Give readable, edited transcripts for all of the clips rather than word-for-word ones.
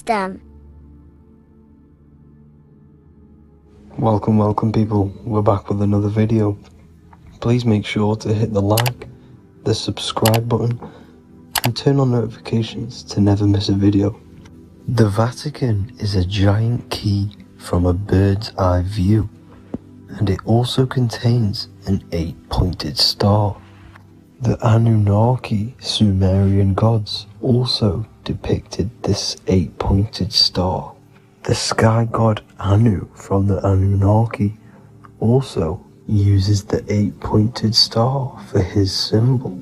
them. Welcome people, we're back with another video. Please make sure to hit the like, the subscribe button, and turn on notifications to never miss a video. The Vatican is a giant key from a bird's eye view, and it also contains an 8-pointed star. The Anunnaki Sumerian gods also depicted this 8-pointed star. The sky god Anu from the Anunnaki also uses the 8-pointed star for his symbol.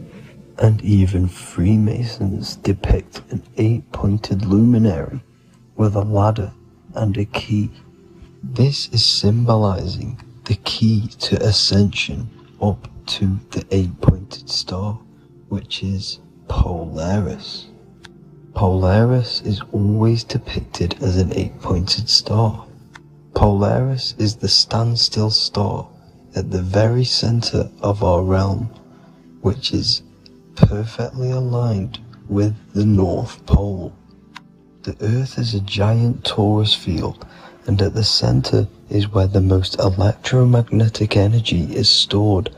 And even Freemasons depict an 8-pointed luminary with a ladder and a key. This is symbolizing the key to ascension up to the 8-pointed star, which is Polaris. Polaris is always depicted as an 8-pointed star. Polaris is the standstill star at the very center of our realm, which is perfectly aligned with the North Pole. The Earth is a giant torus field, and at the center is where the most electromagnetic energy is stored.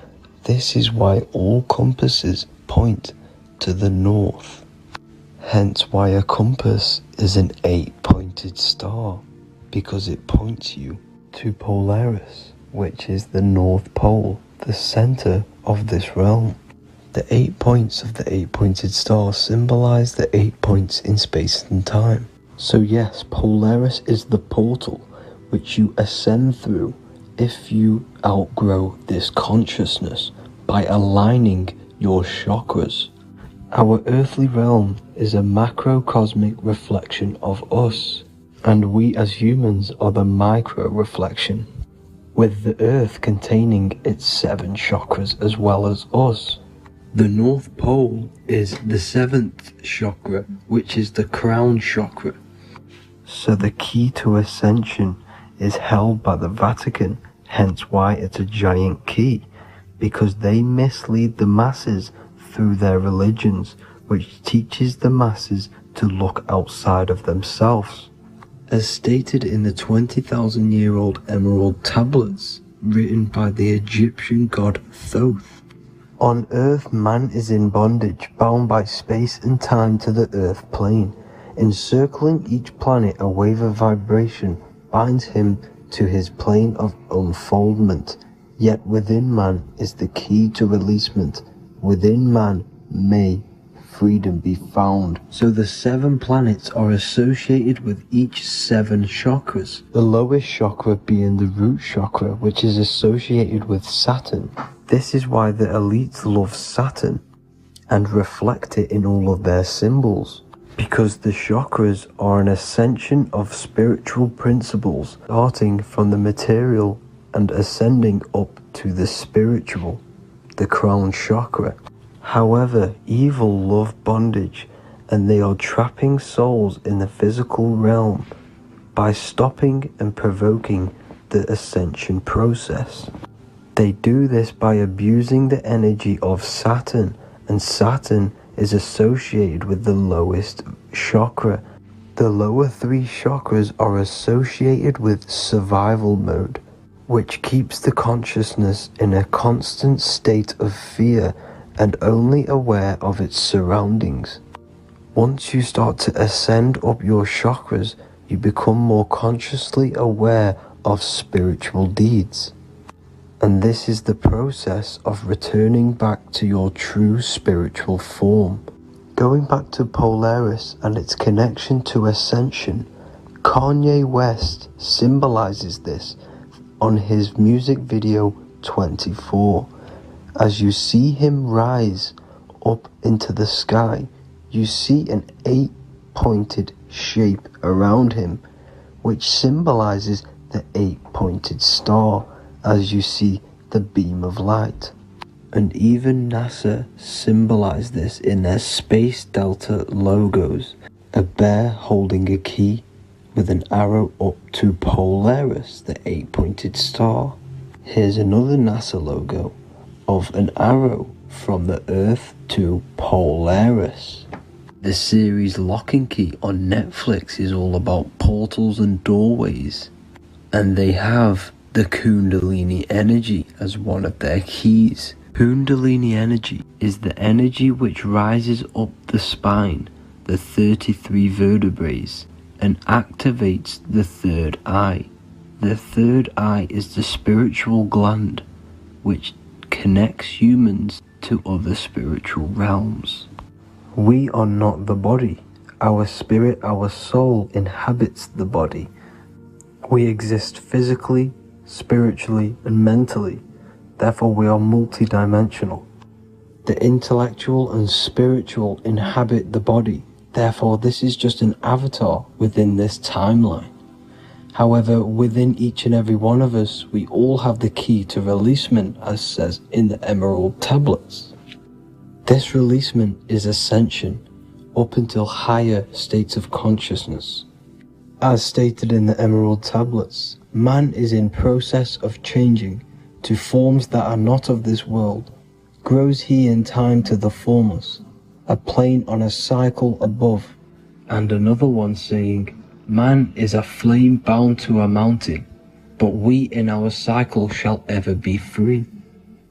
This is why all compasses point to the north. Hence why a compass is an 8-pointed star, because it points you to Polaris, which is the North Pole, the center of this realm. The 8 points of the 8-pointed star symbolize the 8 points in space and time. So yes, Polaris is the portal which you ascend through if you outgrow this consciousness by aligning your chakras. Our earthly realm is a macrocosmic reflection of us, and we as humans are the micro reflection, with the earth containing its 7 chakras as well as us. The North Pole is the 7th chakra, which is the crown chakra. So the key to ascension is held by the Vatican, hence why it's a giant key, because they mislead the masses through their religions, which teaches the masses to look outside of themselves. As stated in the 20,000-year-old emerald tablets written by the Egyptian god Thoth, on earth man is in bondage, bound by space and time to the earth plane. Encircling each planet a wave of vibration binds him to his plane of unfoldment. Yet within man is the key to releasement. Within man may freedom be found. So the 7 planets are associated with each 7 chakras. The lowest chakra being the root chakra, which is associated with Saturn. This is why the elites love Saturn and reflect it in all of their symbols, because the chakras are an ascension of spiritual principles, starting from the material and ascending up to the spiritual, the crown chakra. However, evil love bondage, and they are trapping souls in the physical realm by stopping and provoking the ascension process. They do this by abusing the energy of Saturn, and Saturn is associated with the lowest chakra. The lower 3 chakras are associated with survival mode, which keeps the consciousness in a constant state of fear and only aware of its surroundings. Once you start to ascend up your chakras, you become more consciously aware of spiritual deeds. And this is the process of returning back to your true spiritual form. Going back to Polaris and its connection to ascension, Kanye West symbolizes this on his music video 24. As you see him rise up into the sky, you see an 8-pointed shape around him, which symbolizes the 8-pointed star, as you see the beam of light. And even NASA symbolize this in their Space Delta logos, a bear holding a key with an arrow up to Polaris, the 8-pointed star. Here's another NASA logo of an arrow from the Earth to Polaris. The series Lock and Key on Netflix is all about portals and doorways, and they have the Kundalini energy as one of their keys. Kundalini energy is the energy which rises up the spine, the 33 vertebrae, and activates the third eye. The third eye is the spiritual gland which connects humans to other spiritual realms. We are not the body. Our spirit, our soul inhabits the body. We exist physically, spiritually, and mentally. Therefore, we are multidimensional. The intellectual and spiritual inhabit the body. Therefore, this is just an avatar within this timeline. However, within each and every one of us, we all have the key to releasement, as says in the Emerald Tablets. This releasement is ascension up until higher states of consciousness. As stated in the Emerald Tablets, man is in process of changing to forms that are not of this world. Grows he in time to the formless, a plane on a cycle above, and another one saying, man is a flame bound to a mountain, but we in our cycle shall ever be free.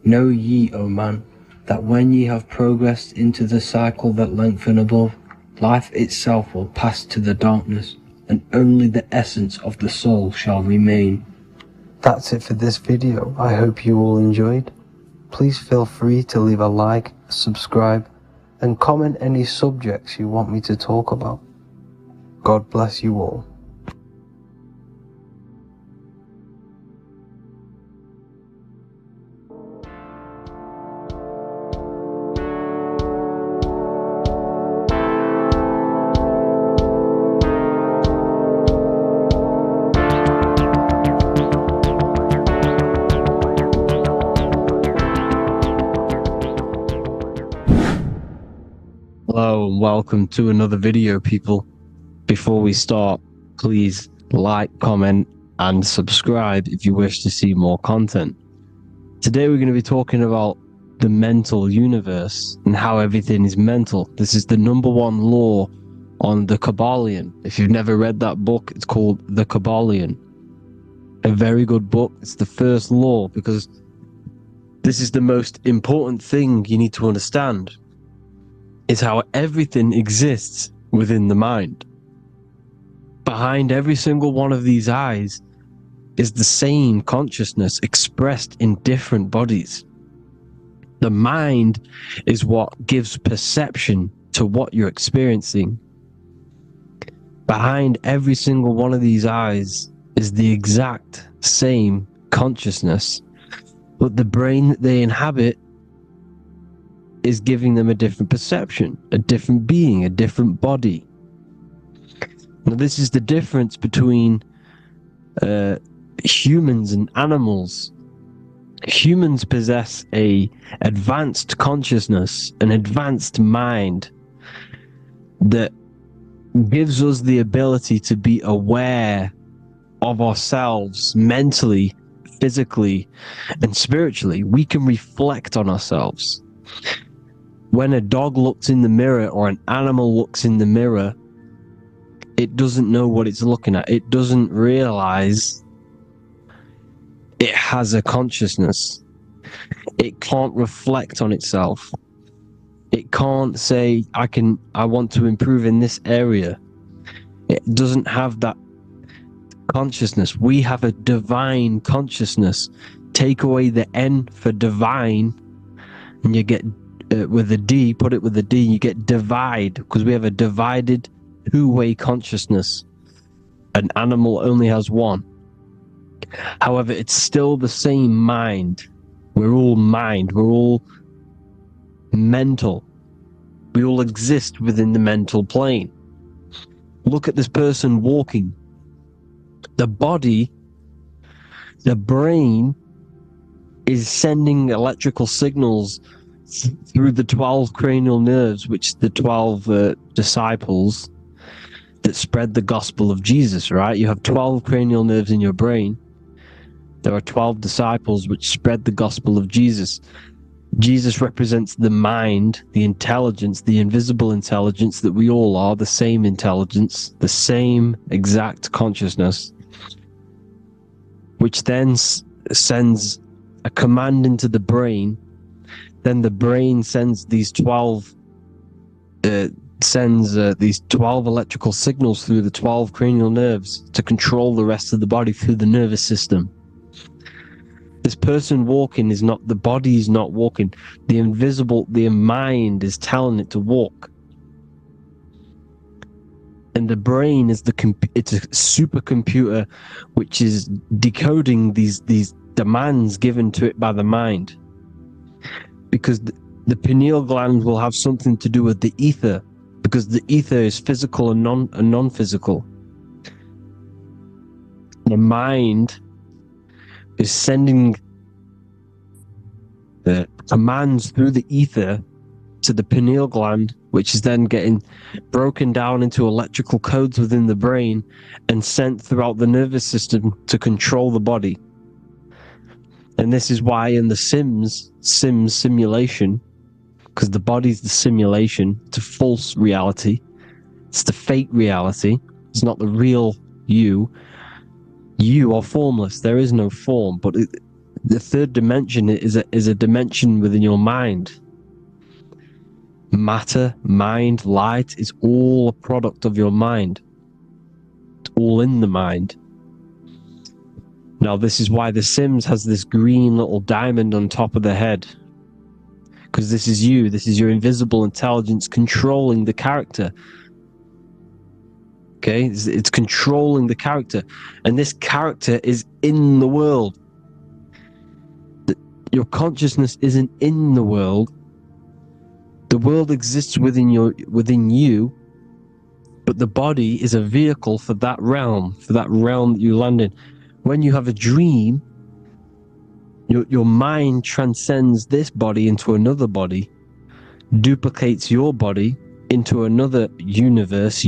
Know ye, O man, that when ye have progressed into the cycle that lengthen above, life itself will pass to the darkness, and only the essence of the soul shall remain. That's it for this video. I hope you all enjoyed. Please feel free to leave a like, subscribe, and comment any subjects you want me to talk about. God bless you all. Hello and welcome to another video, people. Before we start, please like, comment and subscribe if you wish to see more content. Today we're going to be talking about the mental universe and how everything is mental. This is the #1 law on the Kabbalion. If you've never read that book, it's called The Kabbalion. A very good book. It's the first law because this is the most important thing you need to understand. Is how everything exists within the mind. Behind every single one of these eyes is the same consciousness expressed in different bodies. The mind is what gives perception to what you're experiencing. Behind every single one of these eyes is the exact same consciousness, but the brain that they inhabit is giving them a different perception, a different being, a different body. Now, this is the difference between humans and animals. Humans possess a advanced consciousness, an advanced mind that gives us the ability to be aware of ourselves mentally, physically, and spiritually. We can reflect on ourselves. When a dog looks in the mirror or an animal looks in the mirror, it doesn't know what it's looking at. It doesn't realize it has a consciousness. It can't reflect on itself. It can't say, I want to improve in this area. It doesn't have that consciousness. We have a divine consciousness. Take away the N for divine, and you get with a D, put it with a D, you get divide, because we have a divided two-way consciousness. An animal only has one. However, it's still the same mind. We're all mind. We're all mental. We all exist within the mental plane. Look at this person walking. The body, the brain, is sending electrical signals through the 12 cranial nerves, which the 12 disciples that spread the gospel of Jesus, right? You have 12 cranial nerves in your brain. There are 12 disciples which spread the gospel of Jesus. Jesus represents the mind, the intelligence, the invisible intelligence that we all are, the same intelligence, the same exact consciousness, which then sends a command into the brain. Then the brain sends these 12 electrical signals through the 12 cranial nerves to control the rest of the body through the nervous system. This person walking is not, the body is not walking. The mind is telling it to walk. And the brain is it's a supercomputer which is decoding these demands given to it by the mind. Because the pineal gland will have something to do with the ether, because the ether is physical and non-physical. The mind is sending the commands through the ether to the pineal gland, which is then getting broken down into electrical codes within the brain and sent throughout the nervous system to control the body. And this is why in the Sims simulation, because the body's the simulation, it's a false reality, it's the fake reality, it's not the real you. You are formless, there is no form, but the third dimension is a dimension within your mind. Matter, mind, light is all a product of your mind. It's all in the mind. Now, this is why The Sims has this green little diamond on top of the head. Because this is you, this is your invisible intelligence controlling the character. Okay, it's controlling the character. And this character is in the world. Your consciousness isn't in the world. The world exists within you, but the body is a vehicle for that realm that you land in. When you have a dream, your mind transcends this body into another body, duplicates your body into another unite.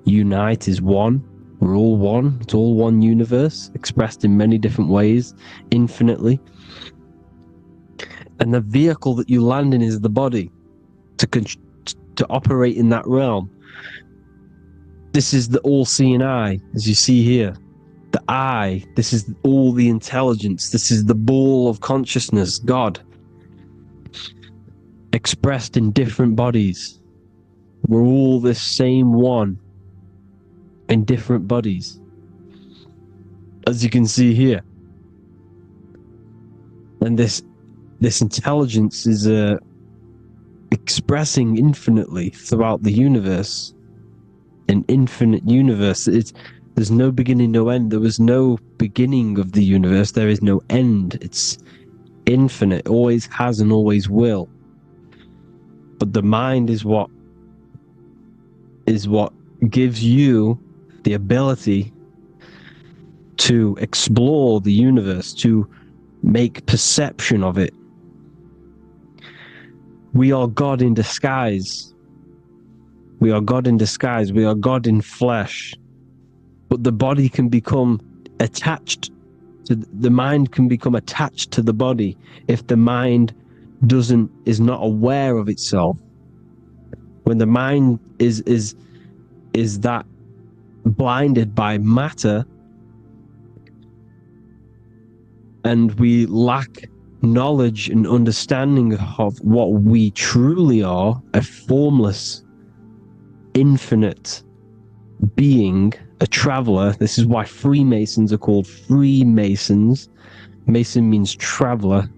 Unite is one. We're all one. It's all one universe, expressed in many different ways, infinitely. And the vehicle that you land in is the body to operate in that realm. This is the all-seeing eye, as you see here. The eye, this is all the intelligence. This is the ball of consciousness, God, expressed in different bodies. We're all this same one in different bodies, as you can see here. And this intelligence is expressing infinitely throughout the universe. An infinite universe. There's no beginning, no end. There was no beginning of the universe. There is no end. It's infinite. Always has and always will. But the mind is what gives you the ability to explore the universe, to make perception of it. We are God in disguise. We are God in disguise. We are God in flesh. But the body can become attached to the mind, can become attached to the body if the mind is not aware of itself. When the mind is that blinded by matter, and we lack knowledge and understanding of what we truly are, a formless, infinite being, a traveler. This is why Freemasons are called Freemasons. Mason means traveler.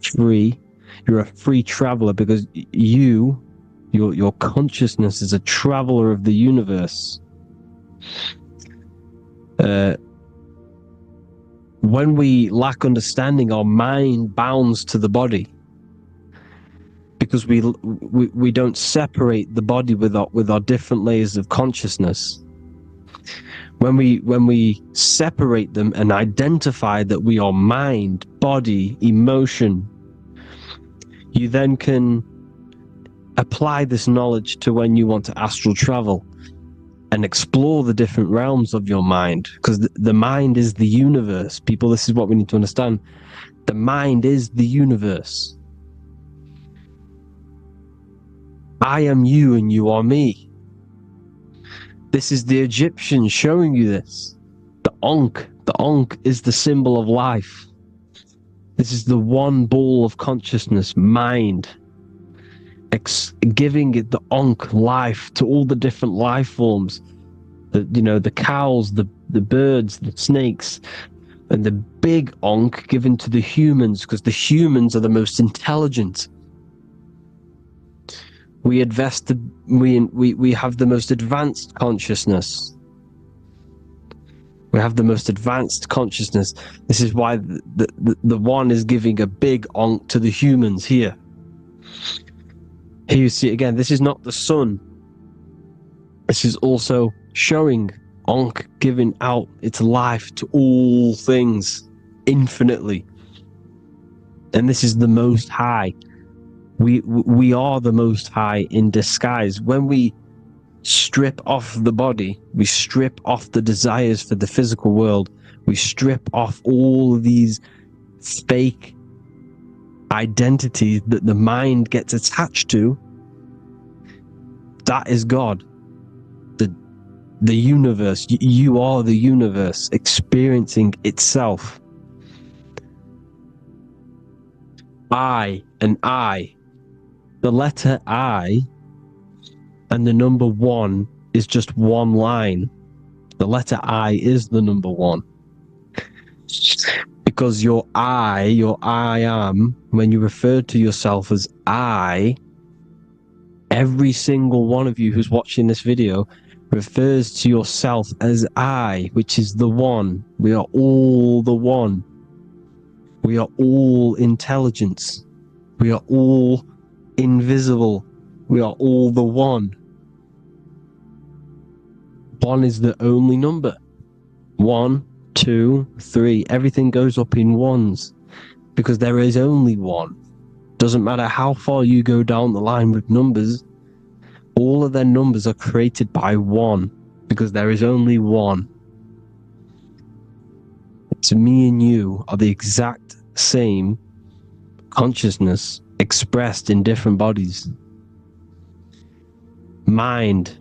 Free. You're a free traveler because your consciousness is a traveler of the universe. When we lack understanding, our mind bounds to the body because we don't separate the body with our different layers of consciousness. When we separate them and identify that we are mind, body, emotion, you then can apply this knowledge to when you want to astral travel. and explore the different realms of your mind, because the mind is the universe. People, this is what we need to understand. The mind is the universe. I am you and you are me. This is the Egyptians showing you this. The Ankh is the symbol of life. This is the one ball of consciousness, mind, giving it the Ankh life to all the different life forms. The cows, the birds, the snakes, and the big Ankh given to the humans, because the humans are the most intelligent. We have the most advanced consciousness. We have the most advanced consciousness. This is why the one is giving a big Ankh to the humans here. Here you see again, this is not the sun. This is also showing Ankh giving out its life to all things infinitely. And this is the Most High. We are the Most High in disguise. When we strip off the body, we strip off the desires for the physical world, we strip off all of these fake identities that the mind gets attached to. That is God. The universe. You are the universe experiencing itself. I and I. The letter I and the number 1 is just one line. The letter I is the number 1. Because your I am, when you refer to yourself as I, every single one of you who's watching this video refers to yourself as I, which is the one. We are all the one. We are all intelligence. We are all invisible. We are all the one. 1 is the only number. 1, 2, 3. Everything goes up in ones because there is only one. Doesn't matter how far you go down the line with numbers, all of their numbers are created by 1 because there is only one. So me and you are the exact same consciousness expressed in different bodies. Mind.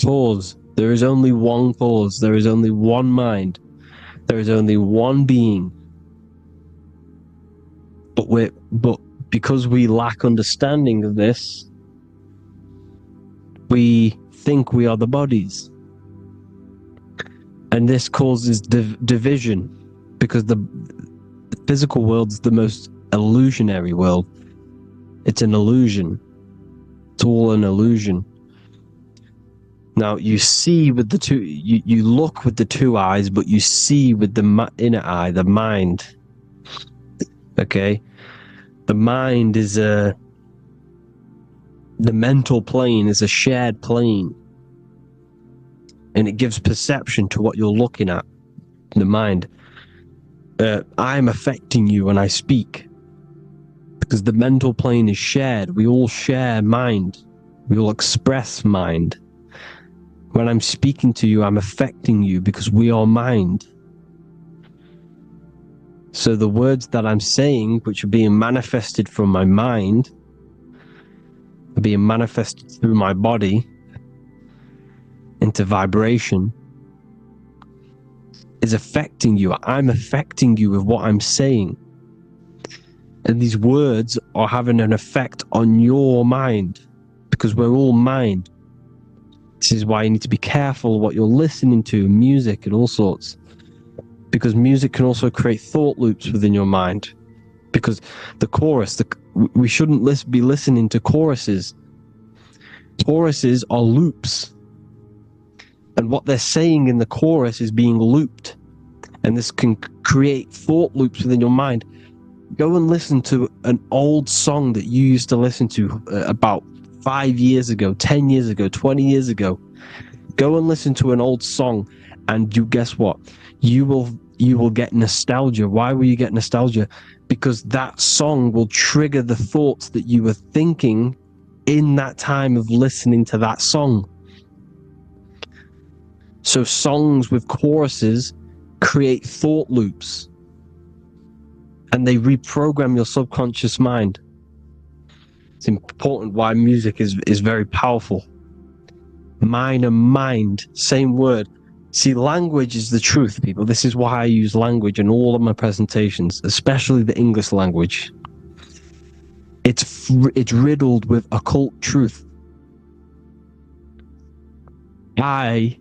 Cause. There is only one cause. There is only one mind. There is only one being. But because we lack understanding of this, we think we are the bodies. And this causes division, because the physical world is the most illusionary world. It's an illusion. It's all an illusion. Now you see with the two, you look with the two eyes, but you see with the inner eye, the mind. Okay? The mind is the mental plane is a shared plane. And it gives perception to what you're looking at. The mind. I'm affecting you when I speak. Because the mental plane is shared. We all share mind. We all express mind. When I'm speaking to you, I'm affecting you because we are mind. So the words that I'm saying, which are being manifested from my mind, are being manifested through my body into vibration, is affecting you. I'm affecting you with what I'm saying. And these words are having an effect on your mind, because we're all mind. This is why you need to be careful what you're listening to, music and all sorts. Because music can also create thought loops within your mind. Because the chorus, we shouldn't be listening to choruses. Choruses are loops. And what they're saying in the chorus is being looped. And this can create thought loops within your mind. Go and listen to an old song that you used to listen to about 5 years ago, 10 years ago, 20 years ago. Go and listen to an old song, and you guess what? You will get nostalgia. Why will you get nostalgia? Because that song will trigger the thoughts that you were thinking in that time of listening to that song. So songs with choruses create thought loops, and they reprogram your subconscious mind. It's important why music is very powerful. Mind and mind, same word. See, language is the truth, people. This is why I use language in all of my presentations, especially the English language. It's riddled with occult truth. I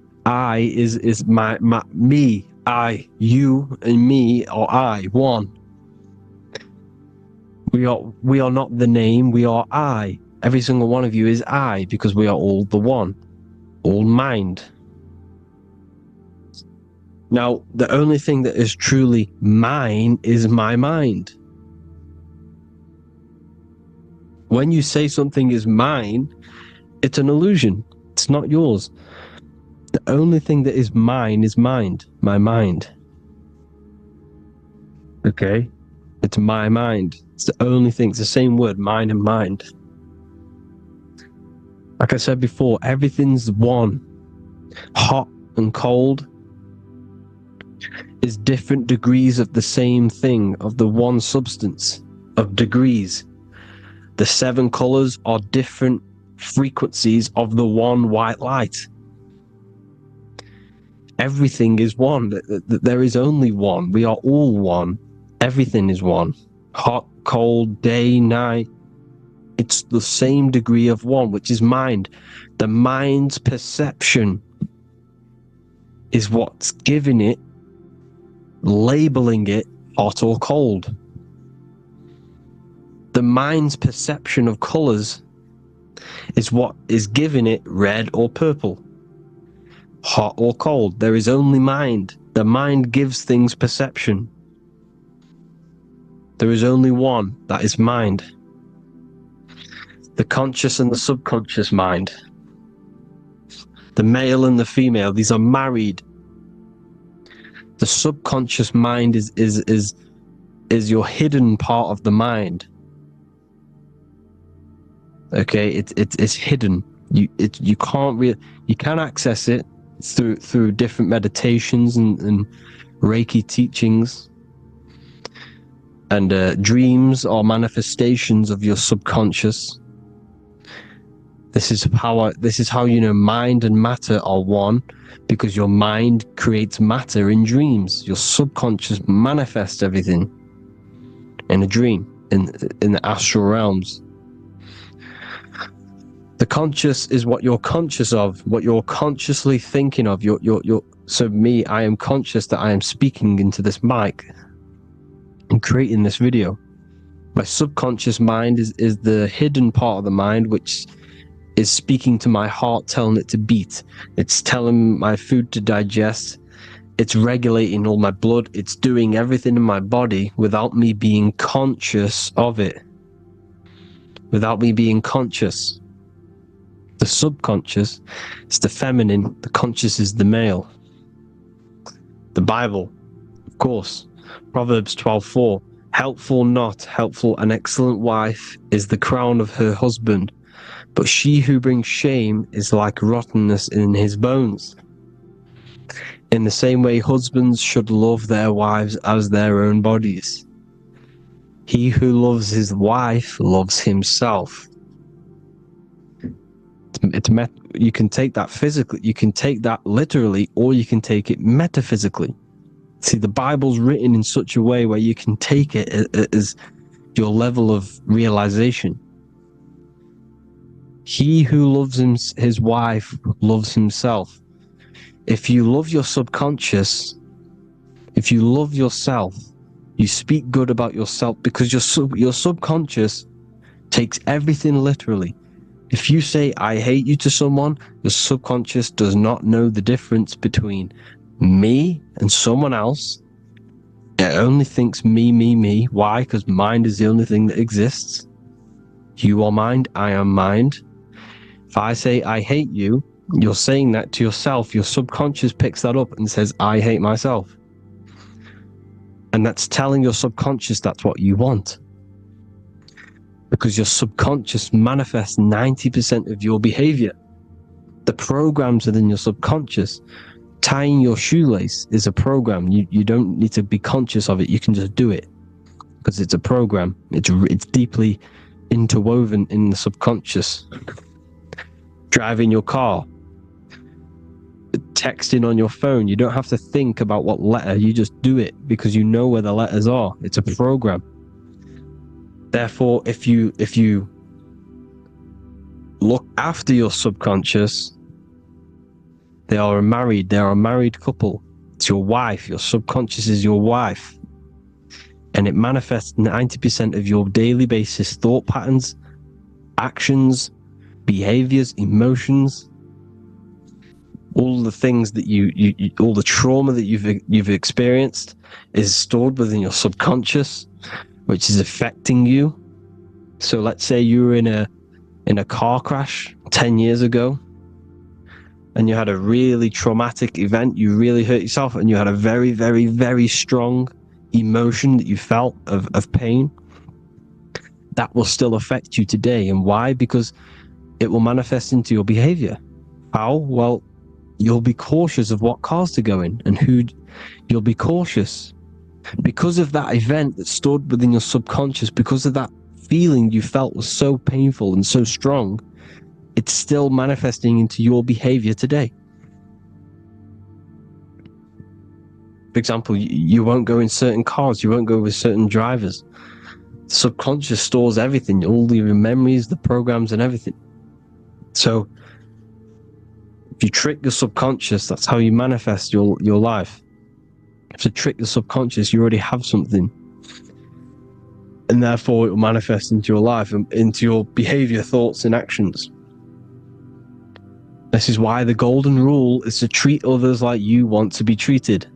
is my me, I, you and me, or I, one. We are not the name, we are I. Every single one of you is I, because we are all the one, all mind. Now, the only thing that is truly mine is my mind. When you say something is mine, it's an illusion. It's not yours. The only thing that is mine is mind, my mind. Okay? It's my mind. It's the only thing. It's the same word, mind and mind. Like I said before, everything's one. Hot and cold is different degrees of the same thing, of the one substance, of degrees. The 7 colors are different frequencies of the one white light. Everything is one. There is only one. We are all one. Everything is one. Hot, cold, day, night. It's the same degree of one, which is mind. The mind's perception is what's giving it, labeling it hot or cold. The mind's perception of colors is what is giving it red or purple, hot or cold. There is only mind. The mind gives things perception. There is only one, that is mind. The conscious and the subconscious mind. The male and the female, these are married. The subconscious mind is your hidden part of the mind. Okay, it's hidden. You can access it through different meditations and Reiki teachings, and dreams are manifestations of your subconscious. This is how you know mind and matter are one, because your mind creates matter in dreams. Your subconscious manifests everything in a dream, in the astral realms. The conscious is what you're conscious of, what you're consciously thinking of. So me, I am conscious that I am speaking into this mic and creating this video. My subconscious mind is the hidden part of the mind, which is speaking to my heart, telling it to beat. It's telling my food to digest. It's regulating all my blood. It's doing everything in my body without me being conscious of it. Without me being conscious. The subconscious is the feminine, the conscious is the male. The Bible, of course, Proverbs 12:4, helpful not helpful, an excellent wife is the crown of her husband, but she who brings shame is like rottenness in his bones. In the same way, husbands should love their wives as their own bodies. He who loves his wife loves himself. You can take that physically, you can take that literally, or you can take it metaphysically. See, the Bible's written in such a way where you can take it as your level of realization. He who loves his wife loves himself. If you love your subconscious, if you love yourself, you speak good about yourself, because your subconscious takes everything literally. If you say, I hate you to someone, the subconscious does not know the difference between me and someone else. It only thinks me, me, me. Why? Because mind is the only thing that exists. You are mind, I am mind. If I say, I hate you, you're saying that to yourself. Your subconscious picks that up and says, I hate myself. And that's telling your subconscious that's what you want. Because your subconscious manifests 90% of your behavior. The programs within your subconscious Tying your shoelace is a program. You don't need to be conscious of it. You can just do it because it's a program. It's deeply interwoven in the subconscious. Driving your car, texting on your phone, you don't have to think about what letter, you just do it because you know where the letters are. It's a program. Therefore, if you look after your subconscious, they are a married couple. It's your wife. Your subconscious is your wife, and it manifests 90% of your daily basis thought patterns, actions, behaviors, emotions, all the things that you all the trauma that you've experienced is stored within your subconscious, which is affecting you. So let's say you were in a car crash 10 years ago and you had a really traumatic event, you really hurt yourself, and you had a very, very, very strong emotion that you felt of pain. That will still affect you today. And why? Because it will manifest into your behavior. How? Well, you'll be cautious of what cars to go in and who. You'll be cautious because of that event that stored within your subconscious, because of that feeling you felt was so painful and so strong. It's still manifesting into your behavior today. For example, you won't go in certain cars, you won't go with certain drivers. The subconscious stores everything, all your memories, the programs and everything. So if you trick your subconscious, that's how you manifest your life. If you trick the subconscious, you already have something. And therefore it will manifest into your life and into your behavior, thoughts and actions. This is why the golden rule is to treat others like you want to be treated.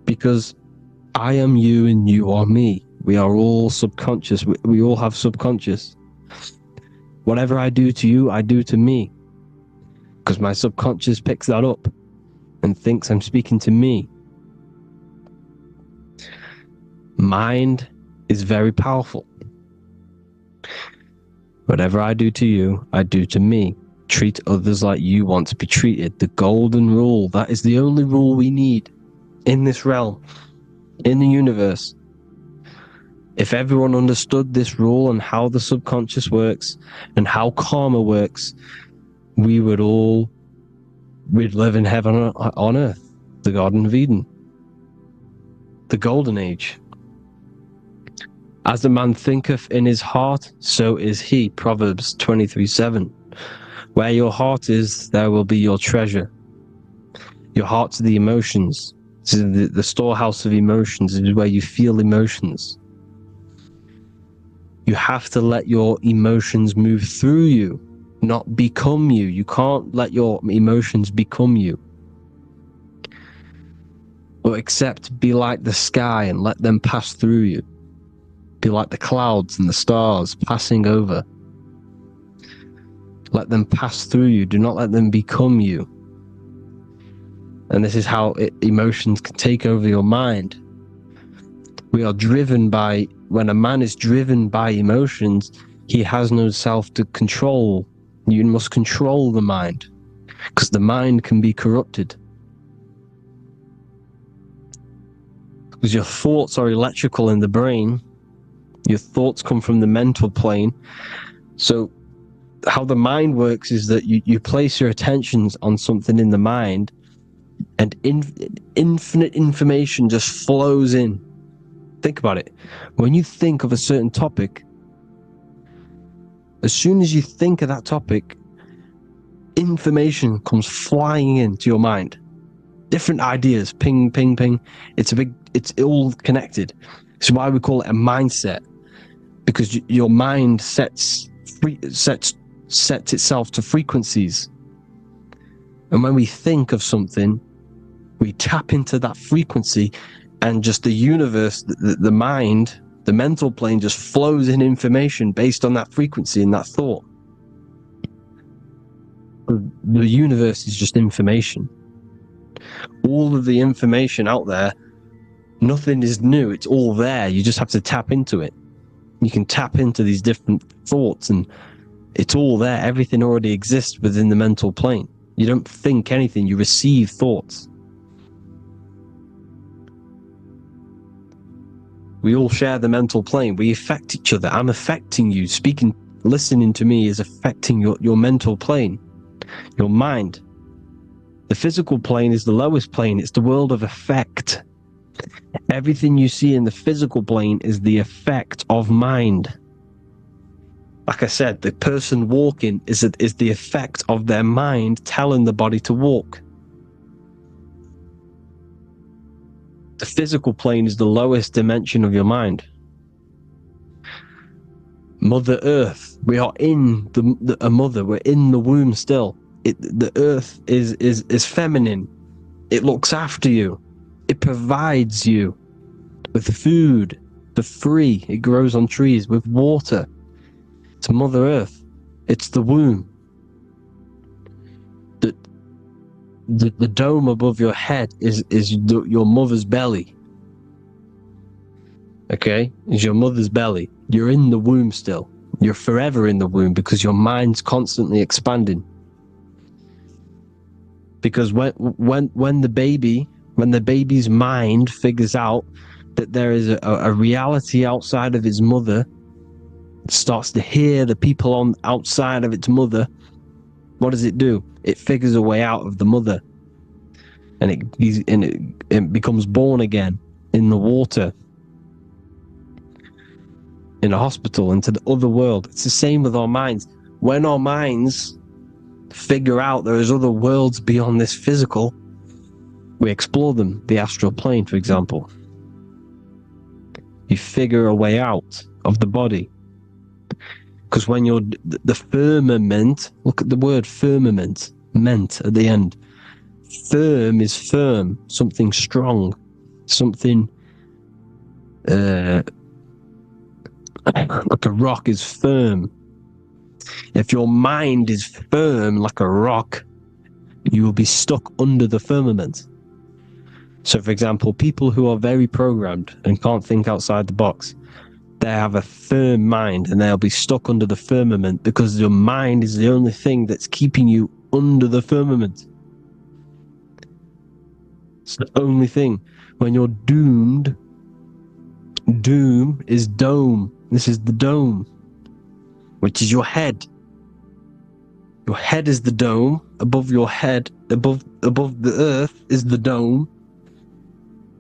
Because I am you and you are me. We are all subconscious. We all have subconscious. Whatever I do to you, I do to me. Because my subconscious picks that up and thinks I'm speaking to me. Mind is very powerful. Whatever I do to you, I do to me. Treat others like you want to be treated. The golden rule. That is the only rule we need in this realm, in the universe. If everyone understood this rule and how the subconscious works and how karma works, we'd live in heaven on earth, the Garden of Eden, the golden age. As a man thinketh in his heart, so is he. Proverbs 23:7. Where your heart is, there will be your treasure. Your heart's the emotions. This is the storehouse of emotions. It is where you feel emotions. You have to let your emotions move through you, not become you. You can't let your emotions become you. But except be like the sky and let them pass through you. Be like the clouds and the stars passing over. Let them pass through you. Do not let them become you. And this is how emotions can take over your mind. We are driven by, when a man is driven by emotions, he has no self to control. You must control the mind, because the mind can be corrupted. Because your thoughts are electrical in the brain. Your thoughts come from the mental plane. So how the mind works is that you place your attentions on something in the mind, and infinite information just flows in. Think about it. When you think of a certain topic, as soon as you think of that topic, information comes flying into your mind. Different ideas, ping, ping, ping. It's all connected. It's why we call it a mindset, because your mind sets itself to frequencies. And when we think of something, we tap into that frequency, and just the universe, the mind, the mental plane just flows in information based on that frequency and that thought. The universe is just information. All of the information out there, nothing is new. It's all there. You just have to tap into it. You can tap into these different thoughts and it's all there. Everything already exists within the mental plane. You don't think anything, you receive thoughts. We all share the mental plane. We affect each other. I'm affecting you. Speaking, listening to me is affecting your mental plane, your mind. The physical plane is the lowest plane. It's the world of effect. Everything you see in the physical plane is the effect of mind. Like I said, the person walking is the effect of their mind telling the body to walk. The physical plane is the lowest dimension of your mind. Mother Earth, we are in a mother. We're in the womb still. The Earth is feminine. It looks after you. It provides you with food for free. It grows on trees with water. It's Mother Earth. It's the womb. The dome above your head is your mother's belly. Okay? Is your mother's belly. You're in the womb still. You're forever in the womb because your mind's constantly expanding. Because when the baby's mind figures out that there is a reality outside of its mother, it starts to hear the people on outside of its mother, what does it do? It figures a way out of the mother, and it becomes born again in the water, in a hospital, into the other world. It's the same with our minds. When our minds figure out there is other worlds beyond this physical, we explore them. The astral plane, for example. You figure a way out of the body. Because when you're the firmament, look at the word firmament, meant at the end. Firm is firm, something strong, something like a rock is firm. If your mind is firm like a rock, you will be stuck under the firmament. So, for example, people who are very programmed and can't think outside the box, they have a firm mind and they'll be stuck under the firmament because your mind is the only thing that's keeping you under the firmament. It's the only thing. When you're doomed, doom is dome. This is the dome, which is your head. Your head is the dome. Above your head, above the earth is the dome,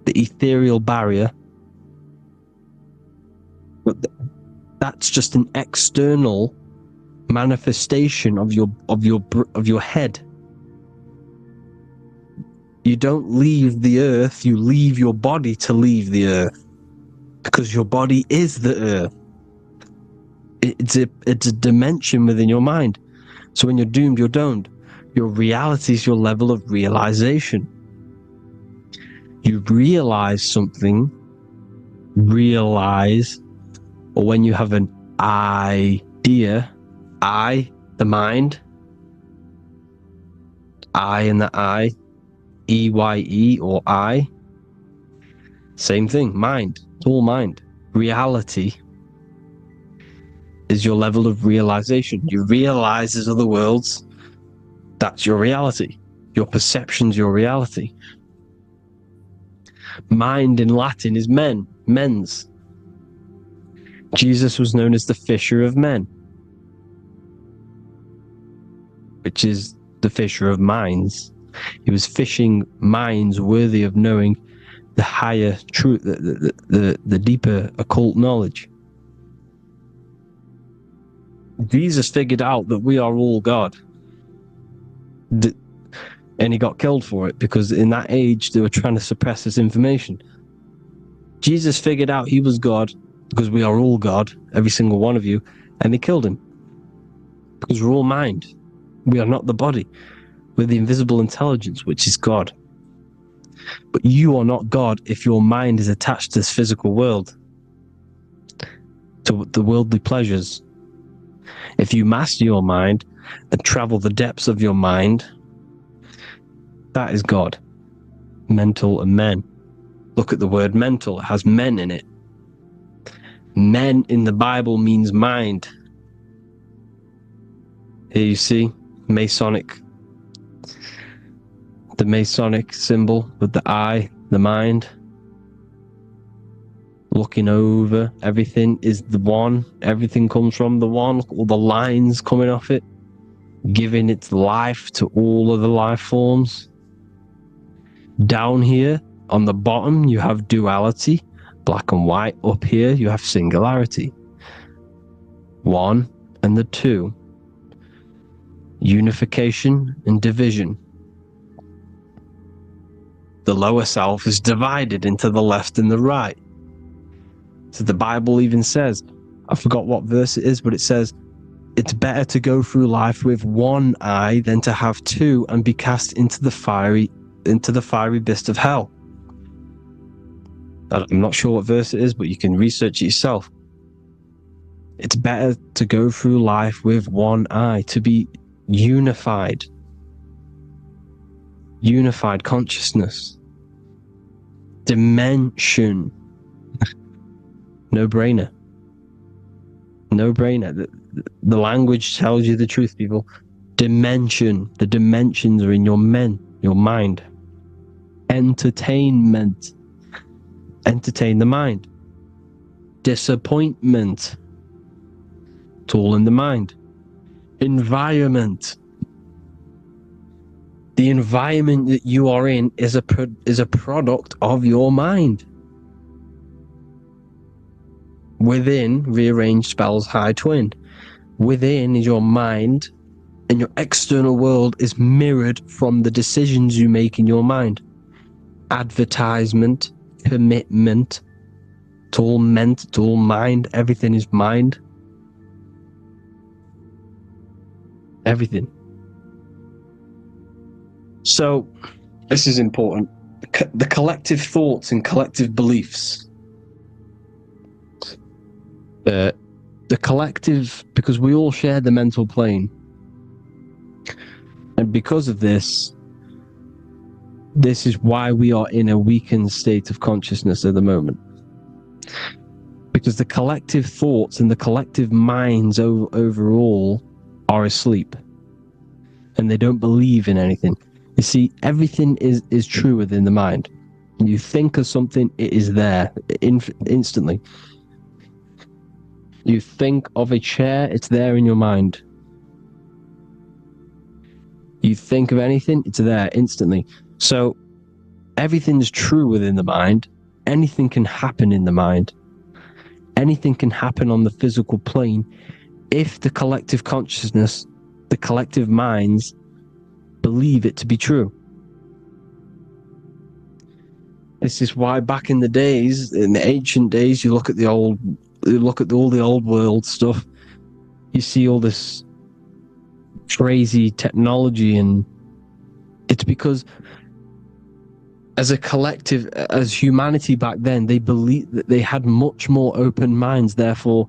the ethereal barrier. But that's just an external manifestation of your head. You don't leave the earth, you leave your body to leave the earth. Because your body is the earth. It's a dimension within your mind. So when you're doomed, you're domed. Your reality is your level of realization. You realize something, or when you have an idea, the mind, in the EYE or I, same thing, mind, it's all mind. Reality is your level of realization. You realize there's other worlds, that's your reality. Your perception's your reality. Mind in Latin is mens. Jesus was known as the fisher of men, which is the fisher of minds. He was fishing minds worthy of knowing the higher truth, the deeper occult knowledge. Jesus figured out that we are all God. And he got killed for it because in that age they were trying to suppress this information. Jesus figured out he was God because we are all God, every single one of you, and they killed him. Because we're all mind. We are not the body. We're the invisible intelligence, which is God. But you are not God if your mind is attached to this physical world, to the worldly pleasures. If you master your mind and travel the depths of your mind, that is God. Mental and men. Look at the word mental. It has men in it. Men in the Bible means mind. Here you see Masonic The Masonic symbol with the eye, the mind, looking over everything is the one. Everything comes from the one. Look at all the lines coming off it, giving its life to all of the life forms. Down here on the bottom, you have duality, black and white. Up here, you have singularity. One and the two. Unification and division. The lower self is divided into the left and the right. So the Bible even says, I forgot what verse it is, but it says, it's better to go through life with one eye than to have two and be cast into the fiery abyss of hell. I'm not sure what verse it is, but you can research it yourself. It's better to go through life with one eye, to be unified. Unified consciousness. Dimension. No brainer. No brainer. The language tells you the truth, people. Dimension. The dimensions are in your mind. Entertainment. Entertain the mind. Disappointment. It's all in the mind. Environment. The environment that you are in is a product of your mind. Within, rearrange spells high twin. Within is your mind, and your external world is mirrored from the decisions you make in your mind. Advertisement, commitment, it's all meant, it's all mind, everything is mind. Everything. So, this is important. The collective thoughts and collective beliefs. The collective, because we all share the mental plane. And because of this is why we are in a weakened state of consciousness at the moment. Because the collective thoughts and the collective minds overall are asleep. And they don't believe in anything. You see, everything is true within the mind. You think of something, it is there instantly. You think of a chair, it's there in your mind. You think of anything, it's there instantly. So everything's true within the mind. Anything can happen in the mind. Anything can happen on the physical plane if the collective consciousness, the collective minds, believe it to be true. This is why back in the days, in the ancient days, you look at all the old world stuff, you see all this crazy technology, and it's because as a collective, as humanity back then, they believed that they had much more open minds. Therefore,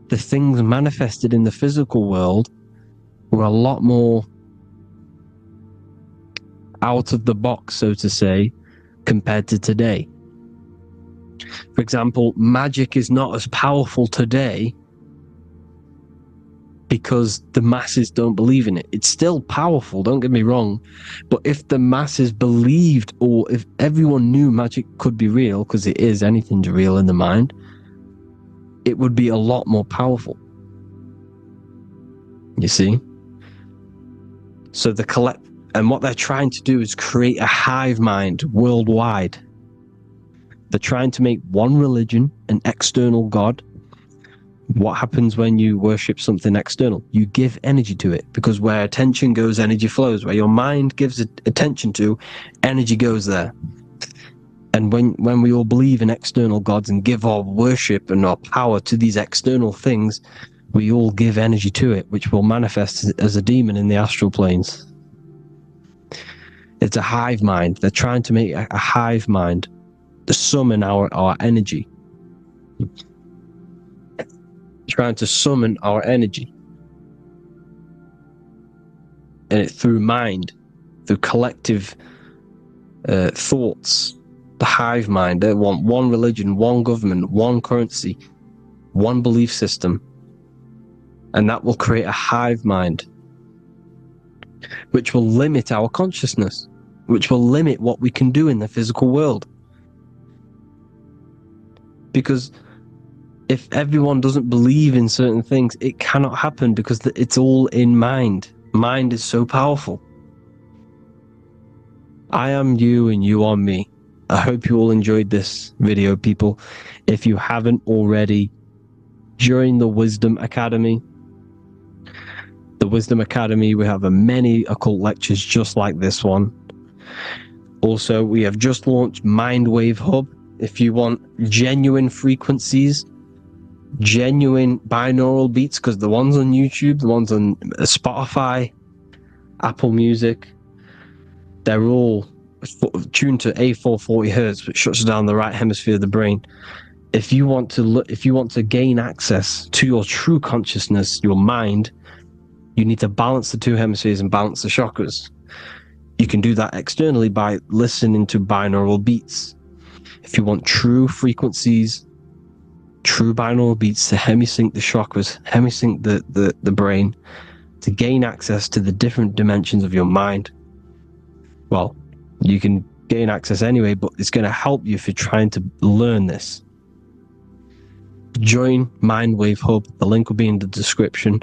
the things manifested in the physical world were a lot more out of the box, so to say, compared to today. For example, magic is not as powerful today because the masses don't believe in it. It's still powerful, don't get me wrong, but if the masses believed, or if everyone knew magic could be real, because it is, anything's real in the mind, it would be a lot more powerful. You see? So and what they're trying to do is create a hive mind worldwide. They're trying to make one religion, an external god. What happens when you worship something external? You give energy to it, because where attention goes, energy flows. Where your mind gives attention to, energy goes there. And when we all believe in external gods and give our worship and our power to these external things, we all give energy to it, which will manifest as a demon in the astral planes. It's a hive mind. They're trying to make a hive mind to summon our energy. Trying to summon our energy. And it through mind, through collective thoughts. The hive mind. They want one religion, one government, one currency, one belief system. And that will create a hive mind, which will limit our consciousness, which will limit what we can do in the physical world. Because if everyone doesn't believe in certain things, it cannot happen, because it's all in mind. Mind is so powerful. I am you and you are me. I hope you all enjoyed this video, people. If you haven't already, join the Wisdom Academy. The Wisdom Academy, we have many occult lectures just like this one. Also, we have just launched Mindwave Hub. If you want genuine frequencies, genuine binaural beats, because the ones on YouTube, the ones on Spotify, Apple Music, they're all tuned to A440 hertz, which shuts down the right hemisphere of the brain. If you want to gain access to your true consciousness, your mind, you need to balance the two hemispheres and balance the chakras. You can do that externally by listening to binaural beats. If you want true frequencies, true binaural beats to hemisync the chakras, hemisync the brain, to gain access to the different dimensions of your mind, well, you can gain access anyway, but it's going to help you if you're trying to learn this. Join Mindwave Hub. The link will be in the description.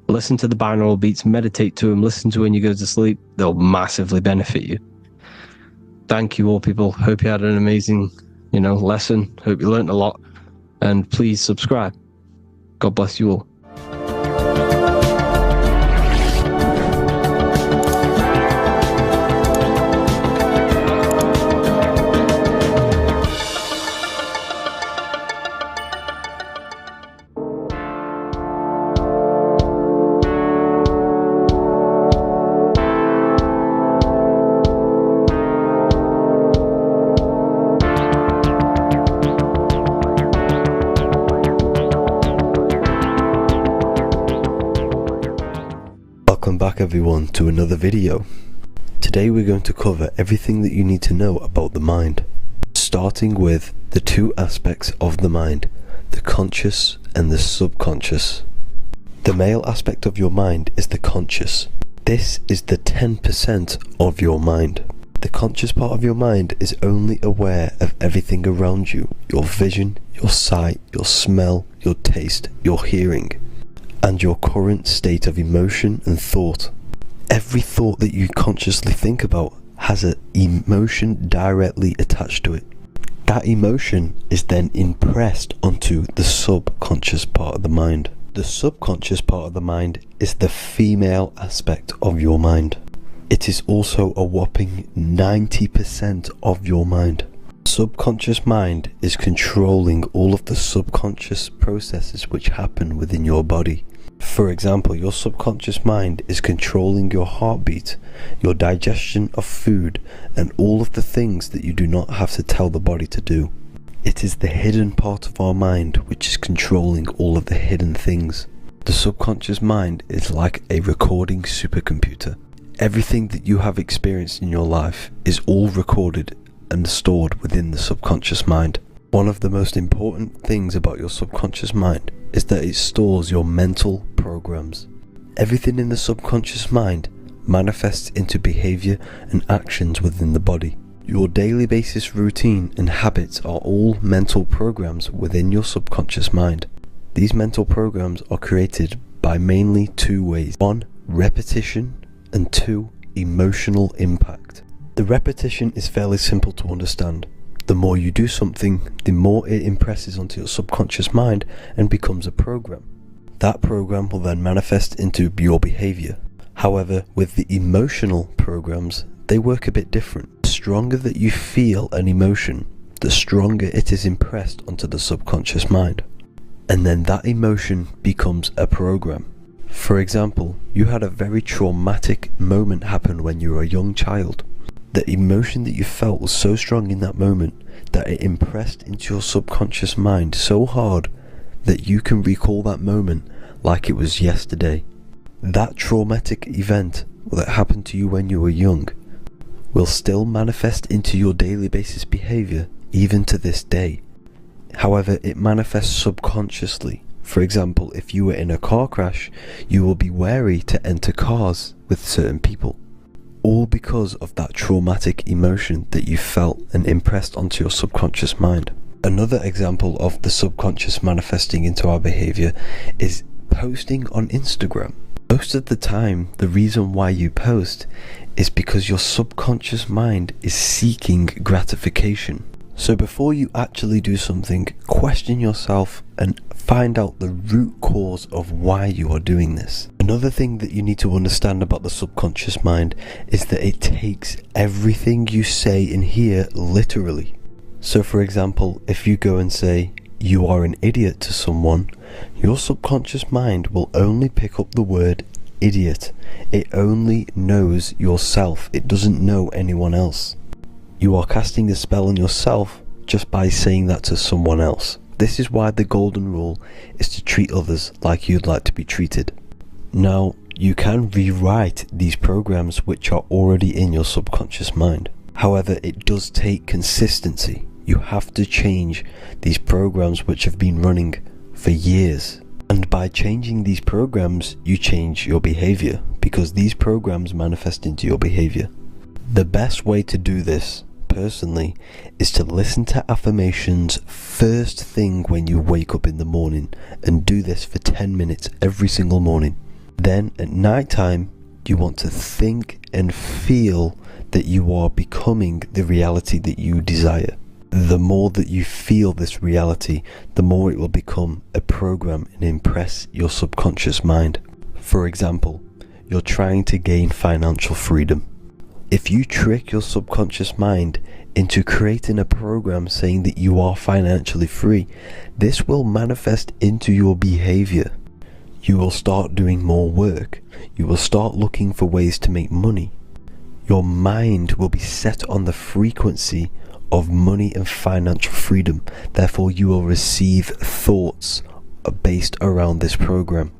Listen to the binaural beats, meditate to them, listen to when you go to sleep. They'll massively benefit you. Thank you all, people. Hope you had an amazing, lesson. Hope you learned a lot. And please subscribe. God bless you all. Welcome back everyone to another video. Today we're going to cover everything that you need to know about the mind, starting with the two aspects of the mind, the conscious and the subconscious. The male aspect of your mind is the conscious. This is the 10% of your mind. The conscious part of your mind is only aware of everything around you, your vision, your sight, your smell, your taste, your hearing, and your current state of emotion and thought. Every thought that you consciously think about has an emotion directly attached to it. That emotion is then impressed onto the subconscious part of the mind. The subconscious part of the mind is the female aspect of your mind. It is also a whopping 90% of your mind. Subconscious mind is controlling all of the subconscious processes which happen within your body. For example, your subconscious mind is controlling your heartbeat, your digestion of food, and all of the things that you do not have to tell the body to do. It is the hidden part of our mind which is controlling all of the hidden things. The subconscious mind is like a recording supercomputer. Everything that you have experienced in your life is all recorded and stored within the subconscious mind. One of the most important things about your subconscious mind is that it stores your mental programs. Everything in the subconscious mind manifests into behavior and actions within the body. Your daily basis routine and habits are all mental programs within your subconscious mind. These mental programs are created by mainly two ways. 1, repetition, and 2, emotional impact. The repetition is fairly simple to understand. The more you do something, the more it impresses onto your subconscious mind and becomes a program. That program will then manifest into your behavior. However, with the emotional programs, they work a bit different. The stronger that you feel an emotion, the stronger it is impressed onto the subconscious mind. And then that emotion becomes a program. For example, you had a very traumatic moment happen when you were a young child. The emotion that you felt was so strong in that moment that it impressed into your subconscious mind so hard that you can recall that moment like it was yesterday. That traumatic event that happened to you when you were young will still manifest into your daily basis behavior even to this day. However, it manifests subconsciously. For example, if you were in a car crash, you will be wary to enter cars with certain people. all because of that traumatic emotion that you felt and impressed onto your subconscious mind. Another example of the subconscious manifesting into our behavior is posting on Instagram. Most of the time, the reason why you post is because your subconscious mind is seeking gratification. So before you actually do something, question yourself and find out the root cause of why you are doing this. Another thing that you need to understand about the subconscious mind is that it takes everything you say and hear literally. So for example, if you go and say, "You are an idiot" to someone, your subconscious mind will only pick up the word idiot. It only knows yourself. It doesn't know anyone else. You are casting a spell on yourself just by saying that to someone else. This is why the golden rule is to treat others like you'd like to be treated. Now, you can rewrite these programs which are already in your subconscious mind. However, it does take consistency. You have to change these programs which have been running for years. And by changing these programs, you change your behavior, because these programs manifest into your behavior. The best way to do this, personally, is to listen to affirmations first thing when you wake up in the morning, and do this for 10 minutes every single morning. Then at night time, you want to think and feel that you are becoming the reality that you desire. The more that you feel this reality, the more it will become a program and impress your subconscious mind. For example, you're trying to gain financial freedom. If you trick your subconscious mind into creating a program saying that you are financially free, this will manifest into your behavior. You will start doing more work. You will start looking for ways to make money. Your mind will be set on the frequency of money and financial freedom. Therefore, you will receive thoughts based around this program.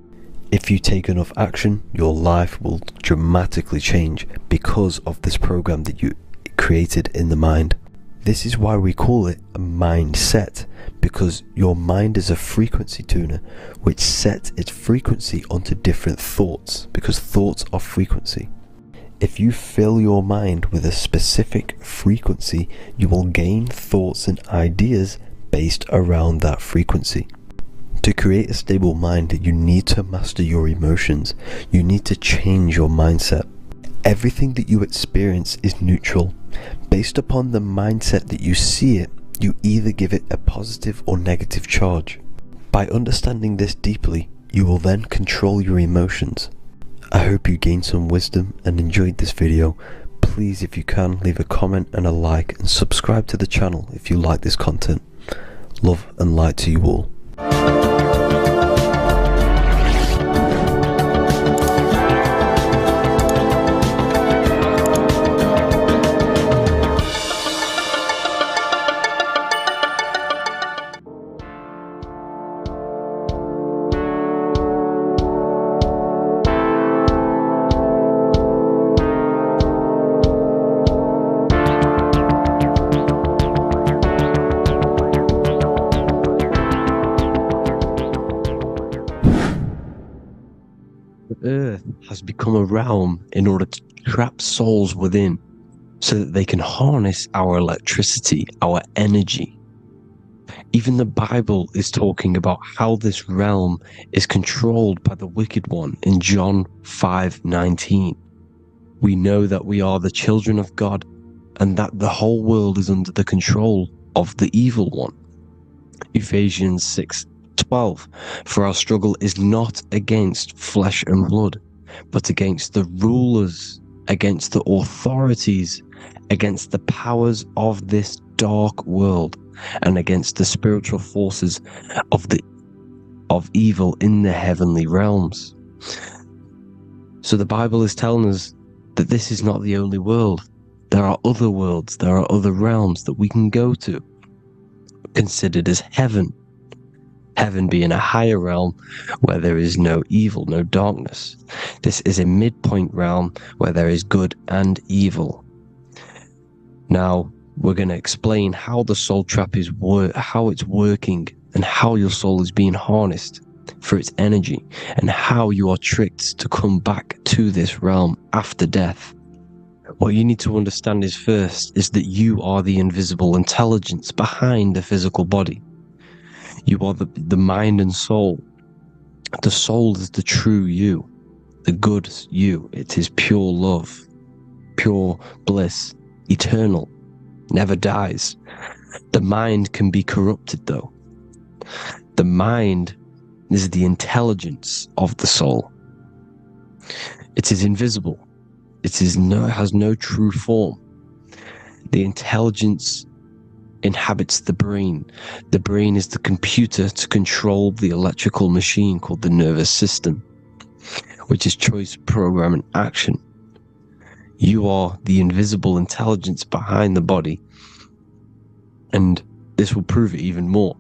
If you take enough action, your life will dramatically change because of this program that you created in the mind. This is why we call it a mindset, because your mind is a frequency tuner which sets its frequency onto different thoughts, because thoughts are frequency. If you fill your mind with a specific frequency, you will gain thoughts and ideas based around that frequency. To create a stable mind, you need to master your emotions. You need to change your mindset. Everything that you experience is neutral. Based upon the mindset that you see it, you either give it a positive or negative charge. By understanding this deeply, you will then control your emotions. I hope you gained some wisdom and enjoyed this video. Please, if you can, leave a comment and a like, and subscribe to the channel if you like this content. Love and light to you all. The earth has become a realm in order to trap souls within, so that they can harness our electricity, our energy. Even the Bible is talking about how this realm is controlled by the wicked one in John 5:19. We know that we are the children of God, and that the whole world is under the control of the evil one. Ephesians 6:12, for our struggle is not against flesh and blood, but against the rulers, against the authorities, against the powers of this dark world, and against the spiritual forces of evil in the heavenly realms. So the Bible is telling us that this is not the only world. There are other worlds, there are other realms that we can go to, considered as heaven. Heaven being a higher realm where there is no evil, no darkness. This is a midpoint realm where there is good and evil. Now, we're going to explain how the soul trap is how it's working, and how your soul is being harnessed for its energy, and how you are tricked to come back to this realm after death. What you need to understand is first is that you are the invisible intelligence behind the physical body. You are the mind and soul. The soul is the true you, the good you. It is pure love, pure bliss, eternal, never dies. The mind can be corrupted though. The mind is the intelligence of the soul. It is invisible. It has no true form. The intelligence inhabits the brain. The brain is the computer to control the electrical machine called the nervous system, which is choice, program, and action. You are the invisible intelligence behind the body, and this will prove it even more.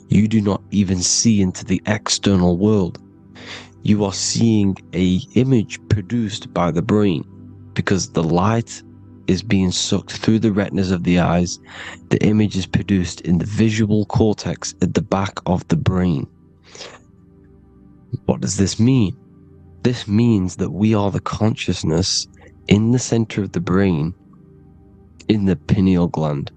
You do not even see into the external world. You are seeing an image produced by the brain, because the light is being sucked through the retinas of the eyes. The image is produced in the visual cortex at the back of the brain. What does this mean? This means that we are the consciousness in the center of the brain, in the pineal gland,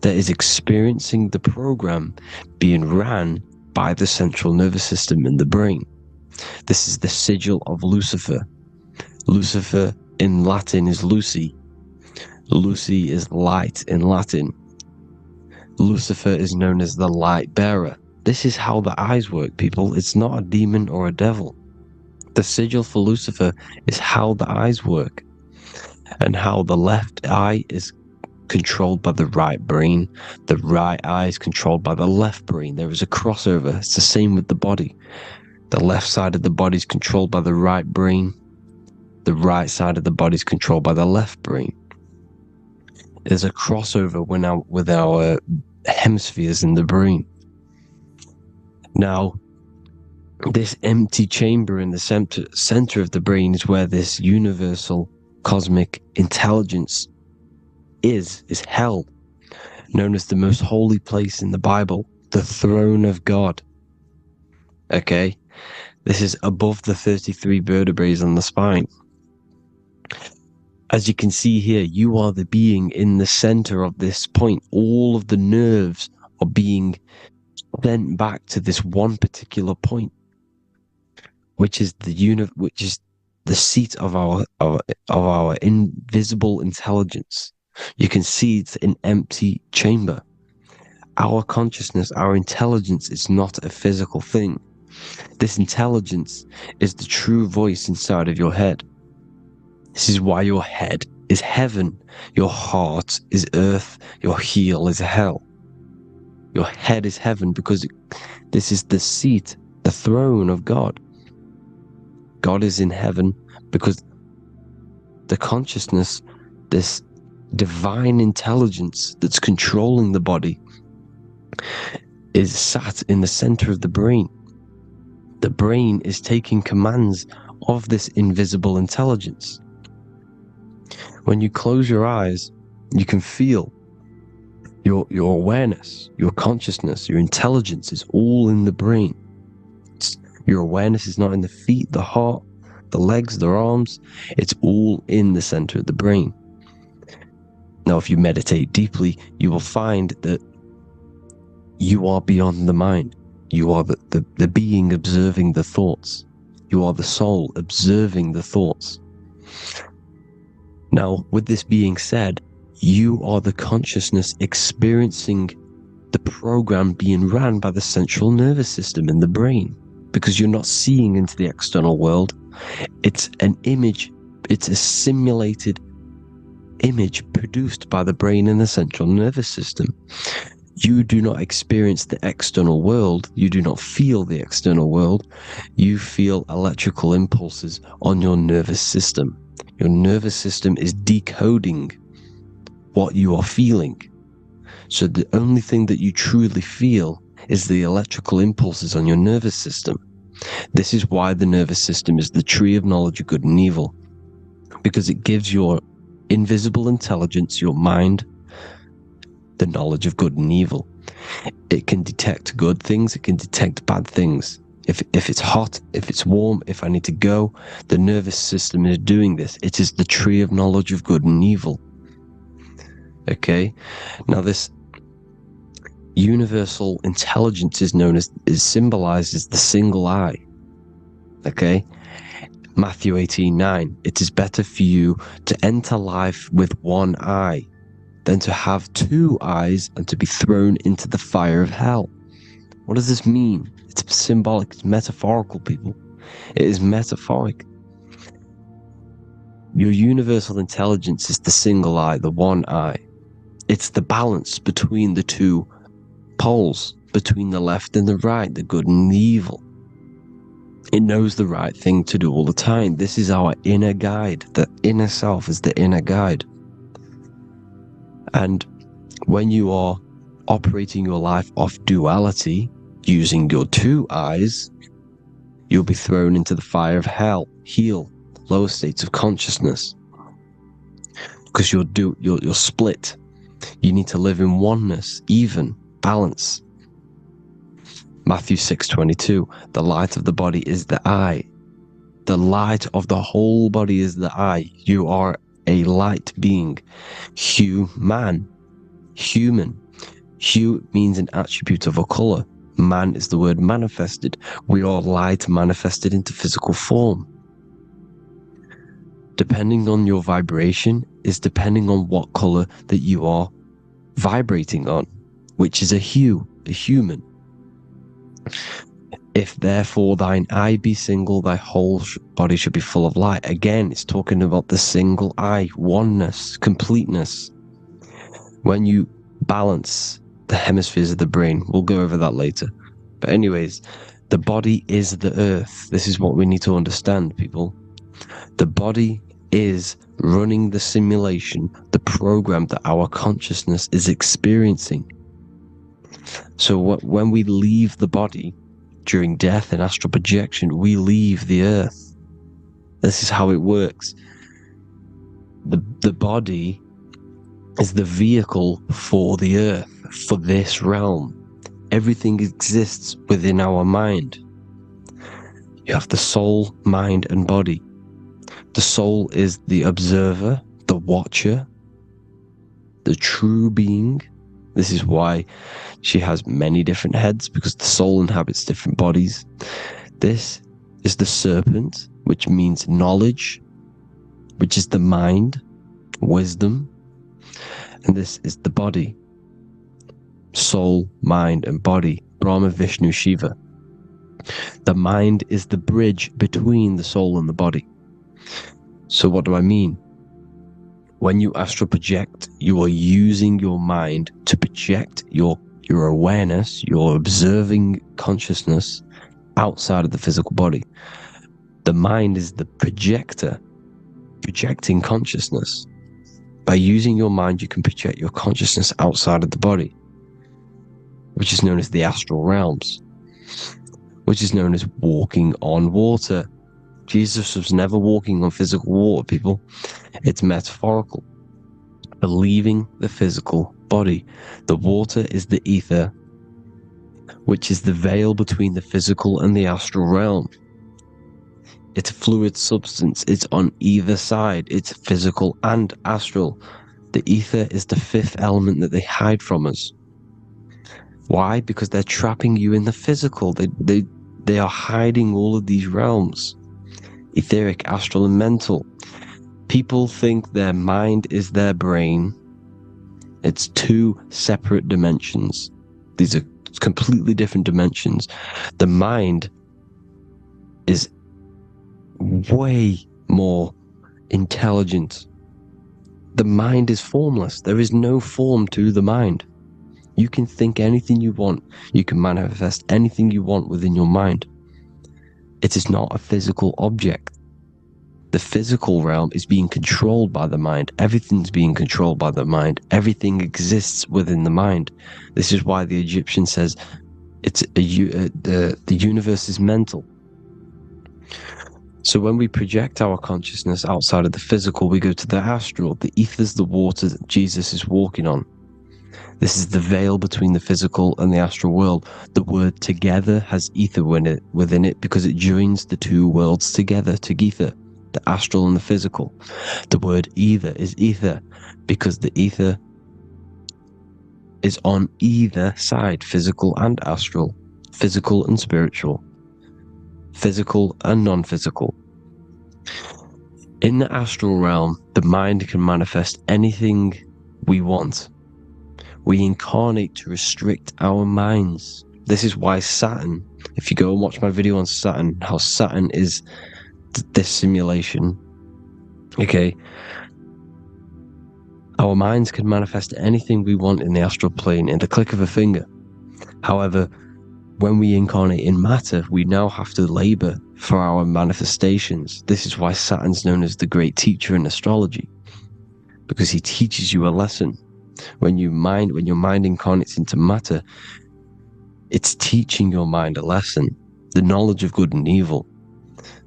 that is experiencing the program being ran by the central nervous system in the brain. This is the sigil of Lucifer. Lucifer in Latin is Lucy. Lucy is light in Latin. Lucifer is known as the light bearer. This is how the eyes work, people. It's not a demon or a devil. The sigil for Lucifer is how the eyes work, and how the left eye is controlled by the right brain. The right eye is controlled by the left brain. There is a crossover. It's the same with the body. The left side of the body is controlled by the right brain. The right side of the body is controlled by the left brain. There's a crossover with our hemispheres in the brain. Now, this empty chamber in the center of the brain is where this universal cosmic intelligence is held, known as the most holy place in the Bible, the throne of God. Okay? This is above the 33 vertebrae on the spine. As you can see here, you are the being in the center of this point. All of the nerves are being sent back to this one particular point, which is the seat of our invisible intelligence. You can see it's an empty chamber. Our consciousness, our intelligence is not a physical thing. This intelligence is the true voice inside of your head. This is why your head is heaven, your heart is earth, your heel is hell. Your head is heaven because this is the seat, the throne of God. God is in heaven because the consciousness, this divine intelligence that's controlling the body, is sat in the center of the brain. The brain is taking commands of this invisible intelligence. When you close your eyes, you can feel your awareness, your consciousness, your intelligence is all in the brain. Your awareness is not in the feet, the heart, the legs, the arms. It's all in the center of the brain. Now, if you meditate deeply, you will find that you are beyond the mind. You are the being observing the thoughts. You are the soul observing the thoughts. Now, with this being said, you are the consciousness experiencing the program being ran by the central nervous system in the brain, because you're not seeing into the external world. It's an image, it's a simulated image produced by the brain and the central nervous system. You do not experience the external world. You do not feel the external world. You feel electrical impulses on your nervous system. Your nervous system is decoding what you are feeling. So the only thing that you truly feel is the electrical impulses on your nervous system. This is why the nervous system is the tree of knowledge of good and evil, because it gives your invisible intelligence, your mind, the knowledge of good and evil. It can detect good things, it can detect bad things. If it's hot, if it's warm, if I need to go, the nervous system is doing this. It is the tree of knowledge of good and evil. Okay? Now this universal intelligence is symbolized as the single eye. Okay? Matthew 18:9. It is better for you to enter life with one eye than to have two eyes and to be thrown into the fire of hell. What does this mean? It's symbolic, it's metaphorical, people. It is metaphoric. Your universal intelligence is the single eye, the one eye. It's the balance between the two poles, between the left and the right, the good and the evil. It knows the right thing to do all the time. This is our inner guide. The inner self is the inner guide. And when you are operating your life off duality, using your two eyes, you'll be thrown into the fire of hell, lower states of consciousness. Because you're split. You need to live in oneness, even, balance. Matthew 6:22, the light of the body is the eye. The light of the whole body is the eye. You are a light being. Human. Hue means an attribute of a color. Man is the word manifested. We are light manifested into physical form. Depending on your vibration is depending on what color that you are vibrating on, which is a hue, a human. If therefore thine eye be single, thy whole body should be full of light. Again, it's talking about the single eye, oneness, completeness. When you balance the hemispheres of the brain, we'll go over that later. But anyways, the body is the earth. This is what we need to understand, people. The body is running the simulation, the program that our consciousness is experiencing. So when we leave the body during death and astral projection, we leave the earth. This is how it works. The body is the vehicle for the earth, for this realm. Everything exists within our mind. You have the soul, mind, and body. The soul is the observer, the watcher, the true being. This is why she has many different heads, because the soul inhabits different bodies. This is the serpent, which means knowledge, which is the mind, wisdom. And this is the body, soul, mind, and body, Brahma, Vishnu, Shiva. The mind is the bridge between the soul and the body. So what do I mean? When you astral project, you are using your mind to project your awareness, your observing consciousness outside of the physical body. The mind is the projector, projecting consciousness. By using your mind, you can project your consciousness outside of the body, which is known as the astral realms, which is known as walking on water. Jesus was never walking on physical water, people. It's metaphorical. Leaving the physical body. The water is the ether, which is the veil between the physical and the astral realm. It's a fluid substance. It's on either side. It's physical and astral. The ether is the fifth element that they hide from us. Why? Because they're trapping you in the physical. They are hiding all of these realms. Etheric, astral, and mental. People think their mind is their brain. It's two separate dimensions. These are completely different dimensions. The mind is way more intelligent. The mind is formless. There is no form to the mind. You can think anything you want. You can manifest anything you want within your mind. It is not a physical object. The physical realm is being controlled by the mind. Everything's being controlled by the mind. Everything exists within the mind. This is why the Egyptian says the universe is mental. So when we project our consciousness outside of the physical, we go to the astral. The ether is the water that Jesus is walking on. This is the veil between the physical and the astral world. The word together has ether within it because it joins the two worlds together, together, the astral and the physical. The word either is ether because the ether is on either side, physical and astral, physical and spiritual, physical and non-physical. In the astral realm, the mind can manifest anything we want. We incarnate to restrict our minds. This is why Saturn, if you go and watch my video on Saturn, how Saturn is this simulation, okay, our minds can manifest anything we want in the astral plane in the click of a finger. However, when we incarnate in matter, we now have to labor for our manifestations. This is why Saturn's known as the great teacher in astrology, because he teaches you a lesson. When your mind incarnates into matter, it's teaching your mind a lesson, the knowledge of good and evil.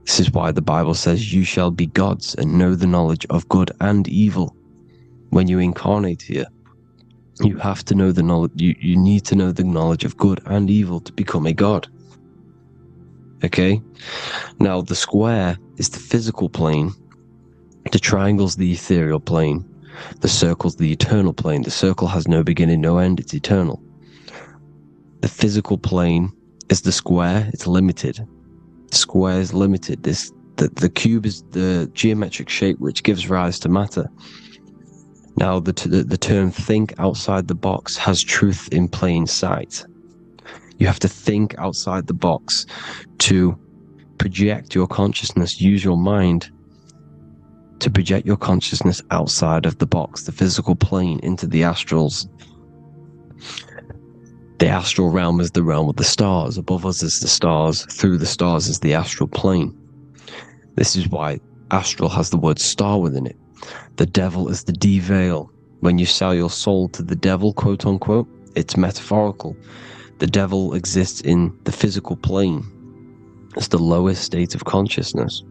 This is why the Bible says, you shall be gods and know the knowledge of good and evil. When you incarnate here, you have to know the knowledge. You need to know the knowledge of good and evil to become a god. Okay? Now, the square is the physical plane. The triangle's the ethereal plane. The circle's the eternal plane. The circle has no beginning, no end. It's eternal. The physical plane is the square. It's limited. The square is limited. The cube is the geometric shape which gives rise to matter. Now, the term think outside the box has truth in plain sight. You have to think outside the box to project your consciousness, use your mind to project your consciousness outside of the box, the physical plane, into the astrals. The astral realm is the realm of the stars. Above us is the stars. Through the stars is the astral plane. This is why astral has the word star within it. The devil is the de-veil. When you sell your soul to the devil, quote unquote, it's metaphorical. The devil exists in the physical plane. It's the lowest state of consciousness.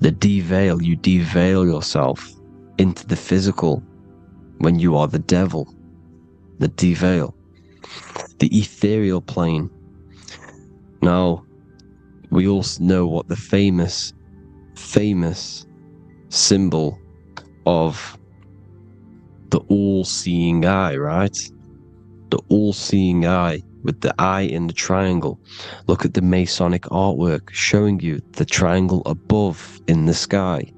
The de-veil, you de-veil yourself into the physical when you are the devil. The de-veil. The ethereal plane. Now, we all know what the famous symbol of the all-seeing eye, right? The all-seeing eye with the eye in the triangle. Look at the Masonic artwork showing you the triangle above in the sky.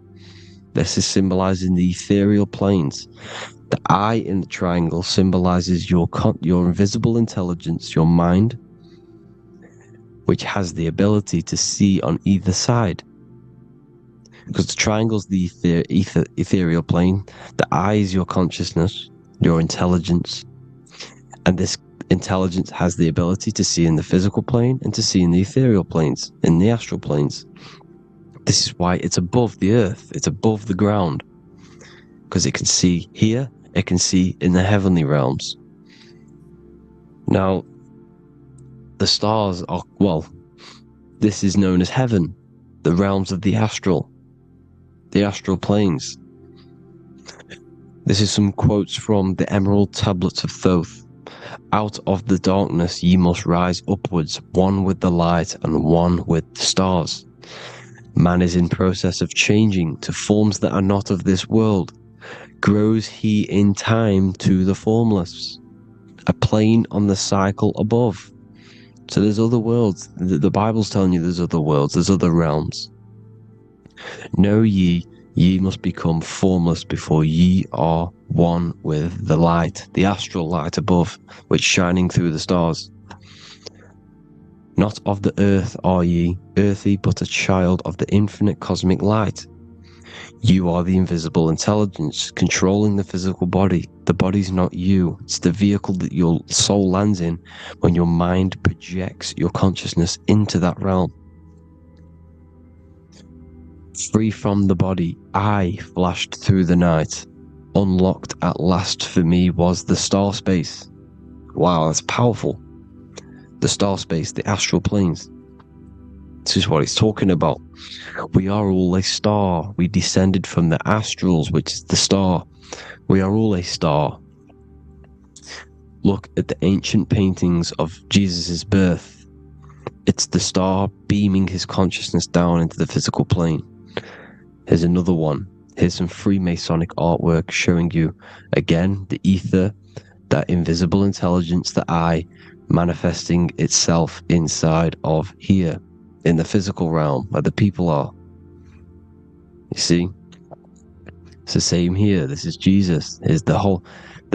This is symbolizing the ethereal planes. The eye in the triangle symbolizes your invisible intelligence, your mind, which has the ability to see on either side. Because the triangle is the ethereal plane. The eye is your consciousness, your intelligence. And this intelligence has the ability to see in the physical plane and to see in the ethereal planes, in the astral planes. This is why it's above the earth. It's above the ground. Because it can see here, it can see in the heavenly realms. Now, the stars are, well, this is known as heaven, the realms of the astral planes. This is some quotes from the Emerald Tablets of Thoth. Out of the darkness ye must rise upwards, one with the light and one with the stars. Man is in process of changing to forms that are not of this world. Grows he in time to the formless, a plane on the cycle above. So there's other worlds. The Bible's telling you there's other worlds, there's other realms. Know ye must become formless before ye are one with the light, the astral light above, which shining through the stars. Not of the earth are ye, earthy, but a child of the infinite cosmic light. You are the invisible intelligence controlling the physical body. The body's not you. It's the vehicle that your soul lands in when your mind projects your consciousness into that realm. Free from the body, I flashed through the night. Unlocked at last for me was the star space. Wow, that's powerful. The star space, the astral planes. This is what it's talking about. We are all a star. We descended from the astrals, which is the star. We are all a star. look at the ancient paintings of Jesus' birth, it's the star beaming his consciousness down into the physical plane. Here's another one. Here's some Freemasonic artwork showing you, again, the ether, that invisible intelligence, the I, manifesting itself inside of here, in the physical realm, where the people are. You see? It's the same here. This is Jesus. Here's the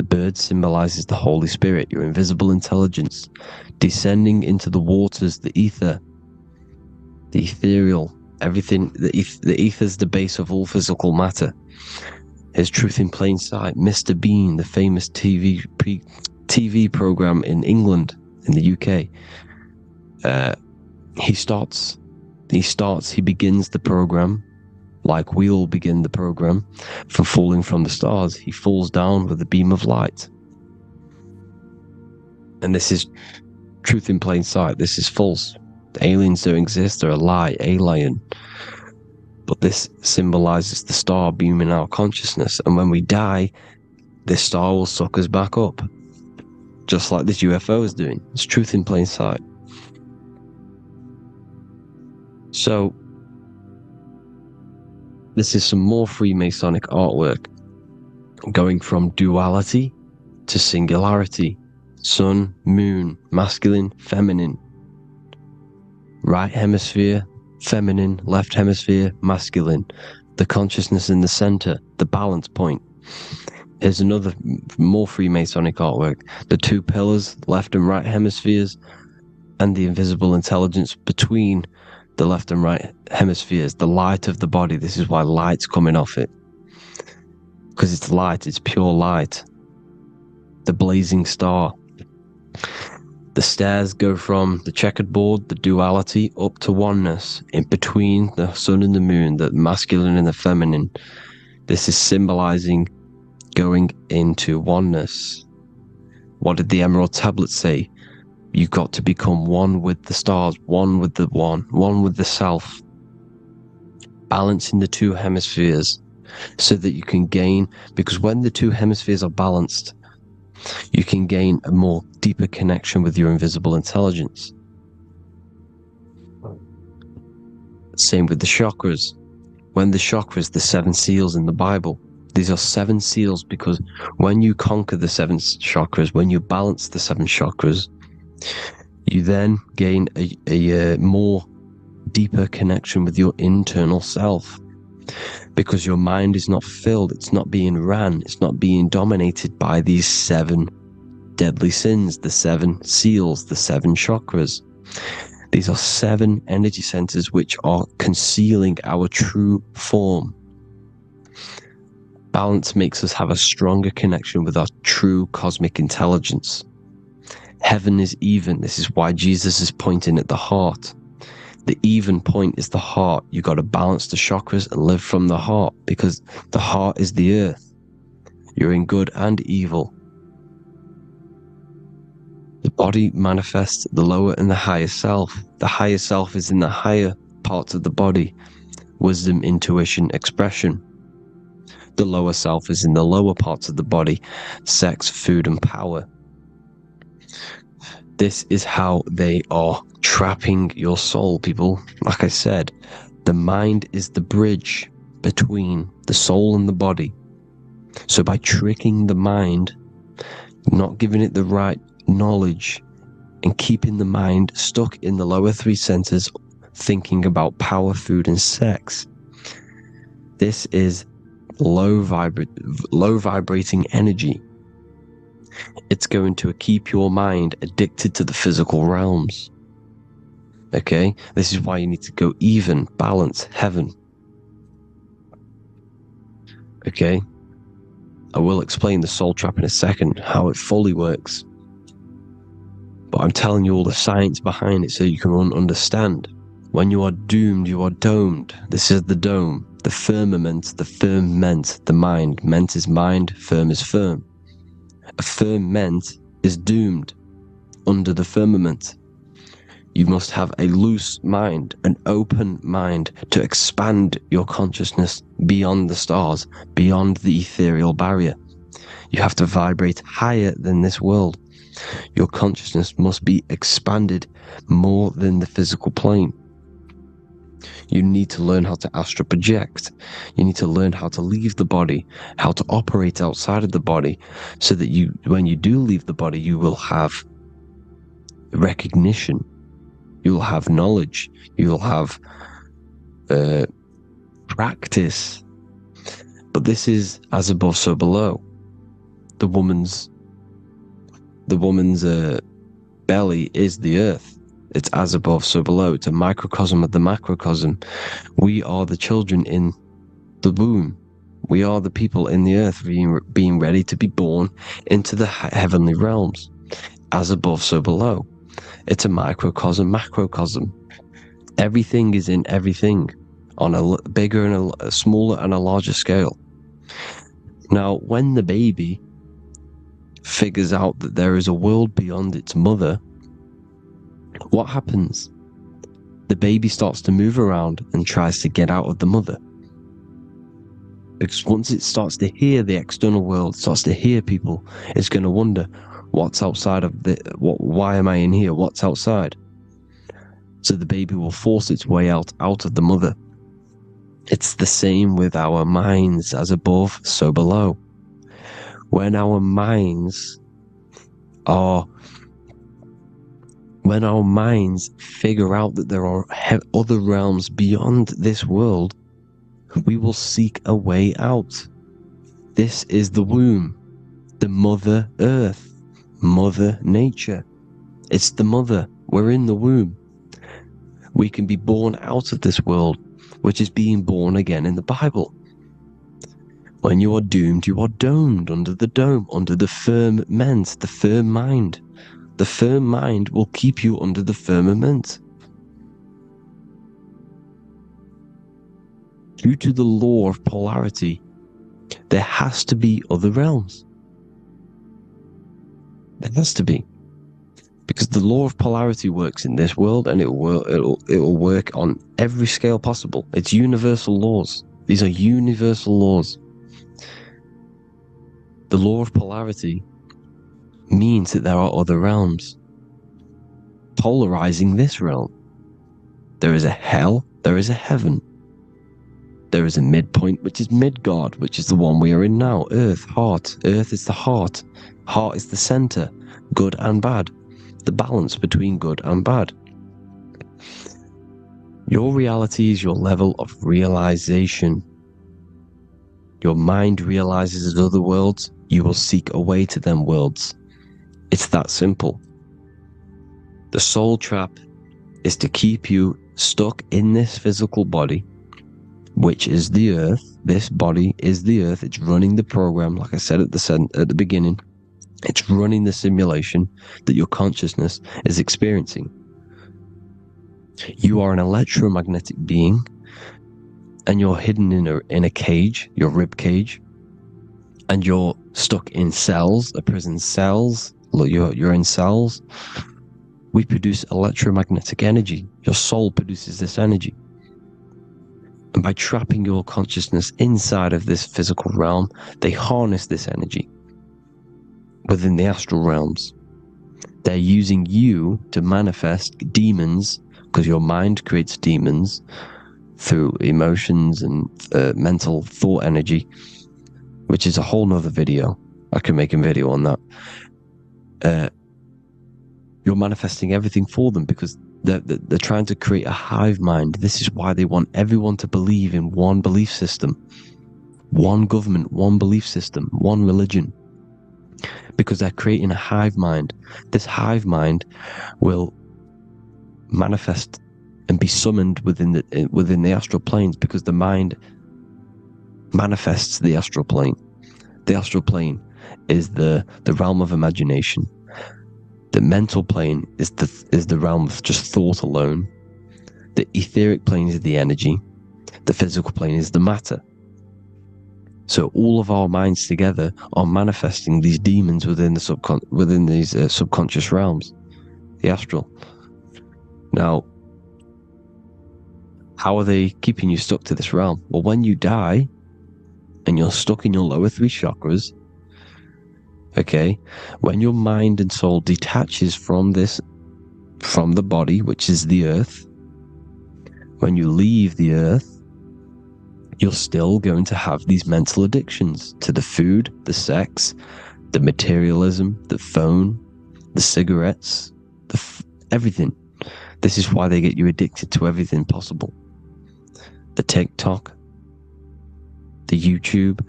bird symbolizes the Holy Spirit, your invisible intelligence, descending into the waters, the ether, the ethereal, everything. The ether's the base of all physical matter. Here's Truth in Plain Sight. Mr. Bean, the famous TV program in England, in the UK. He begins the program like we all begin the program, for falling from the stars. He falls down with a beam of light. And this is Truth in Plain Sight. This is false. The aliens don't exist. They're a lie, alien. But this symbolizes the star beaming our consciousness. And when we die, this star will suck us back up. Just like this UFO is doing. It's Truth in Plain Sight. So, this is some more Freemasonic artwork, going from duality to singularity. Sun, moon, masculine, feminine. Right hemisphere, feminine, left hemisphere, masculine. The consciousness in the center, the balance point. Here's another more Freemasonic artwork. The two pillars, left and right hemispheres, and the invisible intelligence between the left and right hemispheres, the light of the body. This is why light's coming off it. Because it's light, it's pure light. The blazing star. The stairs go from the checkered board, the duality, up to oneness, in between the sun and the moon, the masculine and the feminine. This is symbolizing going into oneness. What did the Emerald Tablet say? You've got to become one with the stars, one with the one with the self. Balancing the two hemispheres so that you can gain, because when the two hemispheres are balanced, you can gain a more deeper connection with your invisible intelligence. Same with the chakras. When the chakras, the 7 seals in the Bible, these are 7 seals because when you conquer the 7 chakras, when you balance the 7 chakras, you then gain a more deeper connection with your internal self, because your mind is not filled, it's not being ran, it's not being dominated by these 7 deadly sins, the 7 seals, the 7 chakras. These are 7 energy centers which are concealing our true form. Balance makes us have a stronger connection with our true cosmic intelligence. Heaven is even. This is why Jesus is pointing at the heart. The even point is the heart. You got to balance the chakras and live from the heart, because the heart is the earth. You're in good and evil. The body manifests the lower and the higher self. The higher self is in the higher parts of the body. Wisdom, intuition, expression. The lower self is in the lower parts of the body. Sex, food, and power. This is how they are trapping your soul, people. Like I said, the mind is the bridge between the soul and the body. So by tricking the mind, not giving it the right knowledge, and keeping the mind stuck in the lower 3 centers, thinking about power, food, and sex, this is low vibrating energy. It's going to keep your mind addicted to the physical realms. Okay? This is why you need to go even, balance, heaven. Okay? I will explain the soul trap in a second, how it fully works. But I'm telling you all the science behind it so you can understand. When you are doomed, you are domed. This is the dome, the firmament, the firmament, the mind. Ment is mind, firm is firm. A firmament is doomed under the firmament. You must have a loose mind, an open mind to expand your consciousness beyond the stars, beyond the ethereal barrier. You have to vibrate higher than this world. Your consciousness must be expanded more than the physical plane. You need to learn how to astral project. You need to learn how to leave the body, how to operate outside of the body, so that when you do leave the body, you will have recognition, you will have knowledge, you will have practice. But this is as above, so below. The woman's belly is the earth. It's as above, so below. It's a microcosm of the macrocosm. We are the children in the womb. We are the people in the earth being ready to be born into the heavenly realms. As above, so below. It's a microcosm, macrocosm. Everything is in everything on a bigger and a smaller and a larger scale. Now, when the baby figures out that there is a world beyond its mother, what happens? The baby starts to move around and tries to get out of the mother. Because once it starts to hear the external world, starts to hear people, it's going to wonder, what's outside of why am I in here? What's outside? So the baby will force its way out of the mother. It's the same with our minds, as above, so below. When our minds figure out that there are other realms beyond this world, we will seek a way out. This is the womb, the Mother Earth, Mother Nature. It's the mother. We're in the womb. We can be born out of this world, which is being born again in the Bible. When you are doomed, you are domed under the dome, under the firmament, the firm mind. The firm mind will keep you under the firmament. Due to the law of polarity, there has to be other realms. There has to be. Because the law of polarity works in this world, and it will work on every scale possible. It's universal laws. These are universal laws. The law of polarity means that there are other realms polarizing this realm. There is a hell, there is a heaven. There is a midpoint, which is Midgard, which is the one we are in now. Earth, heart. Earth is the heart. Heart is the center, good and bad. The balance between good and bad. Your reality is your level of realization. Your mind realizes other worlds, you will seek a way to them worlds. It's that simple. The soul trap is to keep you stuck in this physical body, which is the earth. This body is the earth. It's running the program, like I said at the beginning. It's running the simulation that your consciousness is experiencing. You are an electromagnetic being, and you're hidden in a cage, your rib cage, and you're stuck in cells, a prison cells. Look, you're in cells. We produce electromagnetic energy. Your soul produces this energy. And by trapping your consciousness inside of this physical realm, they harness this energy within the astral realms. They're using you to manifest demons, because your mind creates demons through emotions and mental thought energy, which is a whole nother video. I can make a video on that. You're manifesting everything for them because they're trying to create a hive mind. This is why they want everyone to believe in one belief system, one government, one belief system, one religion, because they're creating a hive mind. This hive mind will manifest and be summoned within the astral planes, because the mind manifests the astral plane. The astral plane is the realm of imagination. The mental plane is the realm of just thought alone. The etheric plane is the energy. The physical plane is the matter. So all of our minds together are manifesting these demons within these subconscious realms, the astral. Now, how are they keeping you stuck to this realm? Well, when you die and you're stuck in your lower three chakras, Okay? When your mind and soul detaches from the body, which is the earth, when you leave the earth, you're still going to have these mental addictions to the food, the sex, the materialism, the phone, the cigarettes, everything. This is why they get you addicted to everything possible. The TikTok, the YouTube,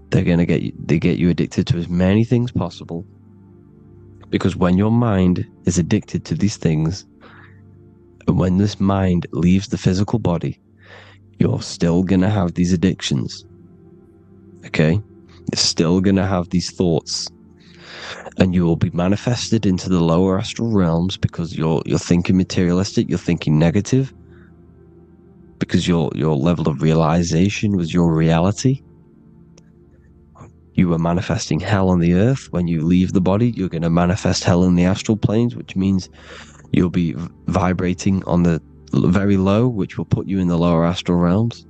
they get you addicted to as many things possible. Because when your mind is addicted to these things, and when this mind leaves the physical body, you're still going to have these addictions. Okay? You're still going to have these thoughts. And you will be manifested into the lower astral realms because you're thinking materialistic, you're thinking negative, because your level of realization was your reality. You were manifesting hell on the earth. When you leave the body, you're going to manifest hell in the astral planes, which means you'll be vibrating on the very low, which will put you in the lower astral realms.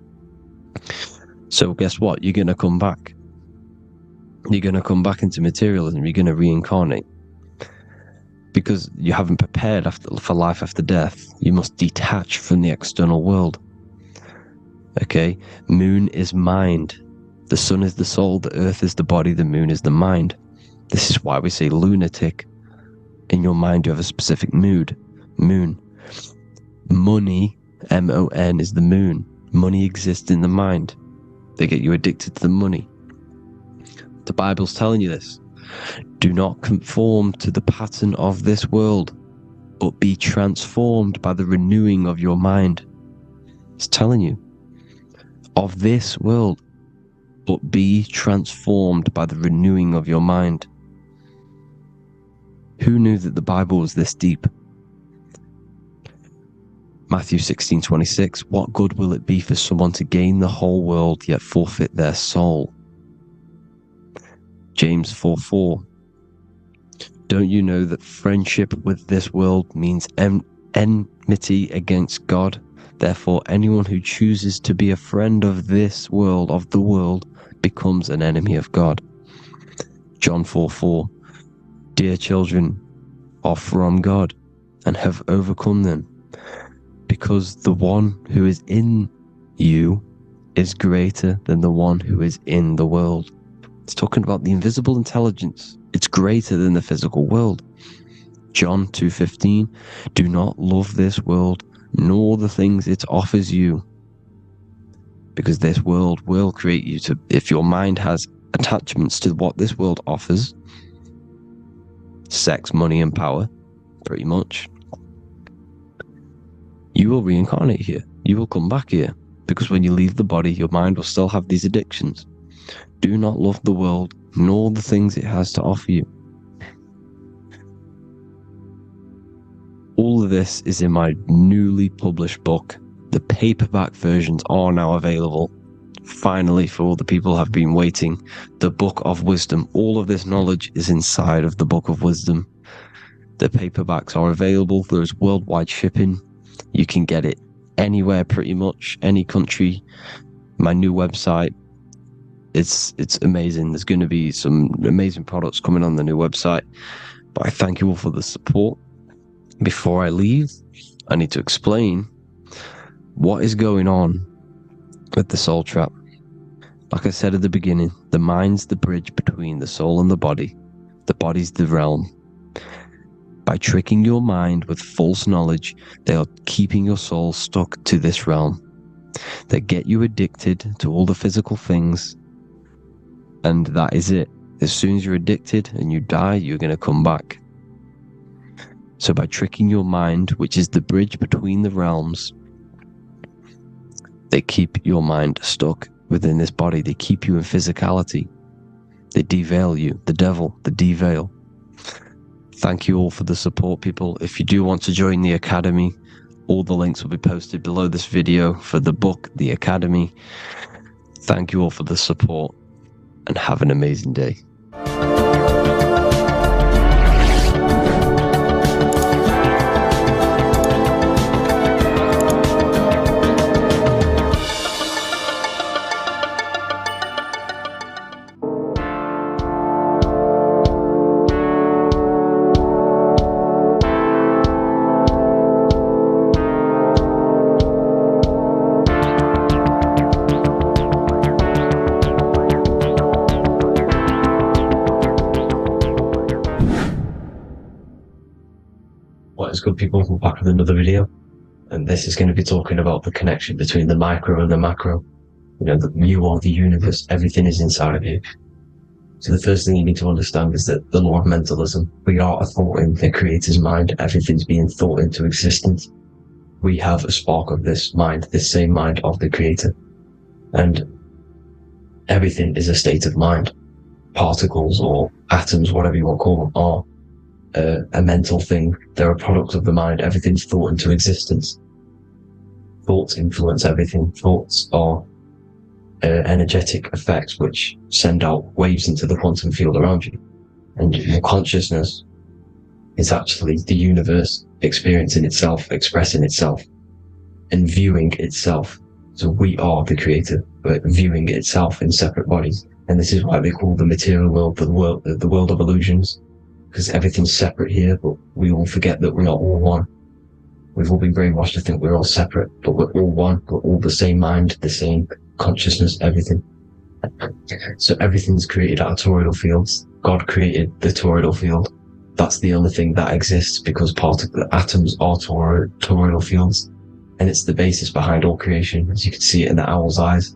So guess what? You're going to come back. You're going to come back into materialism. You're going to reincarnate. Because you haven't prepared for life after death. You must detach from the external world. Okay? Moon is mind. The sun is the soul, the earth is the body, the moon is the mind. This is why we say lunatic. In your mind, you have a specific mood. Moon. Money, M-O-N, is the moon. Money exists in the mind. They get you addicted to the money. The Bible's telling you this. Do not conform to the pattern of this world, but be transformed by the renewing of your mind. It's telling you. Of this world, but be transformed by the renewing of your mind. Who knew that the Bible was this deep? Matthew 16:26, what good will it be for someone to gain the whole world yet forfeit their soul? James 4:4, don't you know that friendship with this world means enmity against God? Therefore, anyone who chooses to be a friend of this world, of the world, becomes an enemy of God. John 4:4, dear children, are from God and have overcome them, because the one who is in you is greater than the one who is in the world. It's talking about the invisible intelligence. It's greater than the physical world. John 2:15, do not love this world, nor the things it offers you. Because this world will create you to, if your mind has attachments to what this world offers, sex, money, and power, pretty much, you will reincarnate here. You will come back here. Because when you leave the body, your mind will still have these addictions. Do not love the world, nor the things it has to offer you. All of this is in my newly published book. The paperback versions are now available. Finally, for all the people who have been waiting, the Book of Wisdom. All of this knowledge is inside of the Book of Wisdom. The paperbacks are available. There's worldwide shipping. You can get it anywhere, pretty much, any country. My new website, it's amazing. There's going to be some amazing products coming on the new website. But I thank you all for the support. Before I leave, I need to explain what is going on with the soul trap. Like I said at the beginning, the mind's the bridge between the soul and the body. The body's the realm. By tricking your mind with false knowledge, they are keeping your soul stuck to this realm. They get you addicted to all the physical things, and that is it. As soon as you're addicted and you die, you're going to come back. So by tricking your mind, which is the bridge between the realms, they keep your mind stuck within this body. They keep you in physicality. They deveil you, the devil, the deveil. Thank you all for the support, people. If you do want to join the Academy, all the links will be posted below this video for the book, The Academy. Thank you all for the support, and have an amazing day. What is good, people? We're back with another video, and this is going to be talking about the connection between the micro and the macro. You know, you are the universe, everything is inside of you. So the first thing you need to understand is that the law of mentalism, we are a thought in the creator's mind, everything's being thought into existence. We have a spark of this mind, this same mind of the creator, and everything is a state of mind. Particles or atoms, whatever you want to call them, are a mental thing. They're a product of the mind. Everything's thought into existence. Thoughts influence everything. Thoughts are energetic effects which send out waves into the quantum field around you. And your consciousness is actually the universe experiencing itself, expressing itself, and viewing itself. So we are the creator, but viewing itself in separate bodies. And this is why they call the material world the world of illusions, because everything's separate here, but we all forget that we're not all one. We've all been brainwashed to think we're all separate, but we're all one. We're all the same mind, the same consciousness, everything. So everything's created out of toroidal fields. God created the toroidal field. That's the only thing that exists, because the atoms are toroidal fields, and it's the basis behind all creation. As you can see it in the owl's eyes,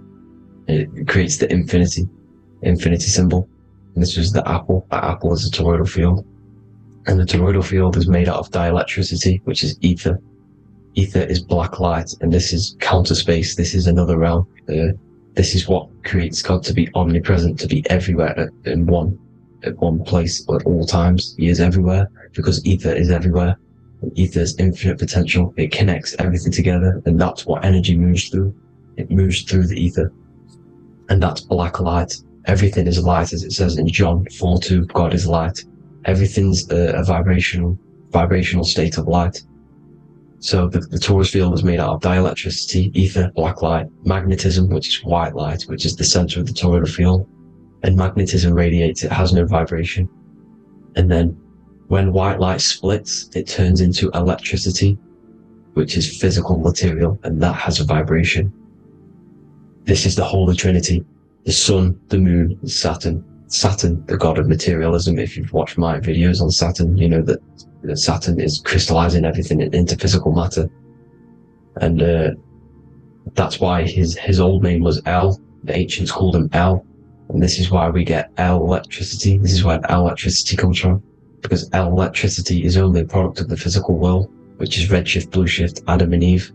it creates the infinity symbol. And this was the apple. That apple is a toroidal field. And the toroidal field is made out of dielectricity, which is ether. Ether is black light, and this is counter space. This is another realm. This is what creates God to be omnipresent, to be everywhere at one place at all times. He is everywhere, because ether is everywhere. And ether is infinite potential. It connects everything together, and that's what energy moves through. It moves through the ether. And that's black light. Everything is light, as it says in John 4:2, God is light. Everything's a vibrational state of light. So the torus field is made out of dielectricity, ether, black light, magnetism, which is white light, which is the center of the toroidal field. And magnetism radiates, it has no vibration. And then when white light splits, it turns into electricity, which is physical material, and that has a vibration. This is the Holy Trinity. The sun, the moon, Saturn. Saturn, the god of materialism. If you've watched my videos on Saturn, you know that Saturn is crystallizing everything into physical matter. And that's why his old name was El. The ancients called him El. And this is why we get El electricity. This is where El electricity comes from. Because El electricity is only a product of the physical world, which is redshift, blueshift, Adam and Eve.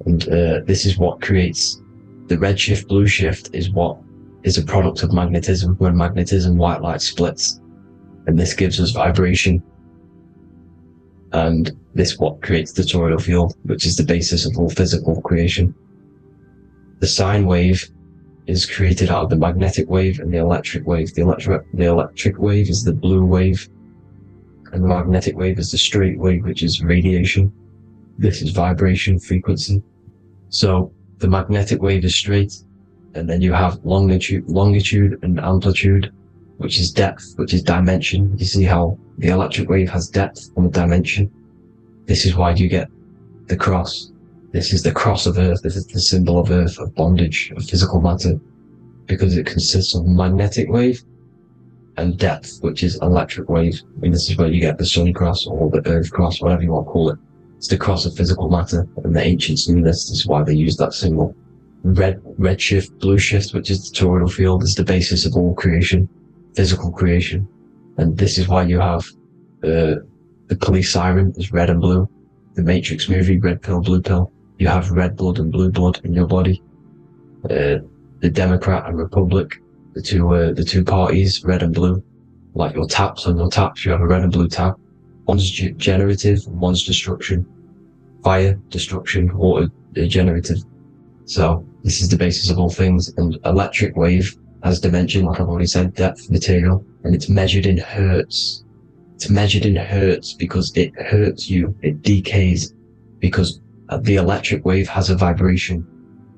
And this is what creates the redshift, blueshift is what is a product of magnetism. When magnetism, white light splits, and this gives us vibration. And this what creates the toroidal field, which is the basis of all physical creation. The sine wave is created out of the magnetic wave and the electric wave. The electric wave is the blue wave, and the magnetic wave is the straight wave, which is radiation. This is vibration, frequency. So the magnetic wave is straight, and then you have longitude and amplitude, which is depth, which is dimension. You see how the electric wave has depth and a dimension. This is why you get the cross. This is the cross of Earth. This is the symbol of Earth, of bondage, of physical matter, because it consists of magnetic wave and depth, which is electric wave. And this is where you get the sun cross or the Earth cross, whatever you want to call it. It's the cross of physical matter, and the ancients knew this. This is why they used that symbol. Redshift, blueshift, which is the toroidal field, is the basis of all creation, physical creation. And this is why you have the police siren is red and blue. The Matrix movie, red pill, blue pill. You have red blood and blue blood in your body. The Democrat and Republic, the two parties, red and blue. Like your taps, on your taps, you have a red and blue tap. One's generative, one's destruction. Fire, destruction, water, generative. So this is the basis of all things. And electric wave has dimension, like I've already said, depth, material, and it's measured in hertz. It's measured in hertz because it hurts you, it decays, because the electric wave has a vibration,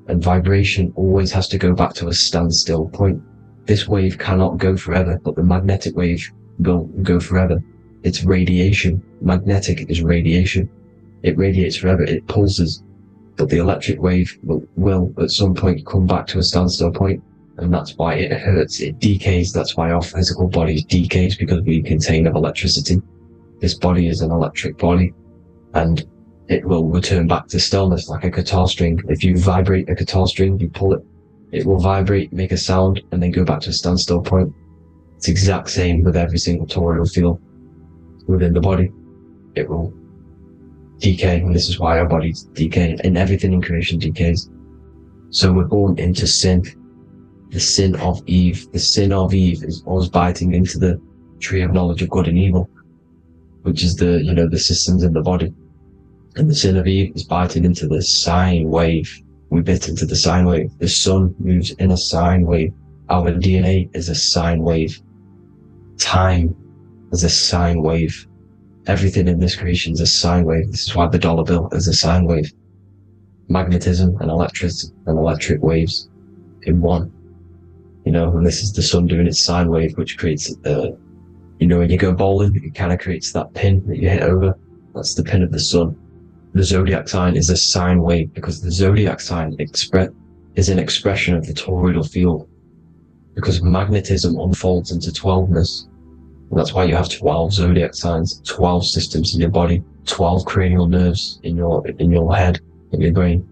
and vibration always has to go back to a standstill point. This wave cannot go forever, but the magnetic wave will go forever. It's radiation. Magnetic is radiation. It radiates forever. It pulses. But the electric wave will at some point come back to a standstill point, and that's why it hurts. It decays. That's why our physical body decays, because we contain of electricity. this body is an electric body, and it will return back to stillness like a guitar string. If you vibrate a guitar string, you pull it, it will vibrate, make a sound, and then go back to a standstill point. It's the exact same with every single toroidal field within the body. It will decay, and this is why our bodies decay, and everything in creation decays. So we're born into sin, the sin of Eve. The sin of Eve is us biting into the tree of knowledge of good and evil, which is the, you know, the systems in the body. And the sin of Eve is biting into the sine wave. We bit into the sine wave. The sun moves in a sine wave. Our DNA is a sine wave. Time is a sine wave. Everything in this creation is a sine wave. This is why the dollar bill is a sine wave. Magnetism and electric waves in one. You know, and this is the sun doing its sine wave, which creates, you know, when you go bowling, it kind of creates that pin that you hit over. That's the pin of the sun. The zodiac sign is a sine wave, because the zodiac sign is an expression of the toroidal field, because magnetism unfolds into 12ness. And that's why you have 12 zodiac signs, 12 systems in your body, 12 cranial nerves in your head, in your brain.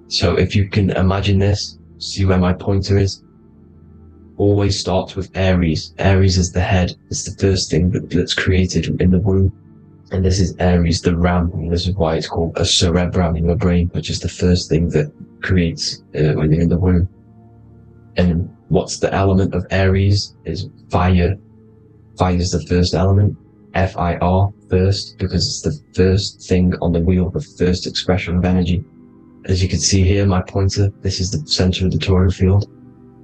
So if you can imagine this, see where my pointer is. Always starts with Aries. Aries is the head. It's the first thing that's created in the womb. And this is Aries, the ram. And this is why it's called a cerebrum in your brain, which is the first thing that creates when you're in the womb. And what's the element of Aries is fire. Fire is the first element. F-I-R, first, because it's the first thing on the wheel, the first expression of energy. As you can see here, my pointer, this is the center of the toroidal field.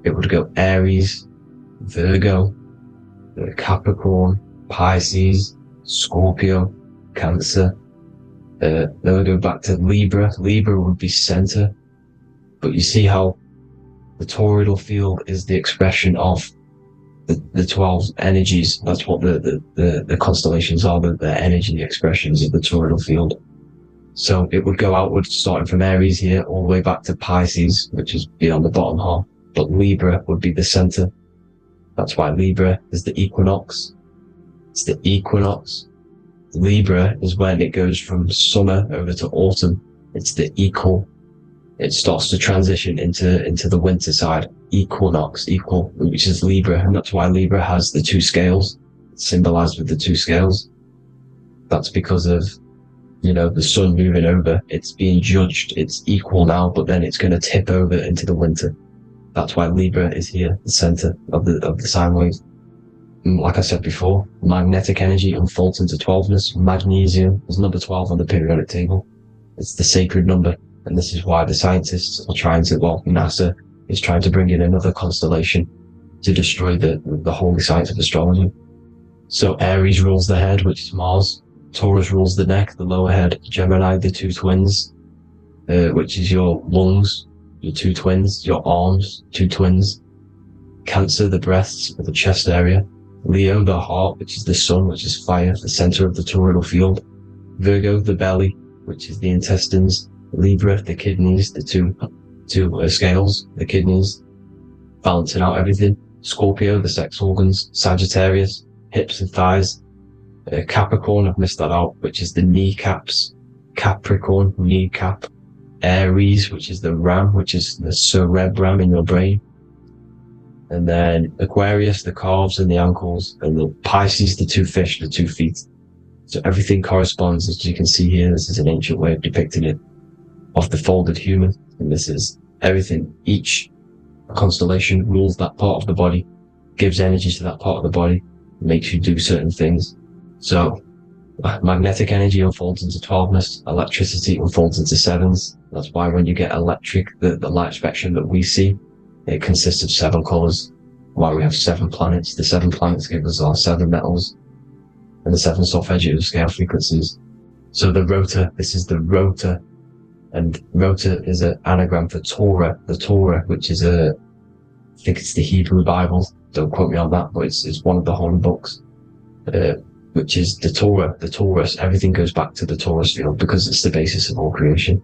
It would go Aries, Virgo, Capricorn, Pisces, Scorpio, Cancer. Then we'll go back to Libra. Libra would be center. But you see how the toroidal field is the expression of the 12 energies. That's what the constellations are, the energy expressions of the toroidal field. So it would go outward, starting from Aries here, all the way back to Pisces, which is beyond the bottom half. But Libra would be the center. That's why Libra is the equinox. It's the equinox. Libra is when it goes from summer over to autumn. It's the equal. It starts to transition into the winter side. Equinox, equal, which is Libra. And that's why Libra has the two scales. It's symbolized with the two scales. That's because of, you know, the sun moving over. It's being judged. It's equal now, but then it's going to tip over into the winter. That's why Libra is here, the center of the sine wave. And like I said before, magnetic energy unfolds into 12ness. Magnesium is number 12 on the periodic table. It's the sacred number. And this is why the scientists are trying to, well, NASA is trying to bring in another constellation to destroy the holy science of astrology. So Aries rules the head, which is Mars. Taurus rules the neck, the lower head. Gemini, the two twins, which is your lungs, your two twins, your arms, two twins. Cancer, the breasts, or the chest area. Leo, the heart, which is the sun, which is fire, the center of the toroidal field. Virgo, the belly, which is the intestines. Libra, the kidneys, the two scales, the kidneys, balancing out everything. Scorpio, the sex organs. Sagittarius, hips and thighs. Capricorn, I've missed that out, which is the kneecaps. Capricorn, kneecap. Aries, which is the ram, which is the cerebrum in your brain. And then Aquarius, the calves and the ankles. And the Pisces, the two fish, the 2 feet. So everything corresponds, as you can see here. This is an ancient way of depicting it, of the folded human. And this is everything. Each constellation rules that part of the body, gives energy to that part of the body, makes you do certain things. So magnetic energy unfolds into 12ness, electricity unfolds into 7s. That's why when you get electric, the light spectrum that we see, it consists of 7 colors. Why we have 7 planets. The 7 planets give us our 7 metals and the 7 solfeggio scale frequencies. So the rotor, this is the rotor. And rotor is an anagram for Torah. The Torah, which is I think it's the Hebrew Bible. Don't quote me on that, but it's one of the holy books, which is the Torah, the Taurus. Everything goes back to the Taurus field because it's the basis of all creation.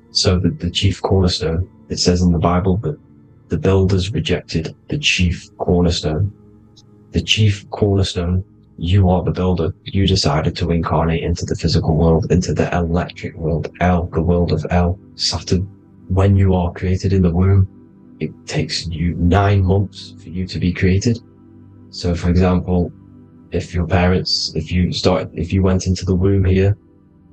So the chief cornerstone, it says in the Bible that the builders rejected the chief cornerstone. The chief cornerstone You are the builder. You decided to incarnate into the physical world, into the electric world, El, the world of El, Saturn. When you are created in the womb, it takes you 9 months for you to be created. So for example, if your parents, if you went into the womb here,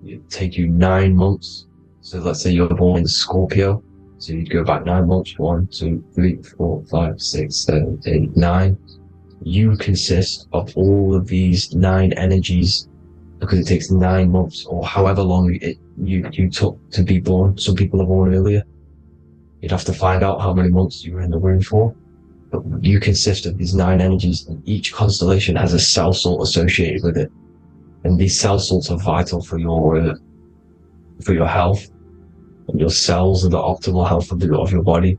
it'd take you 9 months. So let's say you're born in Scorpio. So you'd go back 9 months, 1, 2, 3, 4, 5, 6, 7, 8, 9. You consist of all of these 9 energies because it takes 9 months or however long you took to be born. Some people are born earlier. You'd have to find out how many months you were in the womb for. But you consist of these 9 energies, and each constellation has a cell salt associated with it. And these cell salts are vital for your health. And your cells and the optimal health of your body.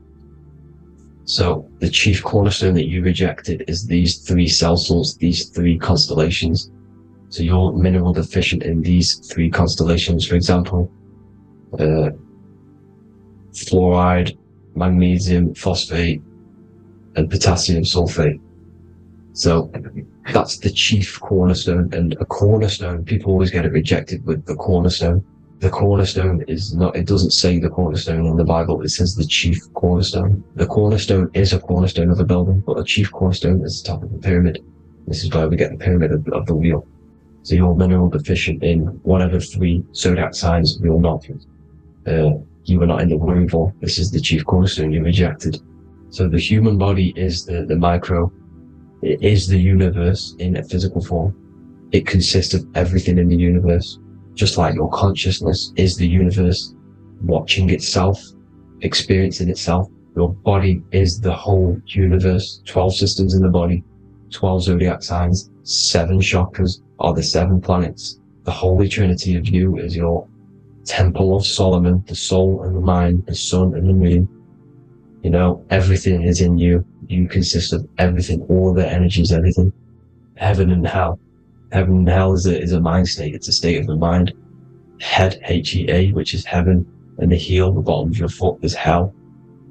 So the chief cornerstone that you rejected is these 3 cell salts, these 3 constellations. So you're mineral deficient in these 3 constellations, for example, fluoride, magnesium, phosphate, and potassium sulfate. So that's the chief cornerstone, and a cornerstone, people always get it rejected with the cornerstone. The cornerstone is not, it doesn't say the cornerstone in the Bible, it says the chief cornerstone. The cornerstone is a cornerstone of a building, but the chief cornerstone is the top of the pyramid. This is where we get the pyramid of the wheel. So you're mineral deficient in whatever 3 zodiac signs you're not, you were not in the womb for. This is the chief cornerstone you rejected. So the human body is the micro, it is the universe in a physical form. It consists of everything in the universe. Just like your consciousness is the universe watching itself, experiencing itself, your body is the whole universe. 12 systems in the body, 12 zodiac signs, 7 chakras are the 7 planets. The Holy Trinity of you is your Temple of Solomon, the soul and the mind, the sun and the moon. You know, everything is in you. You consist of everything, all the energies, everything. Heaven and hell. Heaven and hell is a mind state. It's a state of the mind. Head, H-E-A, which is heaven, and the heel, the bottom of your foot, is hell.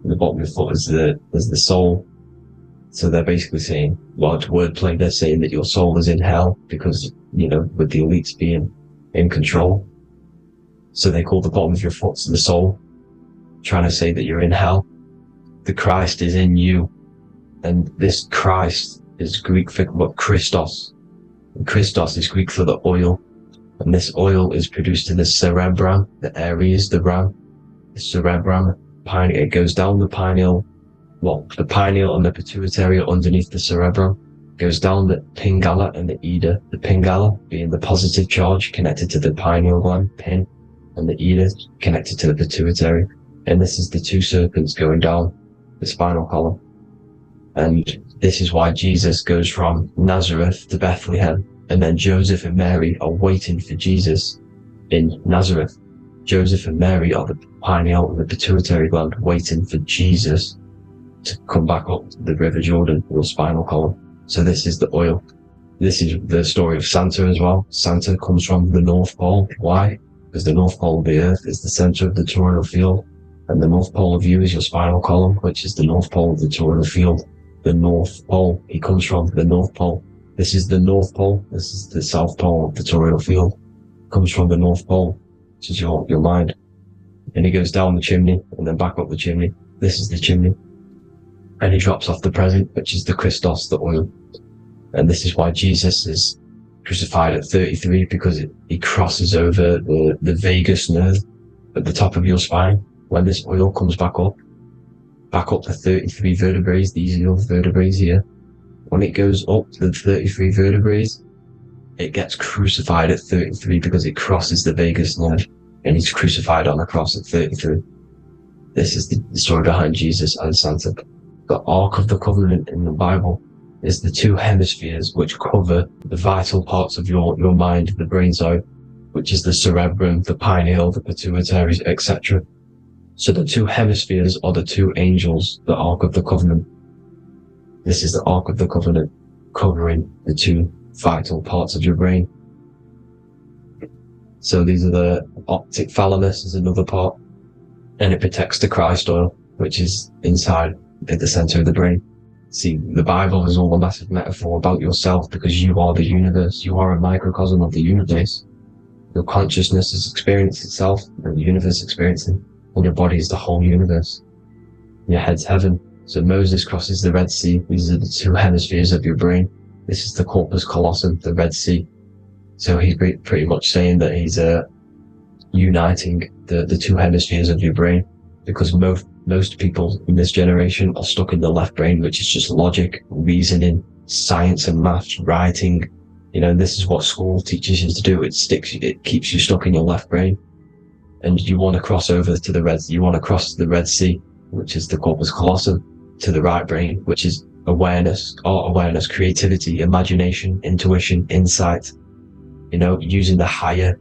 And the bottom of your foot is the soul. So they're basically saying, well, it's wordplay. They're saying that your soul is in hell because, you know, with the elites being in control. So they call the bottom of your foot the soul, trying to say that you're in hell. The Christ is in you. And this Christ is Greek for what? Christos. Christos is Greek for the oil, and this oil is produced in the cerebrum, the Aries, the ram, the cerebrum, pineal. It goes down the pineal, the pineal and the pituitary are underneath the cerebrum, goes down the pingala and the ida, the pingala being the positive charge connected to the pineal gland, pin, and the ida connected to the pituitary. And this is the 2 serpents going down the spinal column. And this is why Jesus goes from Nazareth to Bethlehem, and then Joseph and Mary are waiting for Jesus in Nazareth. Joseph and Mary are the pineal and the pituitary gland waiting for Jesus to come back up the River Jordan, your spinal column. So this is the oil. This is the story of Santa as well. Santa comes from the North Pole. Why? Because the North Pole of the Earth is the center of the toroidal field, and the North Pole of you is your spinal column, which is the North Pole of the toroidal field. The North Pole. He comes from the North Pole. This is the North Pole. This is the South Pole of the toroidal field. Comes from the North Pole, which is your mind. And he goes down the chimney and then back up the chimney. This is the chimney. And he drops off the present, which is the Christos, the oil. And this is why Jesus is crucified at 33, because he crosses over the vagus nerve at the top of your spine. When this oil comes back up the 33 vertebrae, these are your vertebrae here. When it goes up to the 33 vertebrae, it gets crucified at 33 because it crosses the vagus nerve, and he's crucified on a cross at 33. This is the story behind Jesus and Santa. The Ark of the Covenant in the Bible is the 2 hemispheres which cover the vital parts of your mind, the brain side, which is the cerebrum, the pineal, the pituitary, etc. So the 2 hemispheres are the 2 angels, the Ark of the Covenant. This is the Ark of the Covenant, covering the 2 vital parts of your brain. So these are the optic thalamus is another part, and it protects the Christ oil, which is inside at the center of the brain. See, the Bible is all a massive metaphor about yourself, because you are the universe. You are a microcosm of the universe. Your consciousness is experiencing itself, and the universe experiencing, and your body is the whole universe. Your head's heaven. So Moses crosses the Red Sea. These are the two hemispheres of your brain. This is the corpus callosum, the Red Sea. So he's pretty much saying that he's uniting the two hemispheres of your brain, because most people in this generation are stuck in the left brain, which is just logic, reasoning, science and maths, writing. You know, this is what school teaches you to do. It keeps you stuck in your left brain. And you want to cross over to you want to cross the Red Sea, which is the corpus callosum, to the right brain, which is awareness, art awareness, creativity, imagination, intuition, insight. You know, using the higher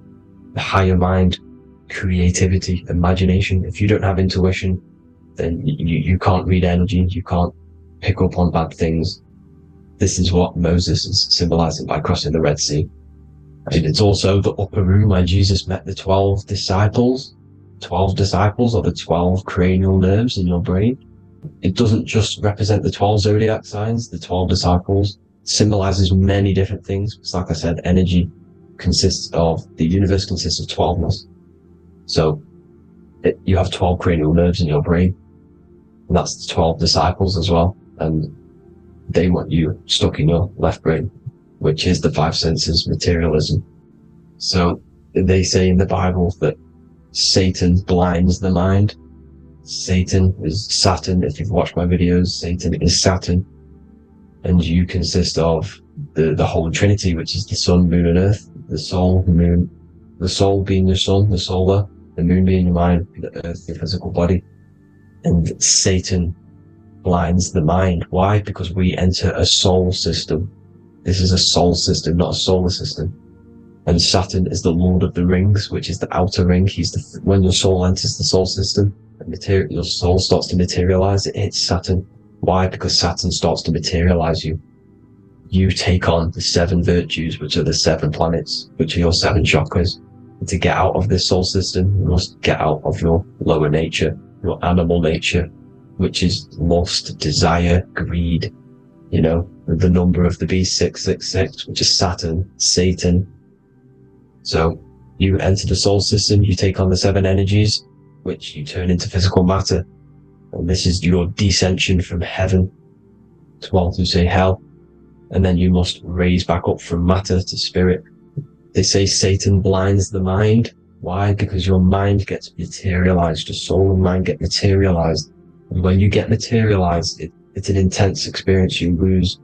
mind, creativity, imagination. If you don't have intuition, then you can't read energy, you can't pick up on bad things. This is what Moses is symbolizing by crossing the Red Sea. And it's also the upper room where Jesus met the 12 disciples. 12 disciples are the 12 cranial nerves in your brain. It doesn't just represent the 12 zodiac signs. The 12 disciples symbolizes many different things. It's like I said, energy the universe consists of 12ness. So you have 12 cranial nerves in your brain, and that's the 12 disciples as well. And they want you stuck in your left brain, which is the five senses, materialism. So they say in the Bible that Satan blinds the mind. Satan is Saturn. If you've watched my videos, Satan is Saturn. And you consist of the Holy Trinity, which is the sun, moon, and earth. The soul, moon, the soul being your sun, the solar, the moon being your mind, the earth, your physical body. And Satan blinds the mind. Why? Because we enter a soul system. This is a soul system, not a solar system. And Saturn is the Lord of the Rings, which is the outer ring. When your soul enters the soul system, your soul starts to materialize. It hits Saturn. Why? Because Saturn starts to materialize you. You take on the 7 virtues, which are the 7 planets, which are your 7 chakras. And to get out of this soul system, you must get out of your lower nature, your animal nature, which is lust, desire, greed. You know, the number of the beast, 666, which is Saturn, Satan. So you enter the soul system, you take on the 7 energies, which you turn into physical matter. And this is your descension from heaven to what you say hell. And then you must raise back up from matter to spirit. They say Satan blinds the mind. Why? Because your mind gets materialized. Your soul and mind get materialized. And when you get materialized, it's an intense experience. You lose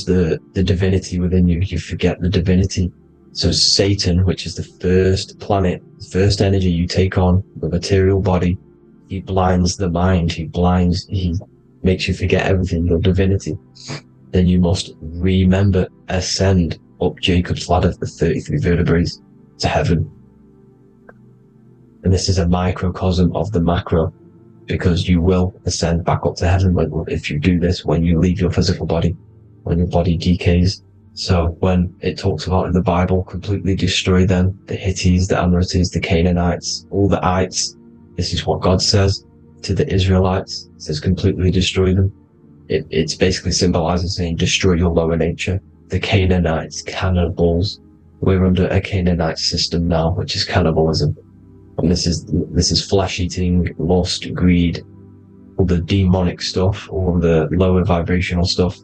the divinity within you. You forget the divinity. So Satan, which is the first planet, the first energy you take on, the material body, he blinds the mind. He makes you forget everything, your divinity. Then you must remember, ascend up Jacob's ladder, the 33 vertebrae, to heaven. And this is a microcosm of the macro, because you will ascend back up to heaven if you do this, when you leave your physical body, when your body decays. So when it talks about in the Bible, completely destroy them, the Hittites, the Amorites, the Canaanites, all the ites, this is what God says to the Israelites. It says completely destroy them. It's basically symbolizing saying destroy your lower nature. The Canaanites, cannibals. We're under a Canaanite system now, which is cannibalism. And this is flesh eating, lust, greed, all the demonic stuff, all the lower vibrational stuff.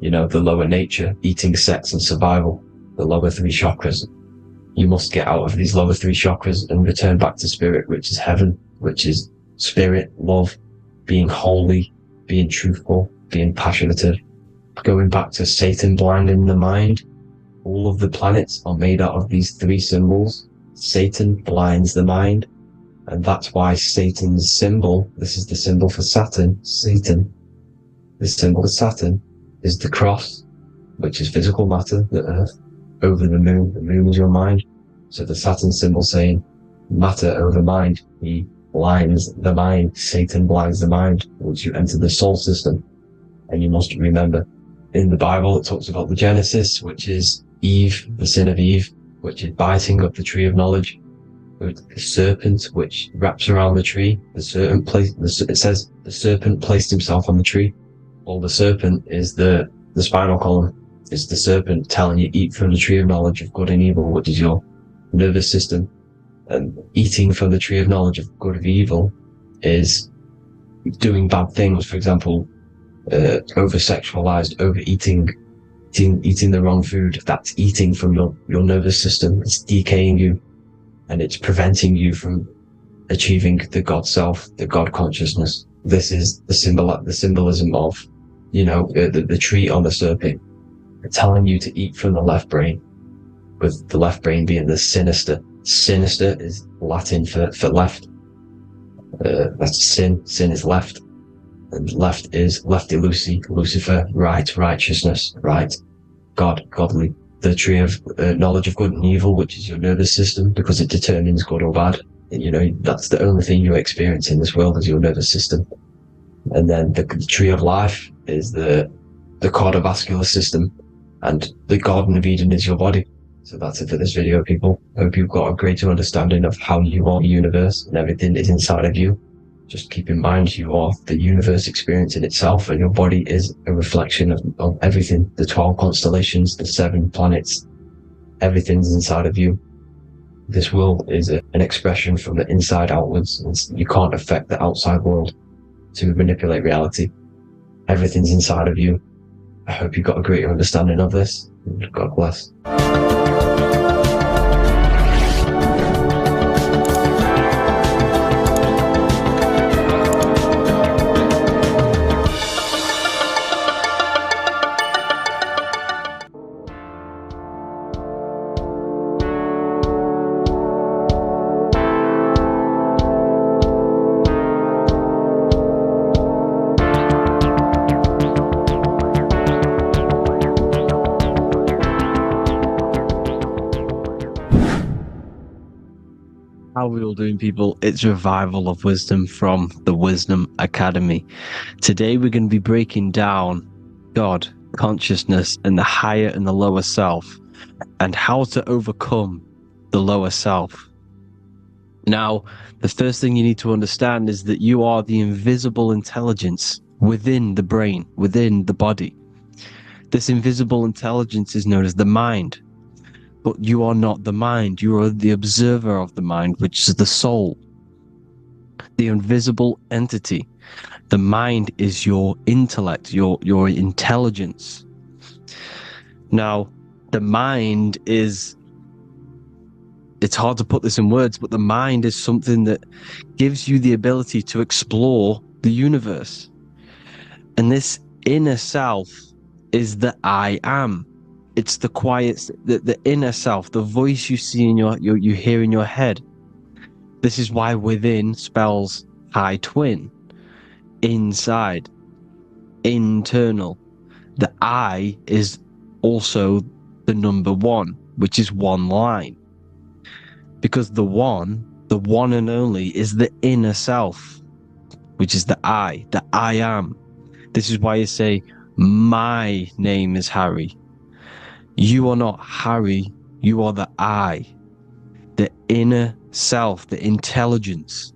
You know, the lower nature, eating, sex, and survival, the lower 3 chakras. You must get out of these lower 3 chakras and return back to spirit, which is heaven, which is spirit, love, being holy, being truthful, being passionate. Going back to Satan blinding the mind, all of the planets are made out of these 3 symbols. Satan blinds the mind, and that's why Satan's symbol, this is the symbol for Saturn, Satan, this symbol of Saturn is the cross, which is physical matter, the earth, over the moon. The moon is your mind. So the Saturn symbol saying matter over mind. He blinds the mind. Satan blinds the mind once you enter the soul system. And you must remember, in the Bible it talks about the Genesis, which is Eve, the sin of Eve, which is biting of the tree of knowledge. The serpent which wraps around the tree. It says the serpent placed himself on the tree. Or the serpent is the spinal column. It's the serpent telling you eat from the tree of knowledge of good and evil, which is your nervous system. And eating from the tree of knowledge of good and evil is doing bad things. For example, over-sexualized, overeating, eating the wrong food. That's eating from your nervous system. It's decaying you, and it's preventing you from achieving the God self, the God consciousness. This is the symbolism of, the tree on the serpent, telling you to eat from the left brain, with the left brain being the sinister. Sinister is Latin for left. That's sin. Sin is left. And left is lefty Lucy, Lucifer, right, righteousness, right, God, godly. The tree of knowledge of good and evil, which is your nervous system, because it determines good or bad. That's the only thing you experience in this world is your nervous system. And then the tree of life is the cardiovascular system, and the Garden of Eden is your body. So that's it for this video, people. Hope you've got a greater understanding of how you are the universe and everything is inside of you. Just keep in mind you are the universe experience in itself, and your body is a reflection of everything. The 12 constellations, the 7 planets, everything's inside of you. This world is an expression from the inside outwards. You can't affect the outside world to manipulate reality. Everything's inside of you. I hope you got a greater understanding of this. God bless. How are we all doing, people? It's Revival of Wisdom from the Wisdom Academy. Today we're going to be breaking down God, consciousness, and the higher and the lower self, and how to overcome the lower self. Now, the first thing you need to understand is that you are the invisible intelligence within the brain, within the body. This invisible intelligence is known as the mind. But you are not the mind. You are the observer of the mind, which is the soul, the invisible entity. The mind is your intellect, your intelligence. Now, the mind is, it's hard to put this in words, but the mind is something that gives you the ability to explore the universe. And this inner self is the I am. It's the quiet, the inner self, the voice you see in you hear in your head. This is why within spells high twin, inside, internal. The I is also the number 1, which is one line. Because the one and only, is the inner self, which is the I am. This is why you say, my name is Harry. You are not Harry, you are the I, the inner self, the intelligence.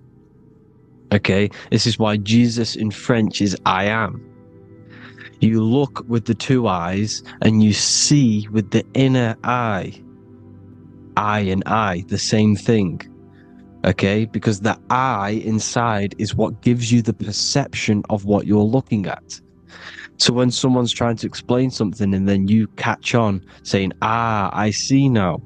Okay, this is why Jesus in French is I am. You look with the 2 eyes and you see with the inner eye. I and I, the same thing. Okay, because the I inside is what gives you the perception of what you're looking at. So when someone's trying to explain something and then you catch on saying, I see now,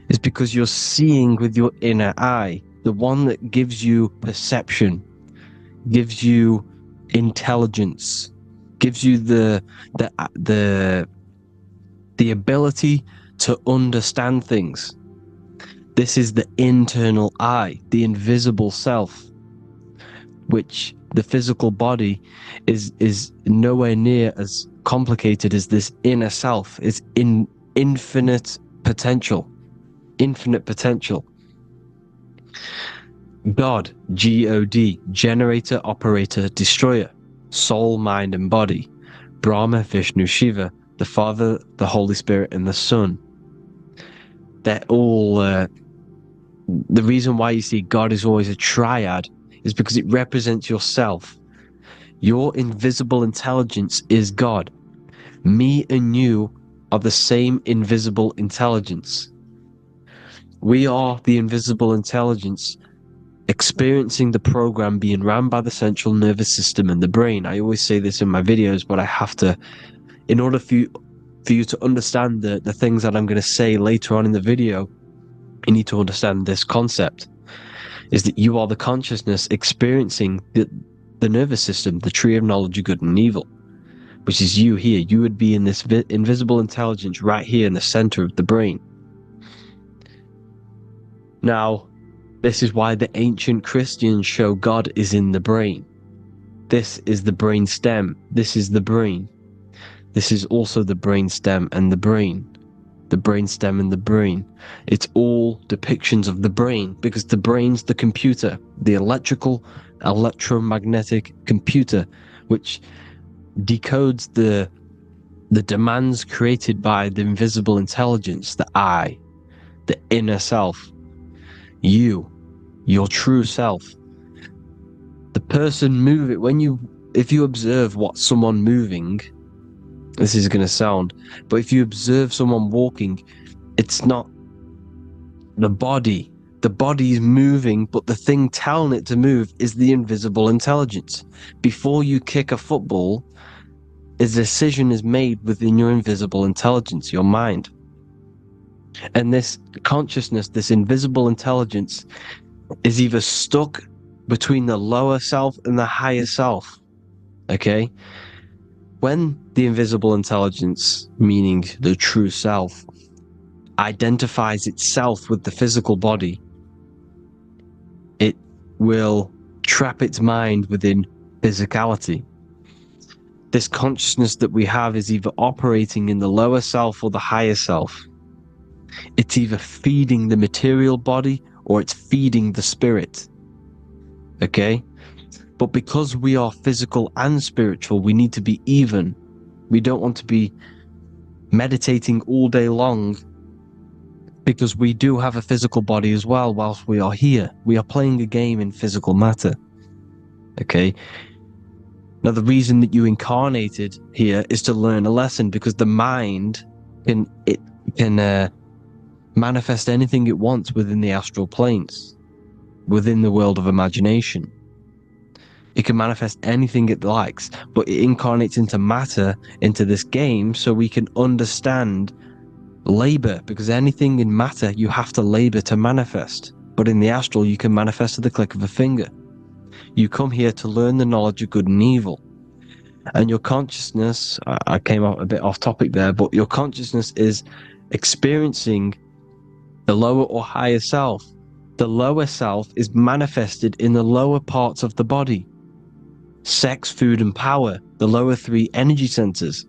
it's because you're seeing with your inner eye, the one that gives you perception, gives you intelligence, gives you the ability to understand things. This is the internal I, the invisible self, which the physical body is nowhere near as complicated as this inner self. It's in infinite potential. God, G-O-D, generator, operator, destroyer, soul, mind, and body. Brahma, Vishnu, Shiva, the Father, the Holy Spirit, and the Son. They're all, the reason why you see God is always a triad is because it represents yourself. Your invisible intelligence is God. Me and you are the same invisible intelligence. We are the invisible intelligence experiencing the program being ran by the central nervous system and the brain. I always say this in my videos, but I have to, in order for you to understand the things that I'm going to say later on in the video, you need to understand this concept, is that you are the consciousness experiencing the nervous system, the tree of knowledge of good and evil, which is you here. You would be in this invisible intelligence right here in the center of the brain. Now, this is why the ancient Christians show God is in the brain. This is the brain stem. This is the brain. This is also the brain stem and the brain. The brain stem and the brain. It's all depictions of the brain, because the brain's the computer, the electromagnetic computer, which decodes the demands created by the invisible intelligence, the I, the inner self, you, your true self. The person if you observe what someone moving, this is going to sound, but if you observe someone walking, it's not the body. The body is moving, but the thing telling it to move is the invisible intelligence. Before you kick a football, a decision is made within your invisible intelligence, your mind. And this consciousness, this invisible intelligence, is either stuck between the lower self and the higher self. Okay? When the invisible intelligence, meaning the true self, identifies itself with the physical body, it will trap its mind within physicality. This consciousness that we have is either operating in the lower self or the higher self. It's either feeding the material body or it's feeding the spirit. Okay? But because we are physical and spiritual, we need to be even. We don't want to be meditating all day long, because we do have a physical body as well whilst we are here. We are playing a game in physical matter. Okay? Now, the reason that you incarnated here is to learn a lesson, because the mind can manifest anything it wants within the astral planes, within the world of imagination. It can manifest anything it likes, but it incarnates into matter, into this game, so we can understand labor, because anything in matter you have to labor to manifest. But in the astral, you can manifest at the click of a finger. You come here to learn the knowledge of good and evil. And your consciousness, I came out a bit off topic there, but your consciousness is experiencing the lower or higher self. The lower self is manifested in the lower parts of the body. Sex, food, and power, the lower three energy centers.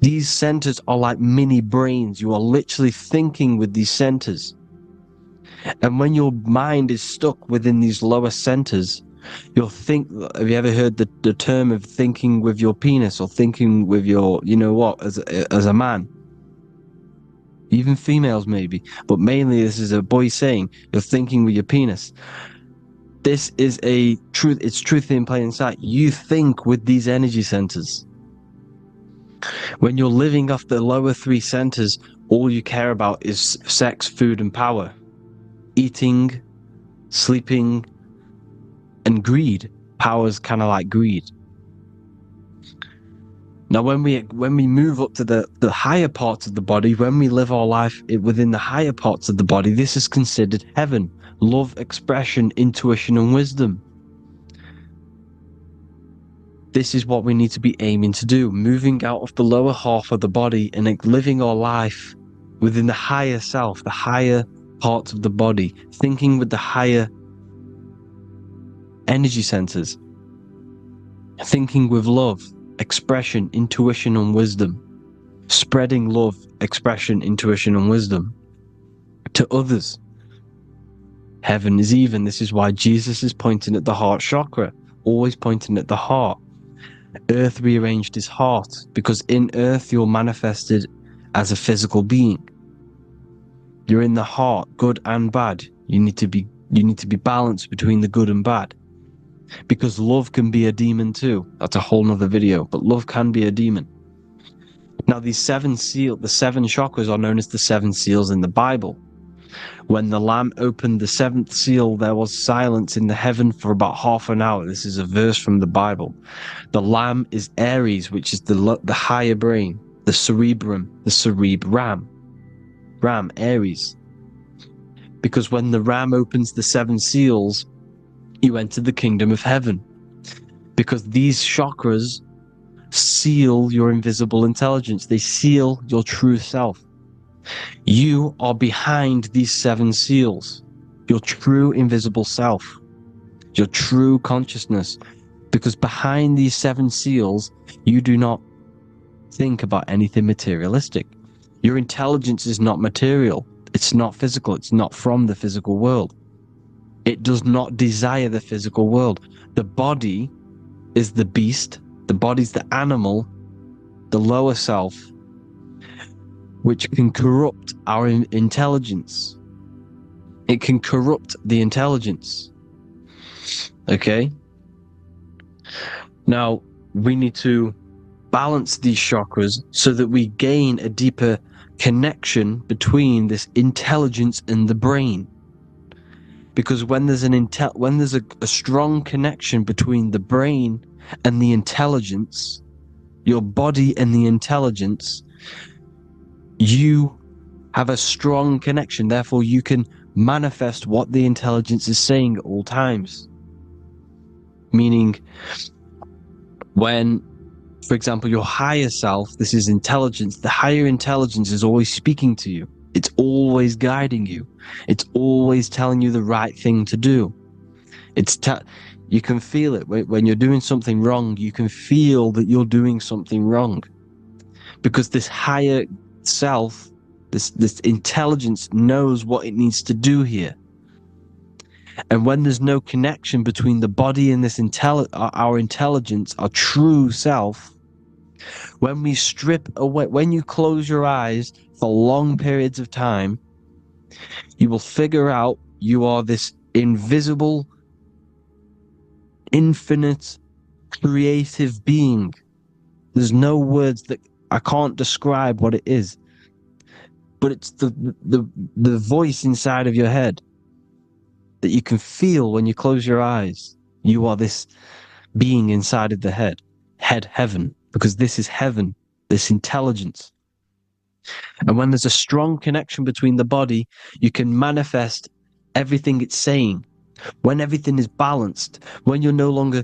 These centers are like mini brains. You are literally thinking with these centers. And when your mind is stuck within these lower centers, you'll think, have you ever heard the term of thinking with your penis, or thinking with your, you know what, as a man? Even females maybe, but mainly this is a boy saying, you're thinking with your penis. This is a truth, it's truth in plain sight. You think with these energy centers. When you're living off the lower three centers, all you care about is sex, food, and power. Eating, sleeping, and greed. Power's kind of like greed. Now, when we move up to the higher parts of the body, when we live our life within the higher parts of the body, this is considered heaven. Love, expression, intuition, and wisdom. This is what we need to be aiming to do, moving out of the lower half of the body and living our life within the higher self, the higher parts of the body, thinking with the higher energy centers, thinking with love, expression, intuition, and wisdom, spreading love, expression, intuition, and wisdom to others. Heaven is even. This is why Jesus is pointing at the heart chakra, always pointing at the heart. Earth rearranged his heart, because in earth you're manifested as a physical being. You're in the heart, good and bad. You need to be balanced between the good and bad. because love can be a demon too. That's a whole nother video, but love can be a demon. Now, the seven chakras are known as the seven seals in the Bible. When the Lamb opened the seventh seal, there was silence in the heaven for about half an hour. This is a verse from the Bible. The Lamb is Aries, which is the higher brain, the cerebrum, Ram, Aries. Because when the Ram opens the seven seals, you enter the kingdom of heaven. Because these chakras seal your invisible intelligence. They seal your true self. You are behind these seven seals, your true invisible self, your true consciousness. Because behind these seven seals, you do not think about anything materialistic. Your intelligence is not material. It's not physical. It's not from the physical world. It does not desire the physical world. The body is the beast. The body's the animal, the lower self, which can corrupt our intelligence. It can corrupt the intelligence. Okay? Now, we need to balance these chakras so that we gain a deeper connection between this intelligence and the brain. Because when there's a strong connection between the brain and the intelligence, your body and the intelligence, you have a strong connection. Therefore, you can manifest what the intelligence is saying at all times. Meaning, when, for example, your higher self, this is intelligence, the higher intelligence is always speaking to you. It's always guiding you. It's always telling you the right thing to do. You can feel it when you're doing something wrong. You can feel that you're doing something wrong, because this higher self, this intelligence knows what it needs to do here. And when there's no connection between the body and this our intelligence, our true self, when we strip away, when you close your eyes for long periods of time, you will figure out you are this invisible, infinite, creative being. There's no words that I can't describe what it is, but it's the voice inside of your head that you can feel when you close your eyes. You are this being inside of the head, heaven, because this is heaven, this intelligence. And when there's a strong connection between the body, you can manifest everything it's saying. When everything is balanced, when you're no longer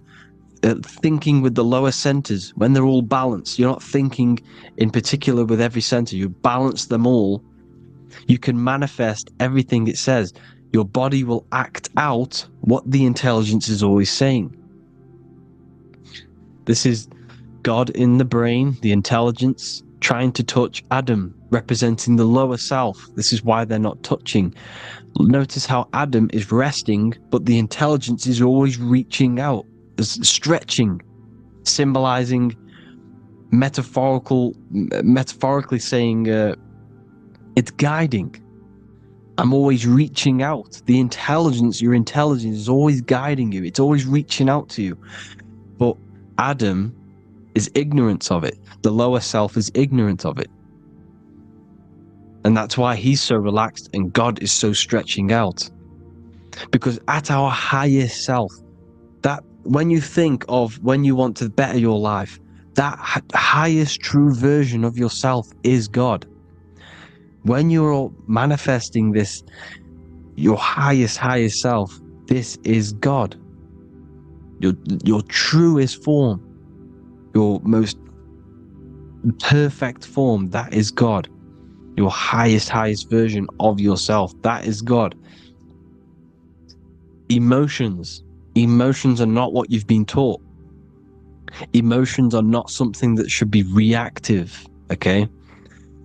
thinking with the lower centers, when they're all balanced, you're not thinking in particular with every center, you balance them all, you can manifest everything it says. Your body will act out what the intelligence is always saying. This is God in the brain, the intelligence, trying to touch Adam, representing the lower self. This is why they're not touching. Notice how Adam is resting, but the intelligence is always reaching out, stretching, symbolizing metaphorically saying it's guiding. I'm always reaching out. The intelligence, your intelligence is always guiding you. It's always reaching out to you. But Adam is ignorant of it. The lower self is ignorant of it. And that's why he's so relaxed and God is so stretching out. Because at our highest self, that when you think of when you want to better your life, that highest true version of yourself is God. When you're manifesting this, your highest self, this is God. Your truest form, your most perfect form, that is God. Your highest version of yourself, that is God. Emotions are not what you've been taught. Emotions are not something that should be reactive, okay?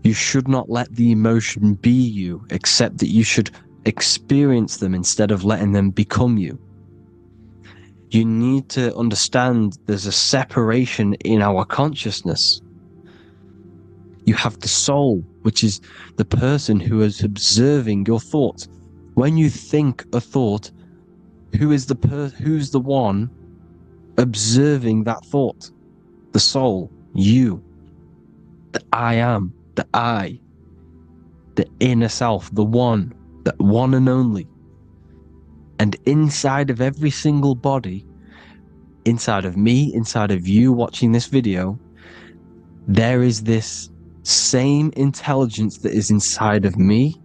You should not let the emotion be you, except that you should experience them instead of letting them become you. You need to understand there's a separation in our consciousness. You have the soul, which is the person who is observing your thoughts. When you think a thought, who's the one observing that thought, the soul, you, the I am, the I, the inner self, the one and only. And inside of every single body, inside of me, inside of you watching this video, there is this same intelligence that is inside of me,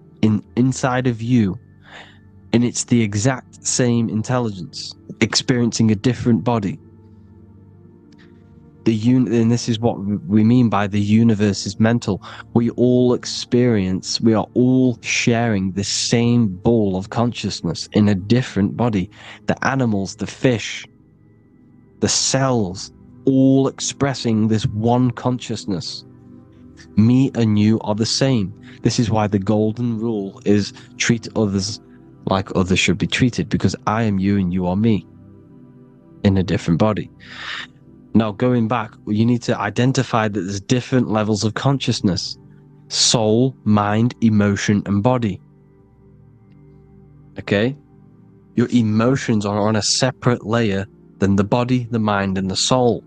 inside of you. And it's the exact same intelligence, experiencing a different body. And this is what we mean by the universe is mental. We all are all sharing the same ball of consciousness in a different body. The animals, the fish, the cells, all expressing this one consciousness. Me and you are the same. This is why the golden rule is treat others like others should be treated, because I am you and you are me in a different body. Now, going back, you need to identify that there's different levels of consciousness: soul, mind, emotion, and body. Okay? Your emotions are on a separate layer than the body, the mind, and the soul.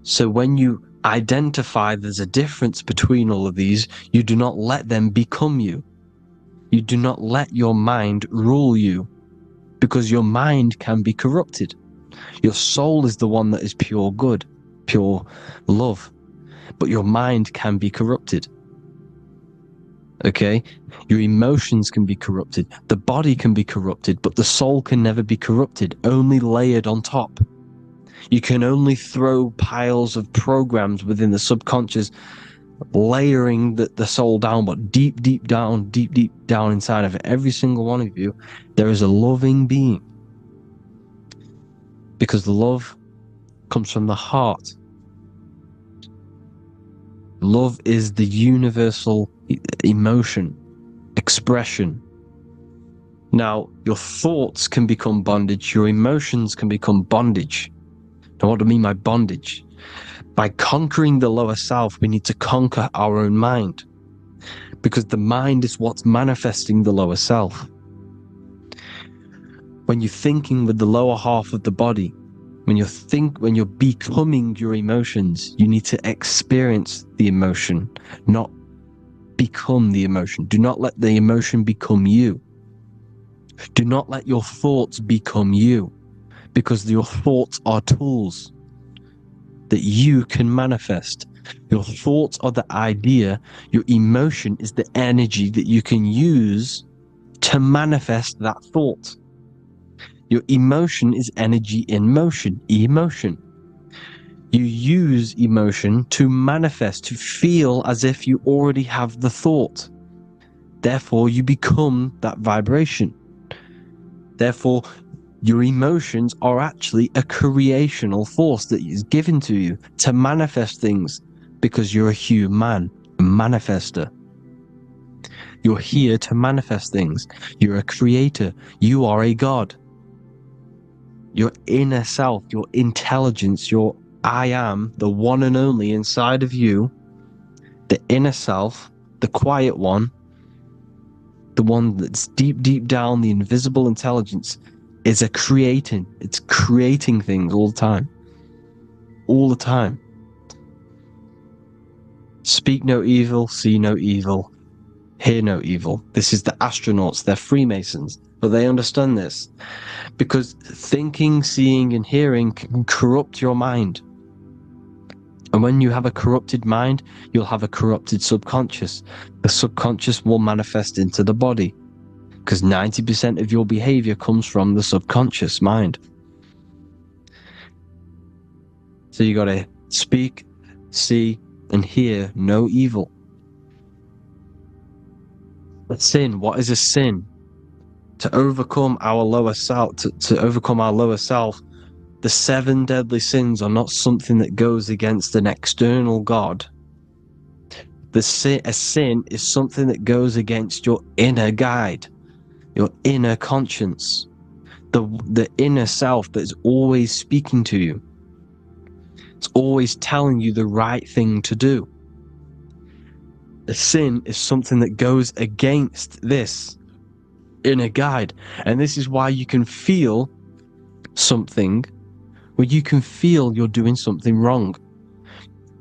So when you identify there's a difference between all of these, you do not let them become you. You do not let your mind rule you, because your mind can be corrupted. Your soul is the one that is pure good, pure love, but your mind can be corrupted. Okay? Your emotions can be corrupted. The body can be corrupted, but the soul can never be corrupted, only layered on top. You can only throw piles of programs within the subconscious, layering the soul down, but deep down inside of every single one of you, there is a loving being. Because love comes from the heart. Love is the universal emotion, expression. Now, your thoughts can become bondage, your emotions can become bondage. Now, what do I mean by bondage? By conquering the lower self, we need to conquer our own mind, because the mind is what's manifesting the lower self. When you're thinking with the lower half of the body, when you're becoming your emotions, you need to experience the emotion, not become the emotion. Do not let the emotion become you. Do not let your thoughts become you, because your thoughts are tools that you can manifest. Your thoughts are the idea. Your emotion is the energy that you can use to manifest that thought. Your emotion is energy in motion, emotion. You use emotion to manifest, to feel as if you already have the thought. Therefore, you become that vibration. Therefore, your emotions are actually a creational force that is given to you to manifest things, because you're a human, a manifester. You're here to manifest things. You're a creator. You are a god. Your inner self, your intelligence, your I am, the one and only inside of you, the inner self, the quiet one, the one that's deep down, the invisible intelligence, is it's creating things all the time. All the time. Speak no evil, see no evil, hear no evil. This is the astronauts, they're Freemasons, but they understand this. Because thinking, seeing, and hearing can corrupt your mind. And when you have a corrupted mind, you'll have a corrupted subconscious. The subconscious will manifest into the body, because 90% of your behavior comes from the subconscious mind. So you got to speak, see, and hear no evil. A sin, what is a sin? To overcome our lower self, to overcome our lower self, the 7 deadly sins are not something that goes against an external God. A sin is something that goes against your inner guide, your inner conscience, the inner self that's always speaking to you. It's always telling you the right thing to do. A sin is something that goes against this inner guide. And this is why you can feel something where you can feel you're doing something wrong,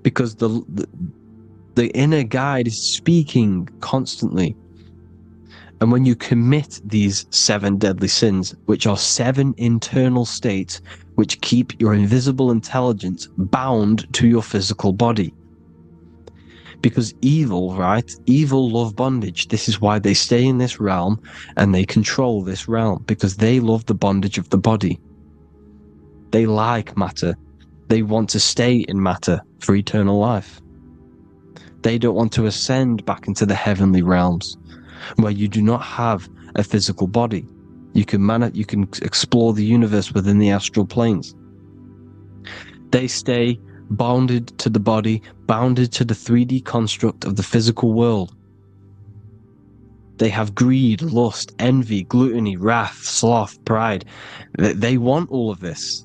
because the inner guide is speaking constantly. And when you commit these 7 deadly sins, which are 7 internal states which keep your invisible intelligence bound to your physical body. Because evil, right? Evil love bondage. This is why they stay in this realm and they control this realm, because they love the bondage of the body. They like matter. They want to stay in matter for eternal life. They don't want to ascend back into the heavenly realms, where you do not have a physical body. You can explore the universe within the astral planes. They stay bounded to the body, bounded to the 3D construct of the physical world. They have greed, lust, envy, gluttony, wrath, sloth, pride. They want all of this.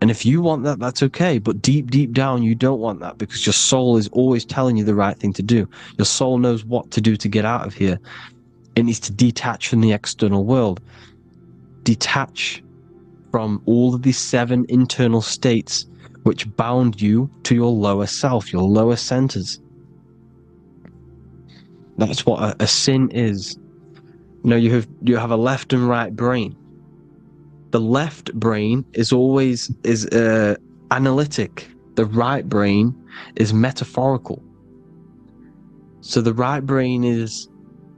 And if you want that, that's okay. But deep, deep down, you don't want that, because your soul is always telling you the right thing to do. Your soul knows what to do to get out of here. It needs to detach from the external world. Detach from all of these 7 internal states which bound you to your lower self, your lower centers. That's what a sin is. You know, you have a left and right brain. The left brain is always analytic. The right brain is metaphorical. So the right brain is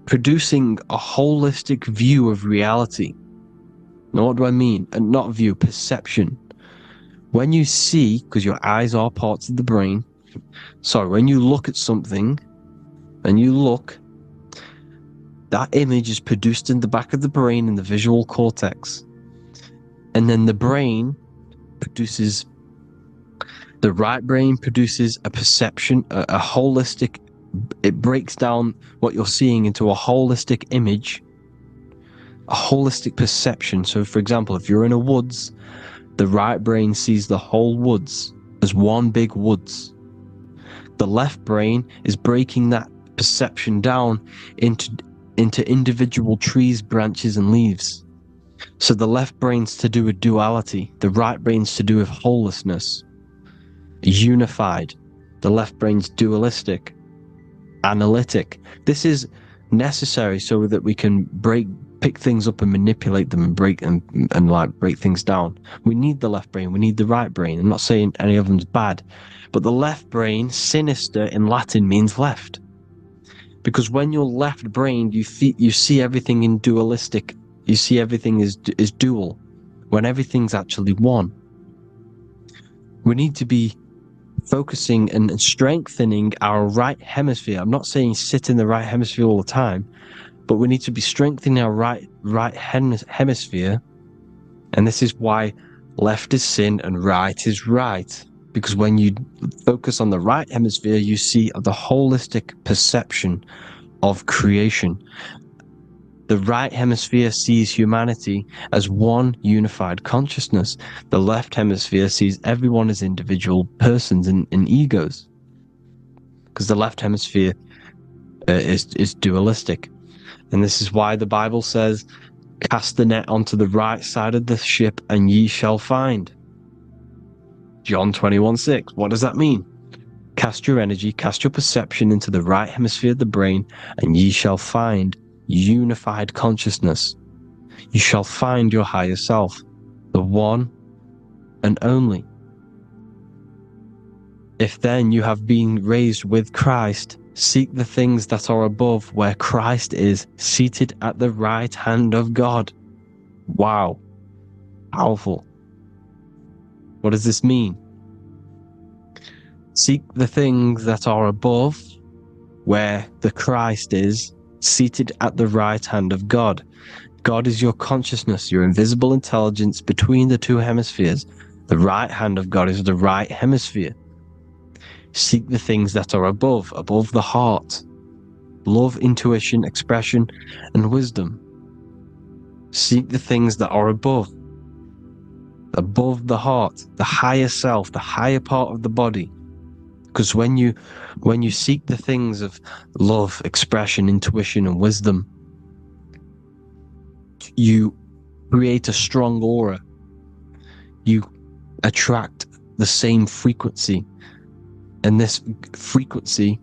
producing a holistic view of reality. Now, what do I mean? And not view, perception. When you see, because your eyes are parts of the brain, when you look at something, and you look, that image is produced in the back of the brain in the visual cortex. And then the right brain produces a perception, a holistic, it breaks down what you're seeing into a holistic image, a holistic perception. So for example, if you're in a woods, the right brain sees the whole woods as one big woods. The left brain is breaking that perception down into individual trees, branches, and leaves. So the left brain's to do with duality. The right brain's to do with wholeness, unified. The left brain's dualistic, analytic. This is necessary so that we can pick things up and manipulate them and break things down. We need the left brain. We need the right brain. I'm not saying any of them's bad, but the left brain, sinister in Latin, means left. Because when you're left-brained, you see everything in dualistic. You see everything is dual, when everything's actually one. We need to be focusing and strengthening our right hemisphere. I'm not saying sit in the right hemisphere all the time, but we need to be strengthening our right hemisphere. And this is why left is sin and right is right. Because when you focus on the right hemisphere, you see the holistic perception of creation. The right hemisphere sees humanity as one unified consciousness. The left hemisphere sees everyone as individual persons and egos. Because the left hemisphere is dualistic. And this is why the Bible says, cast the net onto the right side of the ship and ye shall find. John 21:6. What does that mean? Cast your energy, cast your perception into the right hemisphere of the brain, and ye shall find unified consciousness. You shall find your higher self, the one and only. If then you have been raised with Christ, seek the things that are above, where Christ is seated at the right hand of God. Wow. Powerful. What does this mean? Seek the things that are above, where the Christ is seated at the right hand of God. God is your consciousness, your invisible intelligence between the 2 hemispheres. The right hand of God is the right hemisphere. Seek the things that are above the heart. Love, intuition, expression, and wisdom. Seek the things that are above the heart, the higher self, the higher part of the body. Because when you seek the things of love, expression, intuition, and wisdom, you create a strong aura. You attract the same frequency. And this frequency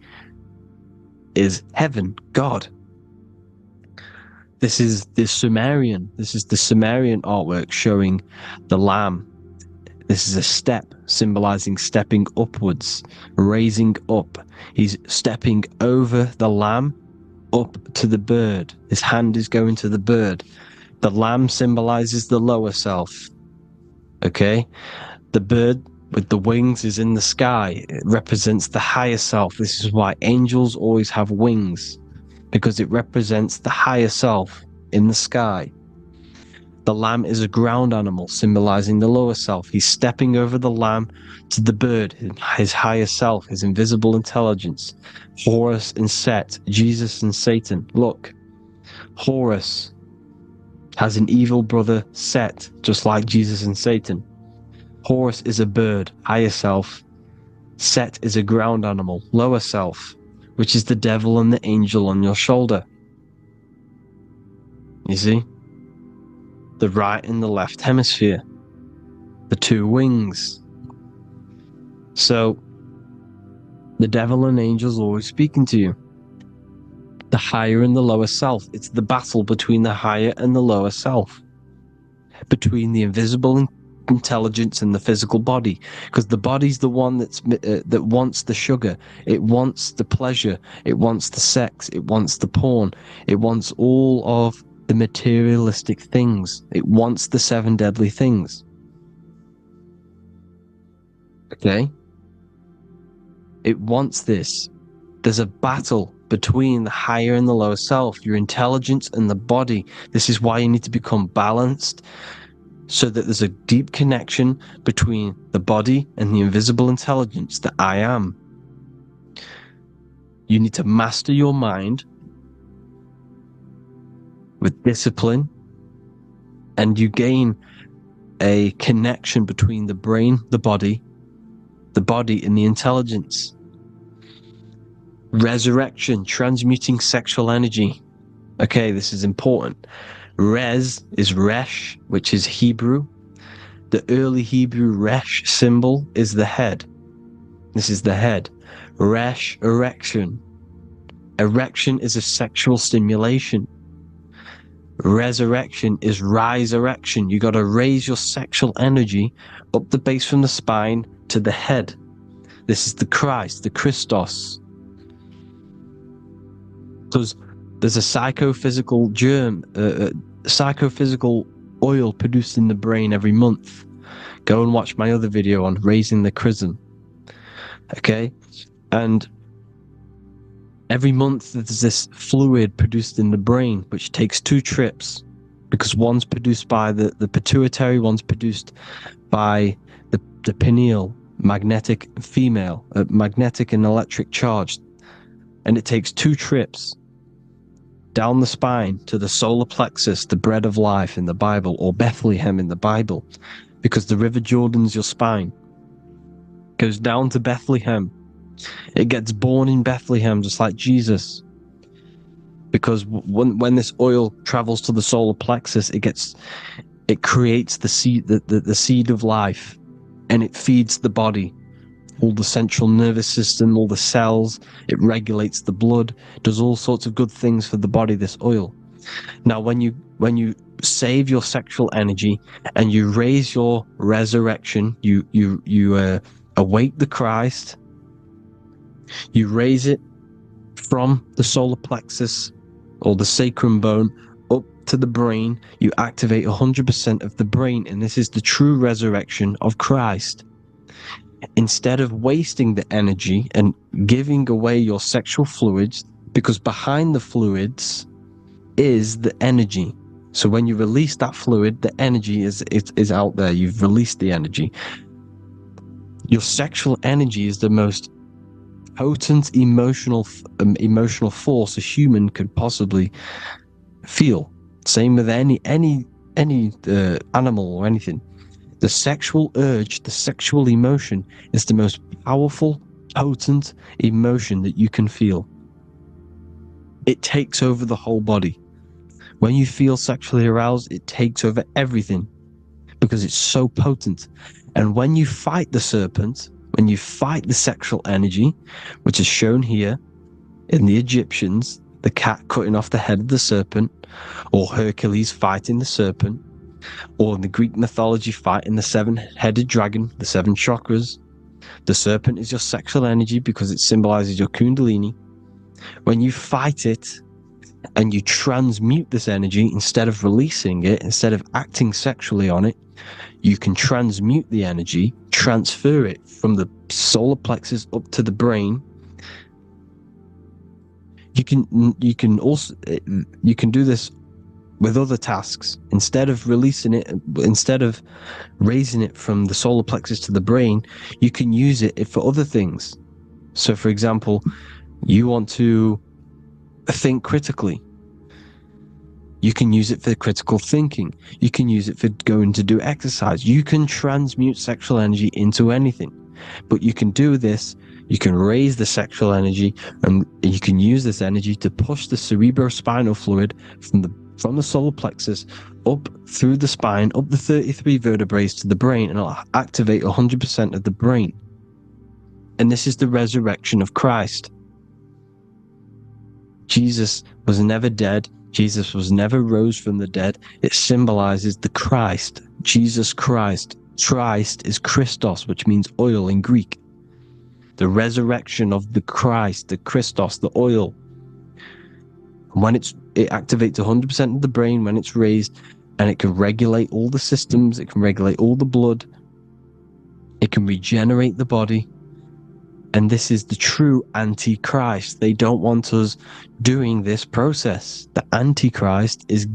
is heaven, God. This is the Sumerian artwork showing the Lamb. This is a step symbolizing stepping upwards, raising up. He's stepping over the Lamb up to the bird. His hand is going to the bird. The Lamb symbolizes the lower self. Okay? The bird with the wings is in the sky. It represents the higher self. This is why angels always have wings, because it represents the higher self in the sky. The lamb is a ground animal, symbolizing the lower self. He's stepping over the lamb to the bird, his higher self, his invisible intelligence. Horus and Set, Jesus and Satan. Look, Horus has an evil brother, Set, just like Jesus and Satan. Horus is a bird, higher self. Set is a ground animal, lower self, which is the devil and the angel on your shoulder. You see? The right and the left hemisphere. The two wings. So, the devil and angels always speaking to you. The higher and the lower self. It's the battle between the higher and the lower self. Between the invisible intelligence and the physical body, because the body's the one that wants the sugar, it wants the pleasure, it wants the sex, it wants the porn, it wants all of the materialistic things, it wants the 7 deadly things. Okay, it wants this. There's a battle between the higher and the lower self, your intelligence and the body. This is why you need to become balanced, so that there's a deep connection between the body and the invisible intelligence, the I am. You need to master your mind with discipline, and you gain a connection between the brain, the body and the intelligence. Resurrection, transmuting sexual energy. Okay, this is important. Res is Resh, which is Hebrew. The early Hebrew Resh symbol is the head. This is the head. Resh, erection. Erection is a sexual stimulation. Resurrection is rise erection. You got to raise your sexual energy up the base from the spine to the head. This is the Christ, the Christos. Because there's a psychophysical germ, psychophysical oil produced in the brain every month. Go and watch my other video on raising the chrism. Okay? And every month there's this fluid produced in the brain, which takes 2 trips, because one's produced by the pituitary, one's produced by the pineal, magnetic female, magnetic and electric charge. And it takes 2 trips down the spine to the solar plexus, the bread of life in the Bible, or Bethlehem in the Bible, because the River Jordan's your spine. Goes down to Bethlehem. It gets born in Bethlehem, just like Jesus. Because when this oil travels to the solar plexus, it creates the seed, the seed of life, and it feeds the body. All the central nervous system, all the cells, it regulates the blood, does all sorts of good things for the body, this oil. Now, when you save your sexual energy and you raise your resurrection, you awake the Christ, you raise it from the solar plexus or the sacrum bone up to the brain, you activate 100% of the brain, and this is the true resurrection of Christ. Instead of wasting the energy and giving away your sexual fluids, because behind the fluids is the energy. So when you release that fluid, the energy is out there. You've released the energy. Your sexual energy is the most potent emotional force a human could possibly feel. Same with any animal or anything. The sexual urge, the sexual emotion is the most powerful, potent emotion that you can feel. It takes over the whole body. When you feel sexually aroused, it takes over everything because it's so potent. And when you fight the serpent, when you fight the sexual energy, which is shown here in the Egyptians, the cat cutting off the head of the serpent, or Hercules fighting the serpent, or in the Greek mythology fighting the seven-headed dragon, the seven chakras, the serpent is your sexual energy because it symbolizes your kundalini. When you fight it and you transmute this energy, instead of releasing it, instead of acting sexually on it, you can transmute the energy, transfer it from the solar plexus up to the brain. You can also do this with other tasks. Instead of releasing it, instead of raising it from the solar plexus to the brain, you can use it for other things. So for example, you want to think critically. You can use it for critical thinking. You can use it for going to do exercise. You can transmute sexual energy into anything. But you can do this, you can raise the sexual energy, and you can use this energy to push the cerebrospinal fluid from the solar plexus up through the spine, up the 33 vertebrae to the brain, and it'll activate 100% of the brain. And this is the resurrection of Christ. Jesus was never dead. Jesus was never rose from the dead. It symbolizes the Christ, Jesus Christ. Christ is Christos, which means oil in Greek. The resurrection of the Christ, the Christos, the oil. When it activates 100% of the brain when it's raised, and it can regulate all the systems, it can regulate all the blood, it can regenerate the body. And this is the true Antichrist. They don't want us doing this process. The Antichrist is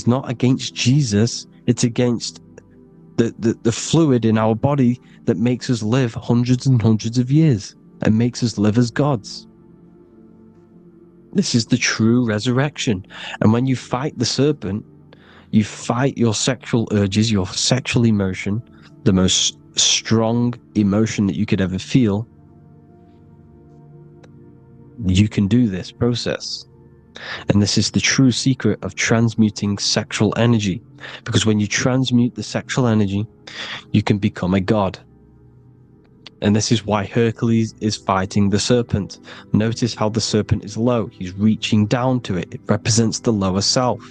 not against Jesus, it's against the fluid in our body that makes us live hundreds and hundreds of years and makes us live as gods. This is the true resurrection. And when you fight the serpent, you fight your sexual urges, your sexual emotion, the most strong emotion that you could ever feel. You can do this process. And this is the true secret of transmuting sexual energy. Because when you transmute the sexual energy, you can become a god. And this is why Hercules is fighting the serpent. Notice how the serpent is low. He's reaching down to it. It represents the lower self.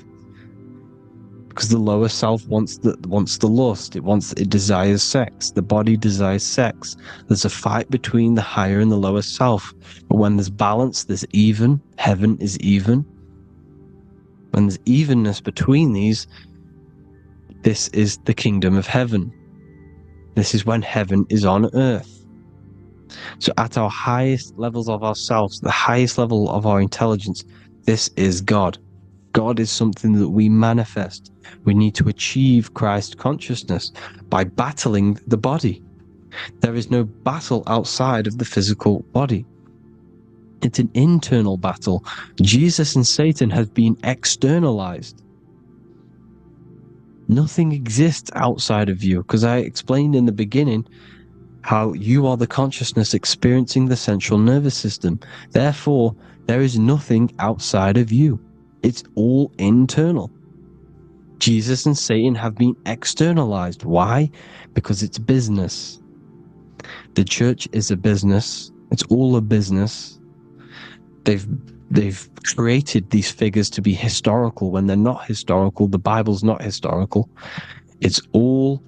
Because the lower self wants the lust. It desires sex. The body desires sex. There's a fight between the higher and the lower self. But when there's balance, there's even. Heaven is even. When there's evenness between these, this is the kingdom of heaven. This is when heaven is on earth. So at our highest levels of ourselves, the highest level of our intelligence, this is God. God is something that we manifest. We need to achieve Christ consciousness by battling the body. There is no battle outside of the physical body. It's an internal battle. Jesus and Satan have been externalized. Nothing exists outside of you, because I explained in the beginning how you are the consciousness experiencing the central nervous system. Therefore, there is nothing outside of you. It's all internal. Jesus and Satan have been externalized. Why? Because it's business. The church is a business. It's all a business. They've created these figures to be historical when they're not historical. The Bible's not historical. It's all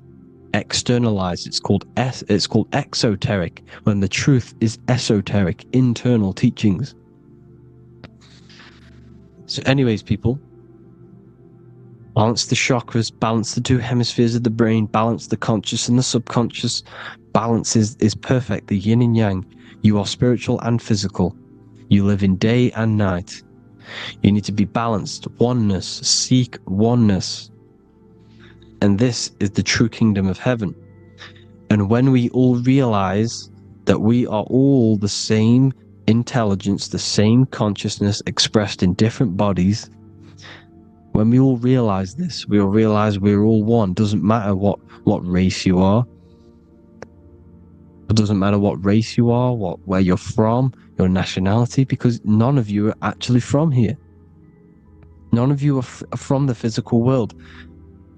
externalized. It's called exoteric, when the truth is esoteric, internal teachings. So anyways, people, balance the chakras, balance the two hemispheres of the brain, balance the conscious and the subconscious. Balance is perfect, the yin and yang. You are spiritual and physical. You live in day and night. You need to be balanced. Oneness. Seek oneness. And this is the true kingdom of heaven. And when we all realize that we are all the same intelligence, the same consciousness expressed in different bodies, when we all realize this, we all realize we're all one. Doesn't matter what race you are. It doesn't matter what race you are, where you're from, your nationality, because none of you are actually from here. None of you are from the physical world.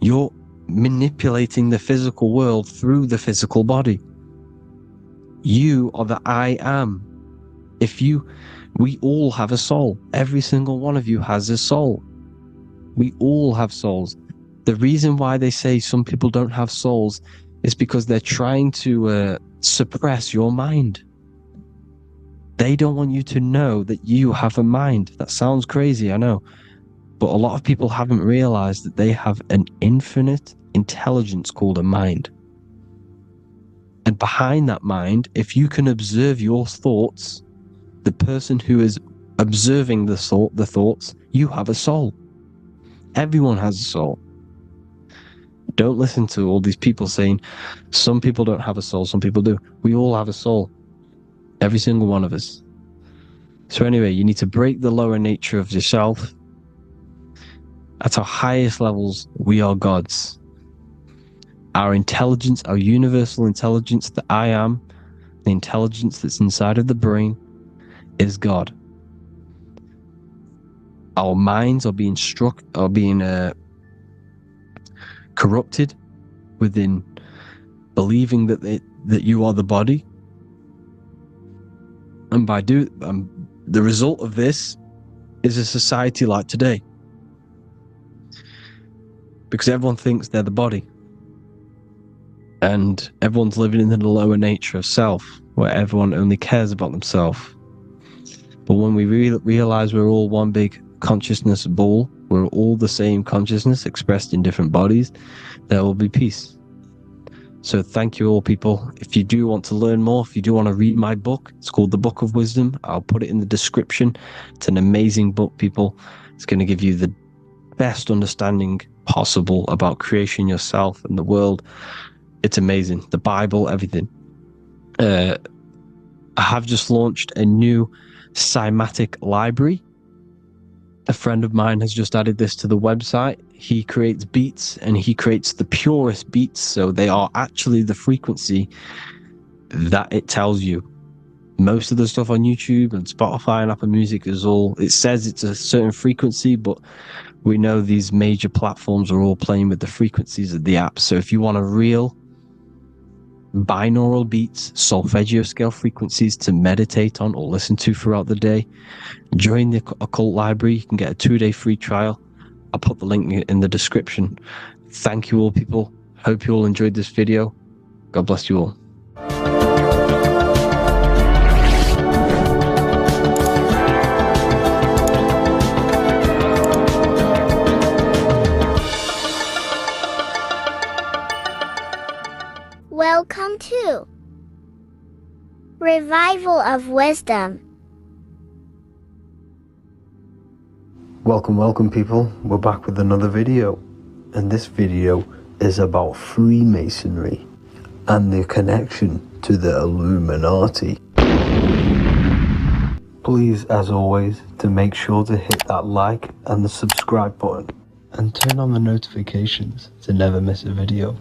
You're manipulating the physical world through the physical body. You are the I am. We all have a soul. Every single one of you has a soul. We all have souls. The reason why they say some people don't have souls is because they're trying to suppress your mind. They don't want you to know that you have a mind. That sounds crazy, I know. But a lot of people haven't realized that they have an infinite intelligence called a mind. And behind that mind, if you can observe your thoughts, the person who is observing the thoughts, you have a soul. Everyone has a soul. Don't listen to all these people saying some people don't have a soul, some people do. We all have a soul. Every single one of us. So anyway, you need to break the lower nature of yourself. At our highest levels, we are gods. Our intelligence, our universal intelligence, the I am, the intelligence that's inside of the brain, is God. Our minds are being corrupted within believing that you are the body, and by the result of this is a society like today, because everyone thinks they're the body, and everyone's living in the lower nature of self, where everyone only cares about themselves. But when we realize we're all one big consciousness ball, we're all the same consciousness expressed in different bodies, there will be peace. So thank you all, people. If you do want to learn more, if you do want to read my book, it's called The Book of Wisdom. I'll put it in the description. It's an amazing book, people. It's going to give you the best understanding possible about creation, yourself, and the world. It's amazing. The Bible, everything. I have just launched a new cymatic library. A friend of mine has just added this to the website. He creates beats, and he creates the purest beats, so they are actually the frequency that it tells you. Most of the stuff on YouTube and Spotify and Apple Music is all, it says it's a certain frequency, but we know these major platforms are all playing with the frequencies of the app. So if you want a real binaural beats, solfeggio scale frequencies to meditate on or listen to throughout the day, join the Occult Library. You can get a 2-day free trial. I'll put the link in the description. Thank you all, people. Hope you all enjoyed this video. God bless you all. Welcome to Revival of Wisdom. Welcome people, we're back with another video, and this video is about Freemasonry and the connection to the Illuminati. Please, as always, to make sure to hit that like and the subscribe button and turn on the notifications to never miss a video.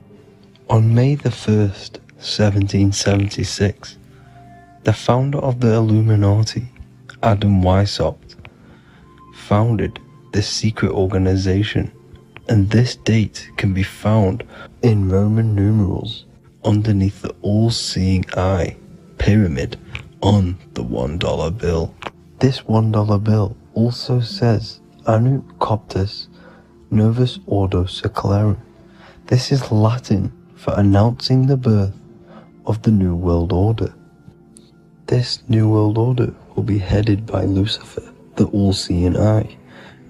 On May the 1st, 1776, the founder of the Illuminati, Adam Weishaupt, founded this secret organization, and this date can be found in Roman numerals underneath the all-seeing eye pyramid on the $1 bill. This $1 bill also says Anut Coptus Novus Ordo Secularum. This is Latin for announcing the birth of the New World Order. This New World Order will be headed by Lucifer, the all-seeing eye,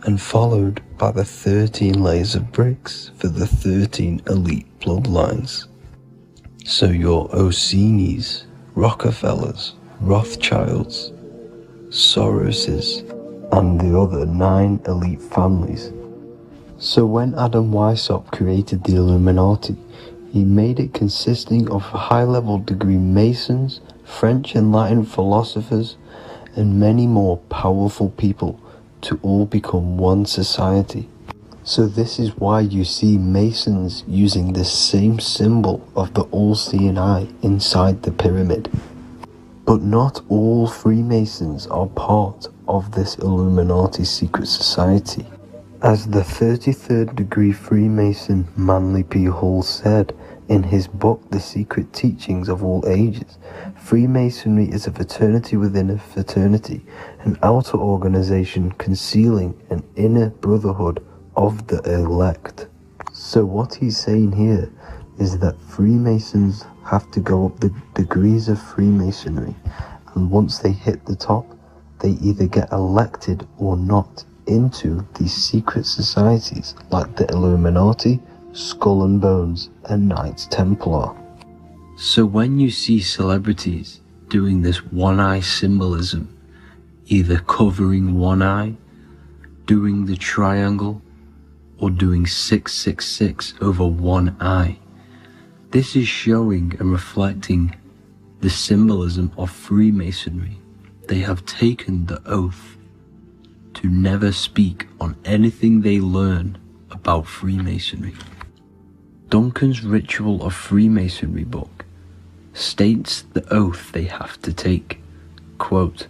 and followed by the 13 layers of bricks for the 13 elite bloodlines. So your Orsini's, Rockefellers, Rothschilds, Soroses, and the other 9 elite families. So when Adam Weishaupt created the Illuminati, he made it consisting of high-level degree Masons, French and Latin philosophers, and many more powerful people to all become one society. So this is why you see Masons using this same symbol of the all-seeing eye inside the pyramid. But not all Freemasons are part of this Illuminati secret society. As the 33rd degree Freemason Manly P. Hall said in his book The Secret Teachings of All Ages, Freemasonry is a fraternity within a fraternity, an outer organization concealing an inner brotherhood of the elect. So what he's saying here is that Freemasons have to go up the degrees of Freemasonry, and once they hit the top, they either get elected or not into these secret societies like the Illuminati, Skull and Bones, and Knights Templar. So when you see celebrities doing this one-eye symbolism, either covering one eye, doing the triangle, or doing 666 over one eye, this is showing and reflecting the symbolism of Freemasonry. They have taken the oath to never speak on anything they learn about Freemasonry. Duncan's Ritual of Freemasonry book states the oath they have to take. Quote,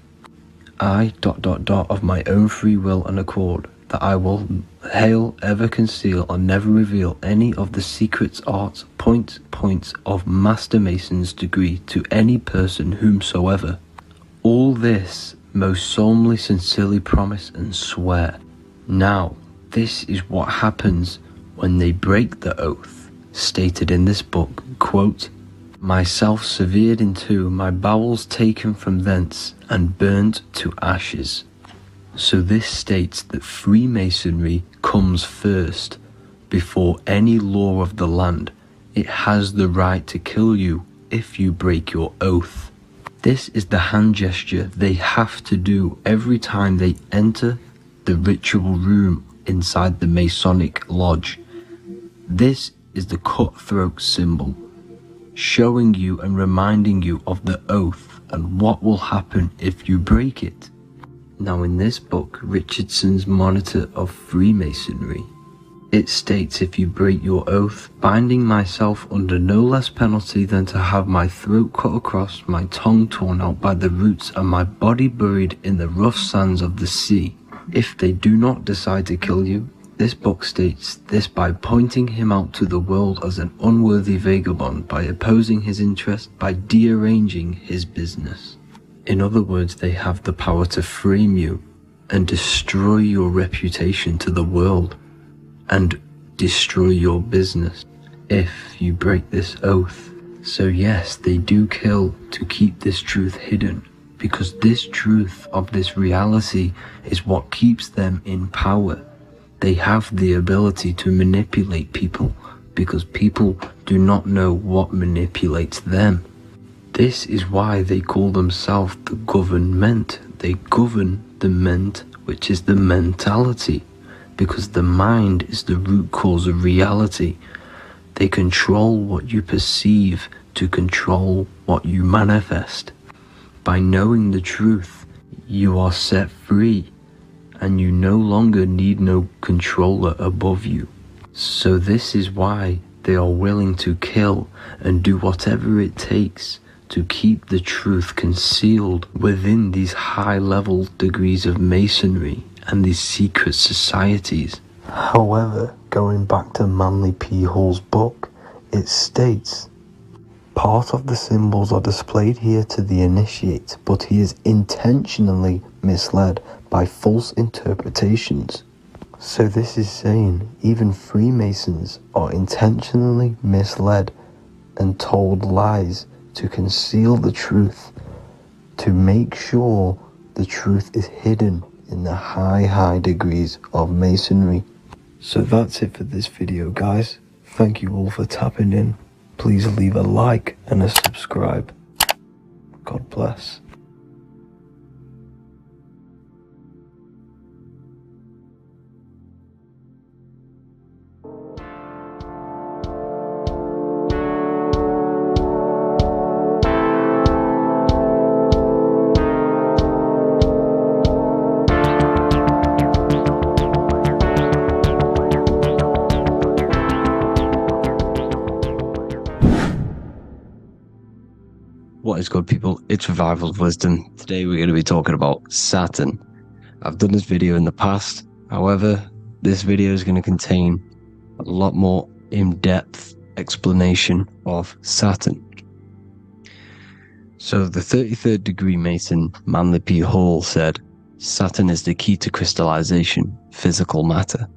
I ... of my own free will and accord, that I will hail, ever conceal, or never reveal any of the secrets, arts, points of Master Mason's degree to any person whomsoever. All this most solemnly, sincerely promise and swear. Now, this is what happens when they break the oath, stated in this book, quote, myself severed in two, my bowels taken from thence, and burnt to ashes. So this states that Freemasonry comes first, before any law of the land. It has the right to kill you if you break your oath. This is the hand gesture they have to do every time they enter the ritual room inside the Masonic lodge. This is the cutthroat symbol, showing you and reminding you of the oath and what will happen if you break it. Now in this book, Richardson's Monitor of Freemasonry, it states, if you break your oath, binding myself under no less penalty than to have my throat cut across, my tongue torn out by the roots, and my body buried in the rough sands of the sea. If they do not decide to kill you, this book states this by pointing him out to the world as an unworthy vagabond, by opposing his interest, by dearranging his business. In other words, they have the power to frame you and destroy your reputation to the world, and destroy your business if you break this oath. So yes, they do kill to keep this truth hidden, because this truth of this reality is what keeps them in power. They have the ability to manipulate people, because people do not know what manipulates them. This is why they call themselves the government. They govern the ment, which is the mentality, because the mind is the root cause of reality. They control what you perceive to control what you manifest. By knowing the truth, you are set free, and you no longer need no controller above you. So this is why they are willing to kill and do whatever it takes to keep the truth concealed within these high-level degrees of masonry and these secret societies. However, going back to Manly P. Hall's book, it states, part of the symbols are displayed here to the initiate, but he is intentionally misled by false interpretations. So this is saying even Freemasons are intentionally misled and told lies to conceal the truth, to make sure the truth is hidden in the high degrees of masonry. So that's it for this video, guys. Thank you all for tapping in. Please leave a like and a subscribe. God bless. What is good, people? It's Revival of Wisdom. Today we're going to be talking about Saturn. I've done this video in the past. However, this video is going to contain a lot more in-depth explanation of Saturn. So the 33rd degree Mason Manly P. Hall said, Saturn is the key to crystallization, physical matter.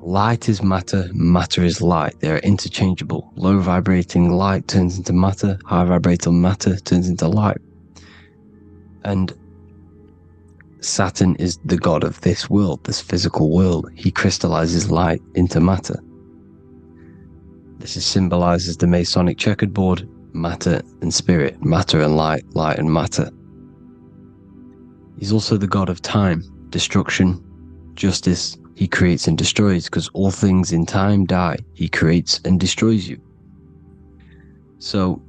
Light is matter, matter is light. They are interchangeable. Low vibrating light turns into matter, high vibrating matter turns into light. And Saturn is the god of this world, this physical world. He crystallizes light into matter. This is symbolized as the Masonic checkerboard, matter and spirit, matter and light, light and matter. He's also the god of time, destruction, justice. He creates and destroys, because all things in time die. He creates and destroys you. So,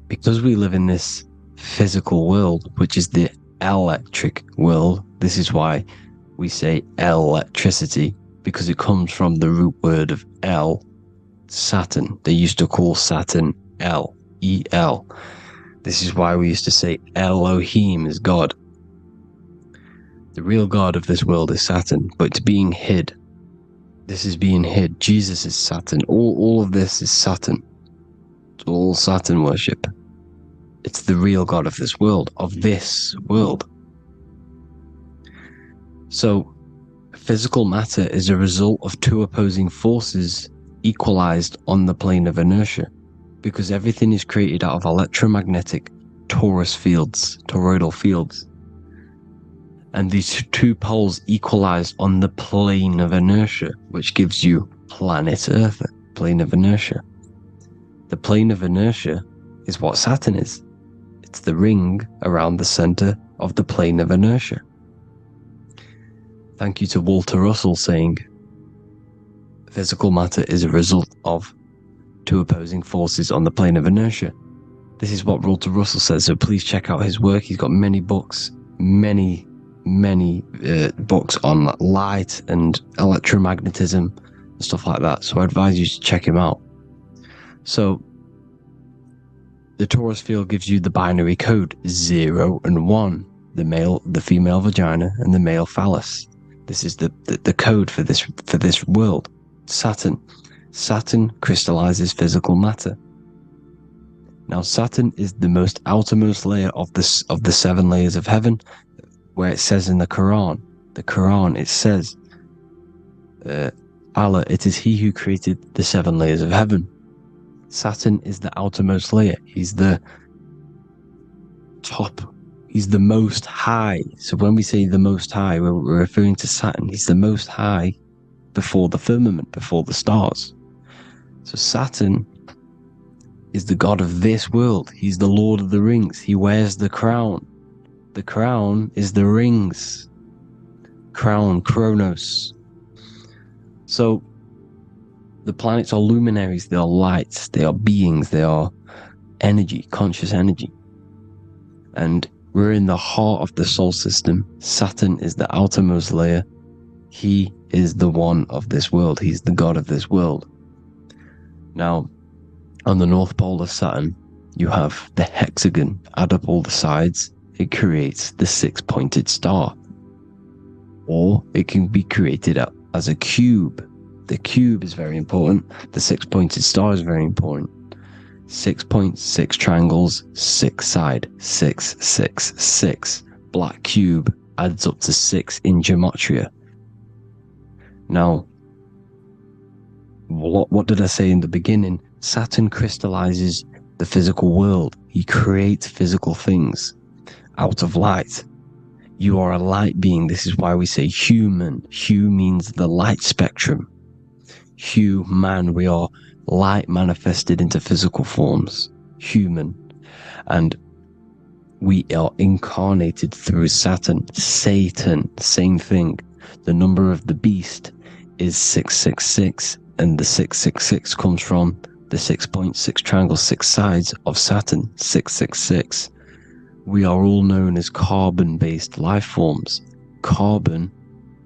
because we live in this physical world, which is the electric world, this is why we say electricity, because it comes from the root word of El, Saturn. They used to call Saturn El, E-L. This is why we used to say Elohim is God. The real God of this world is Saturn, but it's being hid. This is being hid. Jesus is Saturn. All of this is Saturn. It's all Saturn worship. It's the real God of this world, So, physical matter is a result of two opposing forces equalized on the plane of inertia, because everything is created out of electromagnetic toroidal fields. And these two poles equalize on the plane of inertia, which gives you planet Earth, plane of inertia. The plane of inertia is what Saturn is. It's the ring around the center of the plane of inertia. Thank you to Walter Russell saying, physical matter is a result of two opposing forces on the plane of inertia. This is what Walter Russell says, so please check out his work. He's got many books, many books on light and electromagnetism and stuff like that, so I advise you to check him out. So the torus field gives you the binary code 0 and 1, the female vagina and the male phallus. This is the code for this world. Saturn crystallizes physical matter. Now Saturn is the most outermost layer of the 7 layers of heaven, where it says in the Quran it says, Allah, it is He who created the 7 layers of heaven. Saturn is the outermost layer. He's the top. He's the most high. So when we say the most high, we're referring to Saturn. He's the most high before the firmament, before the stars. So Saturn is the god of this world. He's the Lord of the Rings. He wears the crown. The crown is the rings. Crown, Kronos. So the planets are luminaries. They are lights. They are beings. They are energy, conscious energy. And we're in the heart of the solar system. Saturn is the outermost layer. He is the one of this world. He's the god of this world. Now, on the North Pole of Saturn, you have the hexagon. Add up all the sides. It creates the 6-pointed star. Or it can be created as a cube. The cube is very important. The 6-pointed star is very important. 6 points, 6 triangles, 6 side, 6, 6, 6. Black cube adds up to 6 in gematria. Now, what did I say in the beginning? Saturn crystallizes the physical world. He creates physical things out of light. You are a light being. This is why we say human. Hue means the light spectrum. Hue, man, we are light manifested into physical forms. Human. And we are incarnated through Saturn. Satan, same thing. The number of the beast is 666, and the 666 comes from the 6.6 triangle, 6 sides of Saturn, 666. We are all known as carbon-based life forms. Carbon,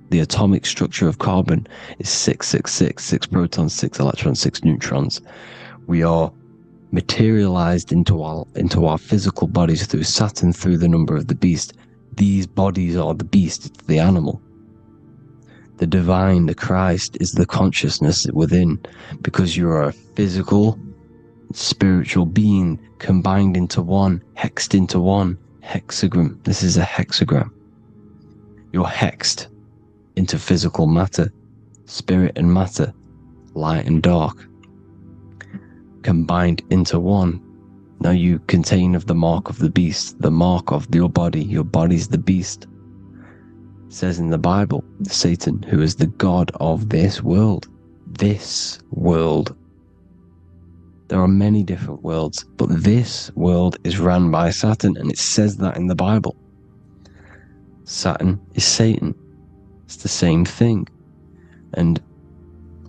the atomic structure of carbon, is 666, 6 protons, 6 electrons, 6 neutrons. We are materialized into our physical bodies through Saturn, through the number of the beast. These bodies are the beast, it's the animal. The divine, the Christ, is the consciousness within, because you are a physical, spiritual being combined into one, hexed into one. Hexagram. This is a hexagram. You're hexed into physical matter, spirit and matter, light and dark, combined into one. Now you contain of the mark of the beast, the mark of your body. Your body's the beast. It says in the Bible, Satan, who is the god of this world. This world. There are many different worlds, but this world is run by Saturn, and it says that in the Bible. Saturn is Satan. It's the same thing. And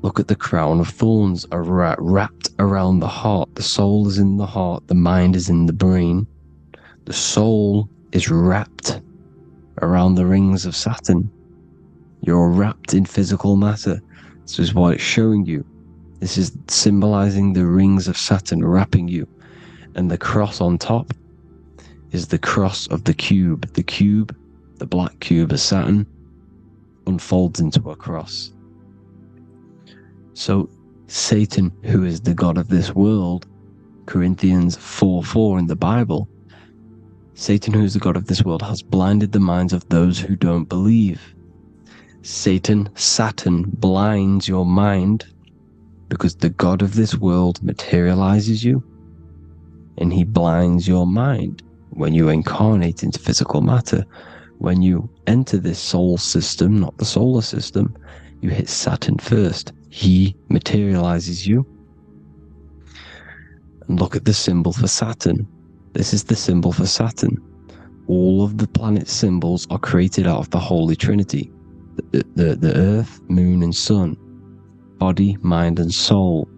look at the crown of thorns are wrapped around the heart. The soul is in the heart. The mind is in the brain. The soul is wrapped around the rings of Saturn. You're wrapped in physical matter. This is what it's showing you. This is symbolizing the rings of Saturn wrapping you. And the cross on top is the cross of the cube. The cube, the black cube of Saturn, unfolds into a cross. So Satan, who is the god of this world, Corinthians 4:4 in the Bible, Satan, who is the god of this world, has blinded the minds of those who don't believe. Satan blinds your mind because the god of this world materializes you, and he blinds your mind when you incarnate into physical matter. When you enter this soul system, not the solar system, you hit Saturn first. He materializes you. And look at the symbol for Saturn. This is the symbol for Saturn. All of the planet symbols are created out of the Holy Trinity. The Earth, Moon, and Sun. Body, mind, and soul.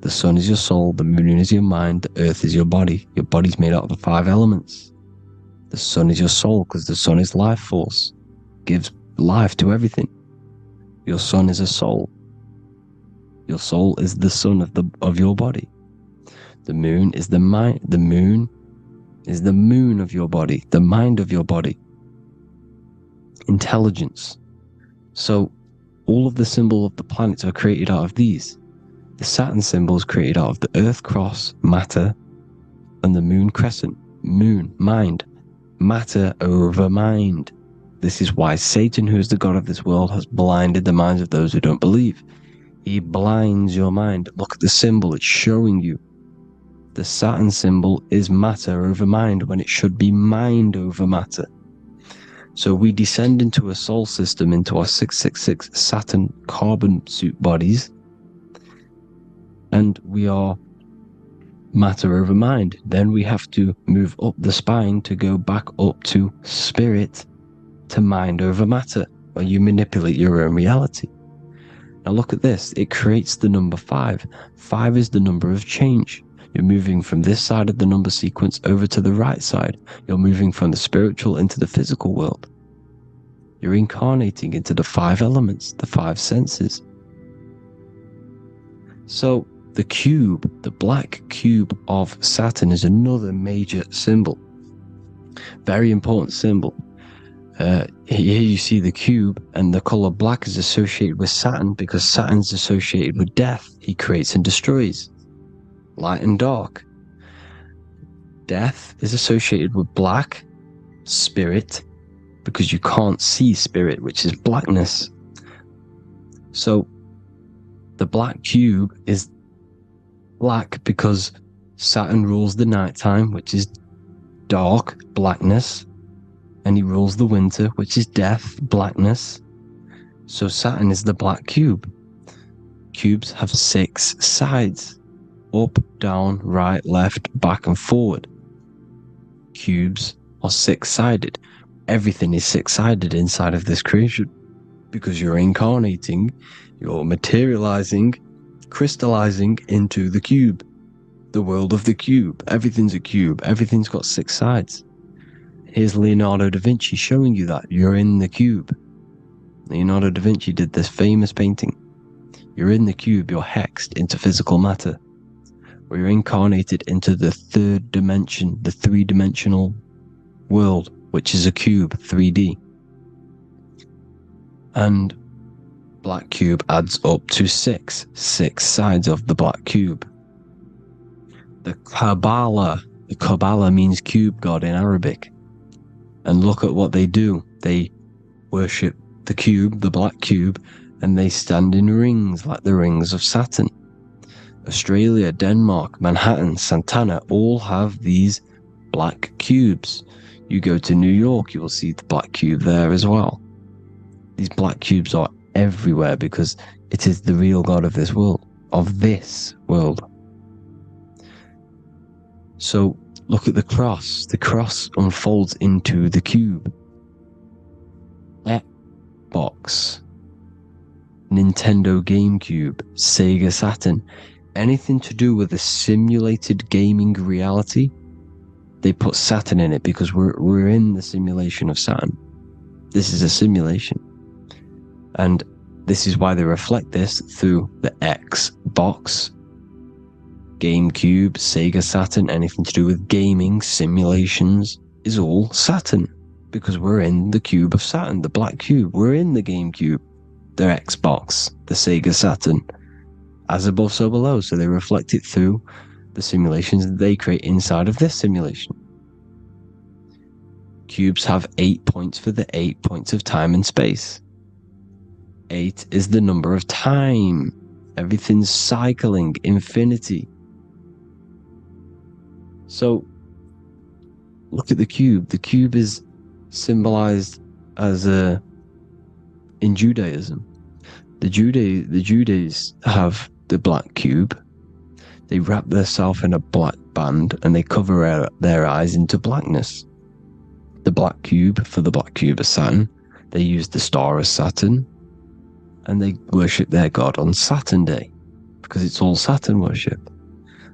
The Sun is your soul, the Moon is your mind, the Earth is your body. Your body's made out of the 5 elements. The Sun is your soul, because the Sun is life force. Gives life to everything. Your Sun is a soul. Your soul is the sun of your body. The moon is the mind. The moon is the moon of your body, the mind of your body. Intelligence. So all of the symbol of the planets are created out of these. The Saturn symbol is created out of the Earth cross, matter, and the moon crescent, moon, mind, matter over mind. This is why Satan, who is the god of this world, has blinded the minds of those who don't believe. He blinds your mind. Look at the symbol, it's showing you. The Saturn symbol is matter over mind when it should be mind over matter. So we descend into a soul system, into our 666 Saturn carbon suit bodies, and we are matter over mind. Then we have to move up the spine to go back up to spirit, to mind over matter, where you manipulate your own reality. Now look at this, it creates the number 5. 5 is the number of change. You're moving from this side of the number sequence over to the right side. You're moving from the spiritual into the physical world. You're incarnating into the 5 elements, the 5 senses. So the cube, the black cube of Saturn, is another major symbol. Very important symbol. Here you see the cube, and the color black is associated with Saturn because Saturn's associated with death. He creates and destroys. Light and dark. Death is associated with black, spirit, because you can't see spirit, which is blackness. So the black cube is black because Saturn rules the nighttime, which is dark, blackness. And he rules the winter, which is death, blackness. So Saturn is the black cube. Cubes have 6 sides. Up, down, right, left, back, and forward. Cubes are 6-sided. Everything is 6-sided inside of this creation. Because you're incarnating, you're materializing, crystallizing into the cube. The world of the cube. Everything's a cube. Everything's got 6 sides. Here's Leonardo da Vinci showing you that you're in the cube. Leonardo da Vinci did this famous painting. You're in the cube, you're hexed into physical matter, where you're incarnated into the 3rd dimension, the 3-dimensional world, which is a cube, 3D. And black cube adds up to 6 sides of the black cube. The Kabbalah means cube god in Arabic. And look at what they do. They worship the cube, the black cube, and they stand in rings like the rings of Saturn. Australia, Denmark, Manhattan, Santana all have these black cubes. You go to New York, you will see the black cube there as well. These black cubes are everywhere because it is the real God of this world. So look at the cross. The cross unfolds into the cube. Xbox, Nintendo GameCube, Sega Saturn, anything to do with a simulated gaming reality, they put Saturn in it because we're in the simulation of Saturn. This is a simulation. And this is why they reflect this through the Xbox, GameCube, Sega Saturn, anything to do with gaming, simulations, is all Saturn. Because we're in the cube of Saturn, the black cube. We're in the GameCube, the Xbox, the Sega Saturn. As above, so below. So they reflect it through the simulations that they create inside of this simulation. Cubes have 8 points for the 8 points of time and space. 8 is the number of time. Everything's cycling, infinity. So, look at the cube. The cube is symbolized as in Judaism. The Judeans have the black cube. They wrap themselves in a black band and they cover their eyes into blackness. The black cube, for the black cube of Saturn, they use the star as Saturn, and they worship their god on Saturn Day because it's all Saturn worship.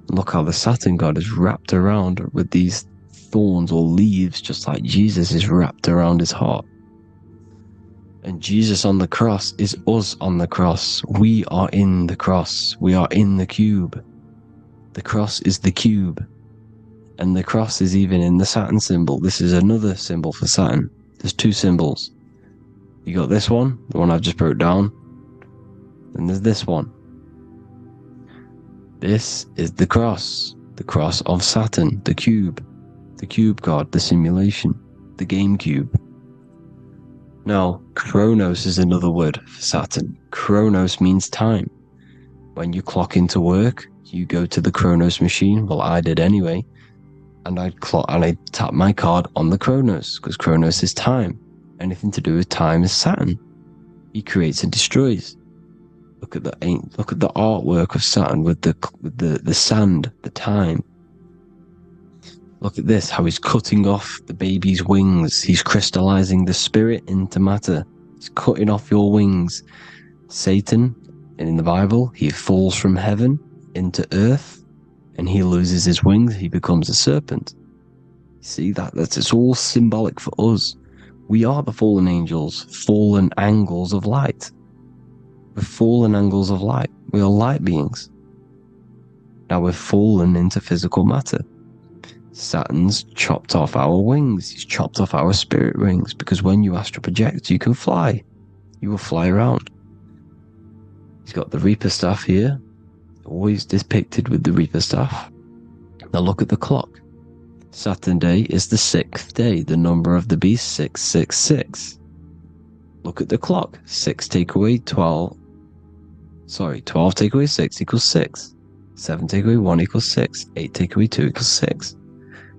And look how the Saturn god is wrapped around with these thorns or leaves, just like Jesus is wrapped around his heart. And Jesus on the cross is us on the cross. We are in the cross. We are in the cube. The cross is the cube. And the cross is even in the Saturn symbol. This is another symbol for Saturn. There's 2 symbols. You got this one, the one I've just broke down. And there's this one. This is the cross of Saturn, the cube god, the simulation, the GameCube. Now, Chronos is another word for Saturn. Chronos means time. When you clock into work, you go to the Chronos machine. Well, I did anyway. And I tap my card on the Chronos, because Chronos is time. Anything to do with time is Saturn. He creates and destroys. Look at the artwork of Saturn with the sand, the time. Look at this, how he's cutting off the baby's wings. He's crystallizing the spirit into matter. He's cutting off your wings. Satan, in the Bible, he falls from heaven into earth and he loses his wings. He becomes a serpent. See, it's all symbolic for us. We are the fallen angels, fallen angles of light. We're fallen angles of light. We are light beings. Now we're fallen into physical matter. Saturn's chopped off our wings. He's chopped off our spirit wings, because when you astral project, you can fly. You will fly around. He's got the Reaper staff here, always depicted with the Reaper staff. Now look at the clock. Saturn Day is the 6th day, the number of the beast, 666. Look at the clock. 6 take away 12. 12 take away 6 equals 6. 7 take away 1 equals 6. 8 take away 2 equals 6.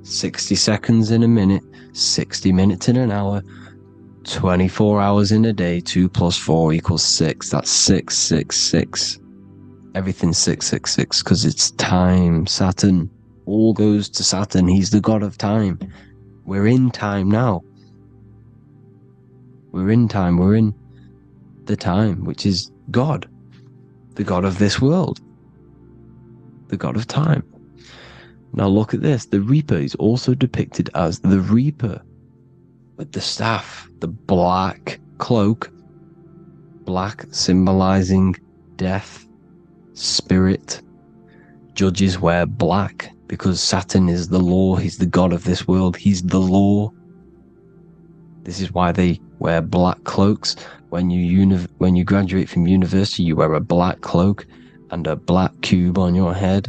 60 seconds in a minute, 60 minutes in an hour, 24 hours in a day, 2 plus 4 equals 6. That's 666. Everything's 666 because it's time. Saturn. All goes to Saturn. He's the god of time. We're in time now. We're in time. We're in the time, which is God. The god of this world. The god of time. Now look at this. The Reaper is also depicted as the Reaper. With the staff. The black cloak. Black symbolizing death. Spirit. Judges wear black. Because Saturn is the law. He's the god of this world. He's the law. This is why they wear black cloaks. When you graduate from university, you wear a black cloak and a black cube on your head.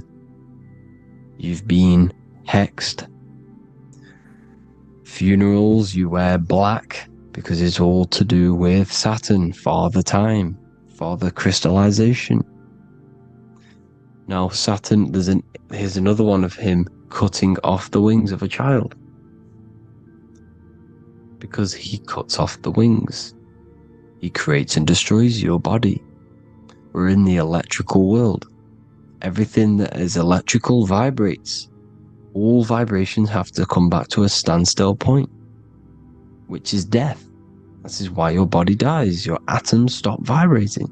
You've been hexed. Funerals, you wear black because it's all to do with Saturn, Father Time, Father Crystallization. Now Saturn, here's another one of him cutting off the wings of a child. Because he cuts off the wings. He creates and destroys your body. We're in the electrical world. Everything that is electrical vibrates. All vibrations have to come back to a standstill point, which is death. This is why your body dies. Your atoms stop vibrating.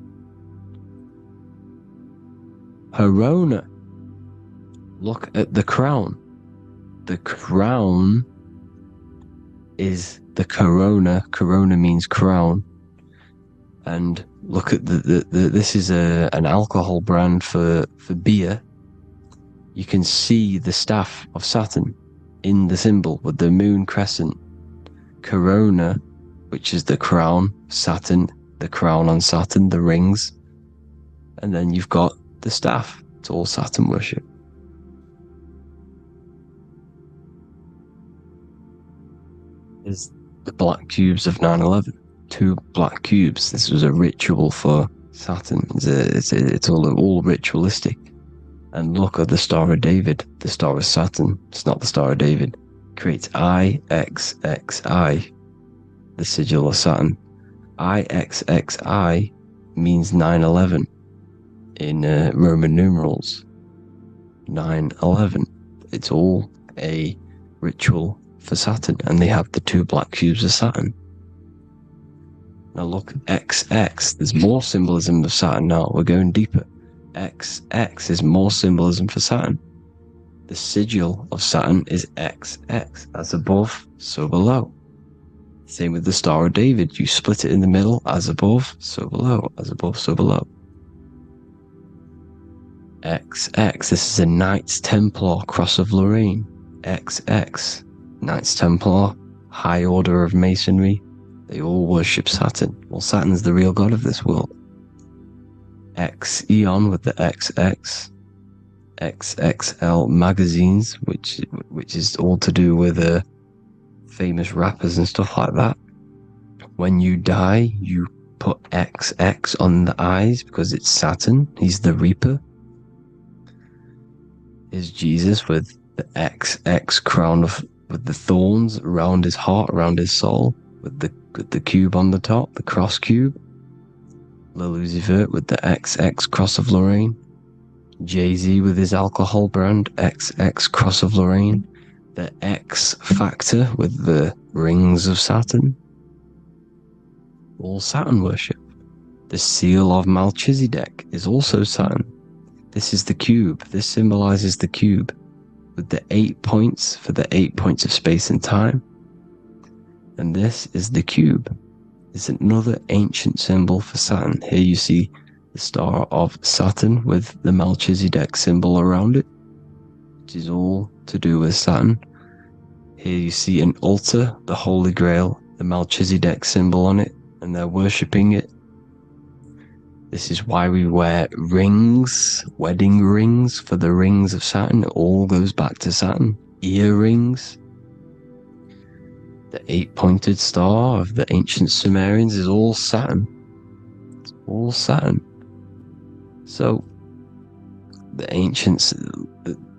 Corona. Look at the crown. The crown is the corona. Corona means crown. And look at this is an alcohol brand for beer. You can see the staff of Saturn in the symbol with the moon crescent. Corona, which is the crown, Saturn, the crown on Saturn, the rings. And then you've got the staff. It's all Saturn worship. Is the black cubes of 9/11. 2 black cubes. This was a ritual for Saturn. It's all ritualistic. And look at the Star of David, the Star of Saturn. It's not the Star of David. It creates IXXI, the sigil of Saturn. IXXI means 9/11 in Roman numerals. 9/11. It's all a ritual for Saturn, and they have the 2 black cubes of Saturn. Now look, XX, there's more symbolism of Saturn now. We're going deeper. XX is more symbolism for Saturn. The sigil of Saturn is XX, as above, so below. Same with the Star of David. You split it in the middle, as above, so below, as above, so below. XX, this is a Knights Templar Cross of Lorraine. XX, Knights Templar, High Order of Masonry. They all worship Saturn. Well, Saturn's the real god of this world. X Eon with the XX. XXL magazines, which is all to do with famous rappers and stuff like that. When you die, you put XX on the eyes because it's Saturn. He's the Reaper. Is Jesus with the XX crown with the thorns around his heart, around his soul, with the cube on the top, the cross cube. Lucifer with the XX Cross of Lorraine. Jay-Z with his alcohol brand, XX Cross of Lorraine. The X Factor with the rings of Saturn. All Saturn worship. The seal of Melchizedek is also Saturn. This is the cube. This symbolizes the cube with the 8 points for the 8 points of space and time. And this is the cube. It's another ancient symbol for Saturn. Here you see the star of Saturn with the Melchizedek symbol around it, which is all to do with Saturn. Here you see an altar, the Holy Grail, the Melchizedek symbol on it, and they're worshipping it. This is why we wear rings, wedding rings for the rings of Saturn. It all goes back to Saturn. Earrings. The 8-pointed star of the ancient Sumerians is all Saturn. It's all Saturn. So, the ancients,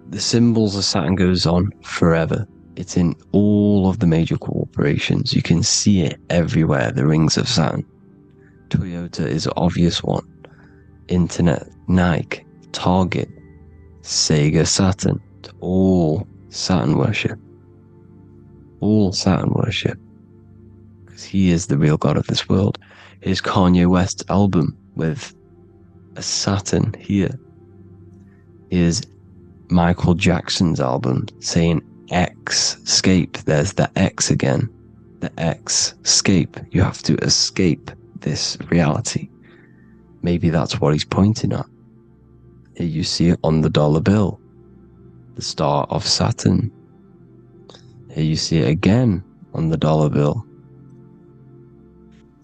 the symbols of Saturn goes on forever. It's in all of the major corporations. You can see it everywhere, the rings of Saturn. Toyota is an obvious one. Internet, Nike, Target, Sega, Saturn. It's all Saturn worship. All Saturn worship. Because he is the real god of this world. Here's Kanye West's album with a Saturn here. Here's Michael Jackson's album saying escape. There's the X again. The X, escape. You have to escape this reality. Maybe that's what he's pointing at. Here you see it on the dollar bill. The star of Saturn. Here you see it again on the dollar bill.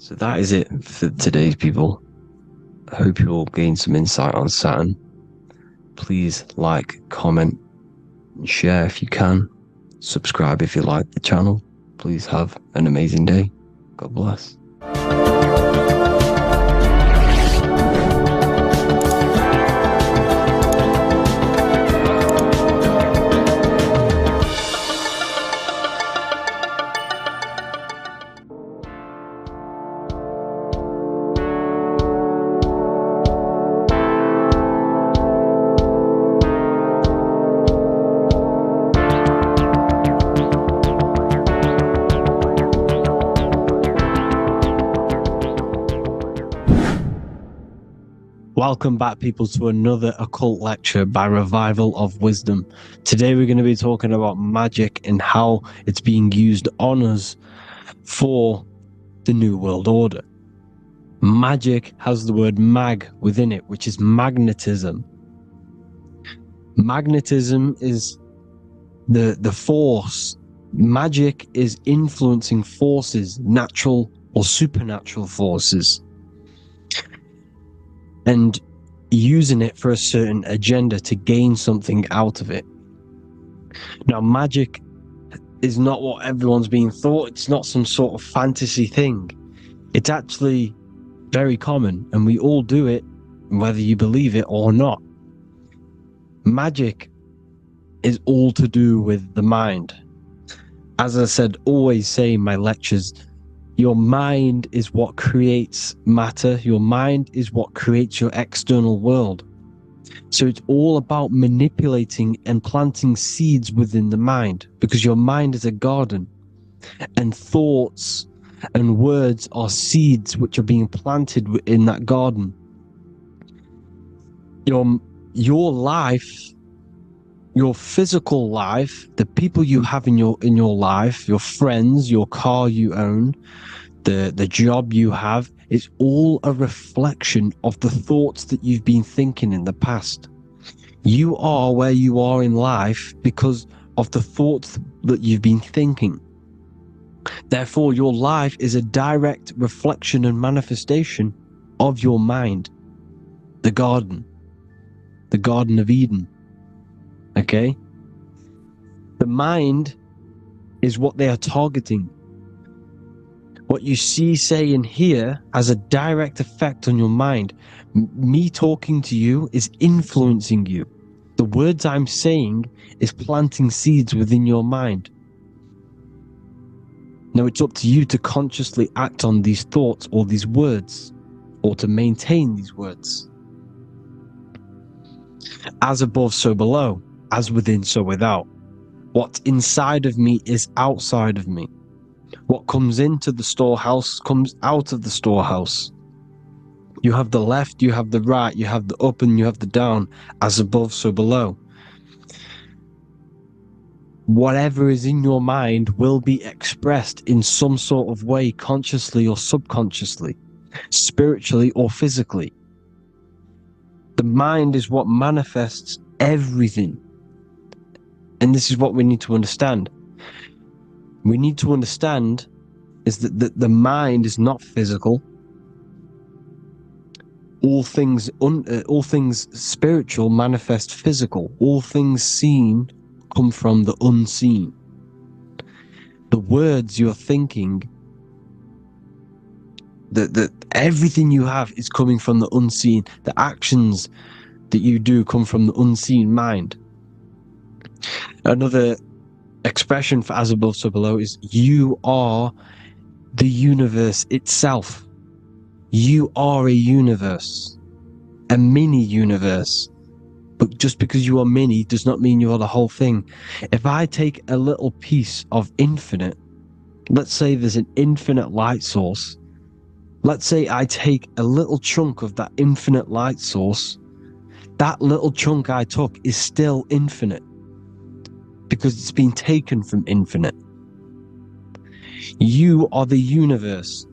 So that is it for today's people. I hope you all gain some insight on Saturn. Please like, comment, and share if you can. Subscribe if you like the channel. Please have an amazing day. God bless. Welcome back, people, to another occult lecture by Revival of Wisdom. Today we're going to be talking about magic and how it's being used on us for the New World Order. Magic has the word mag within it, which is magnetism. Magnetism is the force. Magic is influencing forces, natural or supernatural forces, and using it for a certain agenda to gain something out of it. Now, magic is not what everyone's being thought. It's not some sort of fantasy thing. It's actually very common, and we all do it, whether you believe it or not. Magic is all to do with the mind. As I said, always say in my lectures, your mind is what creates matter. Your mind is what creates your external world. So it's all about manipulating and planting seeds within the mind, because your mind is a garden, and thoughts and words are seeds which are being planted in that garden. Your life, your physical life, the people you have in your life, your friends, your car you own, the job you have, is all a reflection of the thoughts that you've been thinking in the past. You are where you are in life because of the thoughts that you've been thinking. Therefore, your life is a direct reflection and manifestation of your mind. The Garden of Eden. Okay? The mind is what they are targeting. What you see, say, and hear has a direct effect on your mind. Me talking to you is influencing you. The words I'm saying is planting seeds within your mind. Now it's up to you to consciously act on these thoughts or these words, or to maintain these words. As above, so below. As within, so without. What's inside of me is outside of me. What comes into the storehouse comes out of the storehouse. You have the left, you have the right, you have the up and you have the down. As above, so below. Whatever is in your mind will be expressed in some sort of way, consciously or subconsciously, spiritually or physically. The mind is what manifests everything. And this is what we need to understand. We need to understand is that the mind is not physical. All things spiritual manifest physical. All things seen come from the unseen. The words you're thinking, that everything you have is coming from the unseen. The actions that you do come from the unseen mind. Another expression for as above, so below is you are the universe itself. You are a universe, a mini universe. But just because you are mini does not mean you are the whole thing. If I take a little piece of infinite, let's say there's an infinite light source. Let's say I take a little chunk of that infinite light source. That little chunk I took is still infinite because it's been taken from infinite. You are the universe.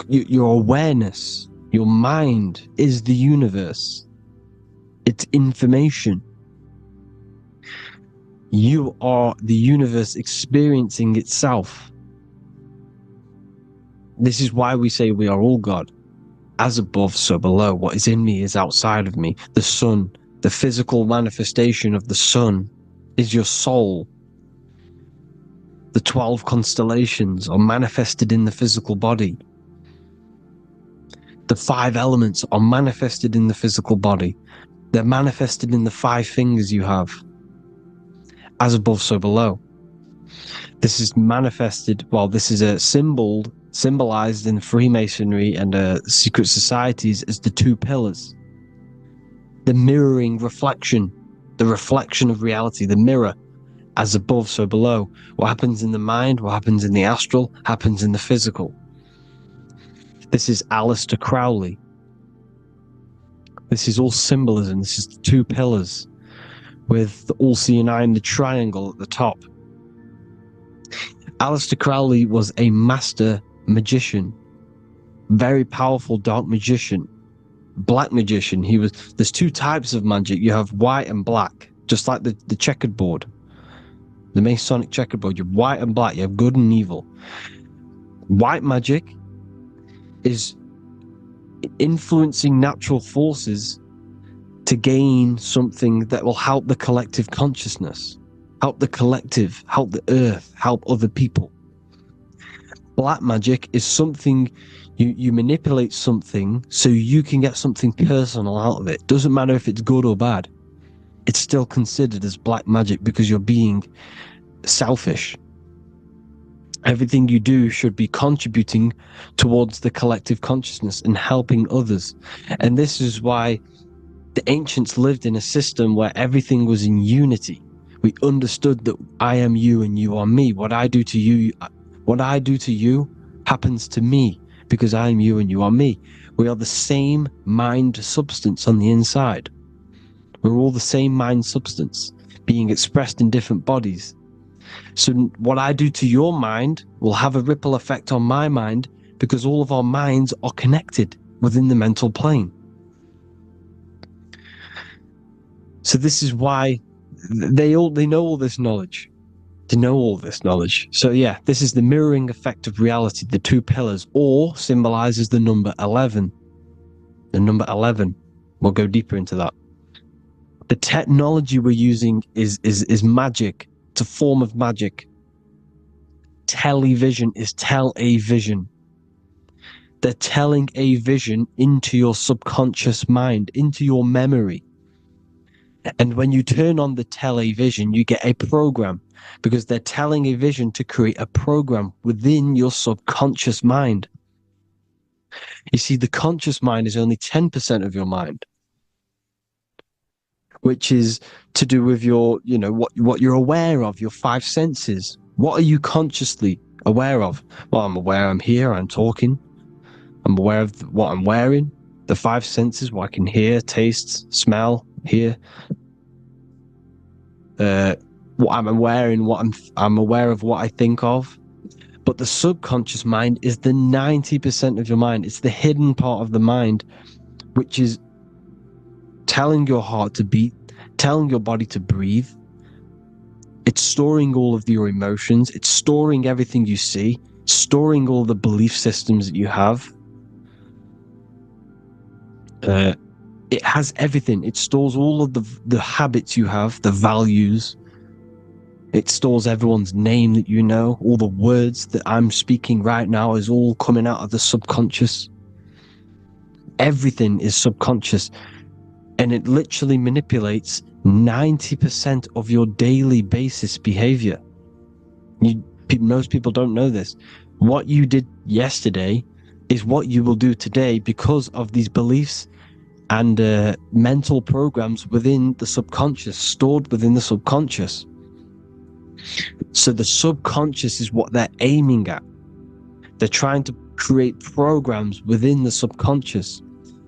Your awareness, your mind is the universe. It's information. You are the universe experiencing itself. This is why we say we are all God. As above, so below. What is in me is outside of me. The sun, the physical manifestation of the sun, is your soul. The 12 constellations are manifested in the physical body. The 5 elements are manifested in the physical body. They're manifested in the 5 fingers you have. As above, so below. This is manifested, well, this is a symbolized in Freemasonry and secret societies as the 2 pillars. The mirroring reflection, the reflection of reality, the mirror. As above, so below. What happens in the mind, what happens in the astral, happens in the physical. This is Aleister Crowley. This is all symbolism. This is the 2 pillars with the all-seeing eye and the triangle at the top. Aleister Crowley was a master magician, very powerful dark magician, black magician. There's 2 types of magic. You have white and black, just like the checkered board. The Masonic checkerboard, you have white and black, you have good and evil. White magic is influencing natural forces to gain something that will help the collective consciousness, help the collective, help the earth, help other people. Black magic is something you manipulate something so you can get something personal out of it. Doesn't matter if it's good or bad. It's still considered as black magic because you're being selfish. Everything you do should be contributing towards the collective consciousness and helping others. And this is why the ancients lived in a system where everything was in unity. We understood that I am you and you are me. What I do to you happens to me because I am you and you are me. We are the same mind substance on the inside. We're all the same mind substance being expressed in different bodies. So what I do to your mind will have a ripple effect on my mind because all of our minds are connected within the mental plane. So this is why they know all this knowledge. They know all this knowledge. So yeah, this is the mirroring effect of reality, the 2 pillars, or symbolizes the number 11. The number 11. We'll go deeper into that. The technology we're using is magic. It's a form of magic. Television is tell a vision. They're telling a vision into your subconscious mind, into your memory. And when you turn on the television, you get a program because they're telling a vision to create a program within your subconscious mind. You see, the conscious mind is only 10% of your mind, which is to do with your, what you're aware of, your 5 senses. What are you consciously aware of? Well, I'm aware I'm here, I'm talking. I'm aware of what I'm wearing, the 5 senses, what I can hear, taste, smell, hear. What I'm wearing, I'm aware of what I think of. But the subconscious mind is the 90% of your mind. It's the hidden part of the mind, which is telling your heart to beat, telling your body to breathe. It's storing all of your emotions. It's storing everything you see, storing all the belief systems that you have. It has everything. It stores all of the habits you have, the values. It stores everyone's name that you know. All the words that I'm speaking right now is all coming out of the subconscious. Everything is subconscious. And it literally manipulates 90% of your daily basis behavior. Most people don't know this. What you did yesterday is what you will do today because of these beliefs and mental programs within the subconscious, stored within the subconscious. So the subconscious is what they're aiming at. They're trying to create programs within the subconscious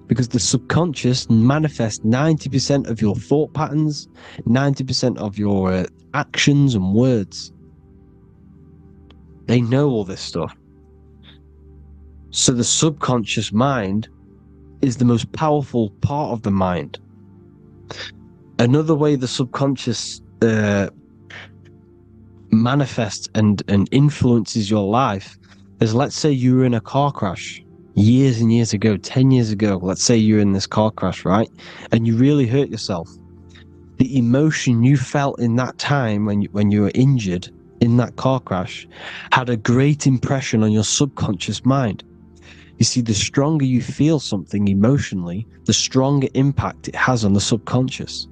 because the subconscious manifests 90% of your thought patterns, 90% of your actions and words. They know all this stuff. So the subconscious mind is the most powerful part of the mind. Another way the subconscious manifests and influences your life is, let's say you were in a car crash years and years ago, 10 years ago. Let's say you're in this car crash, right? And you really hurt yourself. The emotion you felt in that time when you were injured in that car crash had a great impression on your subconscious mind. You see, the stronger you feel something emotionally, the stronger impact it has on the subconscious.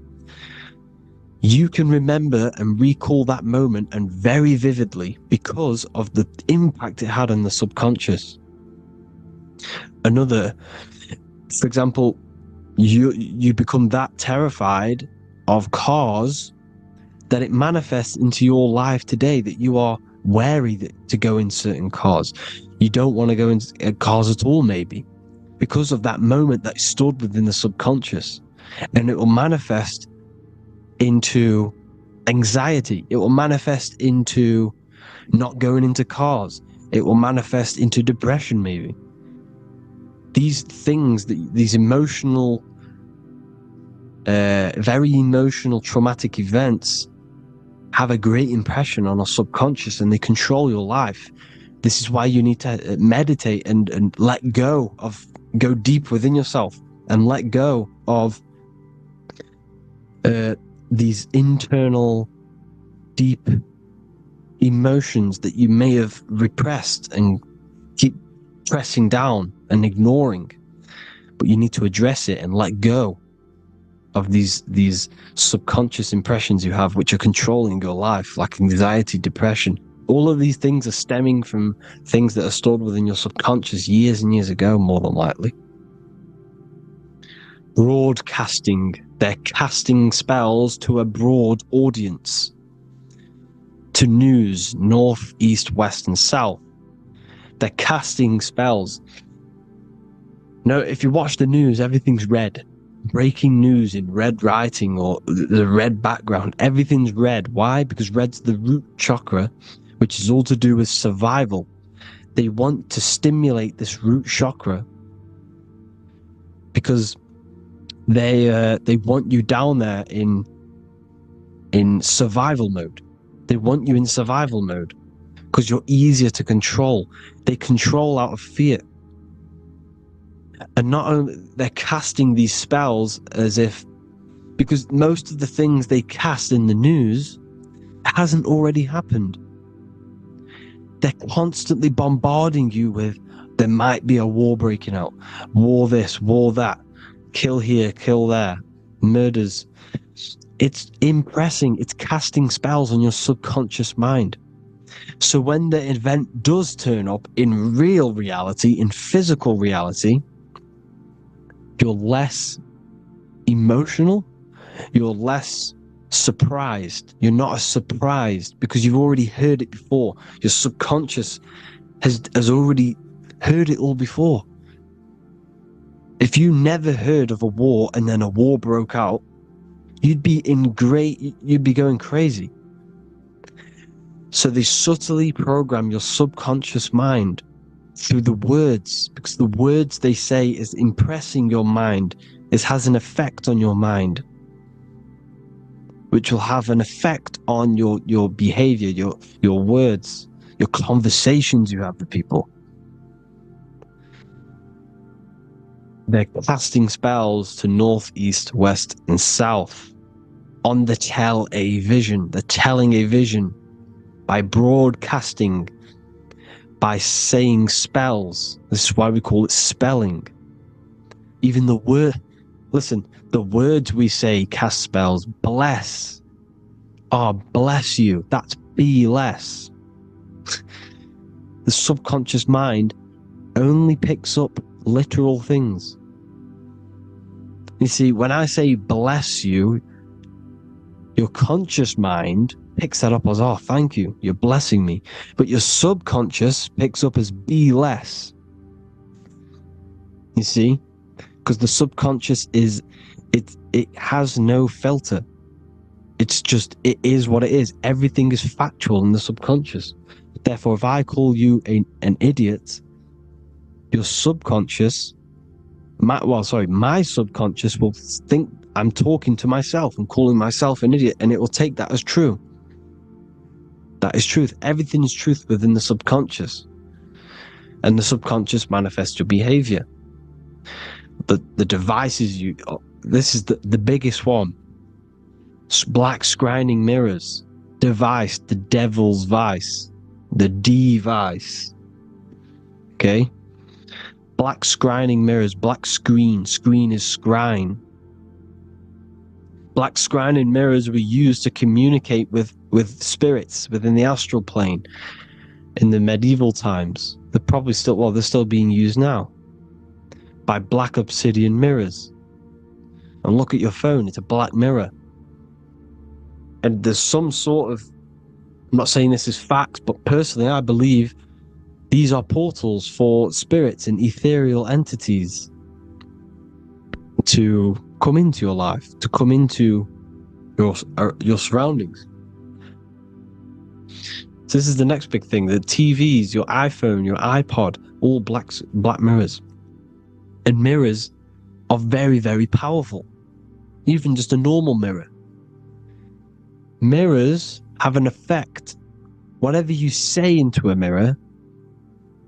You can remember and recall that moment, and very vividly, because of the impact it had on the subconscious. For example, you become that terrified of cars that it manifests into your life today, that you are wary to go in certain cars. You don't want to go into cars at all, maybe, because of that moment that stood within the subconscious. And it will manifest into anxiety. It will manifest into not going into cars. It will manifest into depression, maybe. These things, these emotional, very emotional, traumatic events have a great impression on our subconscious, and they control your life. This is why you need to meditate and let go deep within yourself and let go of these internal, deep emotions that you may have repressed and keep pressing down and ignoring. But you need to address it and let go of these subconscious impressions you have, which are controlling your life, like anxiety, depression. All of these things are stemming from things that are stored within your subconscious years and years ago, more than likely. Broadcasting. They're casting spells to a broad audience, to news, north, east, west, and south. They're casting spells. No, if you watch the news, everything's red. Breaking news in red writing or the red background, everything's red. Why? Because red's the root chakra, which is all to do with survival. They want to stimulate this root chakra because they want you down there in survival mode. They want you in survival mode because you're easier to control. They control out of fear. And not only they're casting these spells as if, because most of the things they cast in the news hasn't already happened. They're constantly bombarding you with, there might be a war breaking out, war this, war that, kill here, kill there, murders. It's impressing, it's casting spells on your subconscious mind. So when the event does turn up in real reality, in physical reality, you're less emotional, you're less surprised. You're not as surprised because you've already heard it before. Your subconscious has already heard it all before. If you never heard of a war and then a war broke out, you'd be going crazy. So they subtly program your subconscious mind through the words, because the words they say is impressing your mind. It has an effect on your mind, which will have an effect on your behavior, your words, your conversations you have with people. They're casting spells to north, east, west, and south on the tell a vision. They're telling a vision by broadcasting, by saying spells. This is why we call it spelling. Even the words we say cast spells. Bless. Oh, bless you. That's be less. The subconscious mind only picks up literal things. You see, when I say bless you, your conscious mind picks that up as, oh, thank you, you're blessing me. But your subconscious picks up as be less. You see? Because the subconscious it has no filter. It's just, it is what it is. Everything is factual in the subconscious. Therefore, if I call you an idiot, your subconscious, my subconscious will think I'm talking to myself and calling myself an idiot, and it will take that as true. That is truth. Everything is truth within the subconscious. and the subconscious manifests your behavior. The devices this is the biggest one. Black scrying mirrors, device, the devil's vice, the device. Okay? Black scrying mirrors, black screen is scrying. Black scrying mirrors were used to communicate with spirits within the astral plane in the medieval times. They're still being used now by black obsidian mirrors. And look at your phone, it's a black mirror. And there's some sort of, I'm not saying this is facts, but personally I believe these are portals for spirits and ethereal entities to come into your life, to come into your surroundings. So this is the next big thing. The TVs, your iPhone, your iPod, all black mirrors. And mirrors are very, very powerful. Even just a normal mirror. Mirrors have an effect. Whatever you say into a mirror,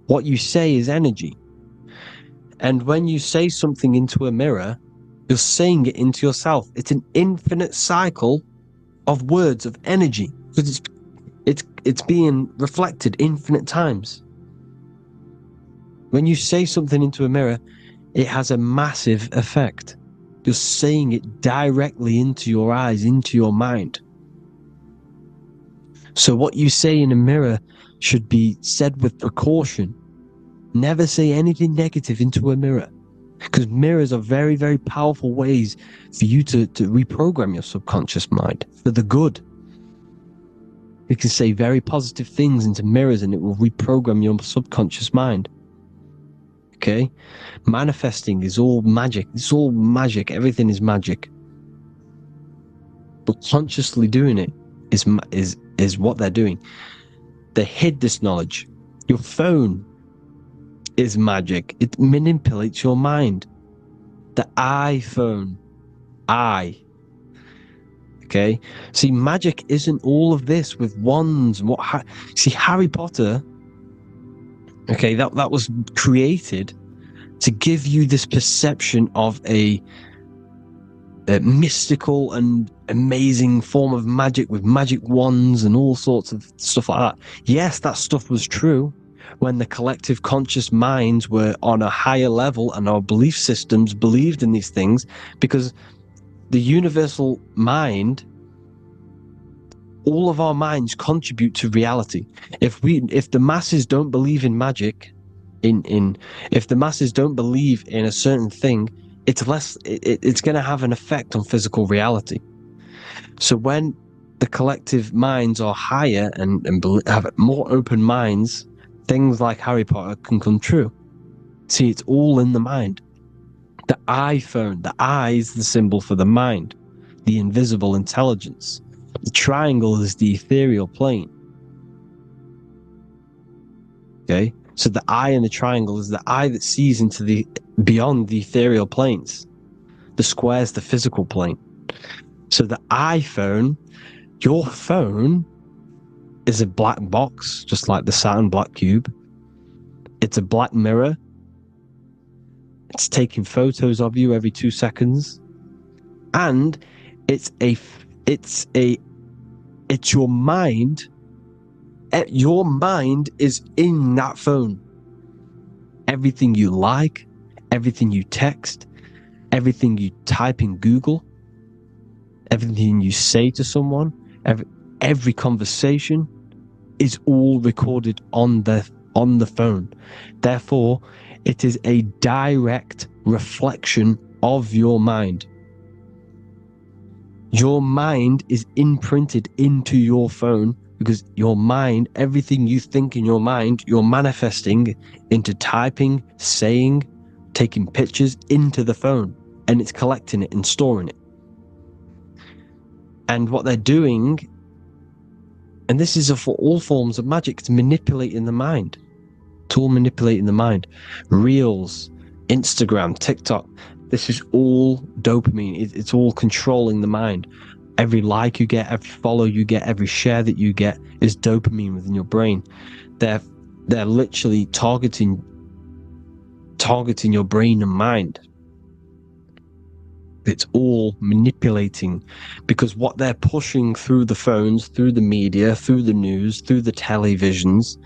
what you say is energy. And when you say something into a mirror, you're saying it into yourself. It's an infinite cycle of words of energy, because it's being reflected infinite times. When you say something into a mirror, it has a massive effect. You're saying it directly into your eyes, into your mind. So what you say in a mirror should be said with precaution. Never say anything negative into a mirror, because mirrors are very, very powerful ways for you to reprogram your subconscious mind for the good. You can say very positive things into mirrors and it will reprogram your subconscious mind. Okay? Manifesting is all magic. It's all magic. Everything is magic. But consciously doing it is what they're doing. They hid this knowledge. Your phone is magic. It manipulates your mind. The iPhone. Okay? See, magic isn't all of this with wands. See, Harry Potter, okay, that was created to give you this perception of a mystical and amazing form of magic with magic wands and all sorts of stuff like that. Yes, that stuff was true when the collective conscious minds were on a higher level and our belief systems believed in these things, because the universal mind, all of our minds contribute to reality. If the masses don't believe in magic, if the masses don't believe in a certain thing, it's going to have an effect on physical reality. So when the collective minds are higher and have more open minds, things like Harry Potter can come true. See, it's all in the mind. The iPhone, the eye is the symbol for the mind, the invisible intelligence. The triangle is the ethereal plane. Okay? So the eye in the triangle is the eye that sees into beyond the ethereal planes. The square is the physical plane. So the iPhone, your phone, is a black box, just like the Saturn black cube. It's a black mirror. It's taking photos of you every 2 seconds. And it's your mind. Your mind is in that phone. Everything you like, everything you text, everything you type in Google, everything you say to someone, every conversation is all recorded on the phone. Therefore, it is a direct reflection of your mind. Your mind is imprinted into your phone, because your mind, everything you think in your mind, you're manifesting into typing, saying, taking pictures into the phone, and it's collecting it and storing it. And what they're doing, and this is for all forms of magic, it's manipulating the mind. It's all manipulating the mind. Reels, Instagram, TikTok, this is all dopamine. It's all controlling the mind. Every like you get, every follow you get, every share that you get is dopamine within your brain. They're literally targeting your brain and mind. It's all manipulating, because what they're pushing through the phones, through the media, through the news, through the televisions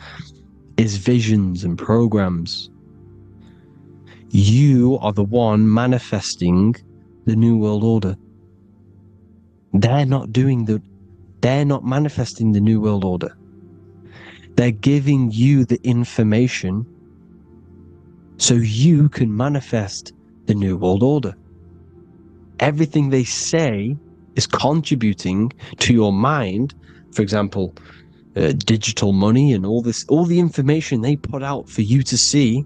is visions and programs. You are the one manifesting the New World Order. They're not manifesting the New World Order. They're giving you the information so you can manifest the New World Order. Everything they say is contributing to your mind. For example, digital money and all the information they put out for you to see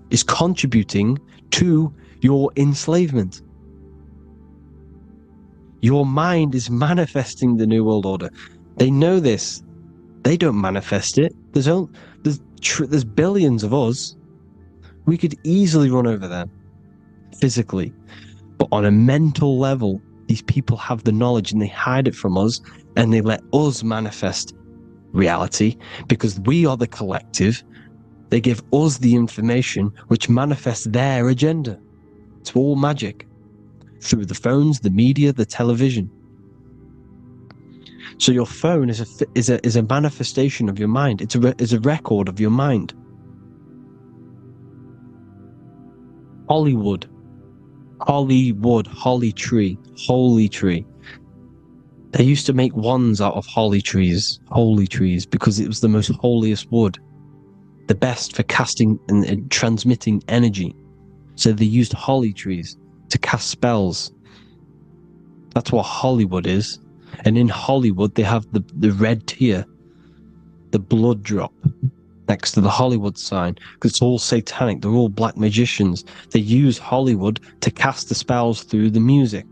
is contributing to your enslavement. Your mind is manifesting the New World Order. They know this. They don't manifest it. There's billions of us. We could easily run over them physically. But on a mental level, these people have the knowledge and they hide it from us, and they let us manifest reality because we are the collective. They give us the information which manifests their agenda. It's all magic through the phones, the media, the television. So your phone is a manifestation of your mind. It's a record of your mind. Hollywood, holly tree. They used to make wands out of holy trees, because it was the most holiest wood, the best for casting and transmitting energy. So they used holly trees to cast spells. That's what Hollywood is. And in Hollywood, they have the red tear, the blood drop next to the Hollywood sign, because it's all satanic. They're all black magicians. They use Hollywood to cast the spells through the music,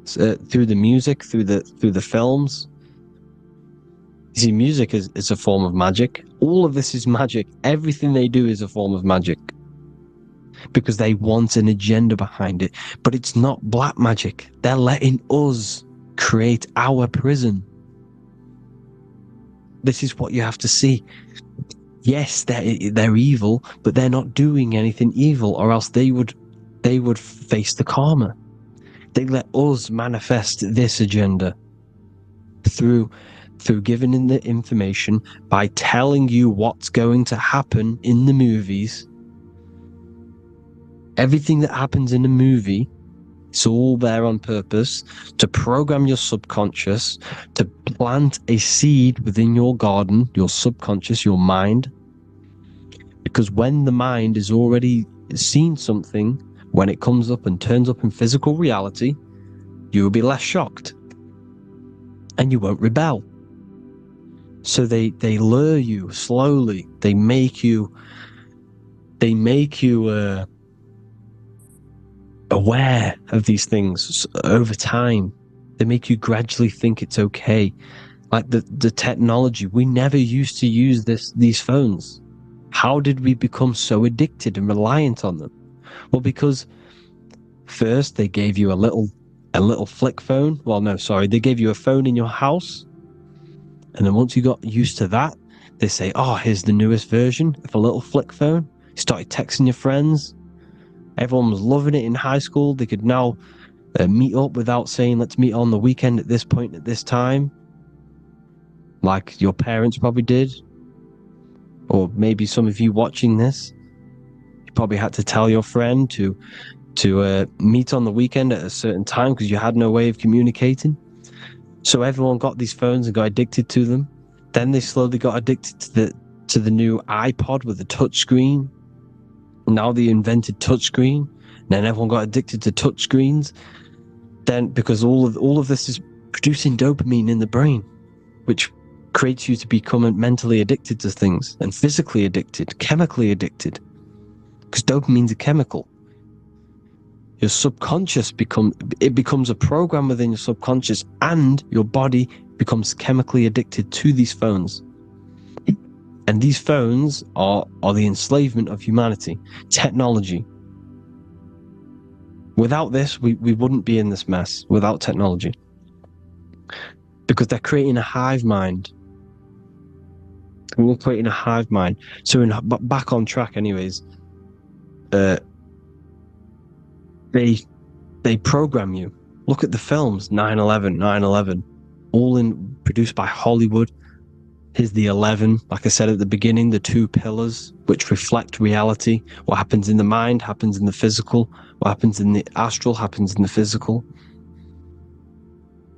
through the films. You see, music is a form of magic. All of this is magic. Everything they do is a form of magic, because they want an agenda behind it. But it's not black magic. They're letting us create our prison. This is what you have to see. Yes, they're evil, but they're not doing anything evil, or else they would face the karma. They let us manifest this agenda through giving in the information, by telling you what's going to happen in the movies. Everything that happens in a movie, it's all there on purpose to program your subconscious, to plant a seed within your garden, your subconscious, your mind. Because when the mind has already seen something, when it comes up and turns up in physical reality, you will be less shocked and you won't rebel. So they lure you slowly. They make you aware of these things over time. They make you gradually think it's okay. Like the technology, we never used to use these phones. How did we become so addicted and reliant on them? Well, because first they gave you a little flick phone. Well, no, sorry, they gave you a phone in your house, and then once you got used to that, they say, "Oh, here's the newest version of a little flick phone." You started texting your friends. Everyone was loving it in high school. They could now meet up without saying, "Let's meet on the weekend at this point at this time," like your parents probably did. Or maybe some of you watching this, you probably had to tell your friend to meet on the weekend at a certain time because you had no way of communicating. So everyone got these phones and got addicted to them. Then they slowly got addicted to the new iPod with the touch screen. Now they invented touch screen. Then everyone got addicted to touch screens. Then because all of this is producing dopamine in the brain, which creates you to become mentally addicted to things, and physically addicted, chemically addicted, because dopamine's a chemical. Your subconscious becomes a program within your subconscious, and your body becomes chemically addicted to these phones. And these phones are the enslavement of humanity, technology. Without this, we wouldn't be in this mess, without technology. Because they're creating a hive mind. We're all creating a hive mind. So back on track anyways, they program you. Look at the films, 9/11, all produced by Hollywood. Here's the 11, like I said at the beginning, the two pillars which reflect reality. What happens in the mind happens in the physical. What happens in the astral happens in the physical.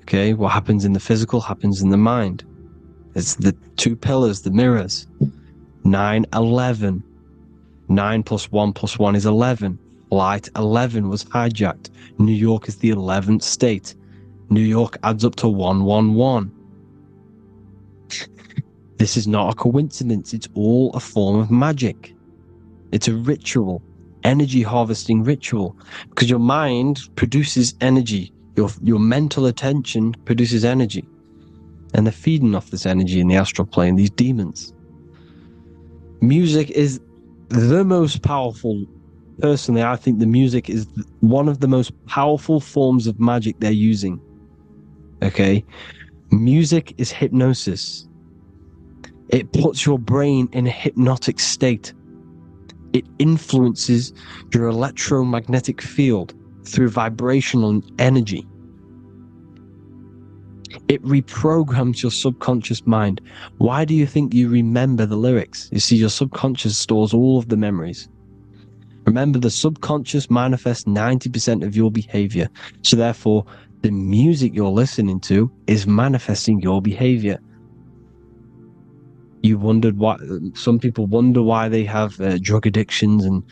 Okay, what happens in the physical happens in the mind. It's the two pillars, the mirrors. 9/11. 9 plus 1 plus 1 is 11. Flight 11 was hijacked. New York is the 11th state. New York adds up to 111. This is not a coincidence. It's all a form of magic. It's a ritual, energy harvesting ritual, because your mind produces energy. Your mental attention produces energy, and they're feeding off this energy in the astral plane, these demons. Music is the most powerful. Personally, I think the music is one of the most powerful forms of magic they're using. Okay? Music is hypnosis. It puts your brain in a hypnotic state. It influences your electromagnetic field through vibrational energy. It reprograms your subconscious mind. Why do you think you remember the lyrics? You see, your subconscious stores all of the memories. Remember, the subconscious manifests 90% of your behavior. So therefore, the music you're listening to is manifesting your behavior. You wondered why some people wonder why they have drug addictions and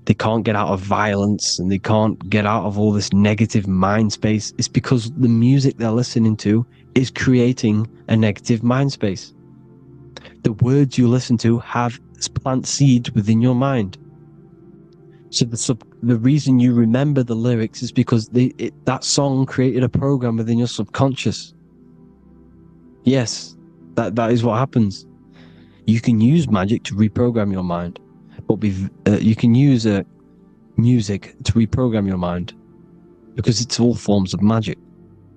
they can't get out of violence and they can't get out of all this negative mind space. It's because the music they're listening to is creating a negative mind space. The words you listen to have plant seeds within your mind. So the reason you remember the lyrics is because that song created a program within your subconscious. Yes, that is what happens. You can use magic to reprogram your mind, but you can use music to reprogram your mind because it's all forms of magic.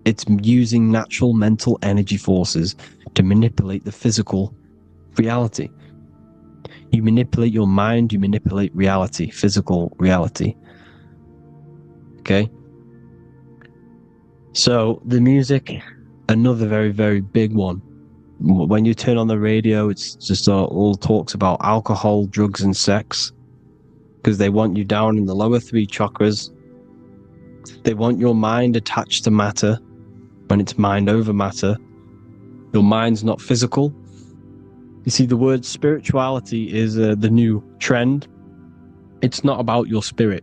It's using natural mental energy forces to manipulate the physical reality. You manipulate your mind, you manipulate reality, physical reality. Okay? So the music, another very, very big one. When you turn on the radio, it's just all talks about alcohol, drugs, and sex, because they want you down in the lower three chakras. They want your mind attached to matter when it's mind over matter. Your mind's not physical. You see, the word spirituality is the new trend. It's not about your spirit.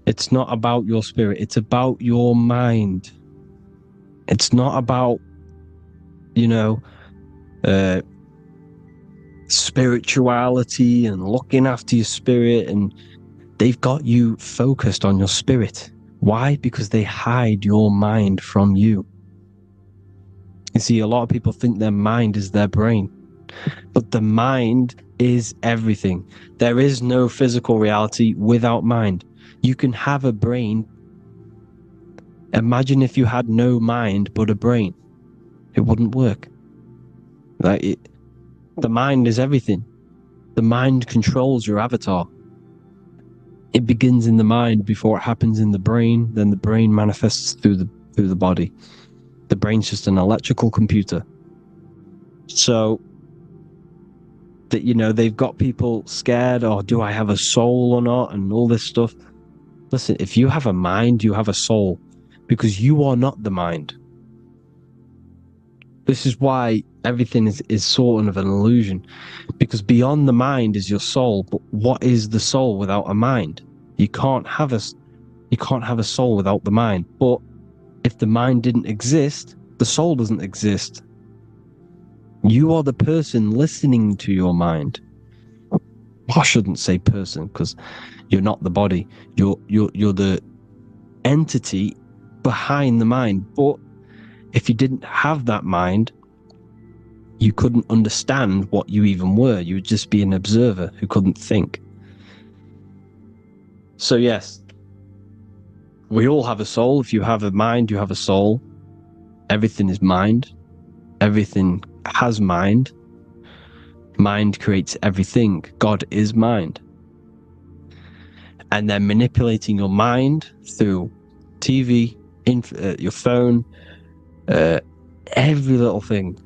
It's not about your spirit. It's about your mind. It's not about, spirituality and looking after your spirit, and they've got you focused on your spirit. Why? Because they hide your mind from you. You see, a lot of people think their mind is their brain, but the mind is everything. There is no physical reality without mind. You can have a brain. Imagine if you had no mind but a brain. It wouldn't work. The mind is everything. The mind controls your avatar. It begins in the mind before it happens in the brain. Then the brain manifests through the body. The brain's just an electrical computer. So that, they've got people scared, or do I have a soul or not, and all this stuff. Listen, if you have a mind, you have a soul, because you are not the mind. This is why everything is sort of an illusion, because beyond the mind is your soul. But what is the soul without a mind? You can't have a soul without the mind. But if the mind didn't exist, the soul doesn't exist. You are the person listening to your mind. I shouldn't say person, because you're not the body. You're the entity behind the mind. But if you didn't have that mind, you couldn't understand what you even were. You would just be an observer who couldn't think. So yes, we all have a soul. If you have a mind, you have a soul. Everything is mind. Everything has mind. Mind creates everything. God is mind. And they're manipulating your mind through TV, your phone, every little thing.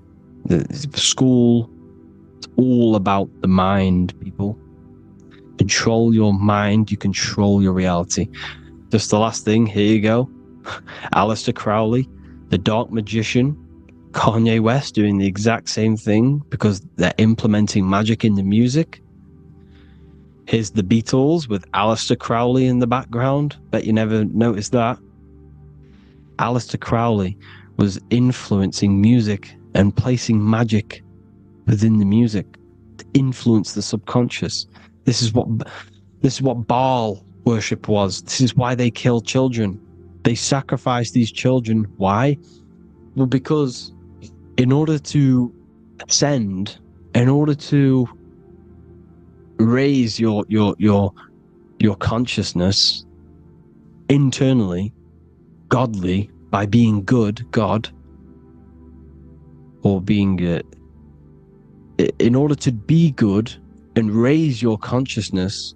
The school, it's all about the mind, people. Control your mind, you control your reality. Just the last thing, here you go. Aleister Crowley, the dark magician, Kanye West doing the exact same thing because they're implementing magic in the music. Here's the Beatles with Aleister Crowley in the background. Bet you never noticed that. Aleister Crowley was influencing music and placing magic within the music to influence the subconscious. This is what Baal worship was. This is why they killed children. They sacrificed these children. Why? Well, because in order to ascend, in order to raise your consciousness internally, godly, by being good, God, or being in order to be good and raise your consciousness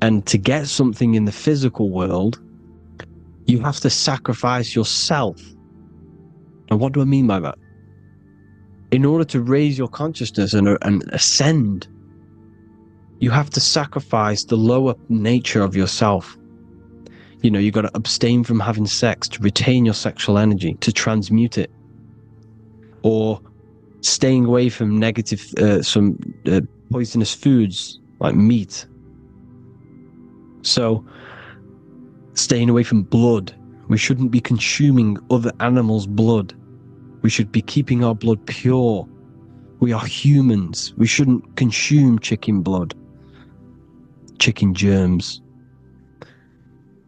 and to get something in the physical world, you have to sacrifice yourself. And what do I mean by that? In order to raise your consciousness and ascend, you have to sacrifice the lower nature of yourself. You know, you've got to abstain from having sex to retain your sexual energy, to transmute it. Or staying away from negative, poisonous foods like meat. So, staying away from blood. We shouldn't be consuming other animals' blood. We should be keeping our blood pure. We are humans. We shouldn't consume chicken blood, chicken germs.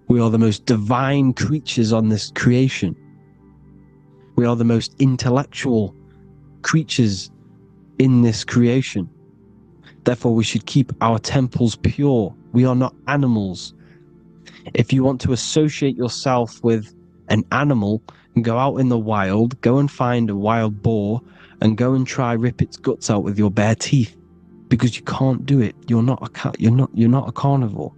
We are the most divine creatures on this creation. We are the most intellectual creatures in this creation. Therefore, we should keep our temples pure. We are not animals. If you want to associate yourself with an animal and go out in the wild, go and find a wild boar and go and try rip its guts out with your bare teeth, because you can't do it. You're not a carnivore.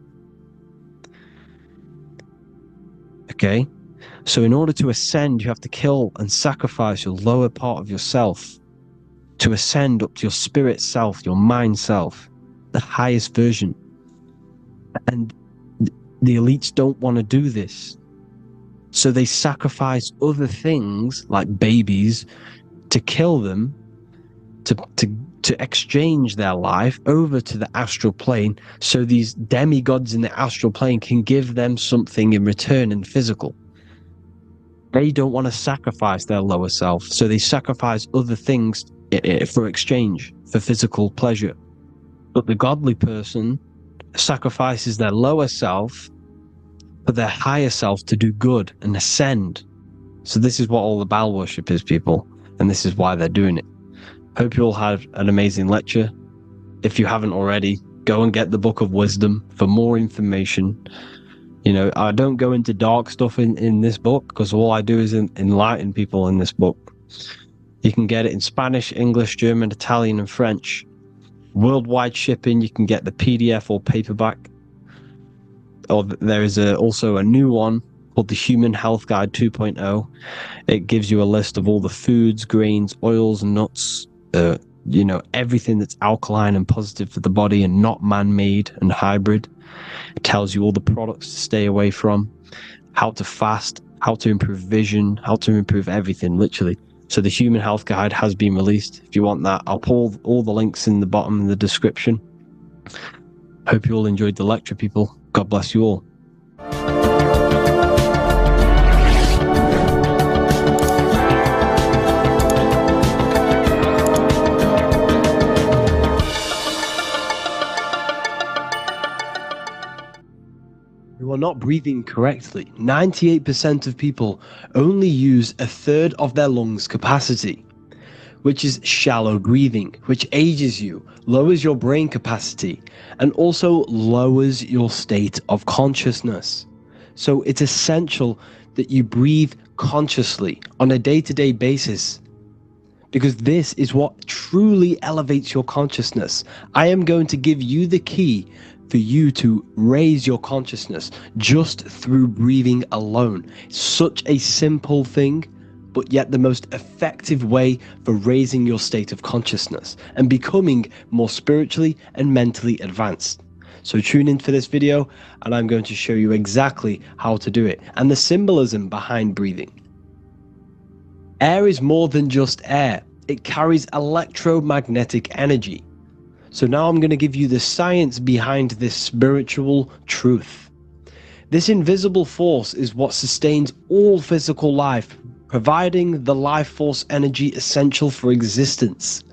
Okay? So in order to ascend, you have to kill and sacrifice your lower part of yourself to ascend up to your spirit self, your mind self, the highest version. And the elites don't want to do this. So they sacrifice other things like babies to kill them, to exchange their life over to the astral plane, so these demigods in the astral plane can give them something in return in physical. They don't want to sacrifice their lower self, so they sacrifice other things for exchange, for physical pleasure. But the godly person sacrifices their lower self for their higher self to do good and ascend. So this is what all the Baal worship is, people, and this is why they're doing it. Hope you all had an amazing lecture. If you haven't already, go and get the Book of Wisdom for more information. You know, I don't go into dark stuff in this book, because all I do is enlighten people in this book. You can get it in Spanish, English, German, Italian, and French. Worldwide shipping. You can get the PDF or paperback. Or there is also a new one called the Human Health Guide 2.0. It gives you a list of all the foods, grains, oils, nuts, you know, everything that's alkaline and positive for the body and not man-made and hybrid. It tells you all the products to stay away from, how to fast, how to improve vision, how to improve everything, literally. So the Human Health Guide has been released. If you want that, I'll put all the links in the bottom in the description. Hope you all enjoyed the lecture, people. God bless you all. You are not breathing correctly. 98% of people only use a third of their lungs capacity, which is shallow breathing, which ages you, lowers your brain capacity, and also lowers your state of consciousness. So it's essential that you breathe consciously on a day-to-day basis, because this is what truly elevates your consciousness. I am going to give you the key for you to raise your consciousness just through breathing alone. Such a simple thing, but yet the most effective way for raising your state of consciousness and becoming more spiritually and mentally advanced. So tune in for this video and I'm going to show you exactly how to do it and the symbolism behind breathing. Air is more than just air. It carries electromagnetic energy. So now I'm going to give you the science behind this spiritual truth. This invisible force is what sustains all physical life, providing the life force energy essential for existence.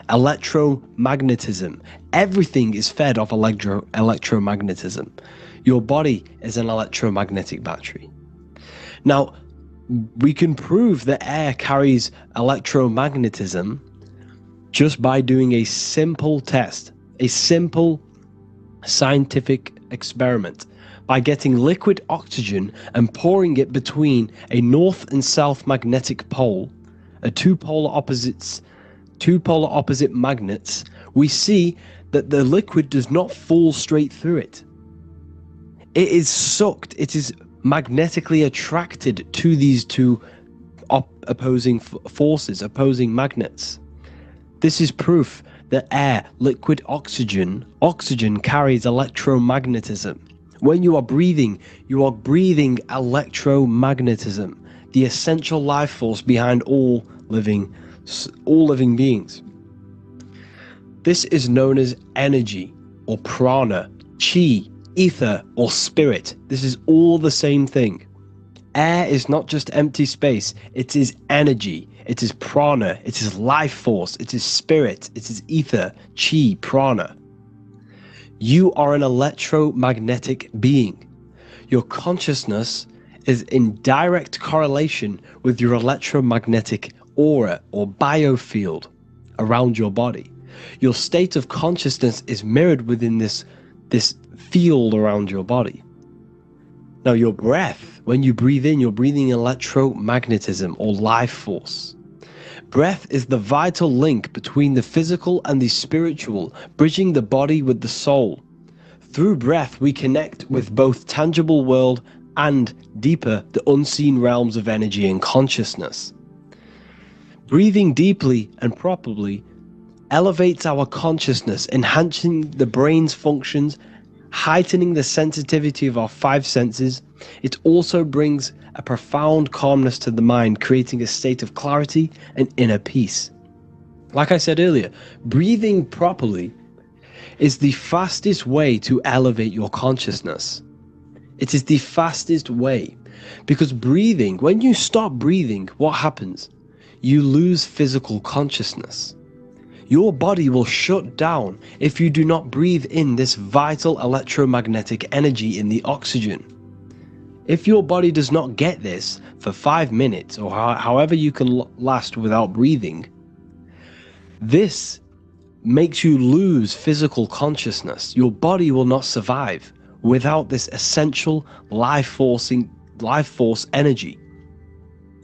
Electromagnetism. Everything is fed off electromagnetism. Your body is an electromagnetic battery. Now, we can prove that air carries electromagnetism just by doing a simple test, a simple scientific experiment, by getting liquid oxygen and pouring it between a north and south magnetic pole, two polar opposite magnets. We see that the liquid does not fall straight through it. It is sucked, it is magnetically attracted to these two opposing forces, opposing magnets. This is proof that air, liquid oxygen carries electromagnetism. When you are breathing electromagnetism, the essential life force behind all living beings. This is known as energy or prana, chi, ether or spirit. This is all the same thing. Air is not just empty space, it is energy, it is prana, it is life force, it is spirit, it is ether, chi, prana. You are an electromagnetic being. Your consciousness is in direct correlation with your electromagnetic aura or biofield around your body. Your state of consciousness is mirrored within this field around your body. Now your breath, when you breathe in, you're breathing electromagnetism or life force. Breath is the vital link between the physical and the spiritual, bridging the body with the soul. Through breath, we connect with both tangible world and deeper, the unseen realms of energy and consciousness. Breathing deeply and properly elevates our consciousness, enhancing the brain's functions, heightening the sensitivity of our five senses. It also brings a profound calmness to the mind, creating a state of clarity and inner peace. Like I said earlier, breathing properly is the fastest way to elevate your consciousness. It is the fastest way because breathing, when you stop breathing, what happens? You lose physical consciousness. Your body will shut down if you do not breathe in this vital electromagnetic energy in the oxygen. If your body does not get this for 5 minutes or however you can last without breathing, this makes you lose physical consciousness. Your body will not survive without this essential life force energy.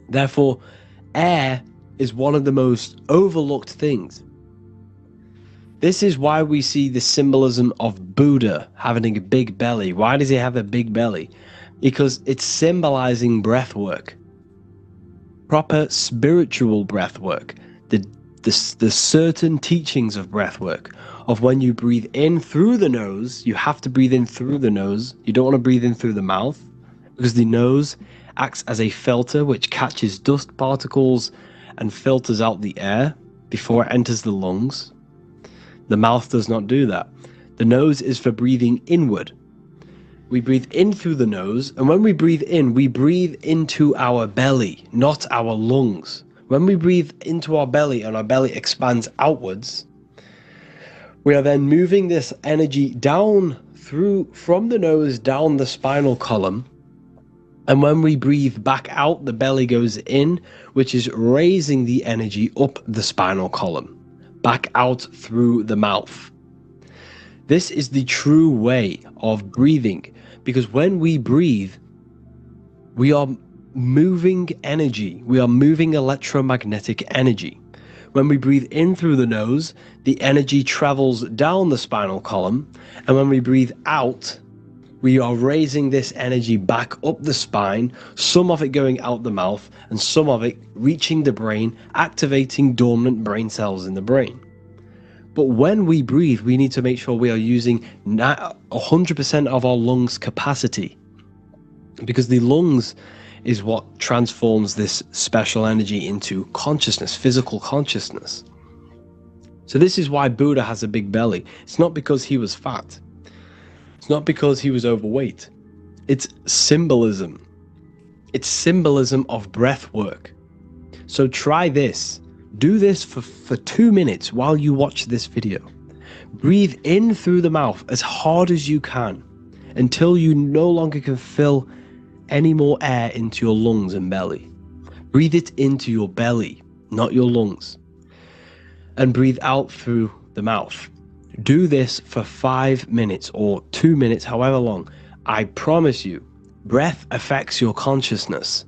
Therefore, air is one of the most overlooked things. This is why we see the symbolism of Buddha having a big belly. Why does he have a big belly? Because it's symbolizing breath work. Proper spiritual breath work. The certain teachings of breath work. Of when you breathe in through the nose, you have to breathe in through the nose. You don't want to breathe in through the mouth because the nose acts as a filter which catches dust particles and filters out the air before it enters the lungs. The mouth does not do that. The nose is for breathing inward. We breathe in through the nose, and when we breathe in, we breathe into our belly, not our lungs. When we breathe into our belly and our belly expands outwards, we are then moving this energy down from the nose down the spinal column. And when we breathe back out, the belly goes in, which is raising the energy up the spinal column, back out through the mouth. This is the true way of breathing, because when we breathe, we are moving energy. We are moving electromagnetic energy. When we breathe in through the nose, the energy travels down the spinal column, and when we breathe out, we are raising this energy back up the spine, some of it going out the mouth, and some of it reaching the brain, activating dormant brain cells in the brain. But when we breathe, we need to make sure we are using 100% of our lungs' capacity, because the lungs is what transforms this special energy into consciousness, physical consciousness. So this is why Buddha has a big belly. It's not because he was fat. It's not because he was overweight. It's symbolism. It's symbolism of breath work. So try this. Do this for 2 minutes while you watch this video. Breathe in through the mouth as hard as you can until you no longer can fill any more air into your lungs and belly. Breathe it into your belly, not your lungs. And breathe out through the mouth. Do this for 5 minutes or 2 minutes, however long. I promise you, breath affects your consciousness.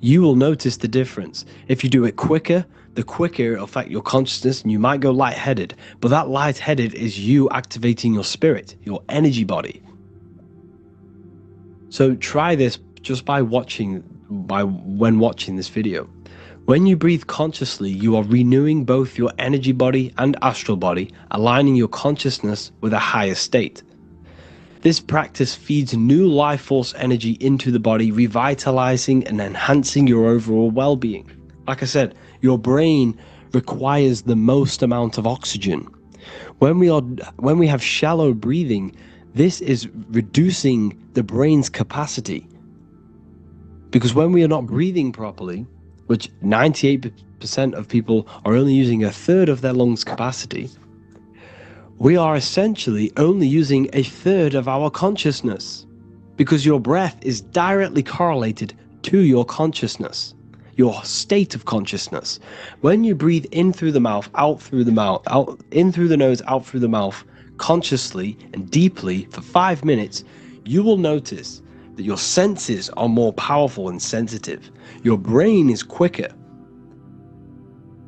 You will notice the difference. If you do it quicker, the quicker it'll affect your consciousness, and you might go lightheaded. But that lightheaded is you activating your spirit, your energy body. So try this just when watching this video. When you breathe consciously, you are renewing both your energy body and astral body, aligning your consciousness with a higher state. This practice feeds new life force energy into the body, revitalizing and enhancing your overall well-being. Like I said, your brain requires the most amount of oxygen. When we have shallow breathing, this is reducing the brain's capacity. Because when we are not breathing properly, which 98% of people are only using a third of their lungs' capacity, we are essentially only using a third of our consciousness, because your breath is directly correlated to your consciousness, your state of consciousness. When you breathe in through the mouth, out through the mouth, out in through the nose, out through the mouth, consciously and deeply for 5 minutes, you will notice that your senses are more powerful and sensitive. Your brain is quicker.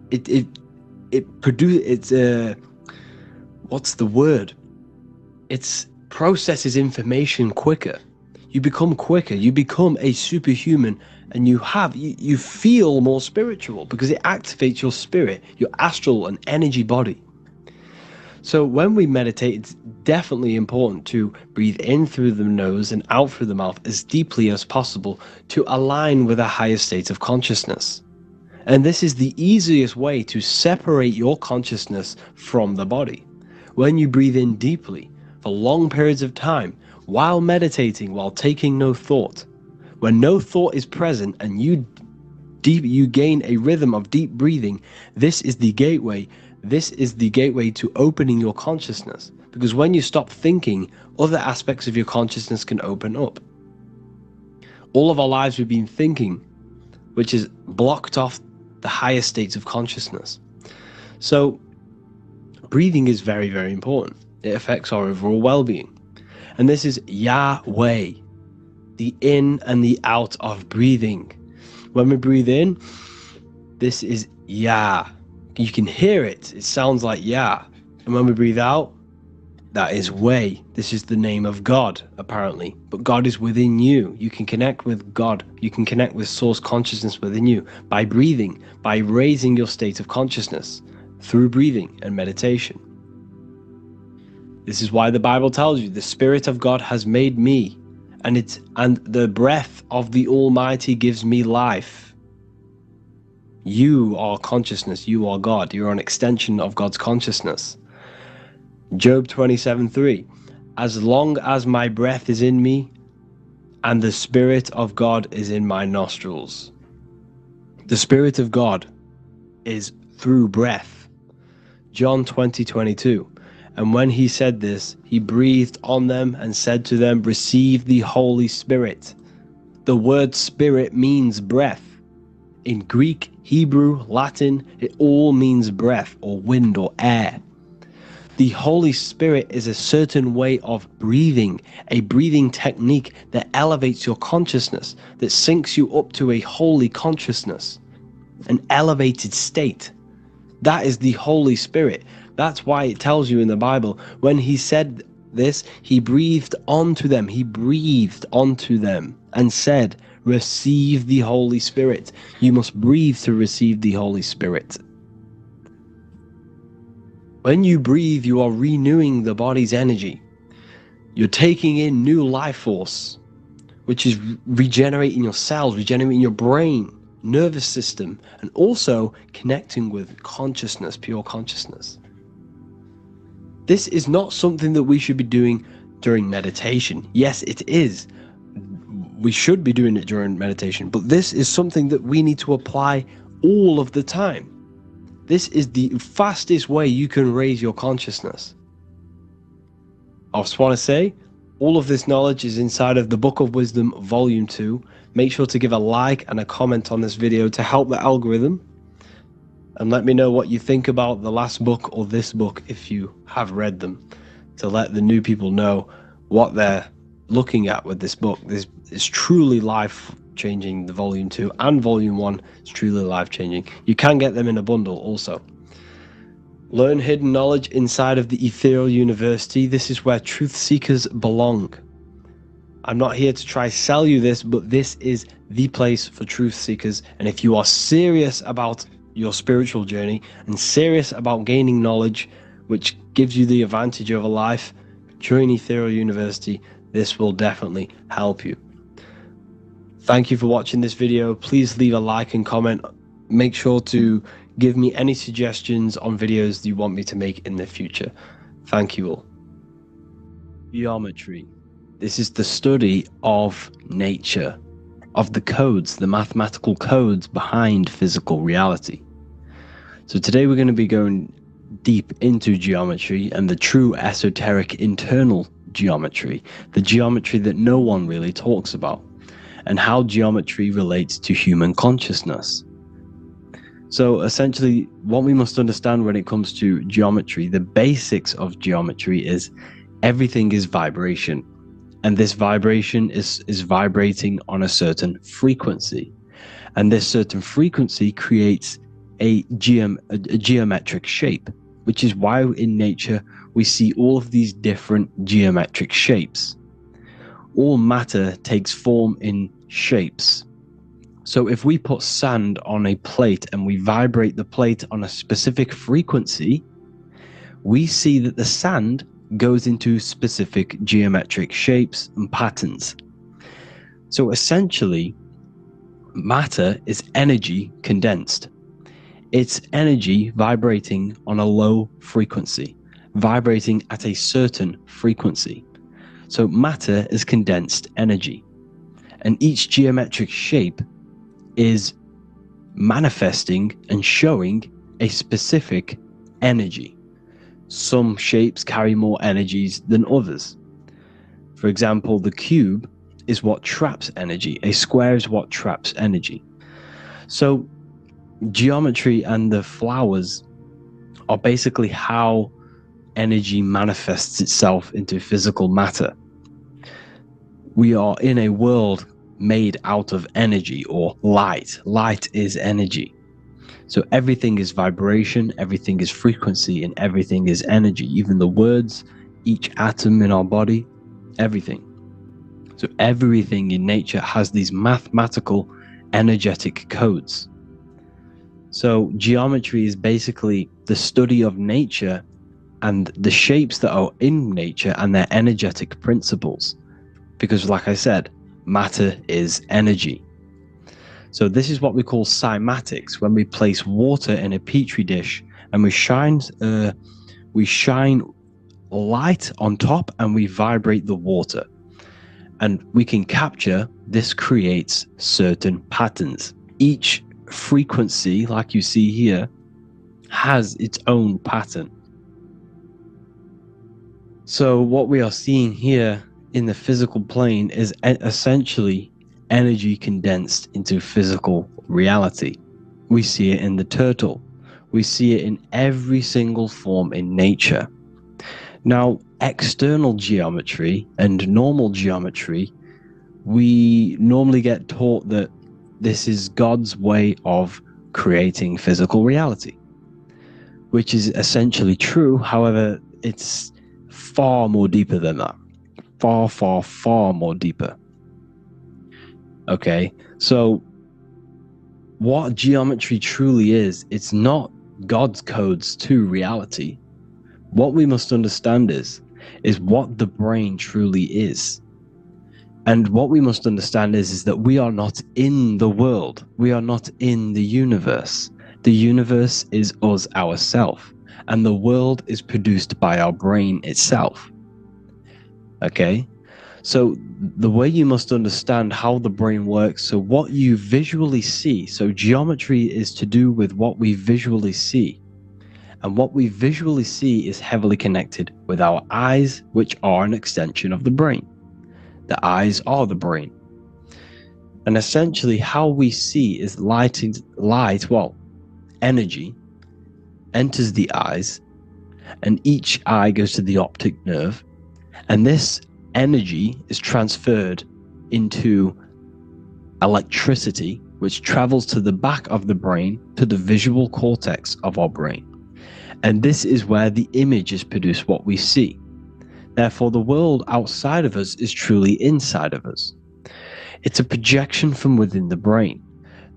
It processes information quicker. You become quicker. You become a superhuman, and you feel more spiritual because it activates your spirit, your astral and energy body. So when we meditate, it's definitely important to breathe in through the nose and out through the mouth as deeply as possible to align with a higher state of consciousness. And this is the easiest way to separate your consciousness from the body. When you breathe in deeply for long periods of time, while meditating, while taking no thought, when no thought is present and you gain a rhythm of deep breathing, this is the gateway. This is the gateway to opening your consciousness, because when you stop thinking, other aspects of your consciousness can open up. All of our lives we've been thinking, which has blocked off the higher states of consciousness. So breathing is very, very important. It affects our overall well-being. And this is Yahweh, the in and the out of breathing. When we breathe in, this is Yah. You can hear it. It sounds like Yah. And when we breathe out, that is Way. This is the name of God, apparently. But God is within you. You can connect with God. You can connect with source consciousness within you by breathing, by raising your state of consciousness through breathing and meditation. This is why the Bible tells you the Spirit of God has made me, and the breath of the Almighty gives me life. You are consciousness. You are God. You're an extension of God's consciousness. Job 27:3. As long as my breath is in me and the Spirit of God is in my nostrils. The Spirit of God is through breath. John 20:22. And when he said this, he breathed on them and said to them, receive the Holy Spirit. The word spirit means breath. In Greek, Hebrew, Latin, it all means breath or wind or air. The Holy Spirit is a certain way of breathing, a breathing technique that elevates your consciousness, that syncs you up to a holy consciousness, an elevated state. That is the Holy Spirit. That's why it tells you in the Bible, when he said this, he breathed onto them. He breathed onto them and said, receive the Holy Spirit. You must breathe to receive the Holy Spirit. When you breathe, you are renewing the body's energy. You're taking in new life force, which is regenerating your cells, regenerating your brain, nervous system, and also connecting with consciousness, pure consciousness. This is not something that we should be doing during meditation. Yes, it is. We should be doing it during meditation, but this is something that we need to apply all of the time. This is the fastest way you can raise your consciousness. I just want to say, all of this knowledge is inside of the Book of Wisdom, Volume 2. Make sure to give a like and a comment on this video to help the algorithm. And let me know what you think about the last book or this book if you have read them, to let the new people know what they're looking at with this book. This is truly life-changing. The Volume 2 and Volume 1 is truly life-changing. You can get them in a bundle also. Learn hidden knowledge inside of the Ethereal University. This is where truth seekers belong. I'm not here to try sell you this, but this is the place for truth seekers. And if you are serious about your spiritual journey and serious about gaining knowledge, which gives you the advantage of a life, join Ethereal University. This will definitely help you. Thank you for watching this video. Please leave a like and comment. Make sure to give me any suggestions on videos you want me to make in the future. Thank you all. Geometry. This is the study of nature, of the codes, the mathematical codes behind physical reality. So today we're going to be going deep into geometry and the true esoteric internal geometry, the geometry that no one really talks about, and how geometry relates to human consciousness. So essentially, what we must understand when it comes to geometry, the basics of geometry is everything is vibration. And this vibration is vibrating on a certain frequency. And this certain frequency creates a geometric shape, which is why in nature we see all of these different geometric shapes. All matter takes form in shapes. So if we put sand on a plate and we vibrate the plate on a specific frequency, we see that the sand goes into specific geometric shapes and patterns. So essentially, matter is energy condensed. It's energy vibrating on a low frequency, vibrating at a certain frequency. So matter is condensed energy, and each geometric shape is manifesting and showing a specific energy. Some shapes carry more energies than others. For example, the cube is what traps energy. A square is what traps energy. So geometry and the flowers are basically how energy manifests itself into physical matter. We are in a world made out of energy or light. Light is energy. So everything is vibration, everything is frequency, and everything is energy. Even the words, each atom in our body, everything. So everything in nature has these mathematical, energetic codes. So geometry is basically the study of nature and the shapes that are in nature and their energetic principles. Because like I said, matter is energy. So this is what we call cymatics, when we place water in a petri dish and we shine light on top and we vibrate the water. And we can capture, this creates certain patterns. Each frequency, like you see here, has its own pattern. So what we are seeing here in the physical plane is essentially energy condensed into physical reality. We see it in the turtle. We see it in every single form in nature. Now, external geometry and normal geometry, we normally get taught that this is God's way of creating physical reality. which is essentially true. However, it's far more deeper than that. Far, far, far more deeper. Okay, so what geometry truly is, it's not God's codes to reality. What we must understand is what the brain truly is. And what we must understand is that we are not in the world. We are not in the universe. The universe is us ourselves, and the world is produced by our brain itself. Okay? So the way you must understand how the brain works, so what you visually see, so geometry is to do with what we visually see. And what we visually see is heavily connected with our eyes, which are an extension of the brain. The eyes are the brain. And essentially how we see is energy enters the eyes, and each eye goes to the optic nerve, and this energy is transferred into electricity, which travels to the back of the brain, to the visual cortex of our brain. And this is where the image is produced, what we see. Therefore, the world outside of us is truly inside of us. It's a projection from within the brain.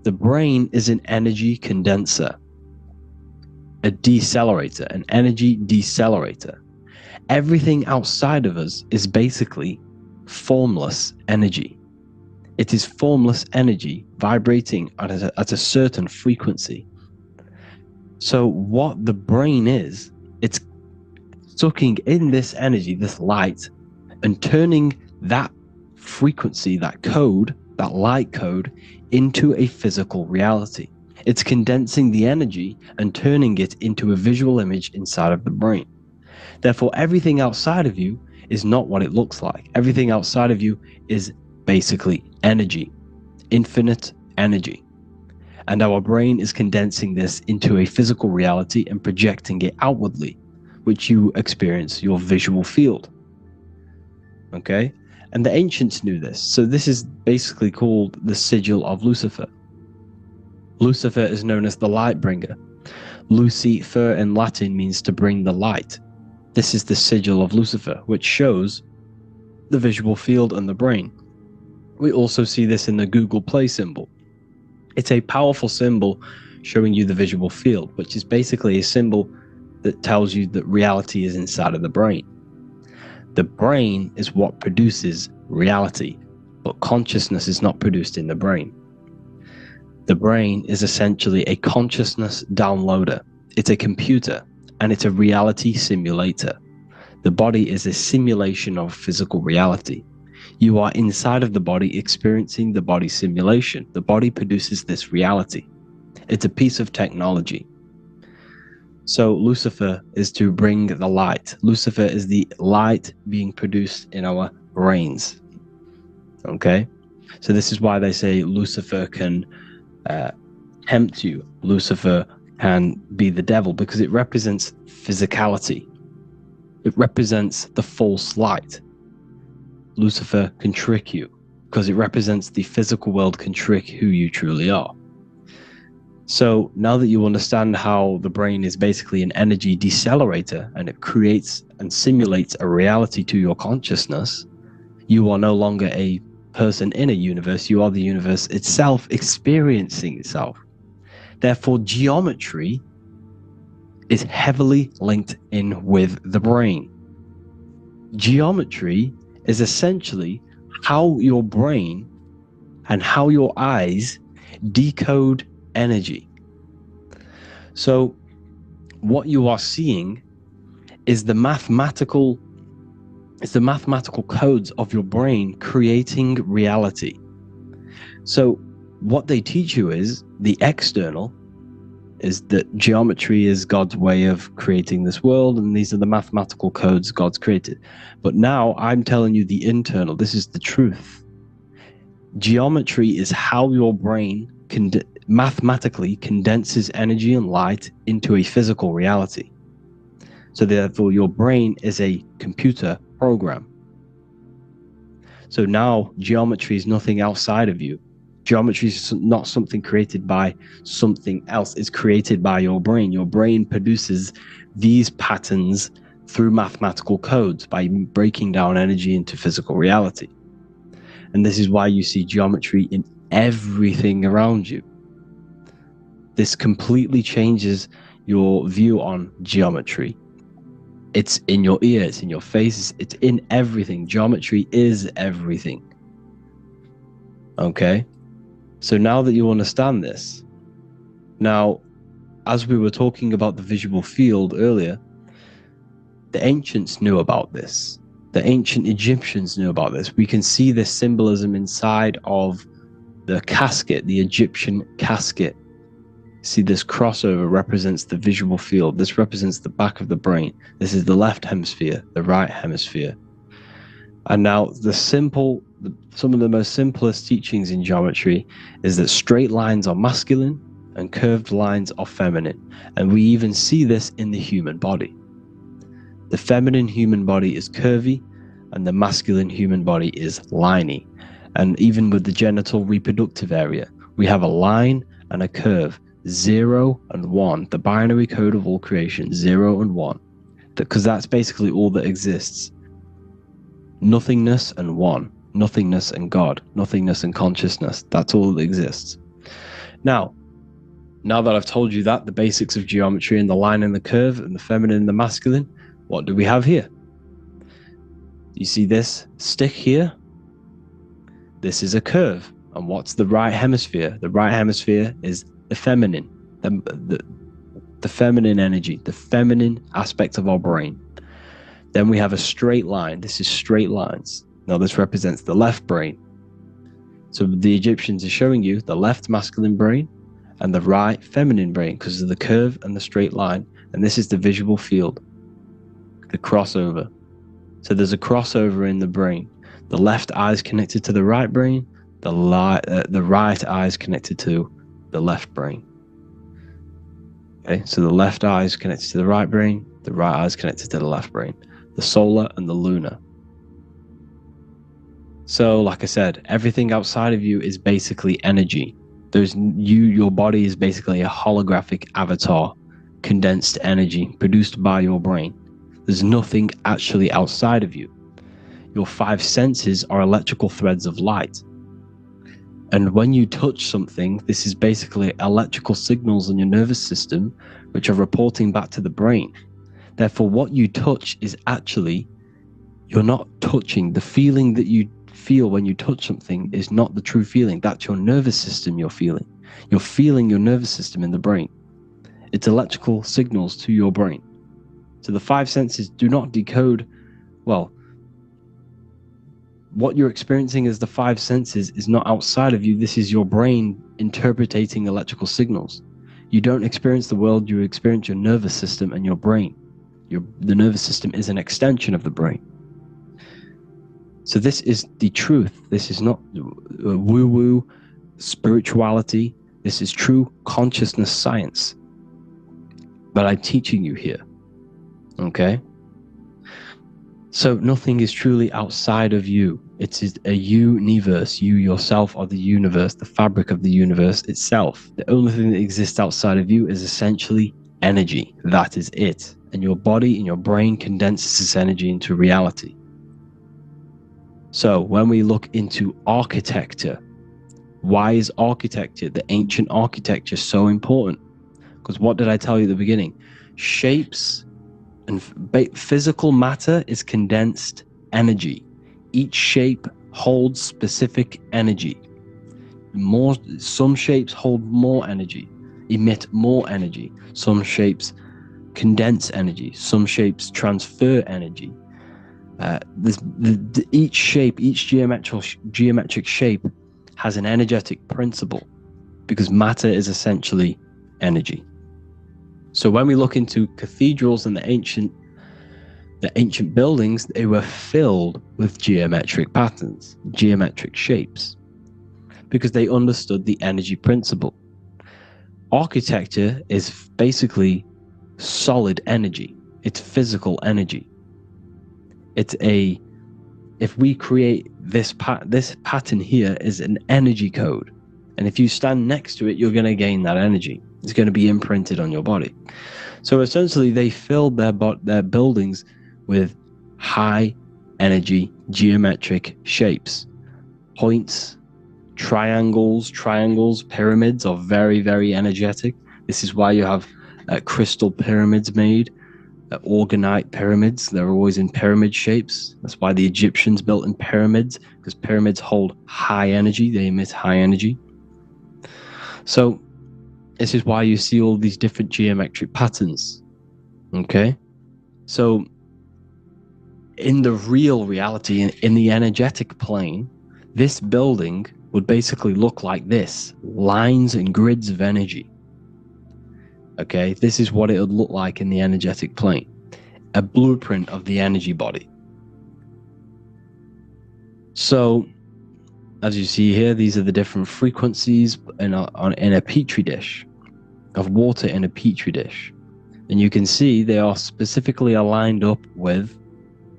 The brain is an energy condenser, a decelerator, an energy decelerator. Everything outside of us is basically formless energy. It is formless energy vibrating at a certain frequency. So what the brain is, it's sucking in this energy, this light, and turning that frequency, that code, that light code, into a physical reality. It's condensing the energy and turning it into a visual image inside of the brain. Therefore, everything outside of you is not what it looks like. Everything outside of you is basically energy, infinite energy. And our brain is condensing this into a physical reality and projecting it outwardly, which you experience your visual field. Okay? And the ancients knew this. So this is basically called the sigil of Lucifer. Lucifer is known as the light bringer. Lucifer in Latin means to bring the light. This is the sigil of Lucifer, which shows the visual field and the brain. We also see this in the Google Play symbol. It's a powerful symbol showing you the visual field, which is basically a symbol that tells you that reality is inside of the brain. The brain is what produces reality, but consciousness is not produced in the brain. The brain is essentially a consciousness downloader. It's a computer, and it's a reality simulator. The body is a simulation of physical reality. You are inside of the body experiencing the body simulation. The body produces this reality. It's a piece of technology. So Lucifer is to bring the light. Lucifer is the light being produced in our brains. Okay? So this is why they say Lucifer can tempt you. Lucifer can be the devil, because it represents physicality. It represents the false light. Lucifer can trick you because it represents the physical world can trick who you truly are. So now that you understand how the brain is basically an energy decelerator and it creates and simulates a reality to your consciousness, you are no longer a person in a universe. You are the universe itself experiencing itself. Therefore, geometry is heavily linked in with the brain. Geometry is essentially how your brain and how your eyes decode energy. So what you are seeing is the mathematical codes of your brain creating reality. So what they teach you is the external is that geometry is God's way of creating this world, and these are the mathematical codes God's created. But now I'm telling you the internal. This is the truth. Geometry is how your brain mathematically condenses energy and light into a physical reality. So therefore, your brain is a computer program. So now geometry is nothing outside of you. Geometry is not something created by something else. It's created by your brain. Your brain produces these patterns through mathematical codes by breaking down energy into physical reality. And this is why you see geometry in everything around you. This completely changes your view on geometry. It's in your ear, it's in your face, it's in everything. Geometry is everything. Okay? So now that you understand this, now, as we were talking about the visual field earlier, the ancients knew about this. The ancient Egyptians knew about this. We can see this symbolism inside of the casket, the Egyptian casket. See, this crossover represents the visual field. This represents the back of the brain. This is the left hemisphere, the right hemisphere. And now some of the most simplest teachings in geometry is that straight lines are masculine and curved lines are feminine. And we even see this in the human body. The feminine human body is curvy and the masculine human body is liney. And even with the genital reproductive area, we have a line and a curve, 0 and 1, the binary code of all creation, 0 and 1, because that's basically all that exists. Nothingness and one, nothingness and God, nothingness and consciousness. That's all that exists. Now that I've told you that, the basics of geometry and the line and the curve and the feminine and the masculine, what do we have here? You see this stick here? This is a curve. And what's the right hemisphere? The right hemisphere is the feminine, the feminine energy, the feminine aspect of our brain. Then we have a straight line. This is straight lines. Now this represents the left brain. So the Egyptians are showing you the left masculine brain and the right feminine brain because of the curve and the straight line. And this is the visual field, the crossover. So there's a crossover in the brain. The left eye is connected to the right brain. The right eye is connected to the left brain. Okay, so the left eye is connected to the right brain. The right eye is connected to the left brain. The solar and the lunar. So, like I said, everything outside of you is basically energy. Your body is basically a holographic avatar, condensed energy produced by your brain. There's nothing actually outside of you. Your 5 senses are electrical threads of light. And when you touch something, this is basically electrical signals in your nervous system, which are reporting back to the brain. Therefore, what you touch is actually, you're not touching. The feeling that you feel when you touch something is not the true feeling. That's your nervous system you're feeling. You're feeling your nervous system in the brain. It's electrical signals to your brain. So the 5 senses do not decode, well, what you're experiencing as the 5 senses is not outside of you. This is your brain interpreting electrical signals. You don't experience the world, you experience your nervous system and your brain. The nervous system is an extension of the brain. So this is the truth. This is not woo-woo spirituality. This is true consciousness science that I'm teaching you here. Okay? So nothing is truly outside of you. It is a universe. You yourself are the universe, the fabric of the universe itself. The only thing that exists outside of you is essentially energy. That is it. And your body and your brain condenses this energy into reality. So when we look into architecture, why is architecture, the ancient architecture, so important? Because what did I tell you at the beginning? Shapes and physical matter is condensed energy. Each shape holds specific energy. Some shapes hold more energy, emit more energy. Some shapes condense energy. Some shapes transfer energy. Each shape, each geometric shape has an energetic principle because matter is essentially energy. So when we look into cathedrals and the ancient buildings, they were filled with geometric patterns, geometric shapes, because they understood the energy principle. Architecture is basically solid energy. It's physical energy. If we create this pattern here is an energy code. And if you stand next to it, you're going to gain that energy. It's going to be imprinted on your body. So essentially, they filled their buildings with high energy geometric shapes. Points, triangles, pyramids are very, very energetic. This is why you have crystal pyramids made, organite pyramids. They're always in pyramid shapes. That's why the Egyptians built in pyramids, because pyramids hold high energy. They emit high energy. So this is why you see all these different geometric patterns. Okay? So in the real reality, in the energetic plane, this building would basically look like this: lines and grids of energy. Okay, this is what it would look like in the energetic plane, a blueprint of the energy body. So, as you see here, these are the different frequencies in a petri dish, of water in a petri dish. And you can see they are specifically aligned up with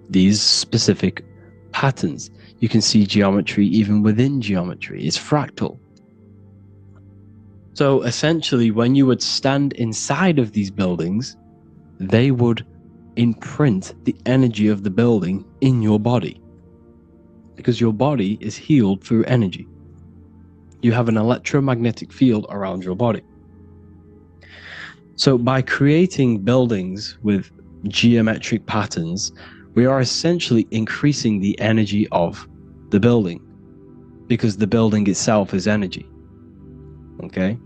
these specific patterns. You can see geometry even within geometry. It's fractal. So essentially, when you would stand inside of these buildings, they would imprint the energy of the building in your body, because your body is healed through energy. You have an electromagnetic field around your body. So by creating buildings with geometric patterns, we are essentially increasing the energy of the building, because the building itself is energy. Okay?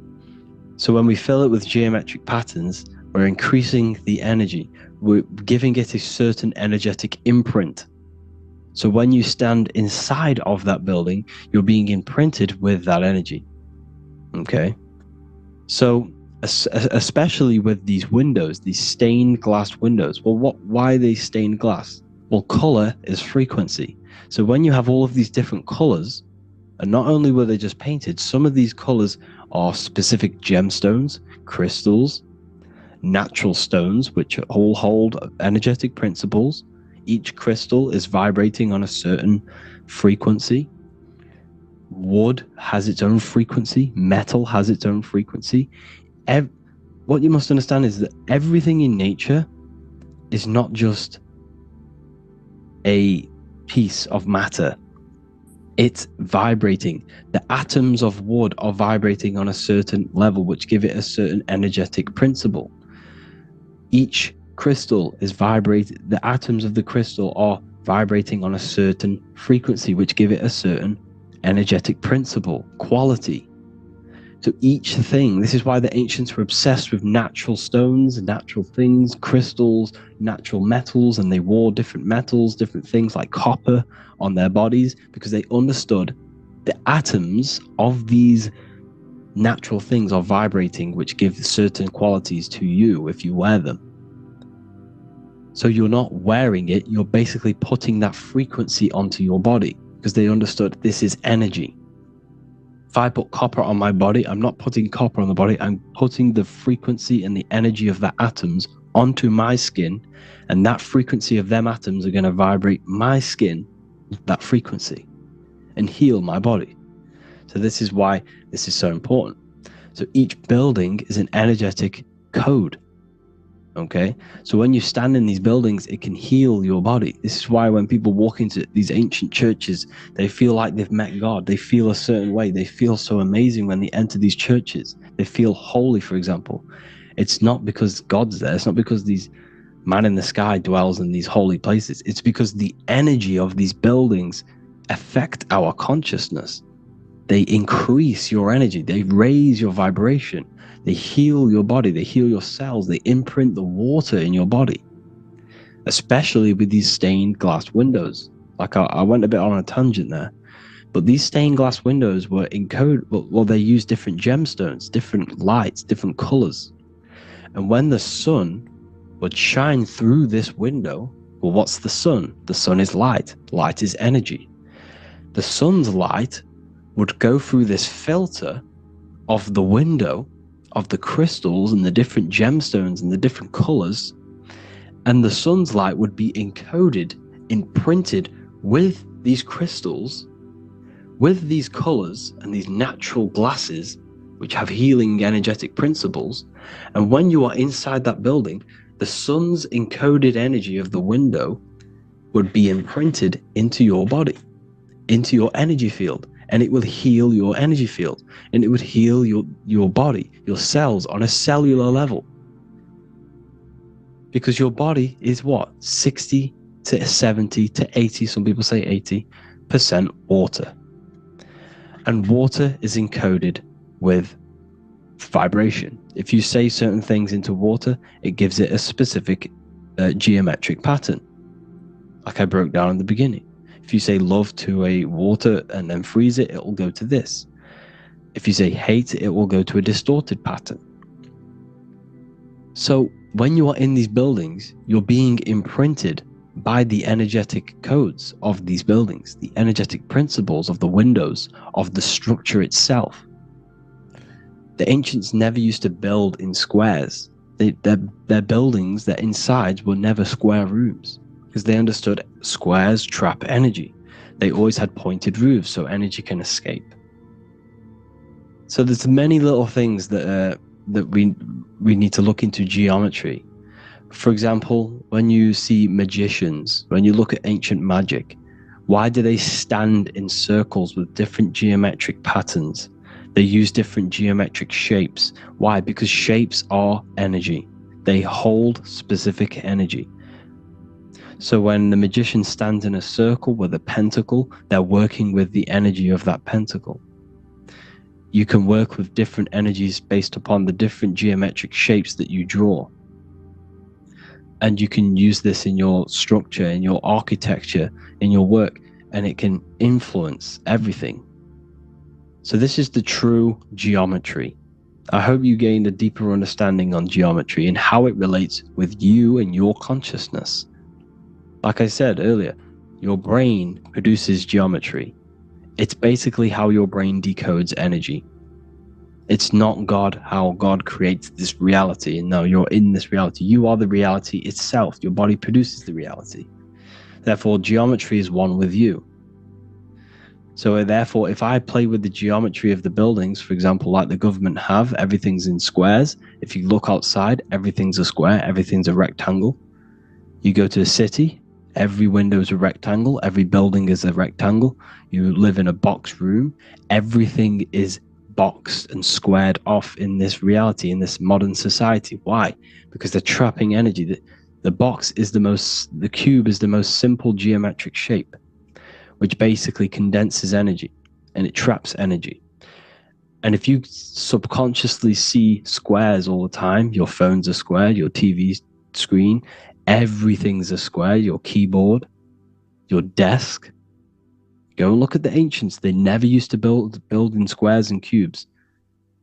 So when we fill it with geometric patterns, we're increasing the energy. We're giving it a certain energetic imprint. So when you stand inside of that building, you're being imprinted with that energy. Okay? So especially with these windows, these stained glass windows. Well, why are they stained glass? Well, color is frequency. So when you have all of these different colors, and not only were they just painted, some of these colors are specific gemstones, crystals, natural stones, which all hold energetic principles. Each crystal is vibrating on a certain frequency. Wood has its own frequency. Metal has its own frequency. What you must understand is that everything in nature is not just a piece of matter. It's vibrating. The atoms of wood are vibrating on a certain level, which give it a certain energetic principle. Each crystal is vibrating. The atoms of the crystal are vibrating on a certain frequency, which give it a certain energetic principle, quality. So each thing, this is why the ancients were obsessed with natural stones, natural things, crystals, natural metals, and they wore different metals, different things like copper on their bodies, because they understood the atoms of these natural things are vibrating, which give certain qualities to you if you wear them. So you're not wearing it, you're basically putting that frequency onto your body, because they understood this is energy. If I put copper on my body, I'm not putting copper on the body, I'm putting the frequency and the energy of the atoms onto my skin, and that frequency of them atoms are going to vibrate my skin with that frequency and heal my body. So this is why this is so important. So each building is an energetic code. Okay, so when you stand in these buildings, it can heal your body. This is why when people walk into these ancient churches, they feel like they've met God. They feel a certain way. They feel so amazing when they enter these churches. They feel holy, for example. It's not because God's there. It's not because these man in the sky dwells in these holy places. It's because the energy of these buildings affect our consciousness. They increase your energy. They raise your vibration. They heal your body, they heal your cells, they imprint the water in your body, especially with these stained glass windows. Like I went a bit on a tangent there, but these stained glass windows were encoded, well, they use different gemstones, different lights, different colors. And when the sun would shine through this window, well, what's the sun? The sun is light. Light is energy. The sun's light would go through this filter of the window, of the crystals and the different gemstones and the different colors, and the sun's light would be encoded, imprinted with these crystals, With these colors and these natural glasses, which have healing energetic principles, and when you are inside that building, the sun's encoded energy of the window would be imprinted into your body, into your energy field, and it will heal your energy field, and it would heal your body, your cells on a cellular level. Because your body is what? 60 to 70 to 80, some people say 80% water. And water is encoded with vibration. If you say certain things into water, it gives it a specific geometric pattern, like I broke down in the beginning. If you say love to a water and then freeze it, it will go to this. If you say hate, it will go to a distorted pattern. So when you are in these buildings, you're being imprinted by the energetic codes of these buildings, the energetic principles of the windows, of the structure itself. The ancients never used to build in squares. Their buildings, their insides were never square rooms, because they understood squares trap energy. They always had pointed roofs so energy can escape. So there's many little things that we need to look into geometry. For example, when you see magicians, when you look at ancient magic, why do they stand in circles with different geometric patterns? They use different geometric shapes. Why? Because shapes are energy. They hold specific energy. So when the magician stands in a circle with a pentacle, they're working with the energy of that pentacle. You can work with different energies based upon the different geometric shapes that you draw. And you can use this in your structure, in your architecture, in your work, and it can influence everything. So this is the true geometry. I hope you gained a deeper understanding on geometry and how it relates with you and your consciousness. Like I said earlier, your brain produces geometry. It's basically how your brain decodes energy. It's not God, how God creates this reality. And no, you're in this reality. You are the reality itself. Your body produces the reality. Therefore, geometry is one with you. So therefore, if I play with the geometry of the buildings, for example, like the government have, everything's in squares. If you look outside, everything's a square, everything's a rectangle. You go to a city, every window is a rectangle, every building is a rectangle. You live in a box room, everything is boxed and squared off in this reality, in this modern society. Why? Because they're trapping energy. The box is the cube is the most simple geometric shape, which basically condenses energy and it traps energy. And if you subconsciously see squares all the time, your phone's a square, your TV screen, everything's a square, your keyboard, your desk. Go and look at the ancients. They never used to build in squares and cubes.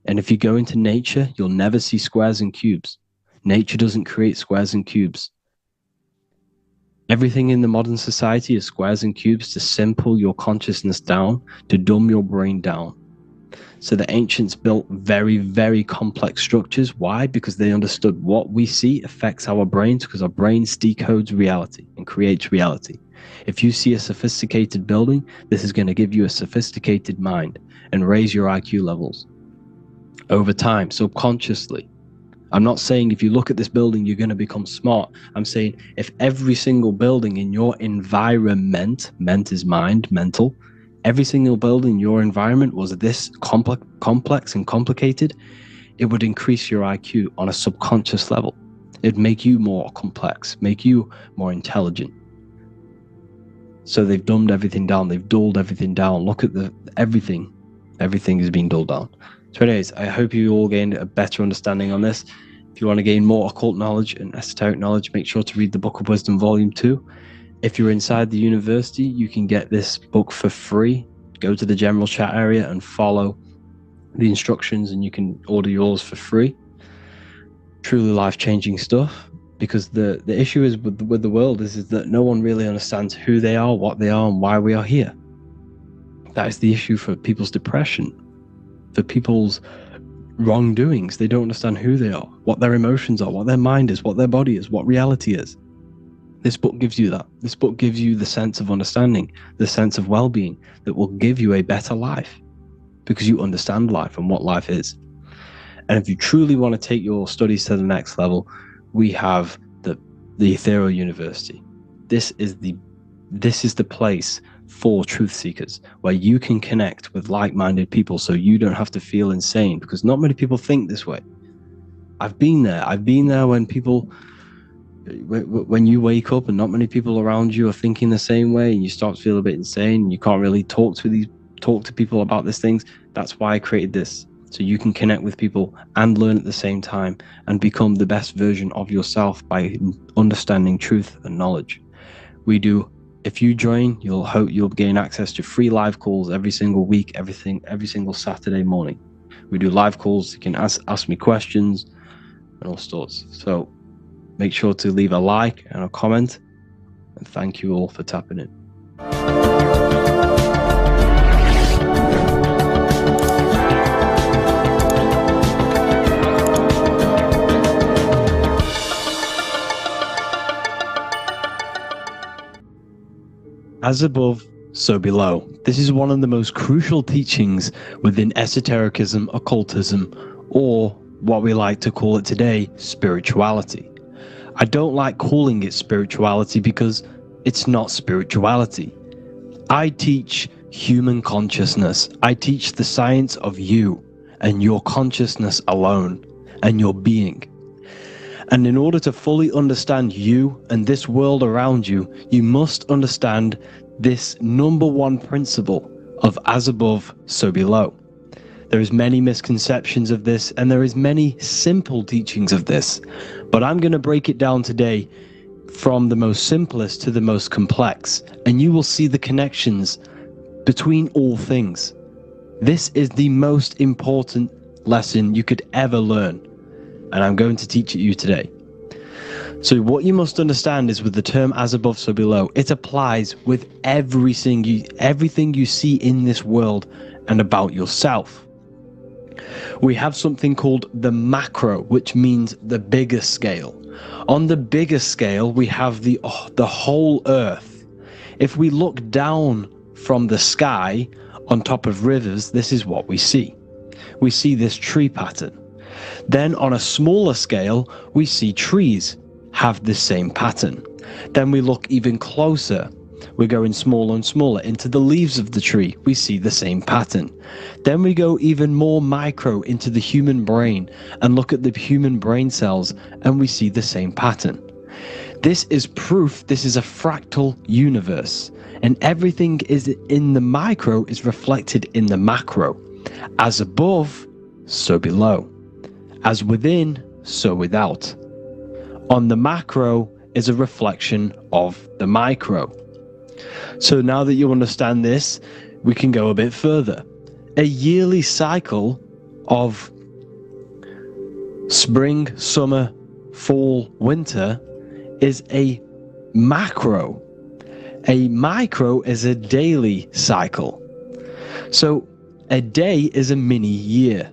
And if you go into nature, you'll never see squares and cubes. Nature doesn't create squares and cubes. Everything in the modern society is squares and cubes to simple your consciousness down, to dumb your brain down. So the ancients built very, very complex structures. Why? Because they understood what we see affects our brains, because our brains decodes reality and creates reality. If you see a sophisticated building, this is going to give you a sophisticated mind and raise your IQ levels over time, subconsciously. I'm not saying if you look at this building, you're going to become smart. I'm saying if every single building in your environment, ment is mind, mental, every single building in your environment was this complex and complicated, it would increase your IQ on a subconscious level. It'd make you more complex, make you more intelligent. So they've dumbed everything down. They've dulled everything down. Look at everything. Everything is being dulled down. So anyways, I hope you all gained a better understanding on this. If you want to gain more occult knowledge and esoteric knowledge, make sure to read the Book of Wisdom Volume 2. If you're inside the university, you can get this book for free. Go to the general chat area and follow the instructions and you can order yours for free. Truly life-changing stuff. Because the issue is with the world is that no one really understands who they are, what they are, and why we are here. That is the issue for people's depression, for people's wrongdoings. They don't understand who they are, what their emotions are, what their mind is, what their body is, what reality is. This book gives you that. This book gives you the sense of understanding, the sense of well-being that will give you a better life because you understand life and what life is. And if you truly want to take your studies to the next level, we have the Ethereal University. This is the place for truth seekers where you can connect with like-minded people so you don't have to feel insane, because not many people think this way. I've been there when you wake up and not many people around you are thinking the same way, and you start to feel a bit insane and you can't really talk to people about these things. That's why I created this, so you can connect with people and learn at the same time and become the best version of yourself by understanding truth and knowledge. If you join, you'll gain access to free live calls every single week, every single Saturday morning. We do live calls. You can ask me questions and all sorts. So make sure to leave a like and a comment, and thank you all for tapping in. As above, so below. This is one of the most crucial teachings within esotericism, occultism, or what we like to call it today, spirituality. I don't like calling it spirituality because it's not spirituality. I teach human consciousness. I teach the science of you and your consciousness alone and your being. And in order to fully understand you and this world around you, you must understand this number one principle of as above, so below. There is many misconceptions of this, and there is many simple teachings of this, but I'm going to break it down today from the most simplest to the most complex, and you will see the connections between all things. This is the most important lesson you could ever learn, and I'm going to teach it you today. So what you must understand is, with the term as above, so below, it applies with everything you see in this world and about yourself. We have something called the macro, which means the bigger scale. On the bigger scale, we have the whole earth. If we look down from the sky on top of rivers, this is what we see. We see this tree pattern. Then on a smaller scale, we see trees have the same pattern. Then we look even closer. We're going smaller and smaller into the leaves of the tree. We see the same pattern. Then we go even more micro into the human brain and look at the human brain cells, and we see the same pattern. This is proof this is a fractal universe, and everything is in the micro is reflected in the macro. As above, so below. As within, so without. On the macro is a reflection of the micro. So now that you understand this, we can go a bit further. A yearly cycle of spring, summer, fall, winter is a macro. A micro is a daily cycle. So a day is a mini year.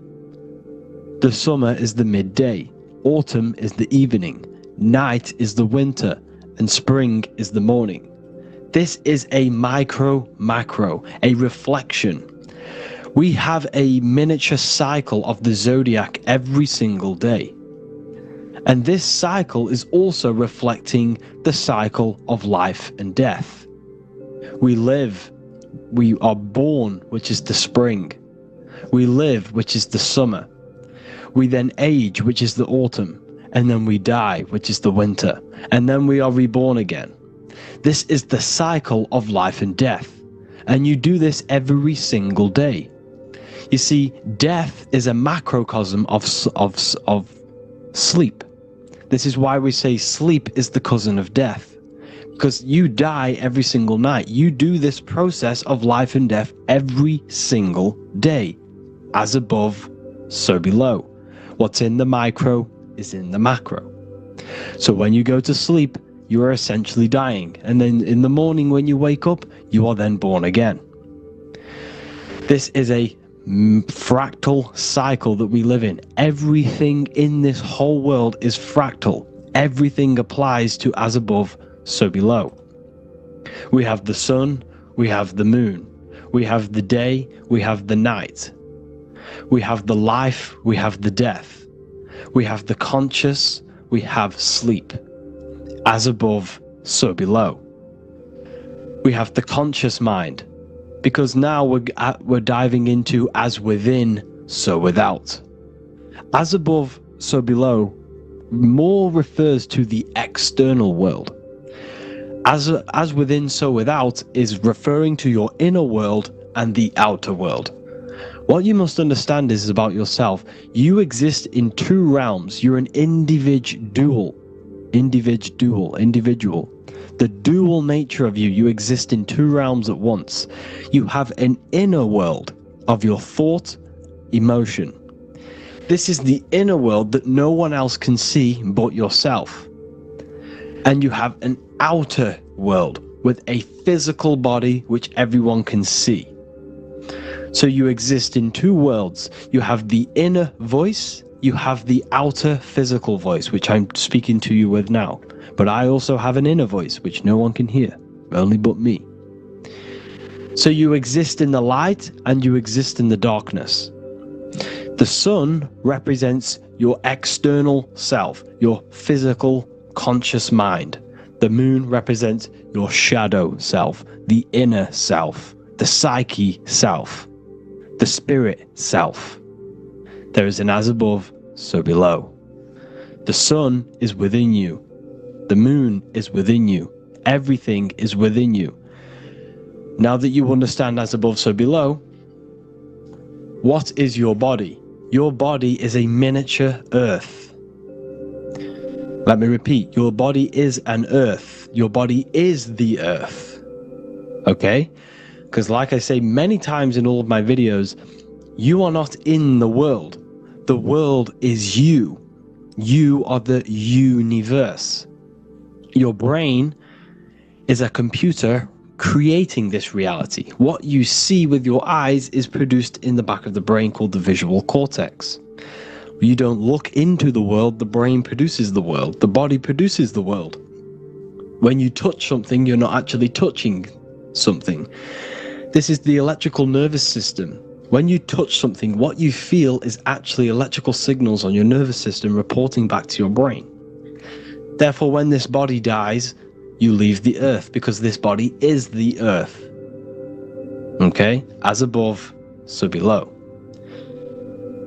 The summer is the midday. Autumn is the evening. Night is the winter. And spring is the morning. This is a macro, a reflection. We have a miniature cycle of the zodiac every single day. And this cycle is also reflecting the cycle of life and death. We are born, which is the spring. We live, which is the summer. We then age, which is the autumn. And then we die, which is the winter. And then we are reborn again. This is the cycle of life and death. And you do this every single day. You see, death is a macrocosm of sleep. This is why we say sleep is the cousin of death. Because you die every single night. You do this process of life and death every single day. As above, so below. What's in the micro is in the macro. So when you go to sleep, you are essentially dying. And then in the morning when you wake up, you are then born again. This is a fractal cycle that we live in. Everything in this whole world is fractal. Everything applies to as above, so below. We have the sun, we have the moon, we have the day, we have the night. We have the life, we have the death. We have the conscious, we have sleep. As above, so below. We have the conscious mind, because now we're diving into as within, so without. As above, so below more refers to the external world. As within, so without is referring to your inner world and the outer world. What you must understand is about yourself. You exist in two realms. You're an individual. The dual nature of you. You exist in two realms at once. You have an inner world of your thought, emotion. This is the inner world that no one else can see but yourself. And you have an outer world with a physical body which everyone can see. So you exist in two worlds. You have the inner voice, you have the outer physical voice, which I'm speaking to you with now. But I also have an inner voice, which no one can hear, only but me. So you exist in the light and you exist in the darkness. The sun represents your external self, your physical, conscious mind. The moon represents your shadow self, the inner self, the psyche self, the spirit self. There is an as above, so below. The sun is within you. The moon is within you. Everything is within you. Now that you understand as above, so below, what is your body? Your body is a miniature earth. Let me repeat, your body is an earth. Your body is the earth. Okay? Because like I say many times in all of my videos, you are not in the world. The world is you. You are the universe. Your brain is a computer creating this reality. What you see with your eyes is produced in the back of the brain called the visual cortex. You don't look into the world, the brain produces the world. The body produces the world. When you touch something, you're not actually touching something. This is the electrical nervous system. When you touch something, what you feel is actually electrical signals on your nervous system reporting back to your brain. Therefore, when this body dies, you leave the earth because this body is the earth. Okay? As above, so below.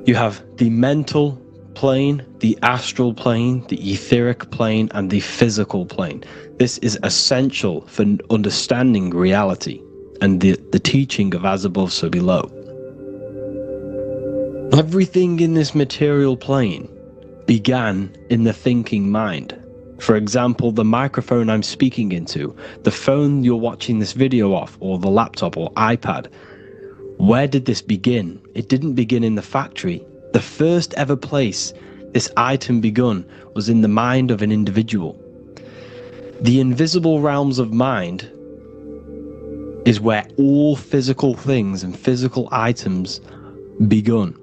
You have the mental plane, the astral plane, the etheric plane, and the physical plane. This is essential for understanding reality and the teaching of as above, so below. Everything in this material plane began in the thinking mind. For example, the microphone I'm speaking into, the phone you're watching this video off, or the laptop or iPad. Where did this begin? It didn't begin in the factory. The first ever place this item begun was in the mind of an individual. The invisible realms of mind is where all physical things and physical items begun.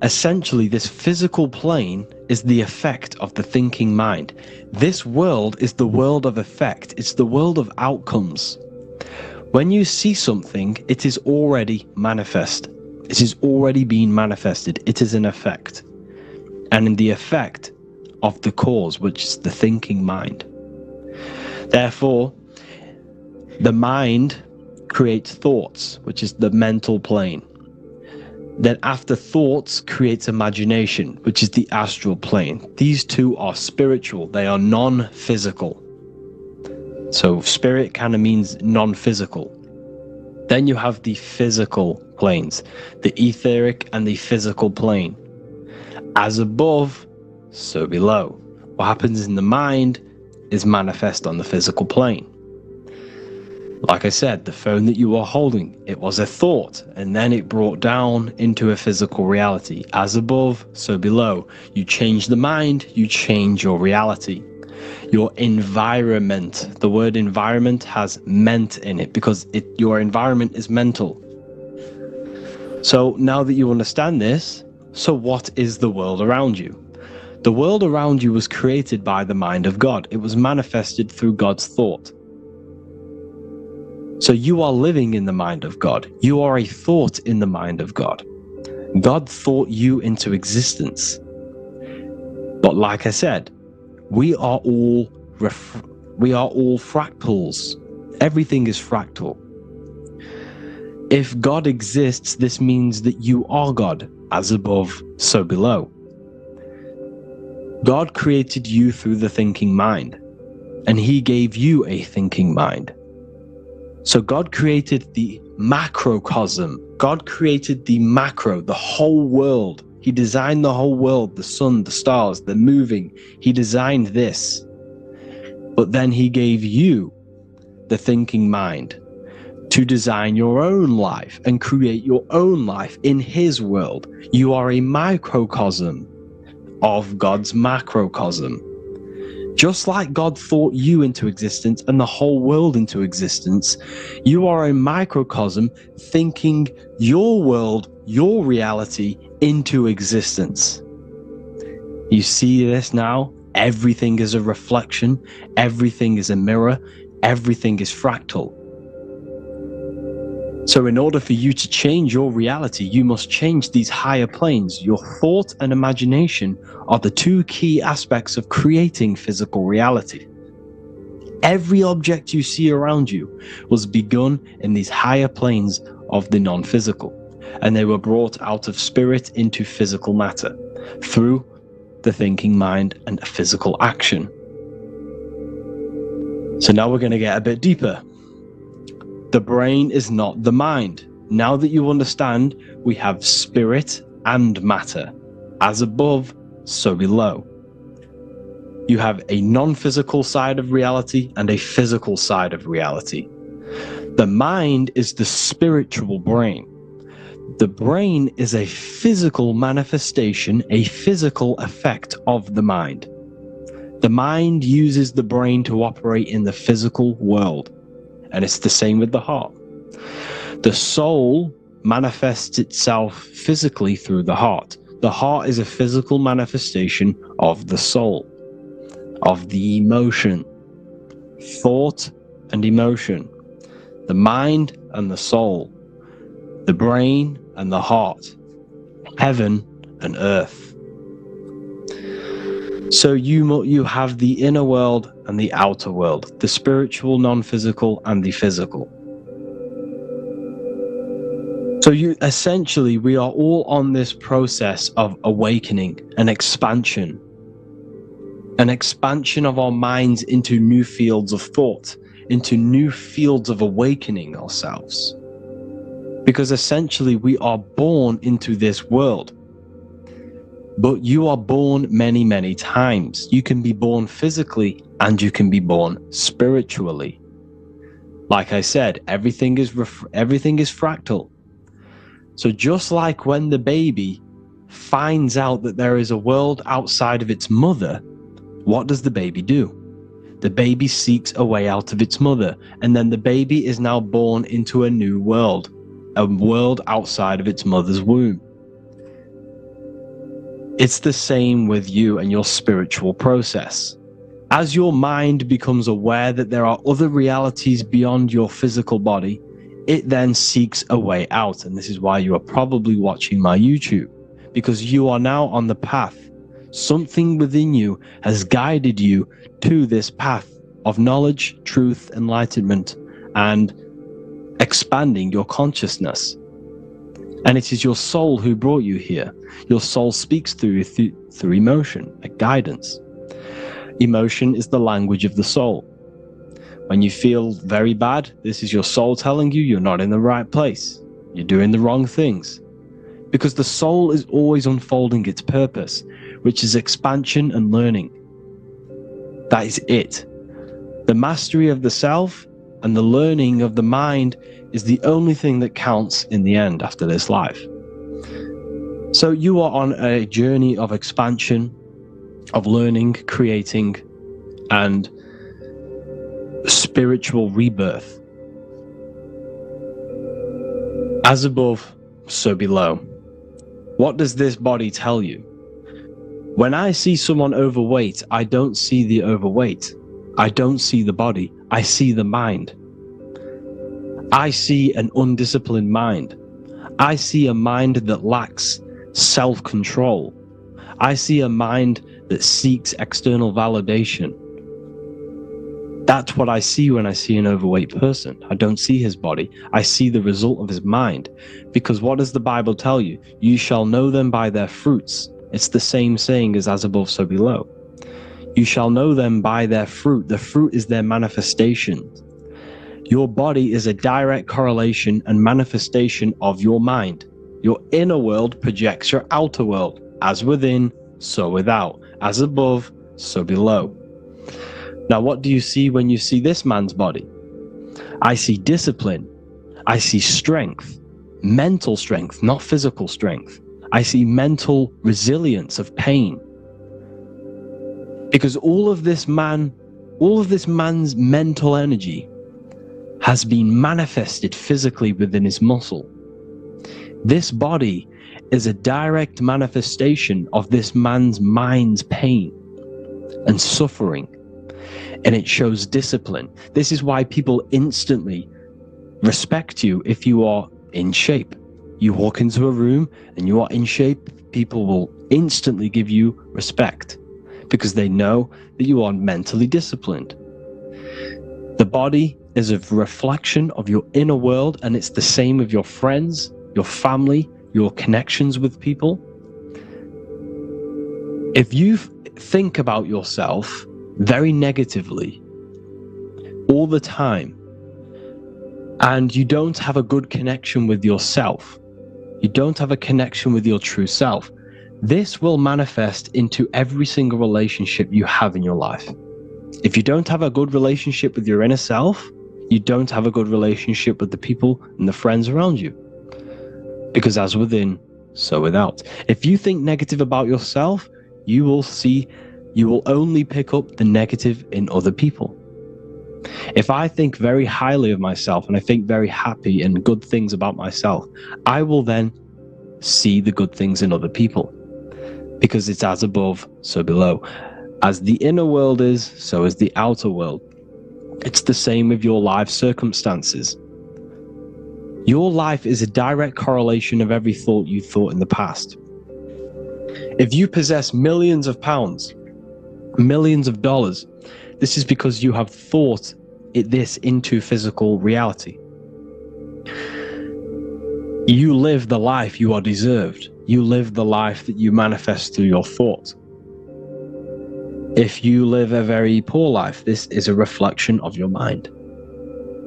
Essentially, this physical plane is the effect of the thinking mind. This world is the world of effect. It's the world of outcomes. When you see something, it is already manifest. It is already being manifested. It is an effect. And in the effect of the cause, which is the thinking mind. Therefore, the mind creates thoughts, which is the mental plane. Then after thoughts creates imagination, which is the astral plane. These two are spiritual. They are non-physical. So spirit kind of means non-physical. Then you have the physical planes, the etheric and the physical plane. As above, so below. What happens in the mind is manifest on the physical plane. Like I said, the phone that you are holding, it was a thought, and then it brought down into a physical reality. As above, so below. You change the mind, you change your reality. Your environment, the word environment has ment in it because your environment is mental. So now that you understand this, so what is the world around you? The world around you was created by the mind of God. It was manifested through God's thought. So you are living in the mind of God. You are a thought in the mind of God. God thought you into existence. But like I said, we are all fractals. Everything is fractal. If God exists, this means that you are God, as above, so below. God created you through the thinking mind, and he gave you a thinking mind. So God created the macrocosm. God created the macro, the whole world. He designed the whole world, the sun, the stars, the moving. He designed this. But then he gave you the thinking mind to design your own life and create your own life in his world. You are a microcosm of God's macrocosm. Just like God thought you into existence and the whole world into existence, you are a microcosm thinking your world, your reality into existence. You see this now? Everything is a reflection, everything is a mirror, everything is fractal. So in order for you to change your reality, you must change these higher planes. Your thought and imagination are the two key aspects of creating physical reality. Every object you see around you was begun in these higher planes of the non-physical, and they were brought out of spirit into physical matter through the thinking mind and physical action. So now we're going to get a bit deeper. The brain is not the mind. Now that you understand, we have spirit and matter. As above, so below. You have a non-physical side of reality and a physical side of reality. The mind is the spiritual brain. The brain is a physical manifestation, a physical effect of the mind. The mind uses the brain to operate in the physical world. And it's the same with the heart. The soul manifests itself physically through the heart. The heart is a physical manifestation of the soul, of the emotion, thought and emotion, the mind and the soul, the brain and the heart, heaven and earth. So you have the inner world and the outer world, the spiritual, non-physical, and the physical. So essentially, we are all on this process of awakening, an expansion of our minds into new fields of thought, into new fields of awakening ourselves. Because essentially, we are born into this world. But you are born many, many times. You can be born physically and you can be born spiritually. Like I said, everything is fractal. So just like when the baby finds out that there is a world outside of its mother, what does the baby do? The baby seeks a way out of its mother, and then the baby is now born into a new world, a world outside of its mother's womb. It's the same with you and your spiritual process. As your mind becomes aware that there are other realities beyond your physical body, it then seeks a way out. And this is why you are probably watching my YouTube, because you are now on the path. Something within you has guided you to this path of knowledge, truth, enlightenment, and expanding your consciousness. And it is your soul who brought you here. Your soul speaks through emotion, a guidance. Emotion is the language of the soul. When you feel very bad, this is your soul telling you you're not in the right place. You're doing the wrong things. Because the soul is always unfolding its purpose, which is expansion and learning. That is it. The mastery of the self and the learning of the mind is the only thing that counts in the end after this life. So you are on a journey of expansion, of learning, creating, and spiritual rebirth. As above, so below. What does this body tell you? When I see someone overweight, I don't see the overweight. I don't see the body. I see the mind. I see an undisciplined mind. I see a mind that lacks self-control. I see a mind that seeks external validation. That's what I see when I see an overweight person. I don't see his body. I see the result of his mind. Because what does the Bible tell you? You shall know them by their fruits. It's the same saying as above, so below. You shall know them by their fruit. The fruit is their manifestation. Your body is a direct correlation and manifestation of your mind. Your inner world projects your outer world. As within, so without. As above, so below. Now, what do you see when you see this man's body? I see discipline. I see strength. Mental strength, not physical strength. I see mental resilience of pain. Because all of this man's mental energy has been manifested physically within his muscle. This body is a direct manifestation of this man's mind's pain and suffering, and it shows discipline. This is why people instantly respect you if you are in shape. You walk into a room and you are in shape, people will instantly give you respect because they know that you are mentally disciplined. The body is a reflection of your inner world, and it's the same with your friends, your family, your connections with people. If you think about yourself very negatively all the time, and you don't have a good connection with yourself, you don't have a connection with your true self, this will manifest into every single relationship you have in your life. If you don't have a good relationship with your inner self, you don't have a good relationship with the people and the friends around you. Because as within, so without. If you think negative about yourself, you will only pick up the negative in other people. If I think very highly of myself and I think very happy and good things about myself, I will then see the good things in other people. Because it's as above, so below. As the inner world is, so is the outer world. It's the same with your life circumstances. Your life is a direct correlation of every thought you thought in the past. If you possess millions of pounds, millions of dollars, this is because you have thought this into physical reality. You live the life you are deserved. You live the life that you manifest through your thought. If you live a very poor life, this is a reflection of your mind.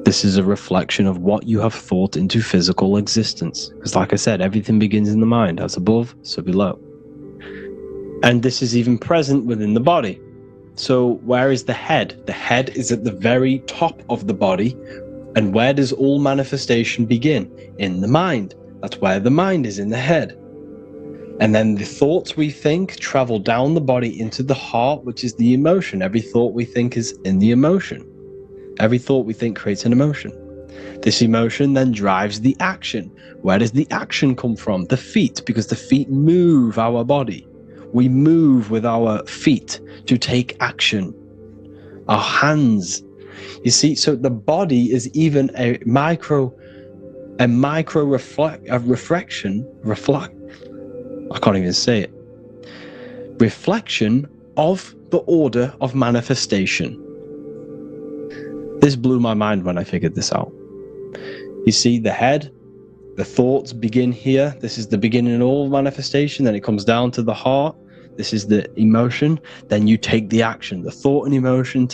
This is a reflection of what you have thought into physical existence. Because like I said, everything begins in the mind. As above, so below. And this is even present within the body. So where is the head? The head is at the very top of the body. And where does all manifestation begin? In the mind. That's where the mind is, in the head. And then the thoughts we think travel down the body into the heart, which is the emotion. Every thought we think is in the emotion. Every thought we think creates an emotion. This emotion then drives the action. Where does the action come from? The feet, because the feet move our body. We move with our feet to take action. Our hands. You see, so the body is even a micro reflection. I can't even say it. Reflection of the order of manifestation. This blew my mind when I figured this out. You see, the head, the thoughts begin here. This is the beginning of all manifestation. Then it comes down to the heart. This is the emotion. Then you take the action. The thought and emotion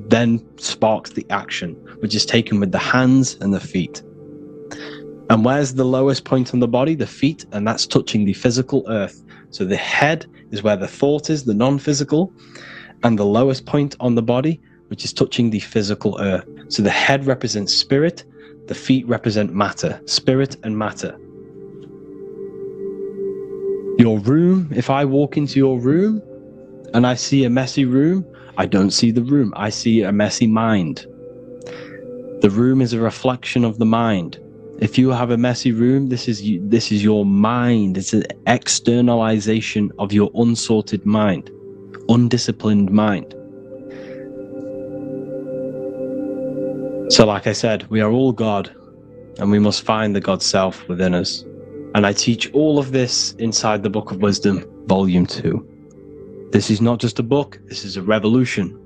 then sparks the action, which is taken with the hands and the feet. And where's the lowest point on the body? The feet, and that's touching the physical earth. So the head is where the thought is, the non-physical, and the lowest point on the body, which is touching the physical earth. So the head represents spirit, the feet represent matter, spirit and matter. Your room, if I walk into your room and I see a messy room, I don't see the room, I see a messy mind. The room is a reflection of the mind. If you have a messy room, this is your mind. It's an externalization of your unsorted mind, undisciplined mind. So like I said, we are all God, and we must find the God self within us. And I teach all of this inside the Book of Wisdom, Volume 2. This is not just a book, this is a revolution.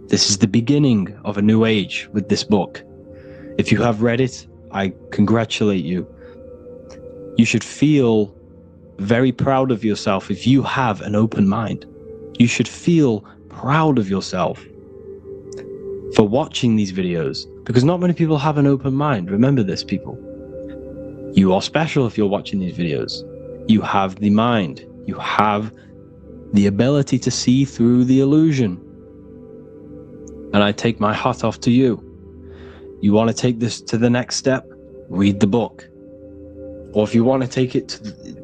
This is the beginning of a new age with this book. If you have read it, I congratulate you. You should feel very proud of yourself if you have an open mind. You should feel proud of yourself for watching these videos, because not many people have an open mind. Remember this, people. You are special if you're watching these videos. You have the mind. You have the ability to see through the illusion. And I take my hat off to you. You want to take this to the next step? Read the book. Or if you want to take it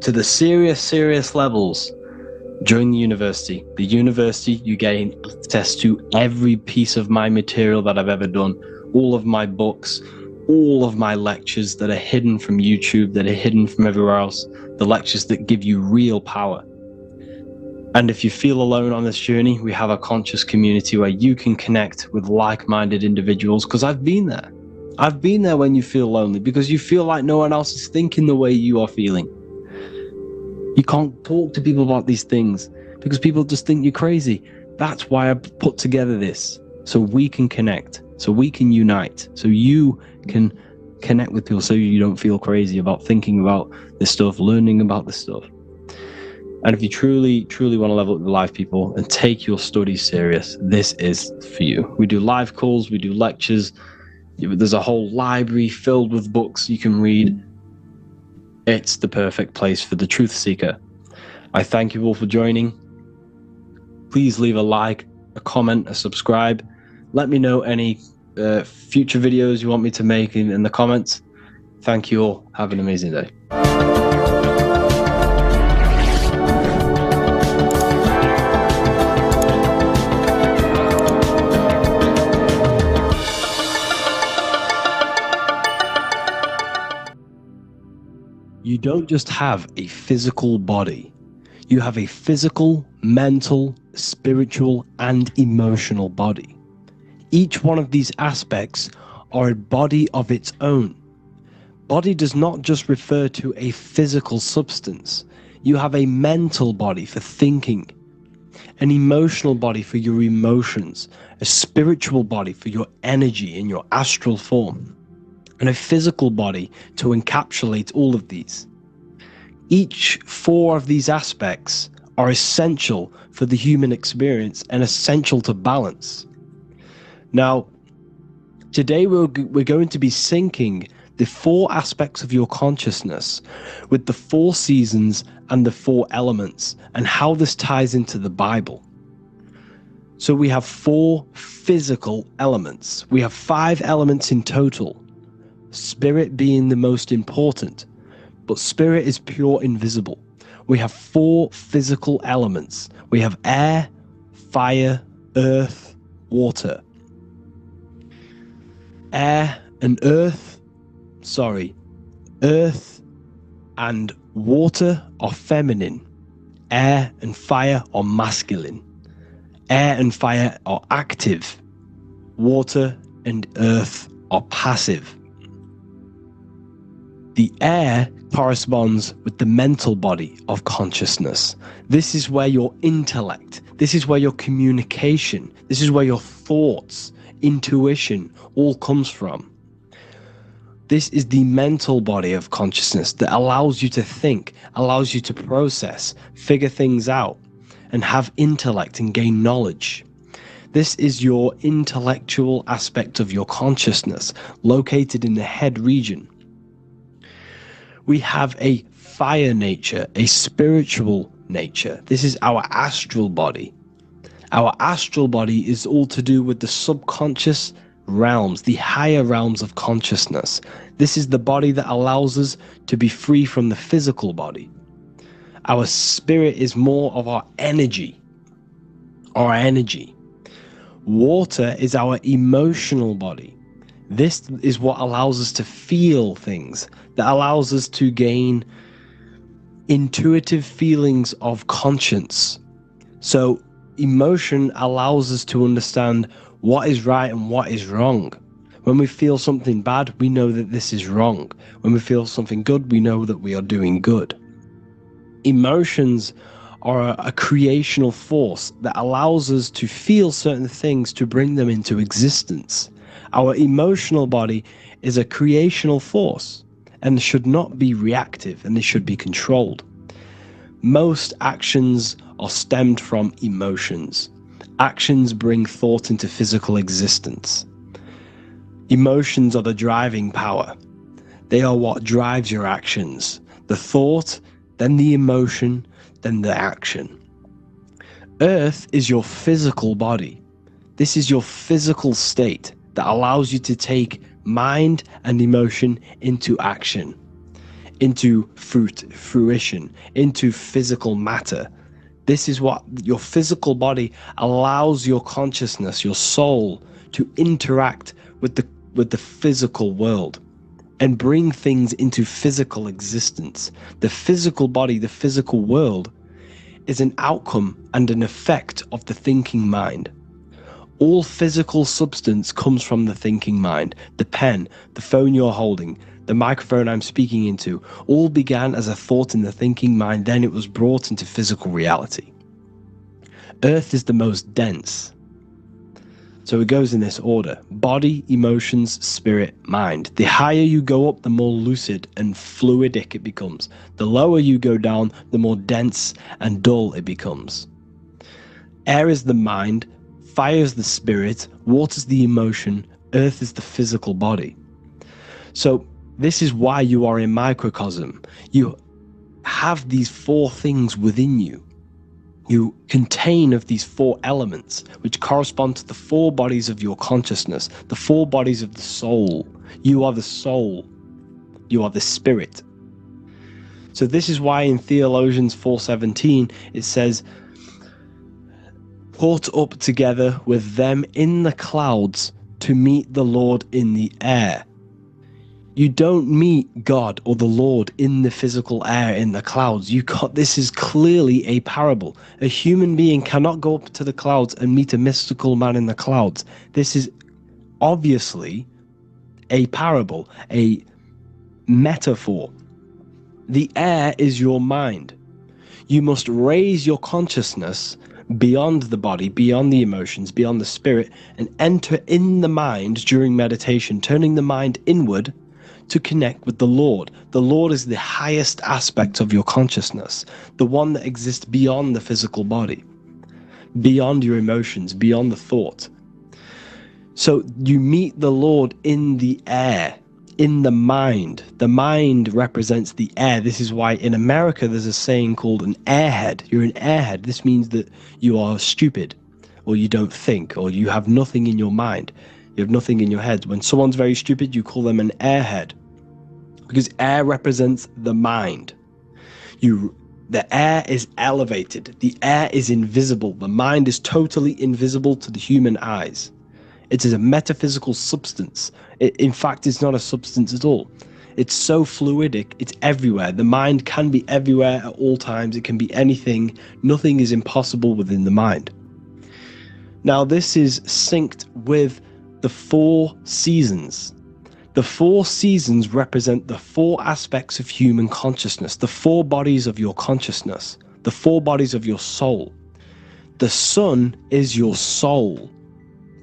to the serious levels, join the university. The university, you gain access to every piece of my material that I've ever done, all of my books, all of my lectures that are hidden from YouTube, that are hidden from everywhere else, the lectures that give you real power. And if you feel alone on this journey, we have a conscious community where you can connect with like-minded individuals, because I've been there. I've been there when you feel lonely, because you feel like no one else is thinking the way you are feeling. You can't talk to people about these things because people just think you're crazy. That's why I put together this, so we can connect, so we can unite, so you can connect with people, so you don't feel crazy about thinking about this stuff, learning about this stuff. And if you truly want to level up your life, people, and take your studies serious, this is for you. We do live calls, we do lectures. There's a whole library filled with books you can read. It's the perfect place for the truth seeker. I thank you all for joining. Please leave a like, a comment, a subscribe. Let me know any future videos you want me to make in the comments. Thank you all. Have an amazing day. You don't just have a physical body. You have a physical, mental, spiritual, and emotional body. Each one of these aspects are a body of its own. Body does not just refer to a physical substance. You have a mental body for thinking, an emotional body for your emotions, a spiritual body for your energy in your astral form, and a physical body to encapsulate all of these. Each 4 of these aspects are essential for the human experience and essential to balance. Now, today we're going to be syncing the 4 aspects of your consciousness with the 4 seasons and the 4 elements, and how this ties into the Bible. So we have 4 physical elements. We have 5 elements in total. Spirit being the most important, but spirit is pure invisible. We have 4 physical elements. We have air, fire, earth, water. Earth and water are feminine. Air and fire are masculine. Air and fire are active. Water and earth are passive. The air corresponds with the mental body of consciousness. This is where your intellect, this is where your communication, this is where your thoughts, intuition all comes from. This is the mental body of consciousness that allows you to think, allows you to process, figure things out, and have intellect and gain knowledge. This is your intellectual aspect of your consciousness, located in the head region. We have a fire nature, a spiritual nature. This is our astral body. Our astral body is all to do with the subconscious realms, the higher realms of consciousness. This is the body that allows us to be free from the physical body. Our spirit is more of our energy. Water is our emotional body. This is what allows us to feel things, that allows us to gain intuitive feelings of conscience. So emotion allows us to understand what is right and what is wrong. When we feel something bad, we know that this is wrong. When we feel something good, we know that we are doing good. Emotions are a creational force that allows us to feel certain things to bring them into existence. Our emotional body is a creational force and should not be reactive, and it should be controlled. Most actions are stemmed from emotions. Actions bring thought into physical existence. Emotions are the driving power. They are what drives your actions. The thought, then the emotion, then the action. Earth is your physical body. This is your physical state that allows you to take mind and emotion into action, into fruition, into physical matter. This is what your physical body allows your consciousness, your soul, to interact with the physical world and bring things into physical existence. The physical body, the physical world, is an outcome and an effect of the thinking mind. All physical substance comes from the thinking mind. The pen, the phone you're holding, the microphone I'm speaking into, all began as a thought in the thinking mind, then it was brought into physical reality. Earth is the most dense. So it goes in this order: body, emotions, spirit, mind. The higher you go up, the more lucid and fluidic it becomes. The lower you go down, the more dense and dull it becomes. Air is the mind, fire is the spirit, water is the emotion, earth is the physical body. So this is why you are a microcosm. You have these four things within you. You contain of these four elements, which correspond to the four bodies of your consciousness, the four bodies of the soul. You are the soul. You are the spirit. So this is why in Theologians 4:17 it says, "Caught up together with them in the clouds to meet the Lord in the air." You don't meet God or the Lord in the physical air, in the clouds. This is clearly a parable. A human being cannot go up to the clouds and meet a mystical man in the clouds. This is obviously a parable, a metaphor. The air is your mind. You must raise your consciousness beyond the body, beyond the emotions, beyond the spirit, and enter in the mind during meditation, turning the mind inward to connect with the Lord. The Lord is the highest aspect of your consciousness, the one that exists beyond the physical body, beyond your emotions, beyond the thought. So you meet the Lord in the air, in the mind. The mind represents the air. This is why in America there's a saying called an airhead. You're an airhead. This means that you are stupid, or you don't think, or you have nothing in your mind. You have nothing in your head. When someone's very stupid, you call them an airhead, because air represents the mind. The air is elevated. The air is invisible. The mind is totally invisible to the human eyes. It is a metaphysical substance. In fact, it's not a substance at all. It's so fluidic. It's everywhere. The mind can be everywhere at all times. It can be anything. Nothing is impossible within the mind. Now, this is synced with the four seasons. The four seasons represent the four aspects of human consciousness, the four bodies of your consciousness, the four bodies of your soul. The sun is your soul,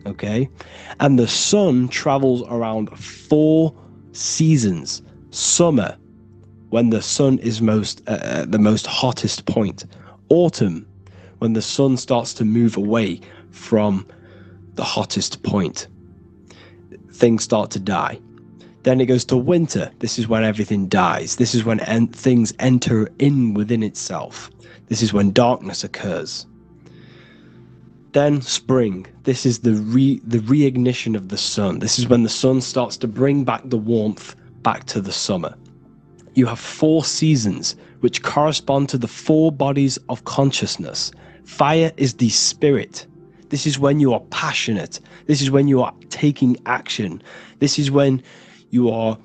okay? And the sun travels around four seasons. Summer, when the sun is the most hottest point. Autumn, when the sun starts to move away from the hottest point. Things start to die. Then it goes to winter. This is when everything dies. This is when things enter in within itself. This is when darkness occurs. Then spring. This is the reignition of the sun. This is when the sun starts to bring back the warmth back to the summer. You have four seasons which correspond to the four bodies of consciousness. Fire is the spirit. This is when you are passionate. This is when you are taking action. This is when you are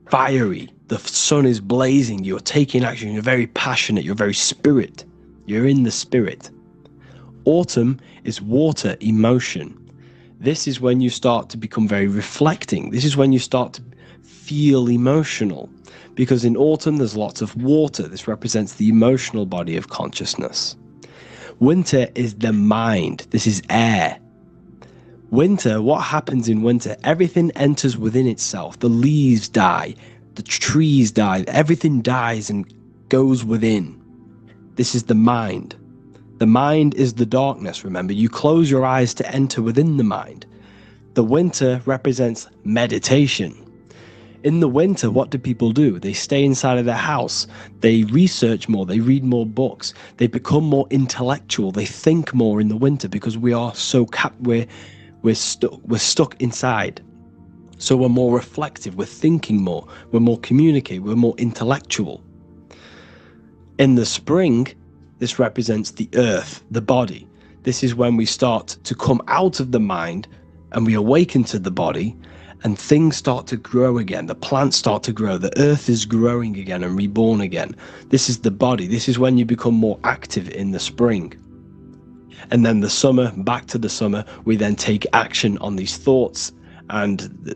fiery. The sun is blazing. You're taking action. You're very passionate. You're very spirit. You're in the spirit. Autumn is water, emotion. This is when you start to become very reflecting. This is when you start to feel emotional. Because in autumn, there's lots of water. This represents the emotional body of consciousness. Winter is the mind. This is air. Winter, what happens in winter? Everything enters within itself. The leaves die. The trees die. Everything dies and goes within. This is the mind. The mind is the darkness, remember. You close your eyes to enter within the mind. The winter represents meditation. In the winter, what do people do? They stay inside of their house. They research more. They read more books. They become more intellectual. They think more in the winter because we are so we're stuck inside. So we're more reflective. We're thinking more. We're more communicative. We're more intellectual. In the spring, this represents the earth, the body. This is when we start to come out of the mind and we awaken to the body, and things start to grow again. The plants start to grow. The earth is growing again and reborn again. This is the body. This is when you become more active in the spring. And then the summer, back to the summer, we then take action on these thoughts and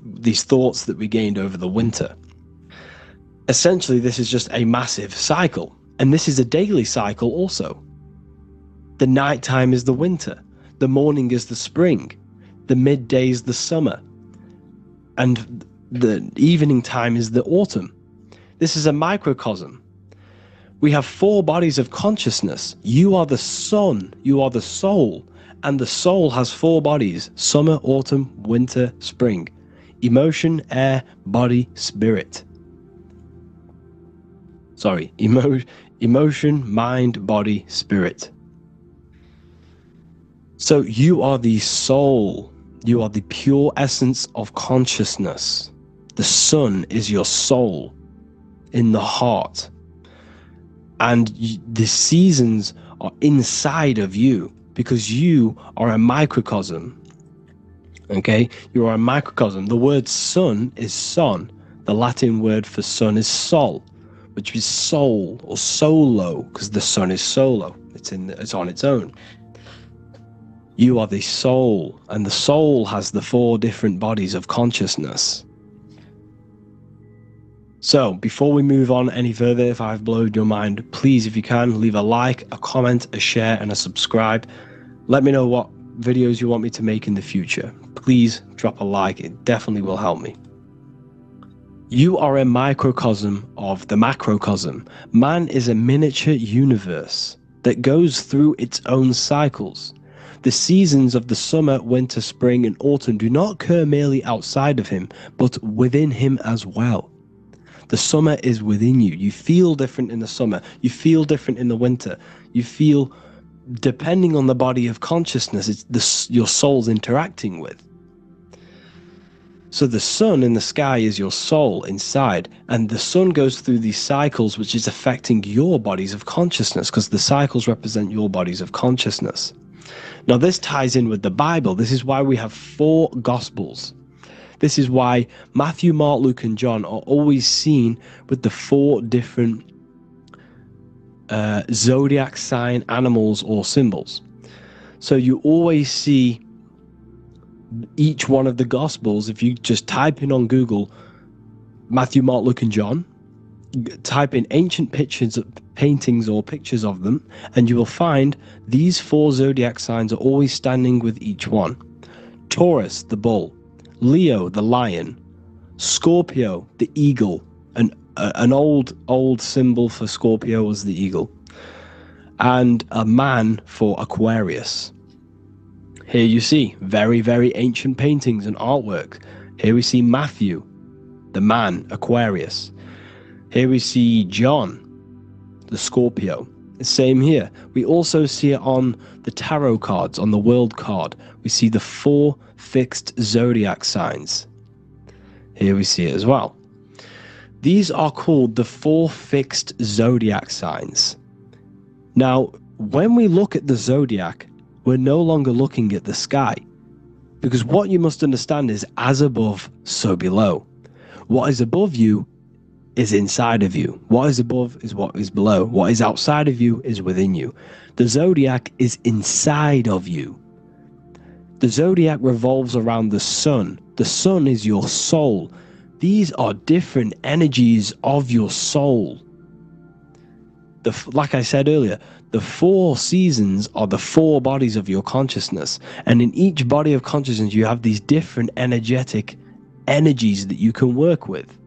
these thoughts that we gained over the winter. Essentially, this is just a massive cycle. And this is a daily cycle also. The nighttime is the winter. The morning is the spring. The midday is the summer. And the evening time is the autumn. This is a microcosm. We have 4 bodies of consciousness. You are the sun, you are the soul, and the soul has 4 bodies: summer, autumn, winter, spring. Emotion, air, body, spirit. Sorry, emotion, mind, body, spirit. So you are the soul. You are the pure essence of consciousness. The sun is your soul in the heart. And the seasons are inside of you because you are a microcosm. Okay? You are a microcosm. The word sun is son. The Latin word for sun is sol, which is soul or solo, because the sun is solo. It's on its own. You are the soul, and the soul has the 4 different bodies of consciousness. So, before we move on any further, if I've blown your mind, please, if you can, leave a like, a comment, a share, and a subscribe. Let me know what videos you want me to make in the future. Please drop a like, it definitely will help me. You are a microcosm of the macrocosm. Man is a miniature universe that goes through its own cycles. The seasons of the summer, winter, spring, and autumn do not occur merely outside of him, but within him as well. The summer is within you. You feel different in the summer. You feel different in the winter. You feel, depending on the body of consciousness, it's your soul's interacting with. So the sun in the sky is your soul inside, and the sun goes through these cycles, which is affecting your bodies of consciousness, because the cycles represent your bodies of consciousness. Now this ties in with the Bible. This is why we have 4 Gospels. This is why Matthew, Mark, Luke, and John are always seen with the 4 different zodiac sign animals or symbols. So you always see each one of the Gospels. If you just type in on Google Matthew, Mark, Luke, and John, type in ancient paintings or pictures of them, and you will find these 4 zodiac signs are always standing with each one. Taurus, the bull; Leo, the lion; Scorpio, the eagle. An old symbol for Scorpio was the eagle, and a man for Aquarius. Here you see very, very ancient paintings and artwork. Here we see Matthew, the man, Aquarius. Here we see John, the Scorpio. Same here. We also see it on the tarot cards, on the world card. We see the 4 fixed zodiac signs. Here we see it as well. These are called the 4 fixed zodiac signs. Now, when we look at the zodiac, we're no longer looking at the sky. Because what you must understand is, as above, so below. What is above you is inside of you. What is above is what is below. What is outside of you is within you. The zodiac is inside of you. The zodiac revolves around the sun. The sun is your soul. These are different energies of your soul. Like I said earlier, the 4 seasons are the 4 bodies of your consciousness. And in each body of consciousness, you have these different energetic energies that you can work with.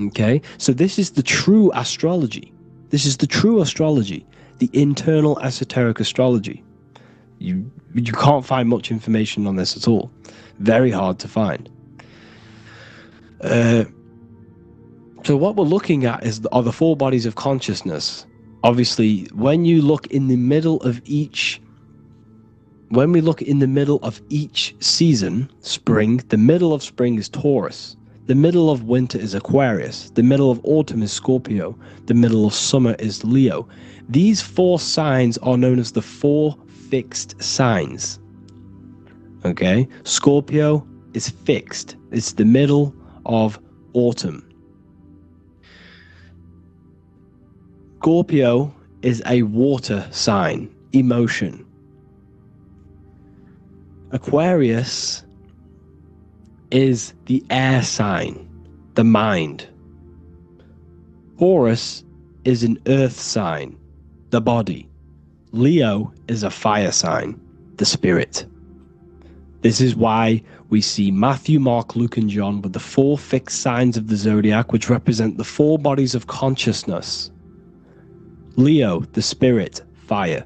Okay? So this is the true astrology. This is the true astrology, the internal esoteric astrology. You can't find much information on this at all. Very hard to find. So what we're looking at are the 4 bodies of consciousness. Obviously, when you look in the middle of each, when we look in the middle of each season, spring, the middle of spring is Taurus. The middle of winter is Aquarius. The middle of autumn is Scorpio. The middle of summer is Leo. These 4 signs are known as the 4 fixed signs. Okay? Scorpio is fixed. It's the middle of autumn. Scorpio is a water sign, emotion. Aquarius is the air sign, the mind. Taurus is an earth sign, the body. Leo is a fire sign, the spirit. This is why we see Matthew, Mark, Luke, and John with the 4 fixed signs of the zodiac, which represent the 4 bodies of consciousness. Leo, the spirit, fire.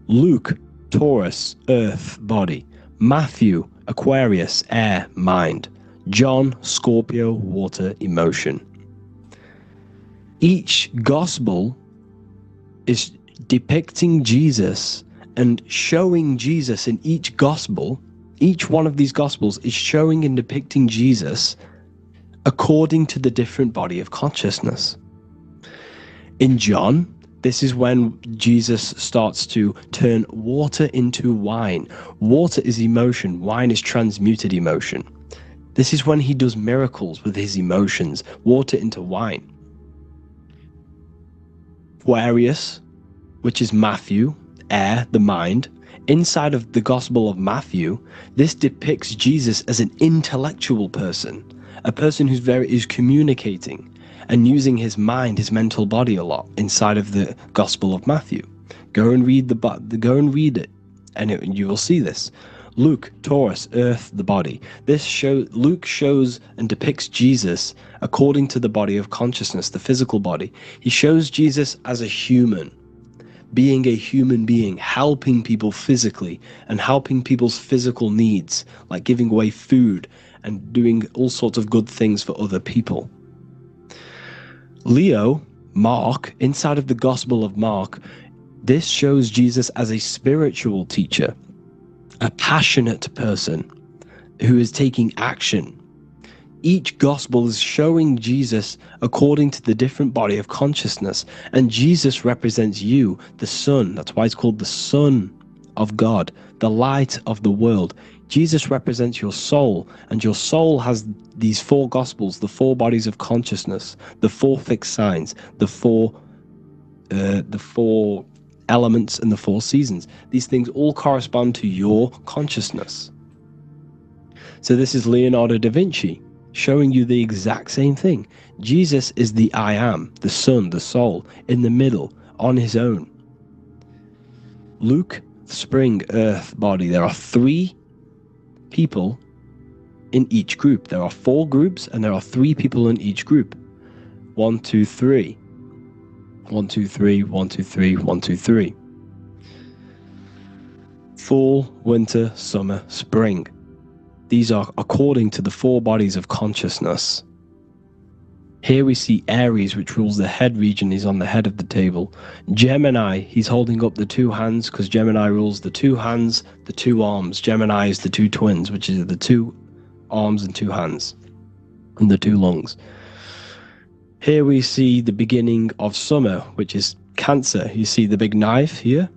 Luke, Taurus, earth, body. Matthew, Aquarius, air, mind. John, Scorpio, water, emotion. Each gospel is depicting Jesus and showing Jesus in each gospel. Each one of these gospels is showing and depicting Jesus according to the different body of consciousness. In John, this is when Jesus starts to turn water into wine. Water is emotion. Wine is transmuted emotion. This is when he does miracles with his emotions, water into wine. Aquarius, which is Matthew, air, the mind. Inside of the Gospel of Matthew, this depicts Jesus as an intellectual person, a person who's communicating and using his mind, his mental body a lot inside of the Gospel of Matthew. Go and read it, and you will see this. Luke, Taurus, earth, the body. Luke shows and depicts Jesus according to the body of consciousness, the physical body. He shows Jesus as a human, being a human being, helping people physically and helping people's physical needs, like giving away food and doing all sorts of good things for other people. Leo, Mark, inside of the Gospel of Mark, this shows Jesus as a spiritual teacher, a passionate person who is taking action. Each gospel is showing Jesus according to the different body of consciousness, and Jesus represents you, the sun. That's why it's called the Son of God, the light of the world. Jesus represents your soul, and your soul has these 4 gospels, the 4 bodies of consciousness, the 4 fixed signs, the four elements and the 4 seasons. These things all correspond to your consciousness. So this is Leonardo da Vinci showing you the exact same thing. Jesus is the I am, the sun, the soul, in the middle, on his own. Luke, spring, earth, body. There are 3 people in each group. There are 4 groups and there are 3 people in each group. 1, 2, 3. 1, 2, 3, 1, 2, 3, 1, 2, 3. Fall, winter, summer, spring. These are according to the 4 bodies of consciousness. Here we see Aries, which rules the head region. He's on the head of the table. Gemini, he's holding up the 2 hands because Gemini rules the 2 hands, the 2 arms. Gemini is the 2 twins, which is the 2 arms and 2 hands, and the 2 lungs. Here we see the beginning of summer, which is Cancer. You see the big knife here?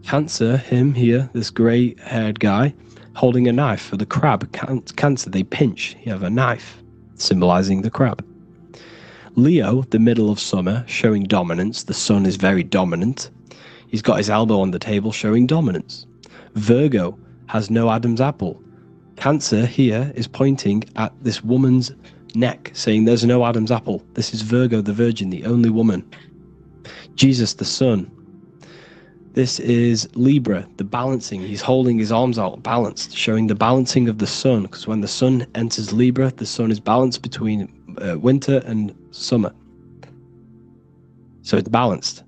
Cancer, him here, this grey-haired guy, holding a knife for the crab. Cancer, they pinch. You have a knife, symbolizing the crab. Leo, the middle of summer, showing dominance. The sun is very dominant. He's got his elbow on the table, showing dominance. Virgo has no Adam's apple. Cancer here is pointing at this woman's neck, saying there's no Adam's apple. This is Virgo, the virgin, the only woman. Jesus, the sun. This is Libra, the balancing. He's holding his arms out, balanced, showing the balancing of the sun, because when the sun enters Libra, the sun is balanced between winter and summer. So it's balanced.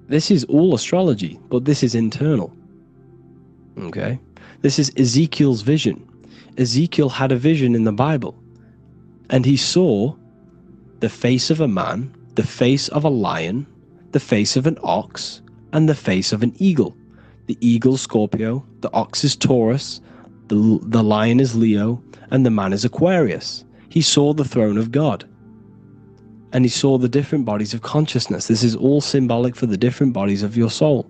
This is all astrology, but this is internal. Okay? This is Ezekiel's vision. Ezekiel had a vision in the Bible, and he saw the face of a man, the face of a lion, the face of an ox, and the face of an eagle. The eagle, Scorpio, the ox is Taurus, the lion is Leo, and the man is Aquarius. He saw the throne of God, and he saw the different bodies of consciousness. This is all symbolic for the different bodies of your soul.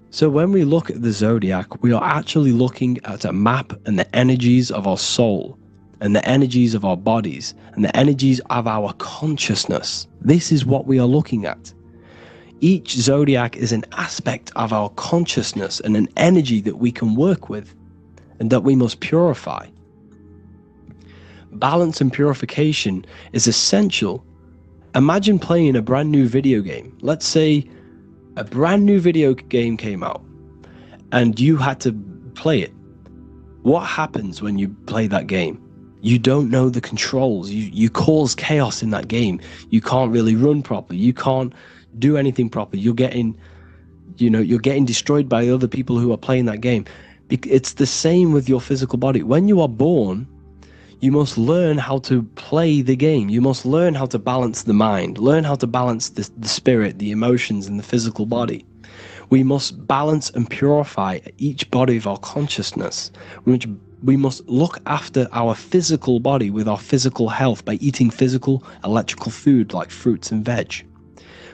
So when we look at the zodiac, we are actually looking at a map and the energies of our soul, and the energies of our bodies, and the energies of our consciousness. This is what we are looking at. Each zodiac is an aspect of our consciousness and an energy that we can work with and that we must purify. Balance and purification is essential. Imagine playing a brand new video game. Let's say a brand new video game came out and you had to play it. What happens when you play that game? You don't know the controls. You cause chaos in that game. You can't really run properly. You can't do anything properly. You're getting destroyed by other people who are playing that game. It's the same with your physical body. When you are born, you must learn how to play the game. You must learn how to balance the mind, learn how to balance the spirit, the emotions, and the physical body. We must balance and purify each body of our consciousness. We must look after our physical body with our physical health by eating physical, electrical food like fruits and veg.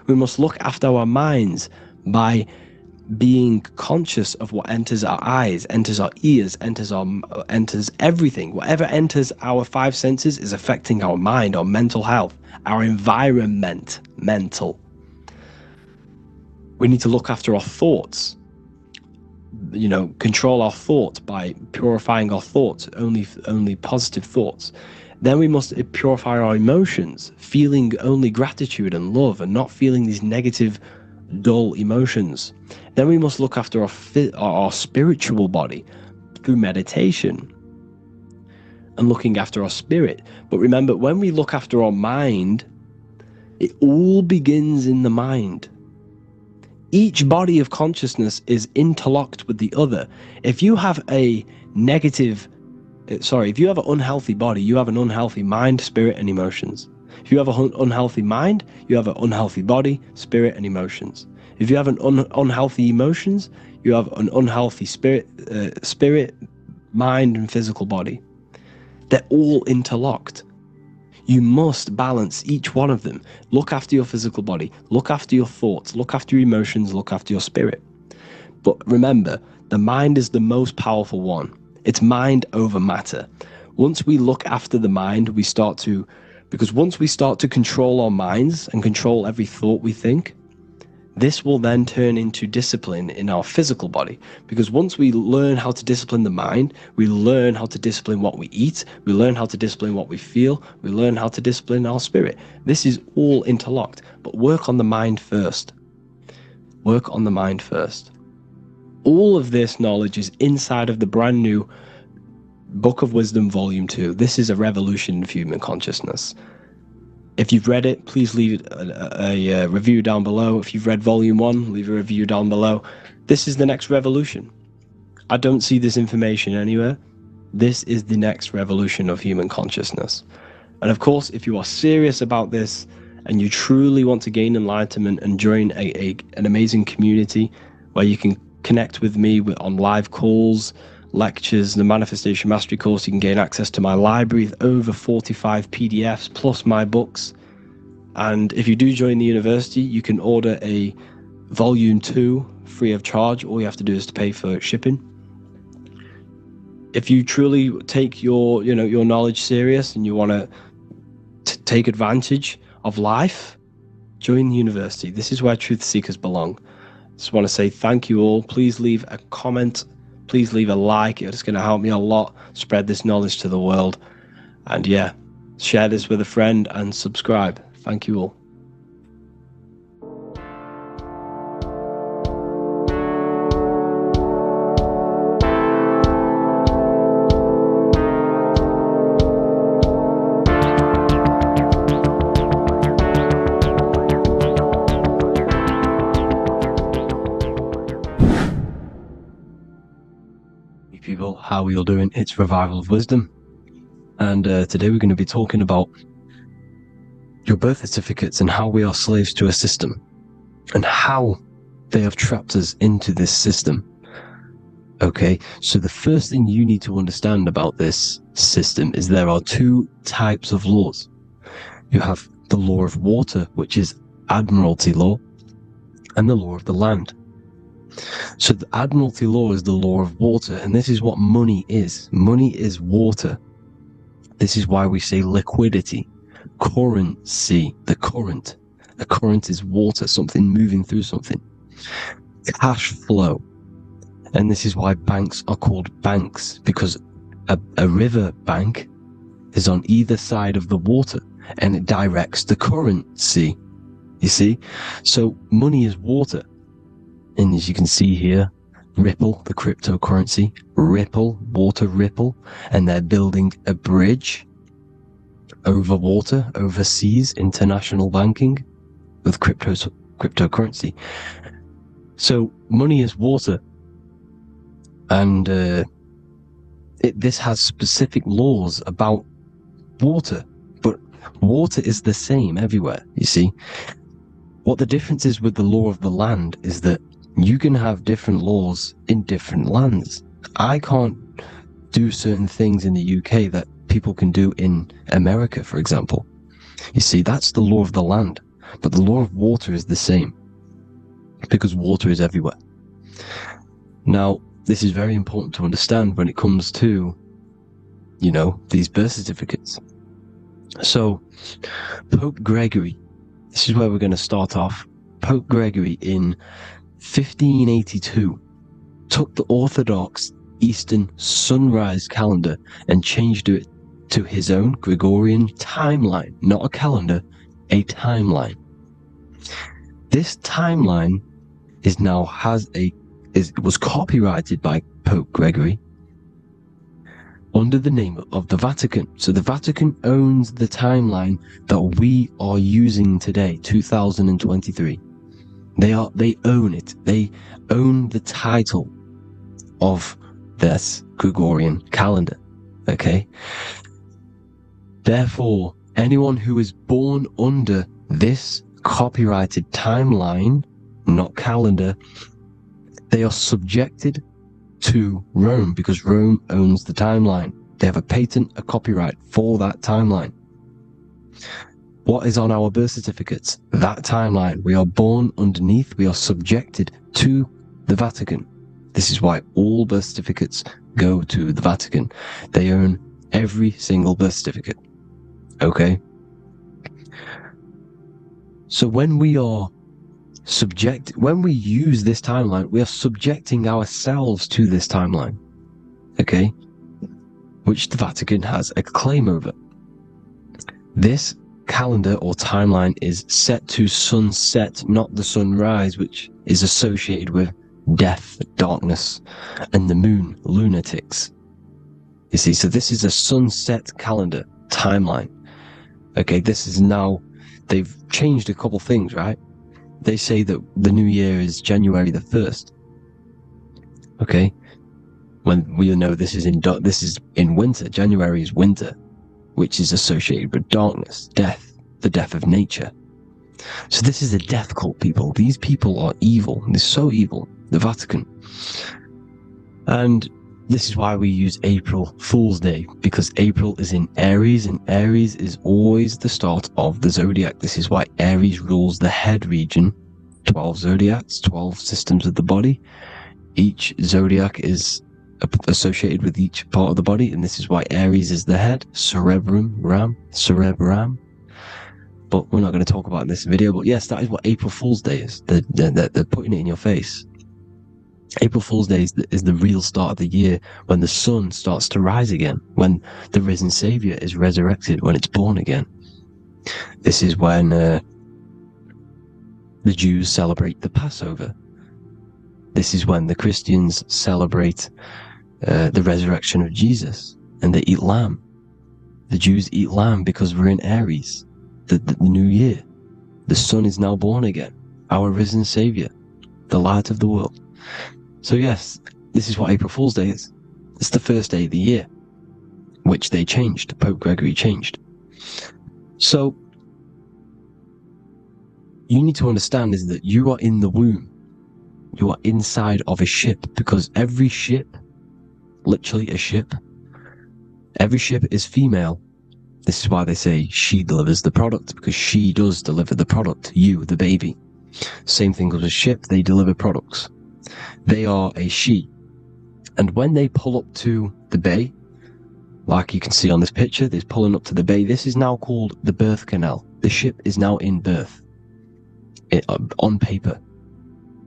We must look after our minds by being conscious of what enters our eyes, enters our ears, enters everything. Whatever enters our five senses is affecting our mind, our mental health, our environment, mental. We need to look after our thoughts. Control our thoughts by purifying our thoughts, only positive thoughts. Then we must purify our emotions, feeling only gratitude and love and not feeling these negative, dull emotions. Then we must look after our spiritual body through meditation and looking after our spirit. But remember, when we look after our mind, it all begins in the mind. Each body of consciousness is interlocked with the other. If you have an unhealthy body, you have an unhealthy mind, spirit, and emotions. If you have an unhealthy mind, you have an unhealthy body, spirit, and emotions. If you have an unhealthy emotions, you have an unhealthy spirit, mind, and physical body. They're all interlocked. You must balance each one of them. Look after your physical body, look after your thoughts, look after your emotions, look after your spirit. But remember, the mind is the most powerful one. It's mind over matter. Once we look after the mind, once we start to control our minds and control every thought we think, this will then turn into discipline in our physical body. Because once we learn how to discipline the mind, we learn how to discipline what we eat, we learn how to discipline what we feel, we learn how to discipline our spirit. This is all interlocked, but work on the mind first. Work on the mind first. All of this knowledge is inside of the brand new Book of Wisdom, Volume 2. This is a revolution of human consciousness. If you've read it, please leave a review down below. If you've read Volume 1, leave a review down below. This is the next revolution. I don't see this information anywhere. This is the next revolution of human consciousness. And of course, if you are serious about this and you truly want to gain enlightenment and join an amazing community where you can connect with me on live calls, lectures, the Manifestation Mastery course, you can gain access to my library with over 45 PDFs plus my books. And if you do join the university, you can order a Volume 2, free of charge. All you have to do is to pay for shipping. If you truly take your knowledge serious and you want to take advantage of life, join the university. This is where truth seekers belong. Just want to say thank you all. Please leave a comment. Please leave a like. It's going to help me a lot spread this knowledge to the world. And yeah, share this with a friend and subscribe. Thank you all. People, how are you all doing? It's Revival of Wisdom, and today we're going to be talking about your birth certificates and how we are slaves to a system and how they have trapped us into this system. Okay, so the first thing you need to understand about this system is there are two types of laws. You have the law of water, which is Admiralty law, and the law of the land. So the Admiralty law is the law of water, and this is what money is. Money is water. This is why we say liquidity, currency, the current. A current is water, something moving through something. Cash flow. And this is why banks are called banks, because a river bank is on either side of the water, and it directs the currency. You see? So money is water. And as you can see here, Ripple, the cryptocurrency, Ripple, water Ripple, and they're building a bridge over water, overseas, international banking with cryptocurrency. So money is water, and this has specific laws about water, but water is the same everywhere, you see. What the difference is with the law of the land is that you can have different laws in different lands. I can't do certain things in the UK that people can do in America, for example. You see, that's the law of the land. But the law of water is the same, because water is everywhere. Now, this is very important to understand when it comes to, these birth certificates. So, Pope Gregory, this is where we're going to start off. Pope Gregory in 1582 took the Orthodox Eastern sunrise calendar and changed it to his own Gregorian timeline, not a calendar, a timeline. This timeline was copyrighted by Pope Gregory under the name of the Vatican. So the Vatican owns the timeline that we are using today, 2023. They own it. They own the title of this Gregorian calendar. Okay? Therefore, anyone who is born under this copyrighted timeline, not calendar, they are subjected to Rome, because Rome owns the timeline. They have a patent, a copyright for that timeline. What is on our birth certificates? That timeline. We are born underneath, we are subjected to the Vatican. This is why all birth certificates go to the Vatican. They own every single birth certificate. Okay? So when we use this timeline, we are subjecting ourselves to this timeline. Okay? Which the Vatican has a claim over. This calendar or timeline is set to sunset, not the sunrise, which is associated with death, darkness, and the moon, lunatics. You see, so this is a sunset calendar timeline. Okay, this is now, they've changed a couple things, right? They say that the new year is January the 1st. Okay, when we know this is in winter. January is winter, which is associated with darkness, death, the death of nature. So this is a death cult, people. These people are evil. They're so evil, the Vatican. And this is why we use April Fool's Day, because April is in Aries, and Aries is always the start of the zodiac. This is why Aries rules the head region 12 zodiacs, 12 systems of the body. Each zodiac is associated with each part of the body, and this is why Aries is the head, cerebrum. But we're not going to talk about it in this video. But yes, that is what April Fool's Day is. They're putting it in your face. April Fool's Day is the real start of the year, when the sun starts to rise again, when the risen Savior is resurrected, when it's born again. This is when the Jews celebrate the Passover. This is when the Christians celebrate the resurrection of Jesus, and they eat lamb. The Jews eat lamb because we're in Aries, the new year. The sun is now born again, our risen Savior, the light of the world. So yes, this is what April Fool's Day is. It's the first day of the year, which they changed. Pope Gregory changed. So you need to understand is that you are in the womb. You are inside of a ship, because every ship, literally a ship, every ship is female. This is why they say she delivers the product, because she does deliver the product, you, the baby. Same thing with a ship, they deliver products. They are a she. And when they pull up to the bay, like you can see on this picture, they're pulling up to the bay. This is now called the birth canal. The ship is now in birth, on paper.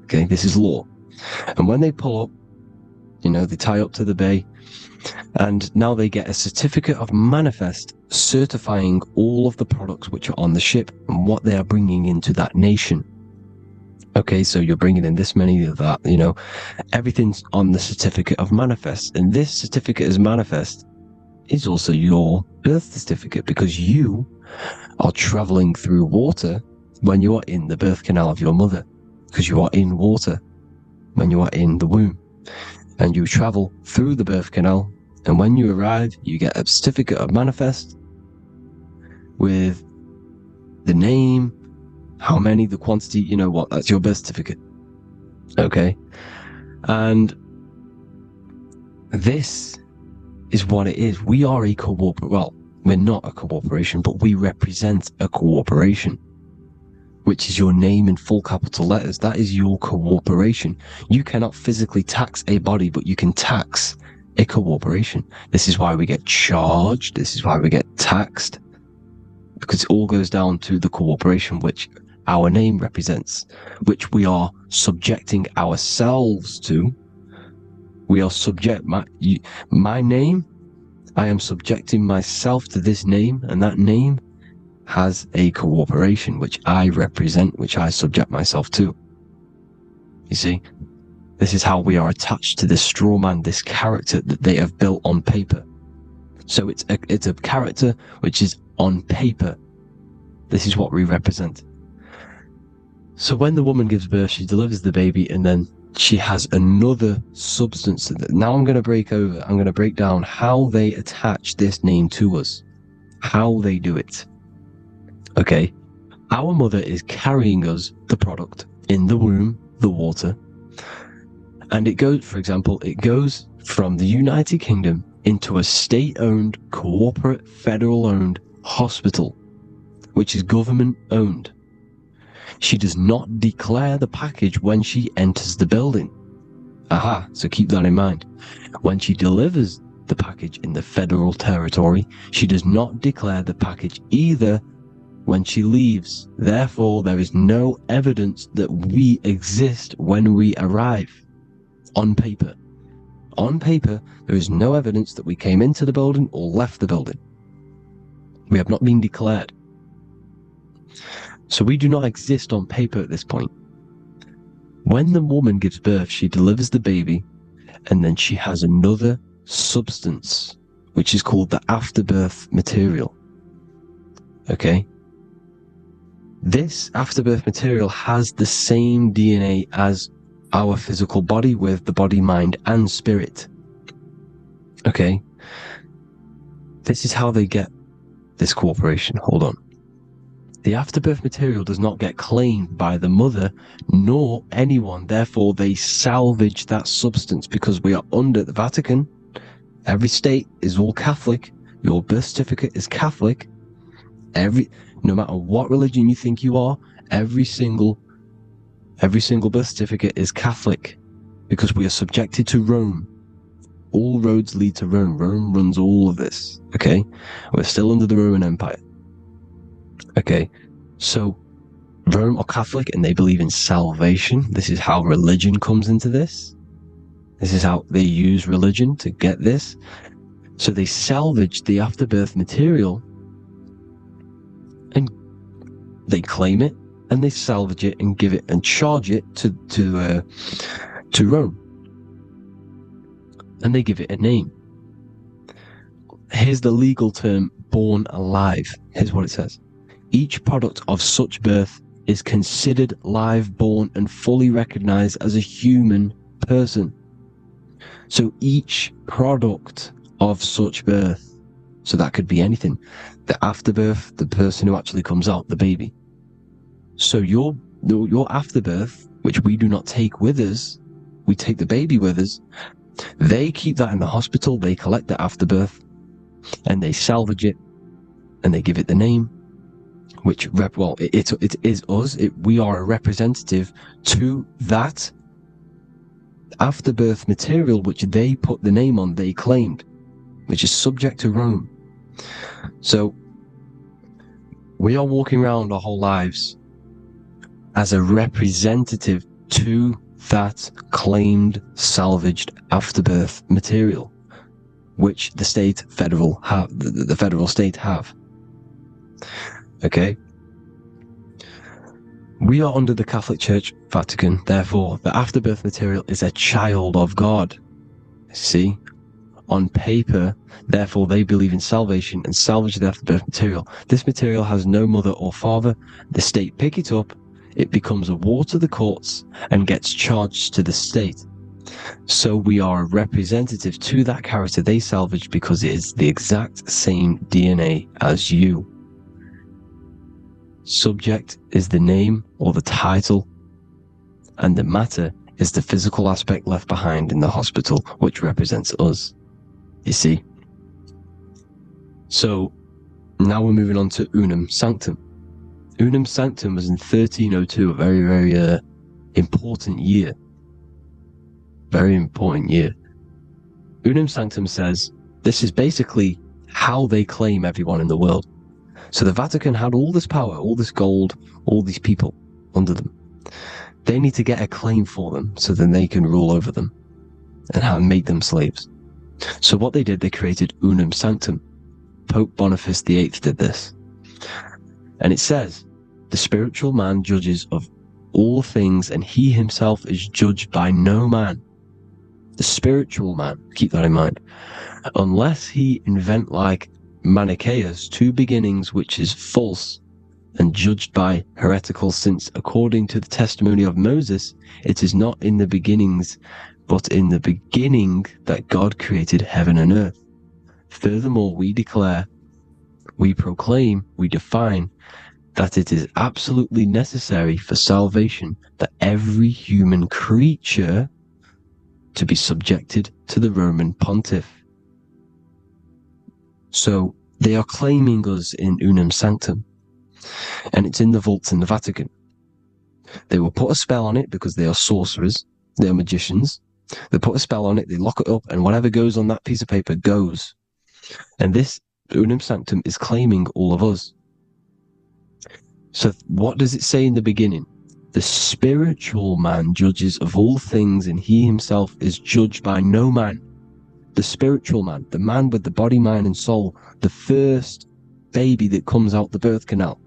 Okay, this is law. And when they pull up, they tie up to the bay, and now they get a certificate of manifest certifying all of the products which are on the ship and what they are bringing into that nation. Okay, so you're bringing in this many of that, everything's on the certificate of manifest. And this certificate as manifest is also your birth certificate, because you are traveling through water when you are in the birth canal of your mother, because you are in water when you are in the womb. And you travel through the birth canal, and when you arrive, you get a certificate of manifest with the name, how many, the quantity, that's your birth certificate. Okay? And this is what it is. We are a we're not a corporation, but we represent a corporation, which is your name in full capital letters. That is your corporation. You cannot physically tax a body, but you can tax a corporation. This is why we get charged. This is why we get taxed, because it all goes down to the corporation which our name represents, which we are subjecting ourselves to. We are my name, I am subjecting myself to this name, and that name has a corporation which I represent, which I subject myself to. You see, this is how we are attached to this straw man, this character that they have built on paper. So it's a character which is on paper. This is what we represent. So when the woman gives birth, she delivers the baby, and then she has another substance. Now I'm going to break down how they attach this name to us, how they do it. Okay, our mother is carrying us the product in the womb, the water, and it goes, for example, it goes from the United Kingdom into a state-owned, corporate, federal-owned hospital, which is government-owned. She does not declare the package when she enters the building. Aha, so keep that in mind. When she delivers the package in the federal territory, she does not declare the package either when she leaves. Therefore, there is no evidence that we exist when we arrive. On paper. On paper, there is no evidence that we came into the building or left the building. We have not been declared. So we do not exist on paper at this point. When the woman gives birth, she delivers the baby, and then she has another substance, which is called the afterbirth material. Okay? This afterbirth material has the same DNA as our physical body, with the body, mind, and spirit. Okay? This is how they get this corporation. Hold on. The afterbirth material does not get claimed by the mother nor anyone. Therefore, they salvage that substance, because we are under the Vatican. Every state is all Catholic. Your birth certificate is Catholic. No matter what religion you think you are, every single Every single birth certificate is Catholic because we are subjected to Rome. All roads lead to Rome. Rome runs all of this, okay? We're still under the Roman Empire. Okay, so Rome are Catholic and they believe in salvation. This is how religion comes into this. This is how they use religion to get this. So they salvage the afterbirth material and they claim it and they salvage it and give it and charge it to Rome. And they give it a name. Here's the legal term, born alive. Here's what it says. Each product of such birth is considered live born and fully recognized as a human person. So each product of such birth, so that could be anything, the afterbirth, the person who actually comes out, the baby. So your afterbirth, which we do not take with us, we take the baby with us, they keep that in the hospital, they collect the afterbirth, and they salvage it, and they give it the name, which, it is us, we are a representative to that afterbirth material which they put the name on, they claimed, which is subject to Rome. So we are walking around our whole lives as a representative to that claimed salvaged afterbirth material, which the federal state have. Okay? We are under the Catholic Church, Vatican, therefore the afterbirth material is a child of God. See? On paper, therefore they believe in salvation and salvage the afterbirth material. This material has no mother or father. The state pick it up, it becomes a war to the courts and gets charged to the state. So we are a representative to that character they salvaged because it is the exact same DNA as you. Subject is the name or the title, and the matter is the physical aspect left behind in the hospital, which represents us. You see? So now we're moving on to Unum Sanctum. Unum Sanctum was in 1302, a very, very important year. Very important year. Unum Sanctum says this is basically how they claim everyone in the world. So the Vatican had all this power, all this gold, all these people under them. They need to get a claim for them so then they can rule over them and make them slaves. So what they did, they created Unum Sanctum. Pope Boniface VIII did this. And it says, the spiritual man judges of all things and he himself is judged by no man. The spiritual man, keep that in mind, unless he invent like Manichaeus, two beginnings which is false and judged by heretical, since according to the testimony of Moses, it is not in the beginnings, but in the beginning that God created heaven and earth. Furthermore, we declare, we proclaim, we define that it is absolutely necessary for salvation that every human creature to be subjected to the Roman pontiff. So they are claiming us in Unum Sanctum, and it's in the vaults in the Vatican. They will put a spell on it because they are sorcerers, they are magicians. They put a spell on it, they lock it up, and whatever goes on that piece of paper goes. And this Unum Sanctum is claiming all of us. So what does it say in the beginning? The spiritual man judges of all things, and he himself is judged by no man. The spiritual man, the man with the body, mind, and soul, the first baby that comes out the birth canal.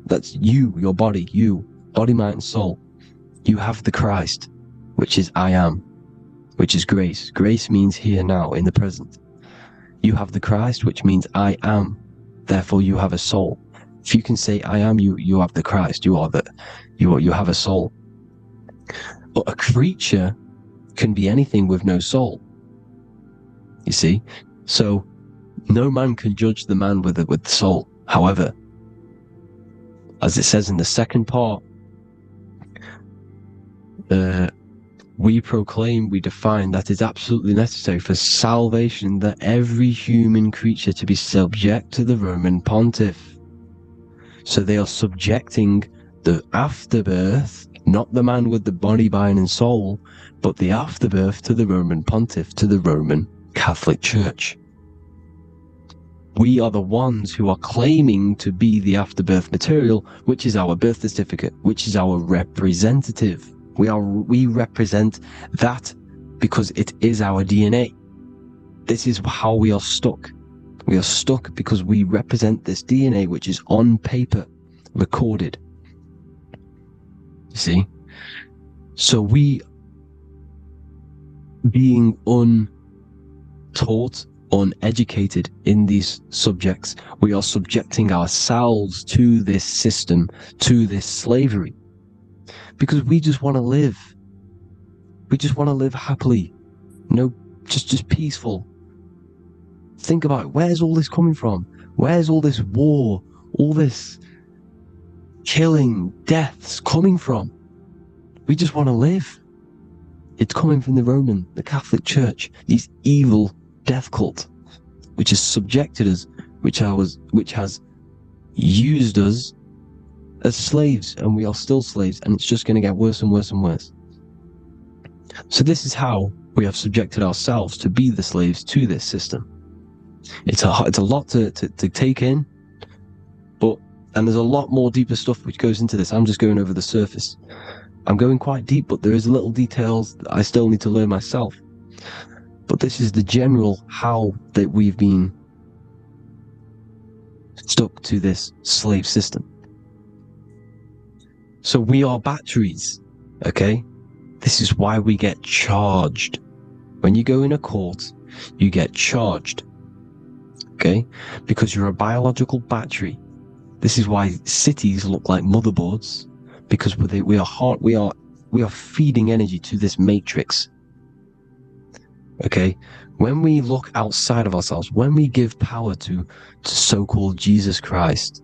That's you, your body, you, body, mind, and soul. You have the Christ, which is I am, which is grace. Grace means here now, in the present. You have the Christ, which means I am. Therefore, you have a soul. If you can say I am, you have the Christ. You have a soul. But a creature can be anything with no soul. You see, so no man can judge the man with the soul. However, as it says in the second part, we proclaim, we define that it's absolutely necessary for salvation that every human creature to be subject to the Roman pontiff. So they are subjecting the afterbirth Not the man with the body, mind, and soul, but the afterbirth to the Roman Pontiff, to the Roman Catholic Church. We are the ones who are claiming to be the afterbirth material, which is our birth certificate, which is our representative. We represent that because it is our DNA. This is how we are stuck. We are stuck because we represent this DNA, which is on paper, recorded. You see? So we, being untaught, uneducated in these subjects, we are subjecting ourselves to this system, to this slavery, because we just want to live. We just want to live happily, just peaceful. Think about it. Where's all this coming from? Where's all this war, all this killing, deaths coming from? We just want to live. It's coming from the Catholic Church, these evil death cult, which has subjected us, which has used us as slaves, and we are still slaves, and it's just going to get worse and worse and worse. So this is how we have subjected ourselves to be the slaves to this system. It's a lot to take in, and there's a lot more deeper stuff which goes into this. I'm just going over the surface. I'm going quite deep, but there is little details that I still need to learn myself. But this is the general how that we've been stuck to this slave system. So we are batteries, okay? This is why we get charged. When you go in a court, you get charged, okay? Because you're a biological battery. This is why cities look like motherboards, because we are feeding energy to this matrix. Okay, when we look outside of ourselves, when we give power to so-called Jesus Christ,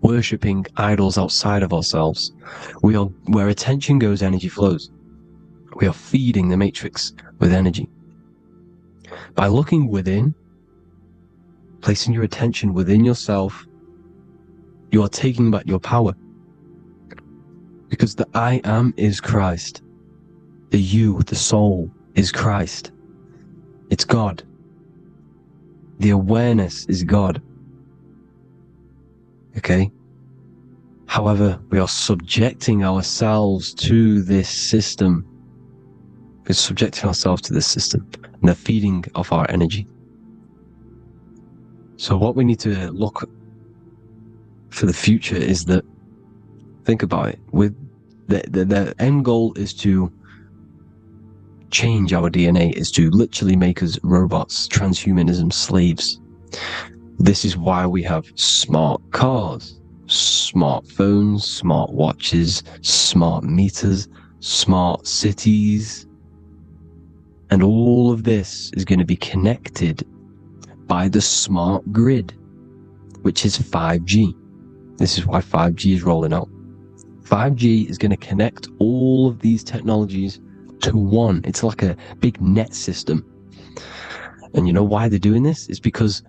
worshipping idols outside of ourselves, where attention goes, energy flows. We are feeding the matrix with energy. By looking within, placing your attention within yourself, you are taking back your power. Because the I am is Christ. The you, the soul, is Christ. It's God. The awareness is God. Okay? However, we are subjecting ourselves to this system. We're subjecting ourselves to this system and the feeding of our energy. So what we need to look for the future is that, think about it, with the end goal is to change our DNA, is to literally make us robots, transhumanism, slaves. This is why we have smart cars, smartphones, smart watches, smart meters, smart cities, and all of this is going to be connected by the smart grid, which is 5G. This is why 5G is rolling out. 5G is going to connect all of these technologies to one. It's like a big net system. And you know why they're doing this? It's because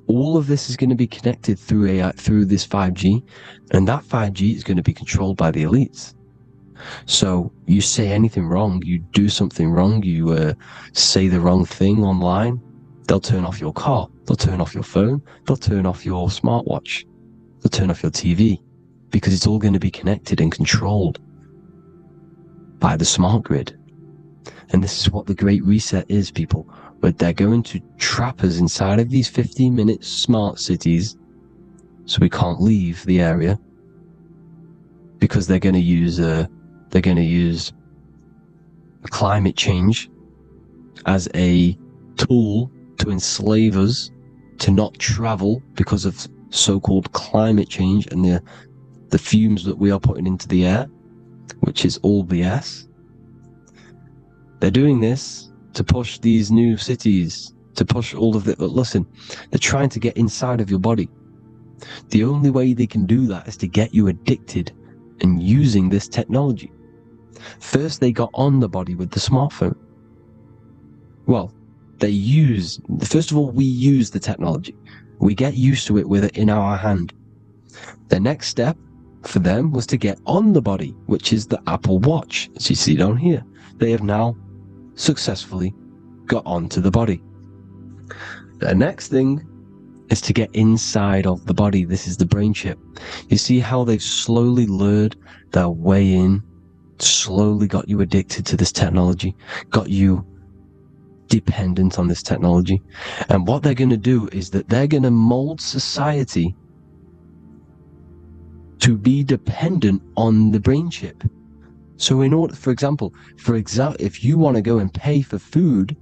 all of this is going to be connected through this 5G, and that 5G is going to be controlled by the elites. So you say anything wrong, you do something wrong, you say the wrong thing online, they'll turn off your car, they'll turn off your phone, they'll turn off your smartwatch, they'll turn off your TV, because it's all going to be connected and controlled by the smart grid. And this is what the Great Reset is, people. But they're going to trap us inside of these 15-minute smart cities, so we can't leave the area, because they're going to use climate change as a tool to enslave us to not travel because of so-called climate change and the fumes that we are putting into the air, which is all BS. They're doing this to push these new cities, to push all of it. But listen, they're trying to get inside of your body. The only way they can do that is to get you addicted and using this technology. First, they got on the body with the smartphone. Well, first of all, we use the technology. We get used to it with it in our hand. The next step for them was to get on the body, which is the Apple Watch, as you see down here. They have now successfully got onto the body. The next thing is to get inside of the body. This is the brain chip. You see how they've slowly lured their way in, slowly got you addicted to this technology, got you dependent on this technology. And what they're going to do is that they're going to mold society to be dependent on the brain chip. So in order, for example, if you want to go and pay for food,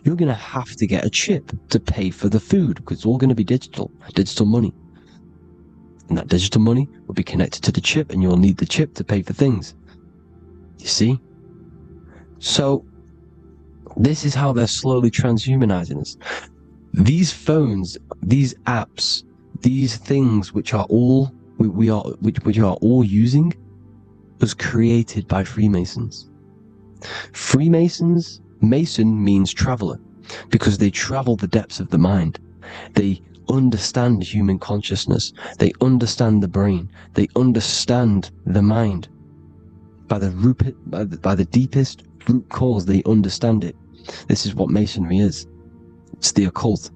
you're going to have to get a chip to pay for the food, because it's all going to be digital money. And that digital money will be connected to the chip, and you'll need the chip to pay for things. You see? So this is how they're slowly transhumanizing us. These phones, these apps, these things which are all which are all using, was created by Freemasons. Mason means traveler, because they travel the depths of the mind. They understand human consciousness. They understand the brain. They understand the mind. By the deepest root cause, they understand it. This is what Masonry is. It's the occult.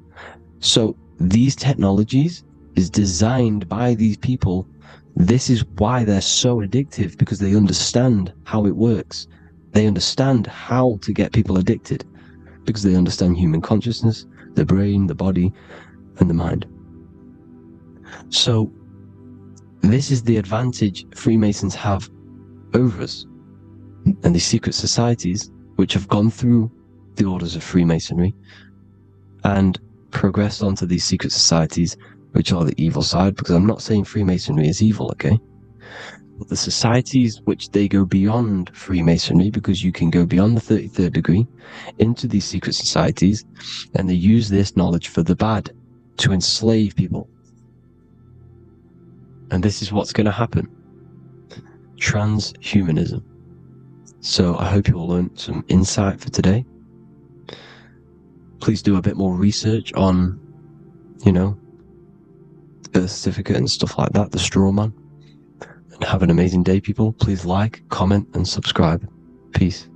So these technologies is designed by these people. This is why they're so addictive, because they understand how it works. They understand how to get people addicted, because they understand human consciousness, the brain, the body, and the mind. So this is the advantage Freemasons have over us. And these secret societies, which have gone through the orders of Freemasonry and progressed onto these secret societies, which are the evil side, because I'm not saying Freemasonry is evil, okay? But the societies which they go beyond Freemasonry, because you can go beyond the 33rd degree into these secret societies, and they use this knowledge for the bad, to enslave people. And this is what's going to happen. Transhumanism. So I hope you all learned some insight for today. Please do a bit more research on, birth certificate and stuff like that, the straw man. And have an amazing day, people. Please like, comment, and subscribe. Peace.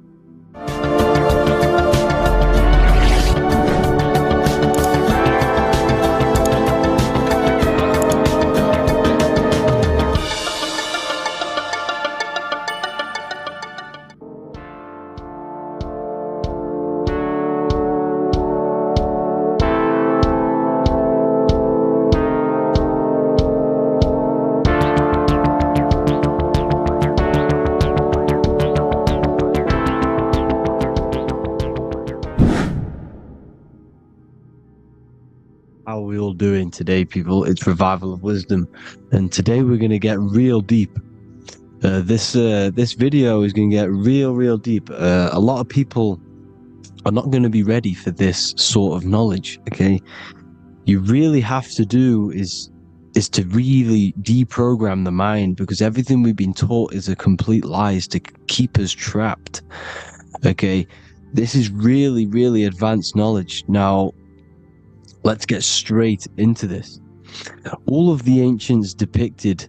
How are we all doing today, people? It's Revival of Wisdom, and today we're going to get real deep. This video is going to get real deep. A lot of people are not going to be ready for this sort of knowledge, okay? You really have to do is to really deprogram the mind, because everything we've been taught is a complete lies to keep us trapped, okay? This is really advanced knowledge. Now, let's get straight into this. All of the ancients depicted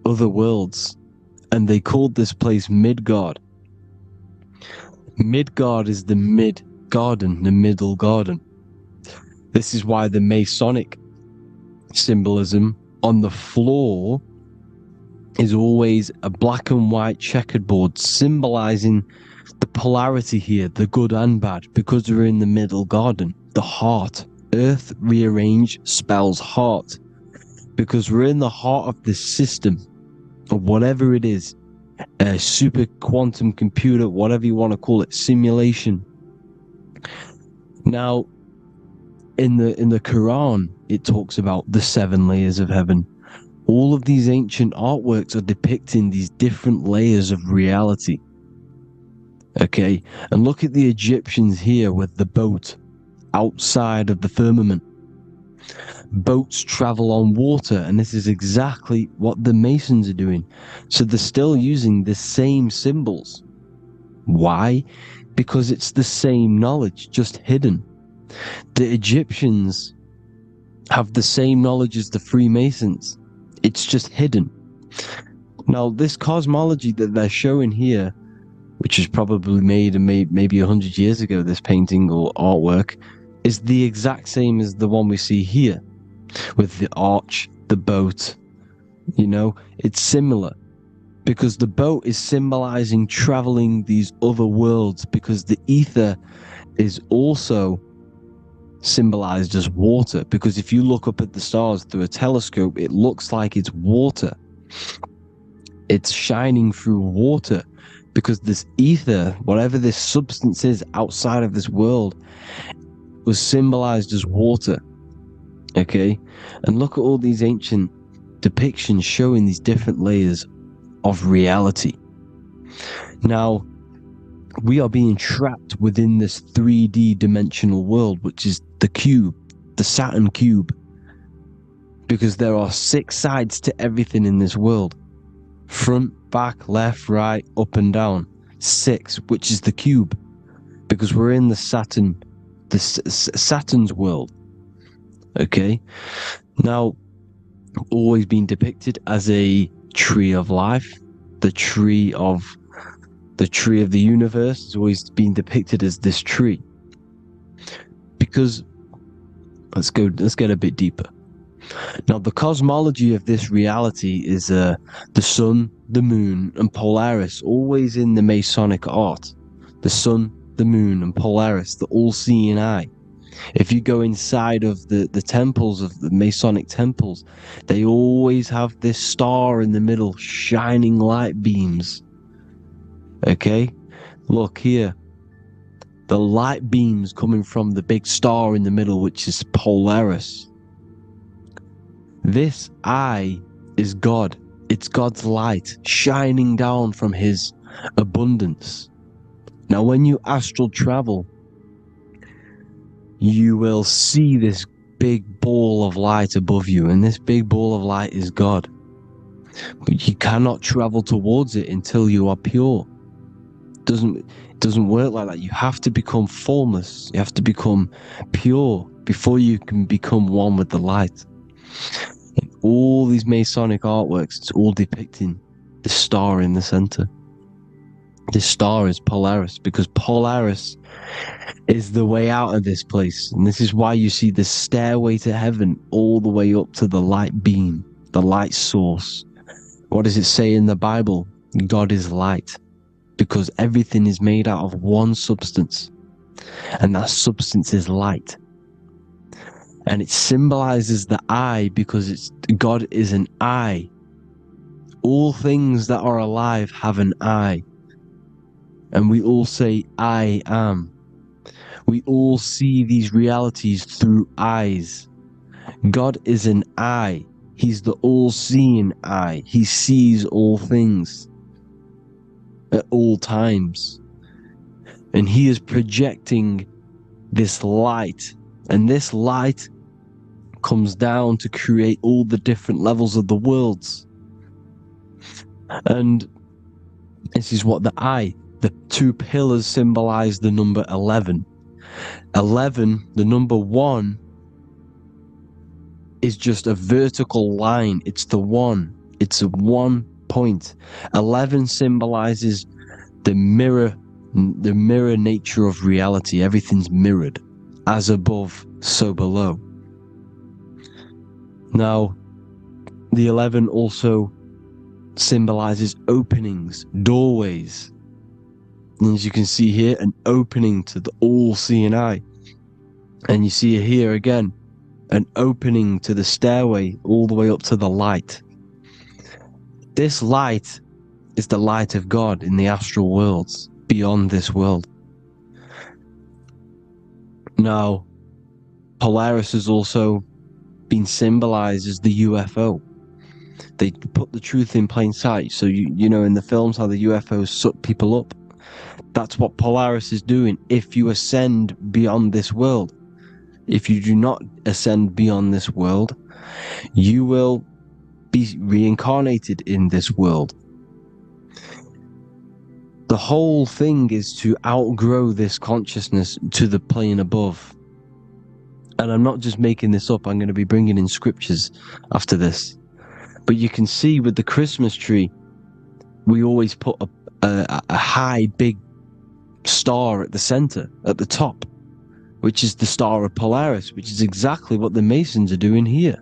other worlds, and they called this place Midgard. Midgard is the mid-garden, the middle garden. This is why the Masonic symbolism on the floor is always a black and white checkered board, symbolizing the polarity here, the good and bad, because we're in the middle garden, the heart. Earth rearranged spells heart, because we're in the heart of this system, or whatever it is, a super quantum computer, whatever you want to call it, simulation. Now, in the Quran, it talks about the 7 layers of heaven. All of these ancient artworks are depicting these different layers of reality. Okay, and look at the Egyptians here with the boat outside of the firmament. Boats travel on water, and this is exactly what the Masons are doing. So they're still using the same symbols. Why? Because it's the same knowledge, just hidden. The Egyptians have the same knowledge as the Freemasons. It's just hidden. Now, this cosmology that they're showing here, which was probably made maybe 100 years ago, this painting or artwork, is the exact same as the one we see here, with the arch, the boat. You know, it's similar, because the boat is symbolizing traveling these other worlds, because the ether is also symbolized as water, because if you look up at the stars through a telescope, it looks like it's water. It's shining through water, because this ether, whatever this substance is outside of this world, was symbolized as water. Okay? And look at all these ancient depictions showing these different layers of reality. Now, we are being trapped within this 3D dimensional world, which is the cube, the Saturn cube, because there are 6 sides to everything in this world. Front, back, left, right, up and down. 6, which is the cube, because we're in the Saturn's world. Okay? Now, always been depicted as a tree of life, the tree of the universe has always been depicted as this tree. Because let's get a bit deeper. Now, the cosmology of this reality is the sun, the moon, and Polaris, always in the Masonic art. The sun, the moon, and Polaris, the all-seeing eye. If you go inside of the temples, of the Masonic temples, they always have this star in the middle, shining light beams. Okay? Look here. The light beams coming from the big star in the middle, which is Polaris. This eye is God. It's God's light shining down from his abundance. Now, when you astral travel, you will see this big ball of light above you, and this big ball of light is God. But you cannot travel towards it until you are pure. It doesn't work like that. You have to become formless. You have to become pure before you can become one with the light. In all these Masonic artworks, it's all depicting the star in the center. This star is Polaris, because Polaris is the way out of this place. And this is why you see the stairway to heaven all the way up to the light beam, the light source. What does it say in the Bible? God is light, because everything is made out of one substance, and that substance is light. And it symbolizes the eye, because God is an eye. All things that are alive have an eye. And we all say, I am. We all see these realities through eyes. God is an eye. He's the all-seeing eye. He sees all things at all times. And he is projecting this light. And this light comes down to create all the different levels of the worlds. And this is what the 2 pillars symbolize the number 11. 11, the number 1, is just a vertical line. It's the 1. It's a 1 point. 11 symbolizes the mirror nature of reality. Everything's mirrored. As above, so below. Now, the 11 also symbolizes openings, doorways. And as you can see here, an opening to the all-seeing eye. And you see here again, an opening to the stairway all the way up to the light. This light is the light of God in the astral worlds, beyond this world. Now, Polaris has also been symbolized as the UFO. They put the truth in plain sight. So you know in the films how the UFOs suck people up. That's what Polaris is doing. If you ascend beyond this world, if you do not ascend beyond this world, you will be reincarnated in this world. The whole thing is to outgrow this consciousness to the plane above. And I'm not just making this up. I'm going to be bringing in scriptures after this. But you can see with the Christmas tree, we always put a high, big star at the center, at the top, which is the star of Polaris, which is exactly what the Masons are doing here.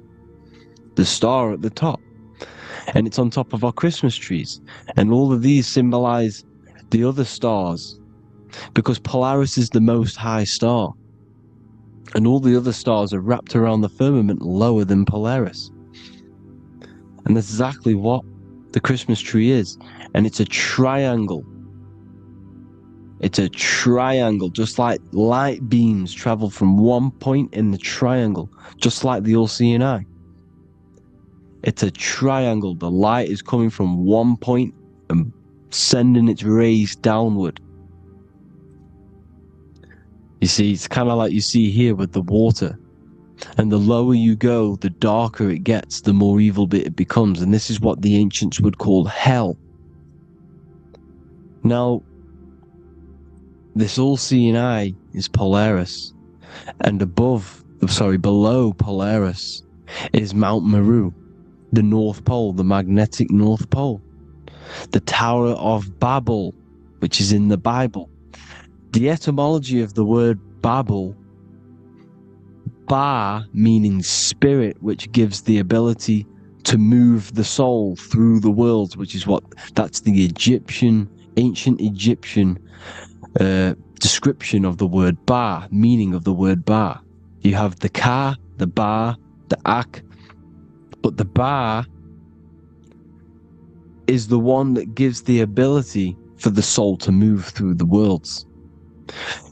The star at the top. And it's on top of our Christmas trees. And all of these symbolize the other stars, because Polaris is the most high star. And all the other stars are wrapped around the firmament lower than Polaris. And that's exactly what the Christmas tree is. And it's a triangle. It's a triangle, just like light beams travel from one point in the triangle, just like the all-seeing eye. It's a triangle. The light is coming from one point and sending its rays downward. You see, it's kind of like you see here with the water. And the lower you go, the darker it gets, the more evil it becomes. And this is what the ancients would call hell. Now, this all-seeing eye is Polaris. And below Polaris is Mount Meru, the North Pole, the magnetic North Pole. The Tower of Babel, which is in the Bible. The etymology of the word Babel, Ba meaning spirit, which gives the ability to move the soul through the worlds, which is that's the ancient Egyptian description of the word Ba, meaning of the word Ba. You have the Ka, the Ba, the Ak, but the Ba is the one that gives the ability for the soul to move through the worlds.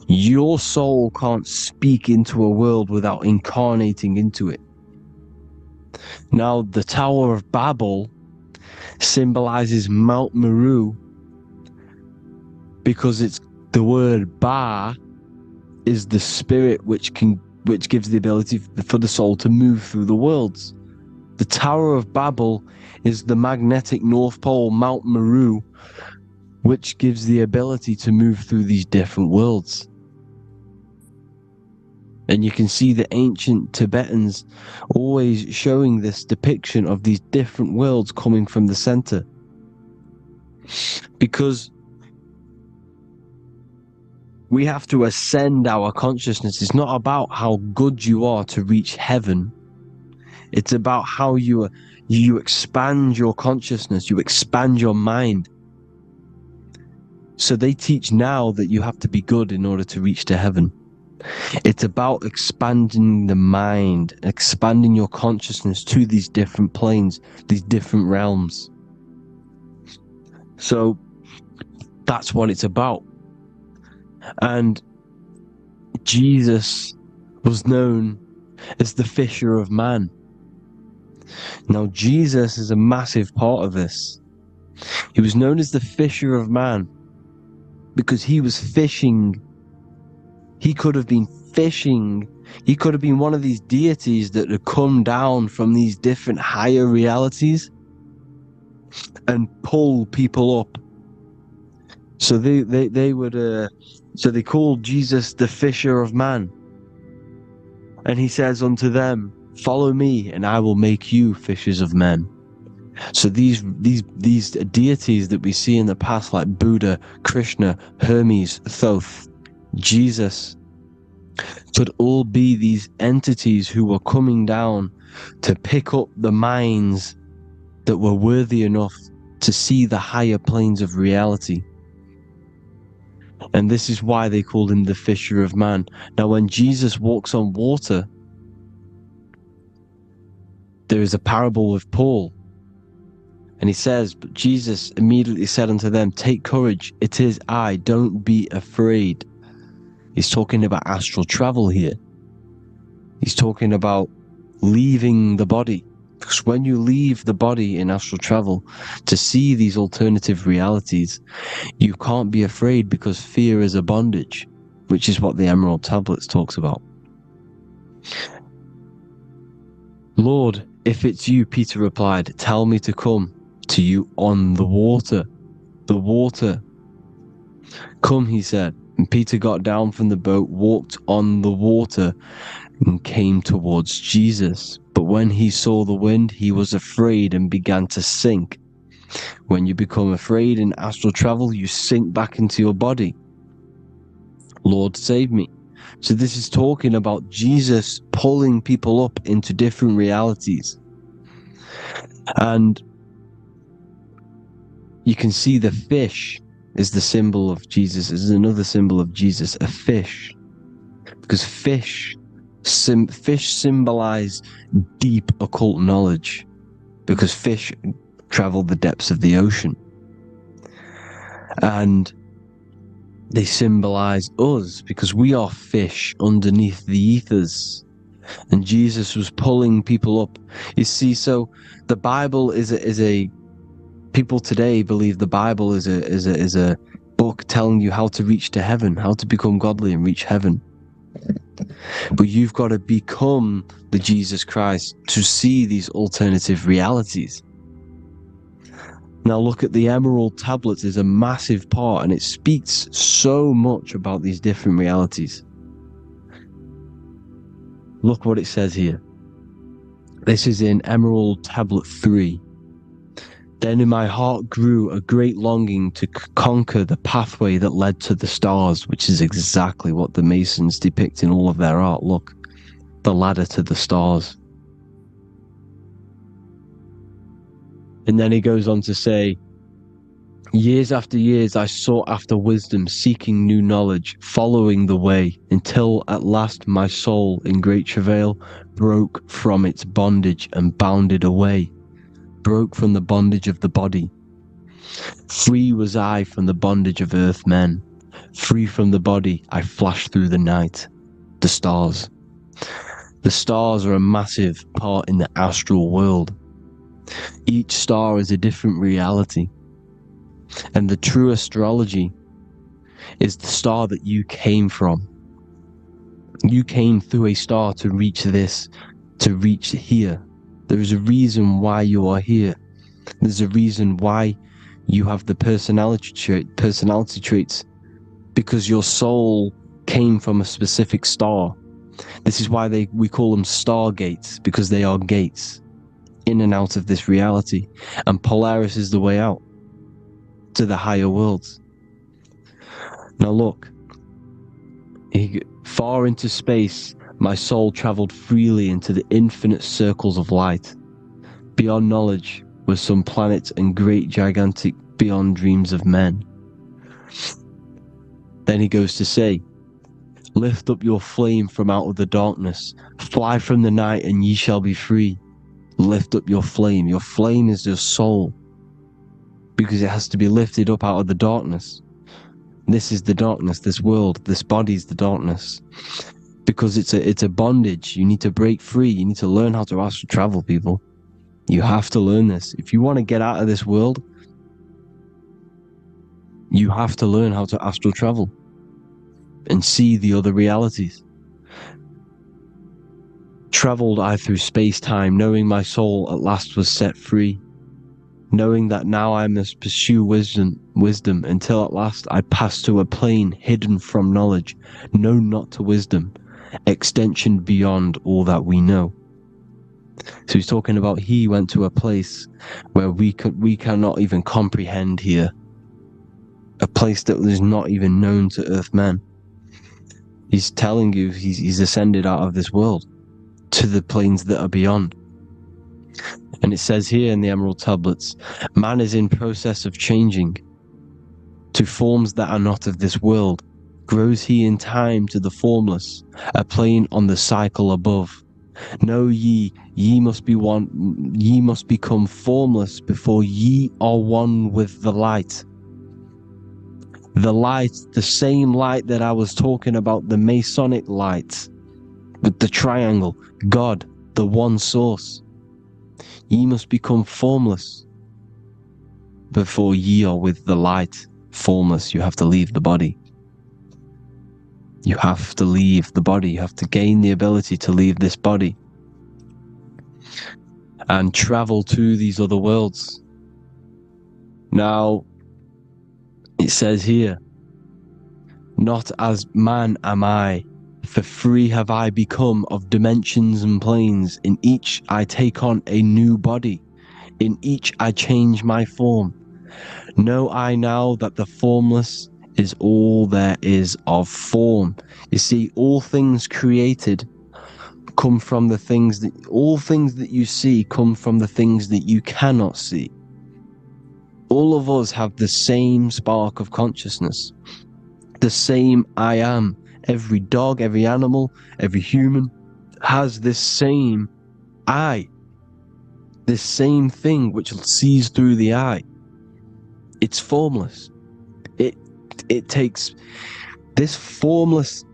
Your soul can't speak into a world without incarnating into it. Now, the Tower of Babel symbolizes Mount Meru because it's the word Ba is the spirit which gives the ability for the soul to move through the worlds. The Tower of Babel is the magnetic North Pole, Mount Meru, which gives the ability to move through these different worlds. And you can see the ancient Tibetans always showing this depiction of these different worlds coming from the center. Because we have to ascend our consciousness. It's not about how good you are to reach heaven. It's about how you expand your consciousness, you expand your mind. So they teach now that you have to be good in order to reach to heaven. It's about expanding the mind, expanding your consciousness to these different planes, these different realms. So that's what it's about. And Jesus was known as the fisher of man. Now, Jesus is a massive part of this. He was known as the fisher of man because he was fishing. He could have been fishing. He could have been one of these deities that had come down from these different higher realities and pull people up. So they called Jesus the fisher of man. And he says unto them, "Follow me, and I will make you fishers of men." So these deities that we see in the past, like Buddha, Krishna, Hermes, Thoth, Jesus, could all be these entities who were coming down to pick up the minds that were worthy enough to see the higher planes of reality. And this is why they called him the fisher of man. Now, when Jesus walks on water, there is a parable with Paul. And he says, "But Jesus immediately said unto them, Take courage, it is I, don't be afraid." He's talking about astral travel here. He's talking about leaving the body. Because when you leave the body in astral travel to see these alternative realities, you can't be afraid because fear is a bondage, which is what the Emerald Tablets talks about. "Lord, if it's you," Peter replied, "tell me to come to you on the water." The water. "Come," he said. And Peter got down from the boat, walked on the water, and came towards Jesus. But when he saw the wind, he was afraid and began to sink. When you become afraid in astral travel, you sink back into your body. Lord, save me. So this is talking about Jesus pulling people up into different realities. And you can see the fish is the symbol of Jesus. Is another symbol of Jesus, a fish. Because fish symbolize deep occult knowledge. Because fish travel the depths of the ocean. And they symbolize us because we are fish underneath the ethers. And Jesus was pulling people up. You see, so the Bible is a people today believe the Bible is a book telling you how to reach to heaven, how to become godly and reach heaven. But you've got to become the Jesus Christ to see these alternative realities. Now look at the emerald tablets is a massive part, and it speaks so much about these different realities. Look what it says here. This is in Emerald Tablet 3. Then in my heart grew a great longing to conquer the pathway that led to the stars, which is exactly what the Masons depict in all of their art. Look, the ladder to the stars. And then he goes on to say, years after years I sought after wisdom, seeking new knowledge, following the way, until at last my soul in great travail broke from its bondage and bounded away, broke from the bondage of the body. Free was I from the bondage of earth men, free from the body I flashed through the night. The stars. The stars are a massive part in the astral world. Each star is a different reality. And the true astrology is the star that you came from. You came through a star to reach this, to reach here. There is a reason why you are here. There's a reason why you have the personality traits, because your soul came from a specific star. This is why we call them stargates, because they are gates in and out of this reality. And Polaris is the way out to the higher worlds. Now look, far into space, my soul traveled freely into the infinite circles of light. Beyond knowledge were some planets and great gigantic beyond dreams of men. Then he goes to say, lift up your flame from out of the darkness, fly from the night and ye shall be free. Lift up your flame. Your flame is your soul, because it has to be lifted up out of the darkness. This is the darkness, this world, this body is the darkness. Because it's a bondage. You need to break free. You need to learn how to astral travel, people. You have to learn this. If you want to get out of this world, you have to learn how to astral travel and see the other realities. Traveled I through space-time, knowing my soul at last was set free, knowing that now I must pursue wisdom until at last I pass to a plane hidden from knowledge, known not to wisdom, extension beyond all that we know. So he's talking about he went to a place where we cannot even comprehend here, a place that is not even known to Earthmen. He's telling you he's ascended out of this world to the planes that are beyond. And it says here in the Emerald Tablets, man is in process of changing to forms that are not of this world. Grows he in time to the formless, a plane on the cycle above. Know ye must be one, ye must become formless before ye are one with the light. The light, the same light that I was talking about, the Masonic light, with the triangle, God, the one source. Ye must become formless before ye are with the light. Formless, you have to leave the body. You have to leave the body. You have to gain the ability to leave this body and travel to these other worlds. Now, it says here, not as man am I, For free have I become of dimensions and planes. In each I take on a new body. In each I change my form. Know I now that the formless is all there is of form. You see, all things created come from the things that, all things that you see come from the things that you cannot see. All of us have the same spark of consciousness, the same I am. Every dog, every animal, every human has this same I, this same thing which sees through the eye. It's formless. It takes this formless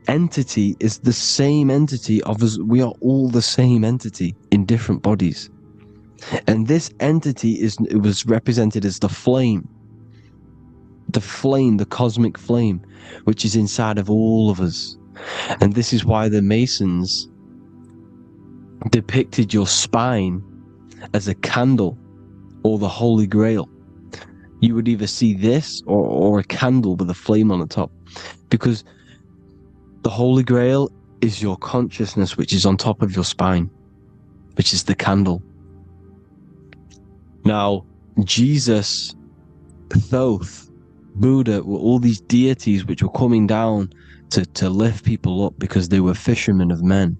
entity is the same entity of us. We are all the same entity in different bodies, and this entity was represented as the flame, the cosmic flame, which is inside of all of us. And this is why the Masons depicted your spine as a candle or the Holy Grail. You would either see this or a candle with a flame on the top, because the Holy Grail is your consciousness, which is on top of your spine, which is the candle. Now, Jesus, Thoth, Buddha were all these deities which were coming down to lift people up because they were fishermen of men.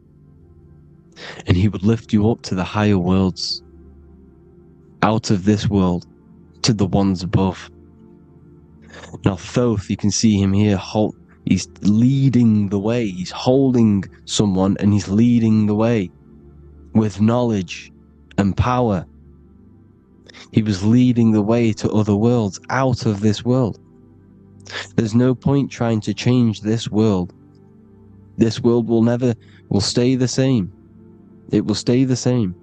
And he would lift you up to the higher worlds, out of this world, to the ones above. Now Thoth, you can see him here, he's leading the way. He's holding someone and he's leading the way with knowledge and power. He was leading the way to other worlds, out of this world. There's no point trying to change this world. This world will stay the same. It will stay the same.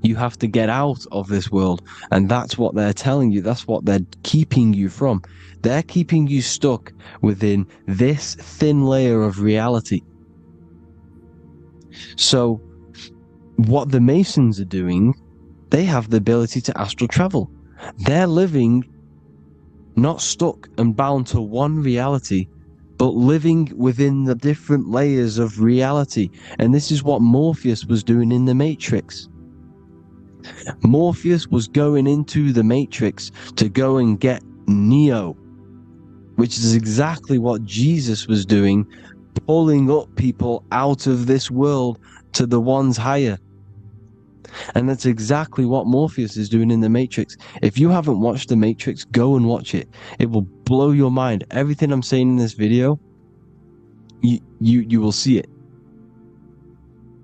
You have to get out of this world, and that's what they're telling you. That's what they're keeping you from. They're keeping you stuck within this thin layer of reality. So what the Masons are doing, they have the ability to astral travel. They're living not stuck and bound to one reality, but living within the different layers of reality. And this is what Morpheus was doing in the Matrix. Morpheus was going into the Matrix to go and get Neo, which is exactly what Jesus was doing, pulling up people out of this world to the ones higher. And that's exactly what Morpheus is doing in the Matrix. If you haven't watched the Matrix, go and watch it. It will blow your mind. Everything I'm saying in this video, you will see it.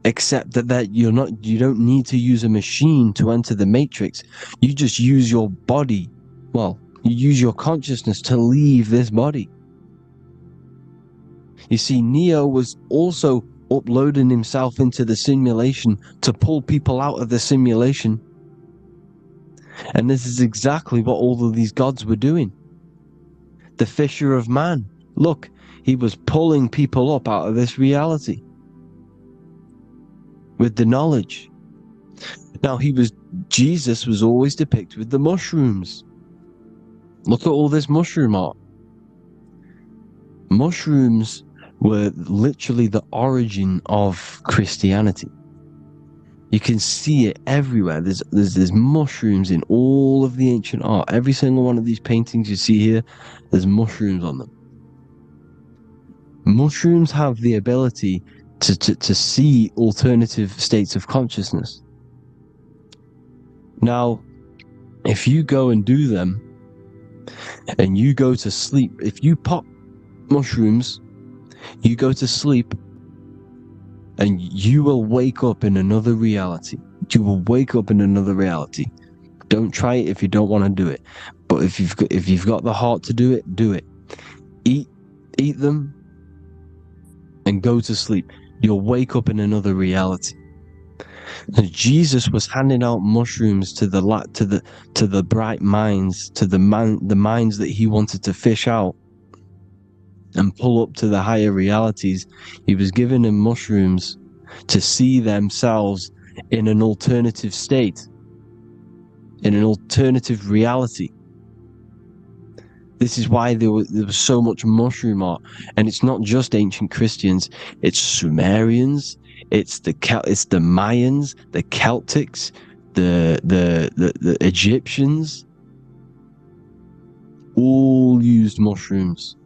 Except that you don't need to use a machine to enter the Matrix. You just use your body. Well, you use your consciousness to leave this body. You see, Neo was also uploading himself into the simulation to pull people out of the simulation. And this is exactly what all of these gods were doing. The Fisher of Man. Look, he was pulling people up out of this reality with the knowledge. Now Jesus was always depicted with the mushrooms. Look at all this mushroom art. Mushrooms were literally the origin of Christianity. You can see it everywhere. There's mushrooms in all of the ancient art. Every single one of these paintings you see here, there's mushrooms on them. Mushrooms have the ability to see alternative states of consciousness. Now, if you go and do them, and you go to sleep, if you pop mushrooms, you go to sleep, and you will wake up in another reality. You will wake up in another reality. Don't try it if you don't want to do it. But if you've got the heart to do it, do it. Eat them, and go to sleep. You'll wake up in another reality. And Jesus was handing out mushrooms to the bright minds, to the minds that he wanted to fish out and pull up to the higher realities. He was giving them mushrooms to see themselves in an alternative state, in an alternative reality. This is why there was so much mushroom art, and it's not just ancient Christians. It's Sumerians, it's the Mayans, the Celtics, the Egyptians. All used mushrooms.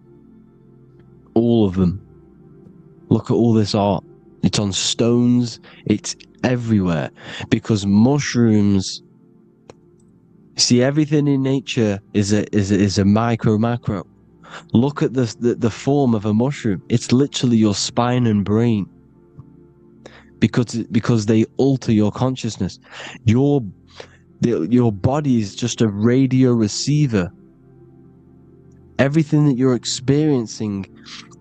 All of them. Look at all this art. It's on stones. It's everywhere because mushrooms. See, everything in nature is a macro. Look at the form of a mushroom. It's literally your spine and brain. Because they alter your consciousness. Your body is just a radio receiver. Everything that you're experiencing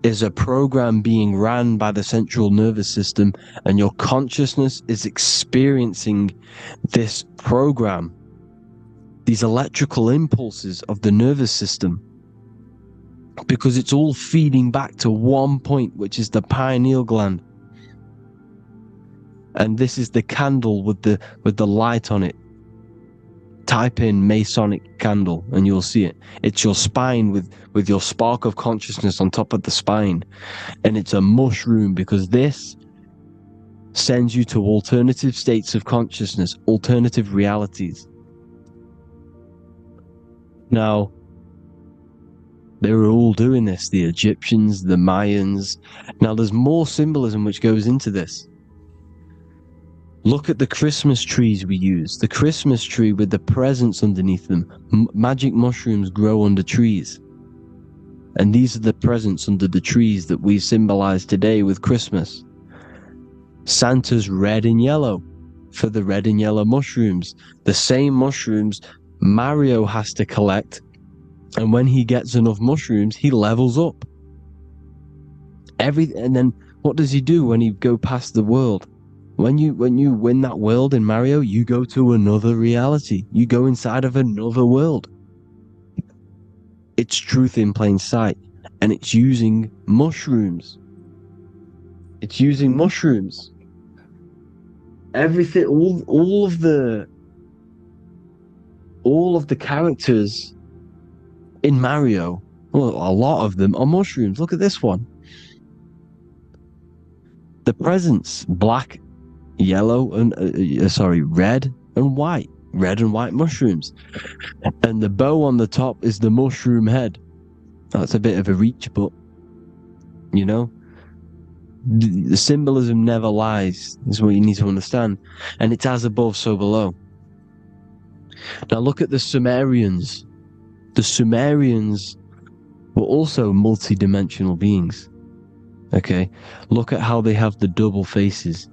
is a program being ran by the central nervous system, and your consciousness is experiencing this program. These electrical impulses of the nervous system, because it's all feeding back to one point, which is the pineal gland. And this is the candle with the light on it. Type in Masonic candle and you'll see it. It's your spine with your spark of consciousness on top of the spine. And it's a mushroom because this sends you to alternative states of consciousness, alternative realities. Now, they were all doing this, the Egyptians, the Mayans. Now, there's more symbolism which goes into this. Look at the Christmas trees we use. The Christmas tree with the presents underneath them. Magic mushrooms grow under trees. And these are the presents under the trees that we symbolize today with Christmas. Santa's red and yellow for the red and yellow mushrooms. The same mushrooms Mario has to collect, and when he gets enough mushrooms, he levels up. And then what does he do when he go past the world? When you win that world in Mario, you go to another reality. You go inside of another world. It's truth in plain sight, and it's using mushrooms. It's using mushrooms. Everything, all of the characters in Mario, well, a lot of them are mushrooms. Look at this one. The presents, black, yellow, and red and white. Red and white mushrooms. And the bow on the top is the mushroom head. That's a bit of a reach, but, you know, the symbolism never lies, is what you need to understand. And it's as above, so below. Now look at the Sumerians. The Sumerians were also multi-dimensional beings. Okay, look at how they have the double faces.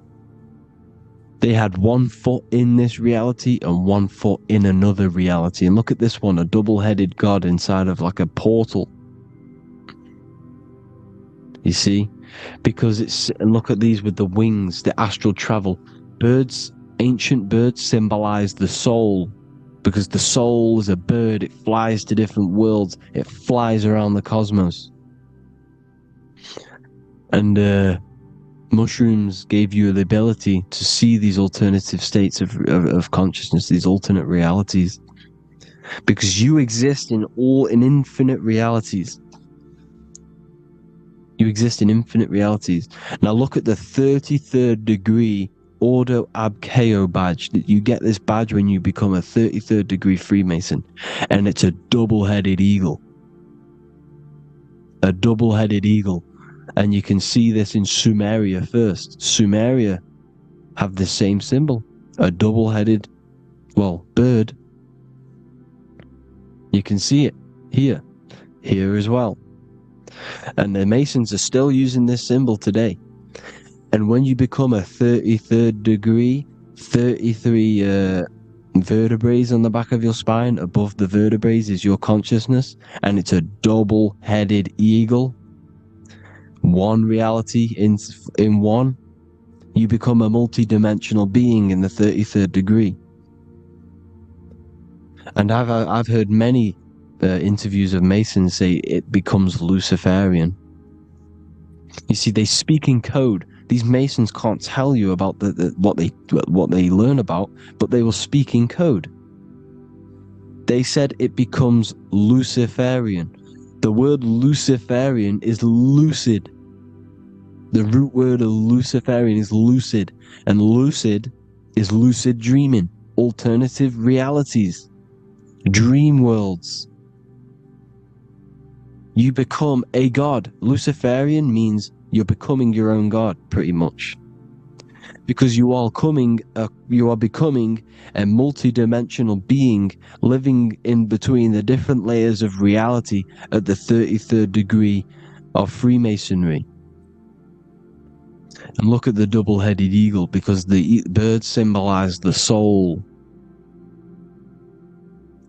They had 1 foot in this reality and 1 foot in another reality. And look at this one, a double-headed god inside of like a portal. You see? Because it's, and look at these with the wings, the astral travel. Birds, ancient birds symbolize the soul. Because the soul is a bird, it flies to different worlds, it flies around the cosmos. And mushrooms gave you the ability to see these alternative states of consciousness, these alternate realities. Because you exist in infinite realities. You exist in infinite realities. Now look at the 33rd degree Ordo Abkeo badge. You get this badge when you become a 33rd degree Freemason, and it's a double-headed eagle. A double-headed eagle. And you can see this in Sumeria first. Sumeria have the same symbol. A double-headed, well, bird. You can see it here. Here as well. And the Masons are still using this symbol today. And when you become a 33rd degree, 33 vertebrae on the back of your spine, above the vertebrae is your consciousness, and it's a double-headed eagle. One reality in one. You become a multi-dimensional being in the 33rd degree. And I've heard many interviews of Masons say it becomes Luciferian. You see, they speak in code. These Masons can't tell you about what they learn about, but they will speak in code. They said it becomes Luciferian. The word Luciferian is lucid. The root word of Luciferian is lucid, and lucid is lucid dreaming, alternative realities, dream worlds. You become a god. Luciferian means you're becoming your own god, pretty much. Because you are becoming a multi-dimensional being living in between the different layers of reality at the 33rd degree of Freemasonry. And look at the double-headed eagle, because the birds symbolize the soul.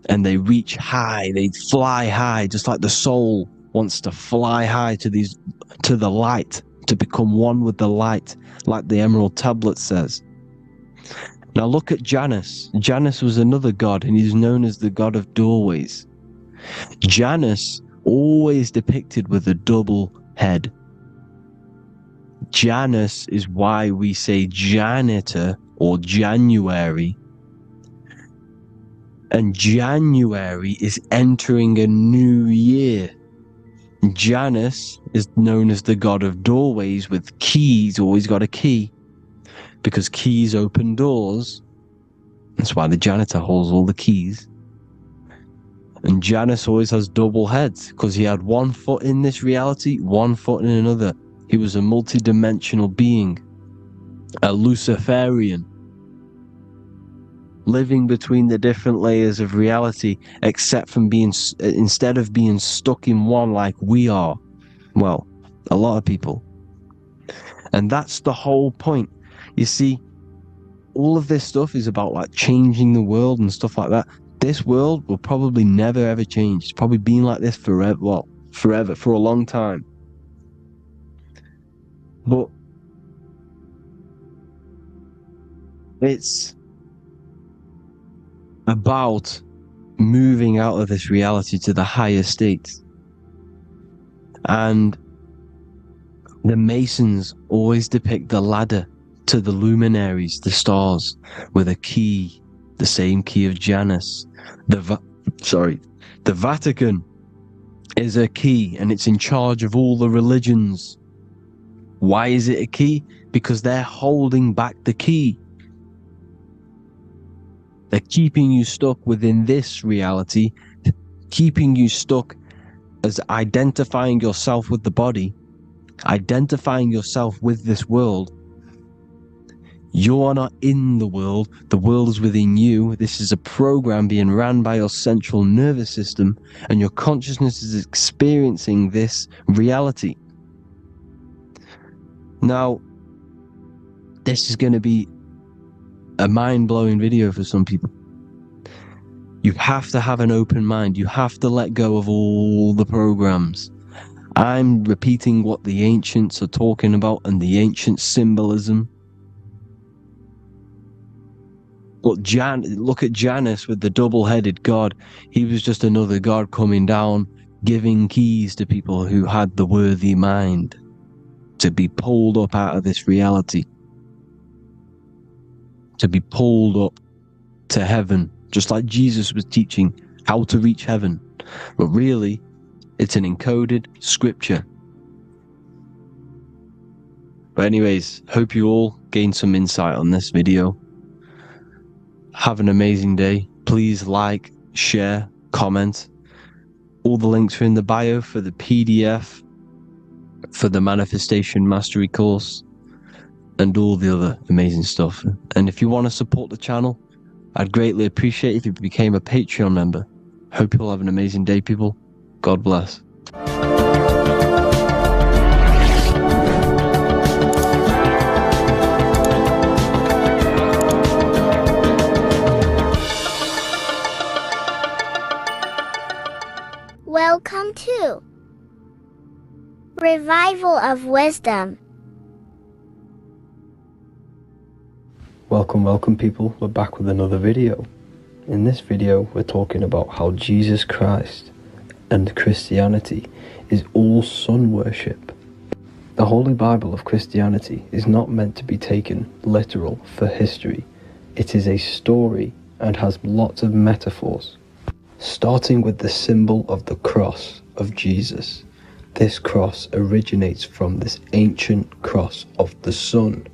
And they reach high, they fly high, just like the soul wants to fly high to the light, to become one with the light, like the Emerald Tablet says. Now look at Janus. Janus was another god, and he's known as the god of doorways. Janus always depicted with a double head. Janus is why we say janitor or January. And January is entering a new year. Janus is known as the god of doorways with keys, always got a key, because keys open doors. That's why the janitor holds all the keys. And Janus always has double heads, because he had one foot in this reality, one foot in another. He was a multi-dimensional being, a Luciferian, living between the different layers of reality, except from instead of being stuck in one like we are. Well, a lot of people. And that's the whole point. You see, all of this stuff is about like changing the world and stuff like that. This world will probably never ever change. It's probably been like this forever. Well, forever, for a long time. But it's about moving out of this reality to the higher states. And the Masons always depict the ladder to the luminaries, the stars, with a key, the same key of Janus. The Vatican is a key, and it's in charge of all the religions. Why is it a key? Because they're holding back the key. They're keeping you stuck within this reality, keeping you stuck as identifying yourself with the body, identifying yourself with this world. You are not in the world is within you. This is a program being ran by your central nervous system, and your consciousness is experiencing this reality. Now, this is going to be a mind-blowing video for some people. You have to have an open mind. You have to let go of all the programs. I'm repeating what the ancients are talking about and the ancient symbolism. Look at Janus with the double-headed god. He was just another god coming down, giving keys to people who had the worthy mind to be pulled up out of this reality, to be pulled up to heaven, just like Jesus was teaching how to reach heaven. But really, it's an encoded scripture. But anyways, hope you all gained some insight on this video. Have an amazing day. Please like, share, comment. All the links are in the bio for the PDF, for the Manifestation Mastery course, and all the other amazing stuff. And if you want to support the channel, I'd greatly appreciate it if you became a Patreon member. Hope you all have an amazing day, people. God bless. Welcome to Revival of Wisdom. Welcome people, we're back with another video. In this video we're talking about how Jesus Christ and Christianity is all sun worship. The Holy Bible of Christianity is not meant to be taken literal for history. It is a story and has lots of metaphors. starting with the symbol of the cross of Jesus. This cross originates from this ancient cross of the sun.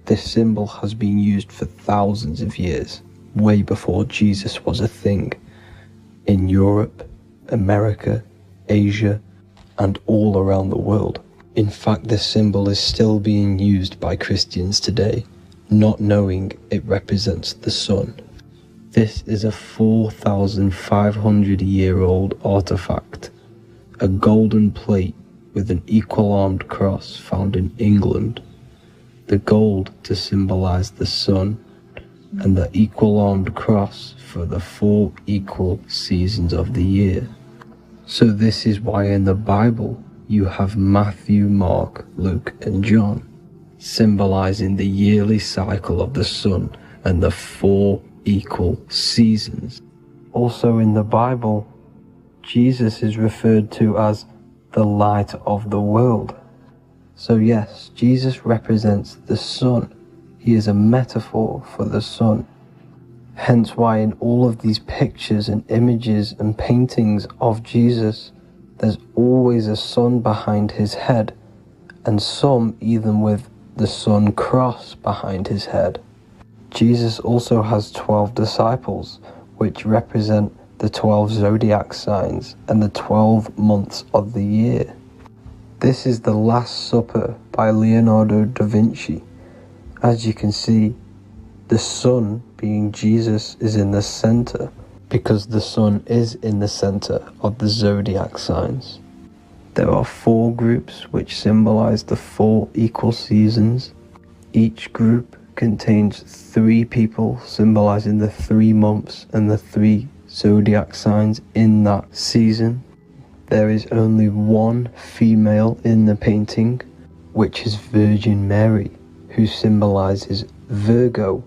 This symbol has been used for thousands of years, way before Jesus was a thing, in Europe, America, Asia, and all around the world. In fact, this symbol is still being used by Christians today, not knowing it represents the sun. This is a 4,500-year-old artifact, a golden plate with an equal-armed cross found in England. The gold to symbolize the sun, and the equal-armed cross for the 4 equal seasons of the year. So this is why in the Bible you have Matthew, Mark, Luke, and John, symbolizing the yearly cycle of the sun and the 4 equal seasons. Also in the Bible, Jesus is referred to as the light of the world. So yes, Jesus represents the sun. He is a metaphor for the sun. Hence why in all of these pictures and images and paintings of Jesus, there's always a sun behind his head, and some even with the sun cross behind his head. Jesus also has 12 disciples, which represent the 12 zodiac signs and the 12 months of the year. This is the Last Supper by Leonardo da Vinci. As you can see, the sun, being Jesus, is in the center, because the sun is in the center of the zodiac signs. There are 4 groups which symbolize the 4 equal seasons. Each group contains 3 people symbolizing the 3 months and the 3 zodiac signs in that season. There is only 1 female in the painting, which is Virgin Mary, who symbolizes Virgo,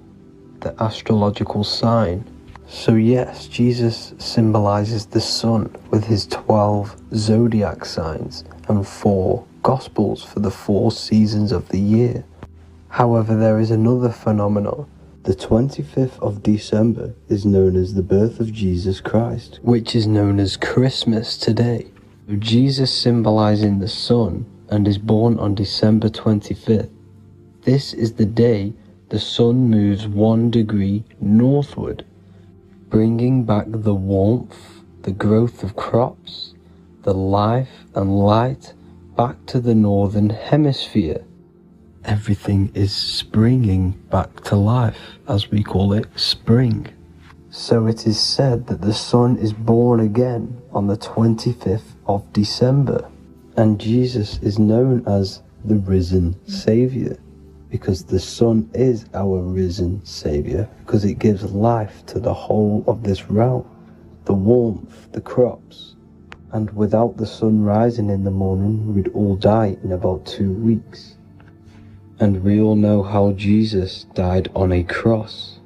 the astrological sign. So yes, Jesus symbolizes the sun with his 12 zodiac signs and 4 gospels for the 4 seasons of the year. However, there is another phenomenon. The 25th of December is known as the birth of Jesus Christ, which is known as Christmas today. Jesus symbolizing the sun and is born on December 25th. This is the day the sun moves 1 degree northward, bringing back the warmth, the growth of crops, the life and light back to the northern hemisphere. Everything is springing back to life, as we call it, spring. So it is said that the sun is born again on the 25th of December, and Jesus is known as the risen Savior, because the sun is our risen Savior, because it gives life to the whole of this realm, the warmth, the crops. And without the sun rising in the morning, we'd all die in about 2 weeks. And we all know how Jesus died on a cross.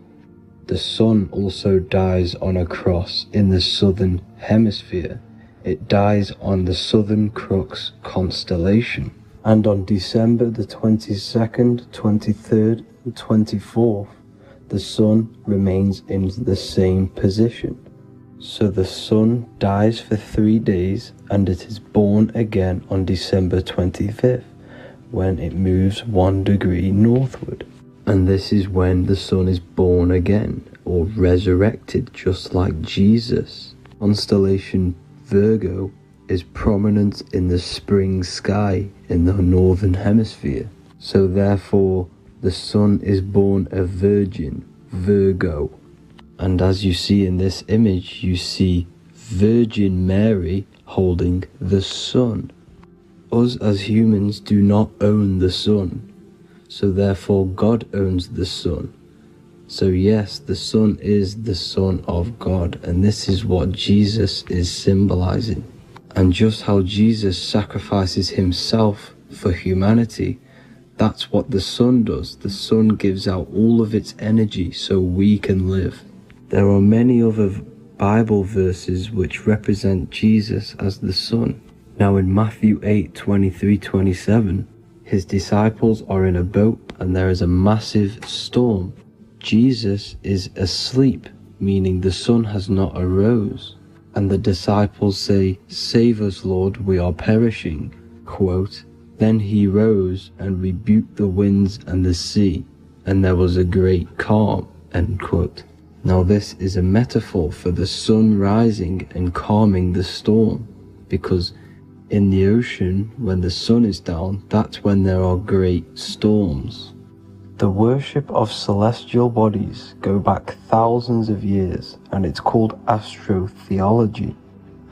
The sun also dies on a cross in the southern hemisphere. It dies on the Southern Crux constellation. And on December the 22nd, 23rd, and 24th, the sun remains in the same position. So the sun dies for 3 days, and it is born again on December 25th, when it moves 1 degree northward. And this is when the sun is born again, or resurrected, just like Jesus. Constellation Virgo is prominent in the spring sky in the northern hemisphere. So therefore, the sun is born a virgin, Virgo. And as you see in this image, you see Virgin Mary holding the sun. Us as humans do not own the sun, so therefore God owns the sun. So yes, the sun is the Son of God, and this is what Jesus is symbolizing. And just how Jesus sacrifices himself for humanity, that's what the sun does. The sun gives out all of its energy so we can live. There are many other Bible verses which represent Jesus as the sun. Now in Matthew 8:23-27, his disciples are in a boat and there is a massive storm. Jesus is asleep, meaning the sun has not arose. And the disciples say, "Save us, Lord, we are perishing." Quote, "Then he rose and rebuked the winds and the sea, and there was a great calm." End quote. Now this is a metaphor for the sun rising and calming the storm, because in the ocean, when the sun is down, that's when there are great storms. The worship of celestial bodies go back thousands of years, and it's called astrotheology,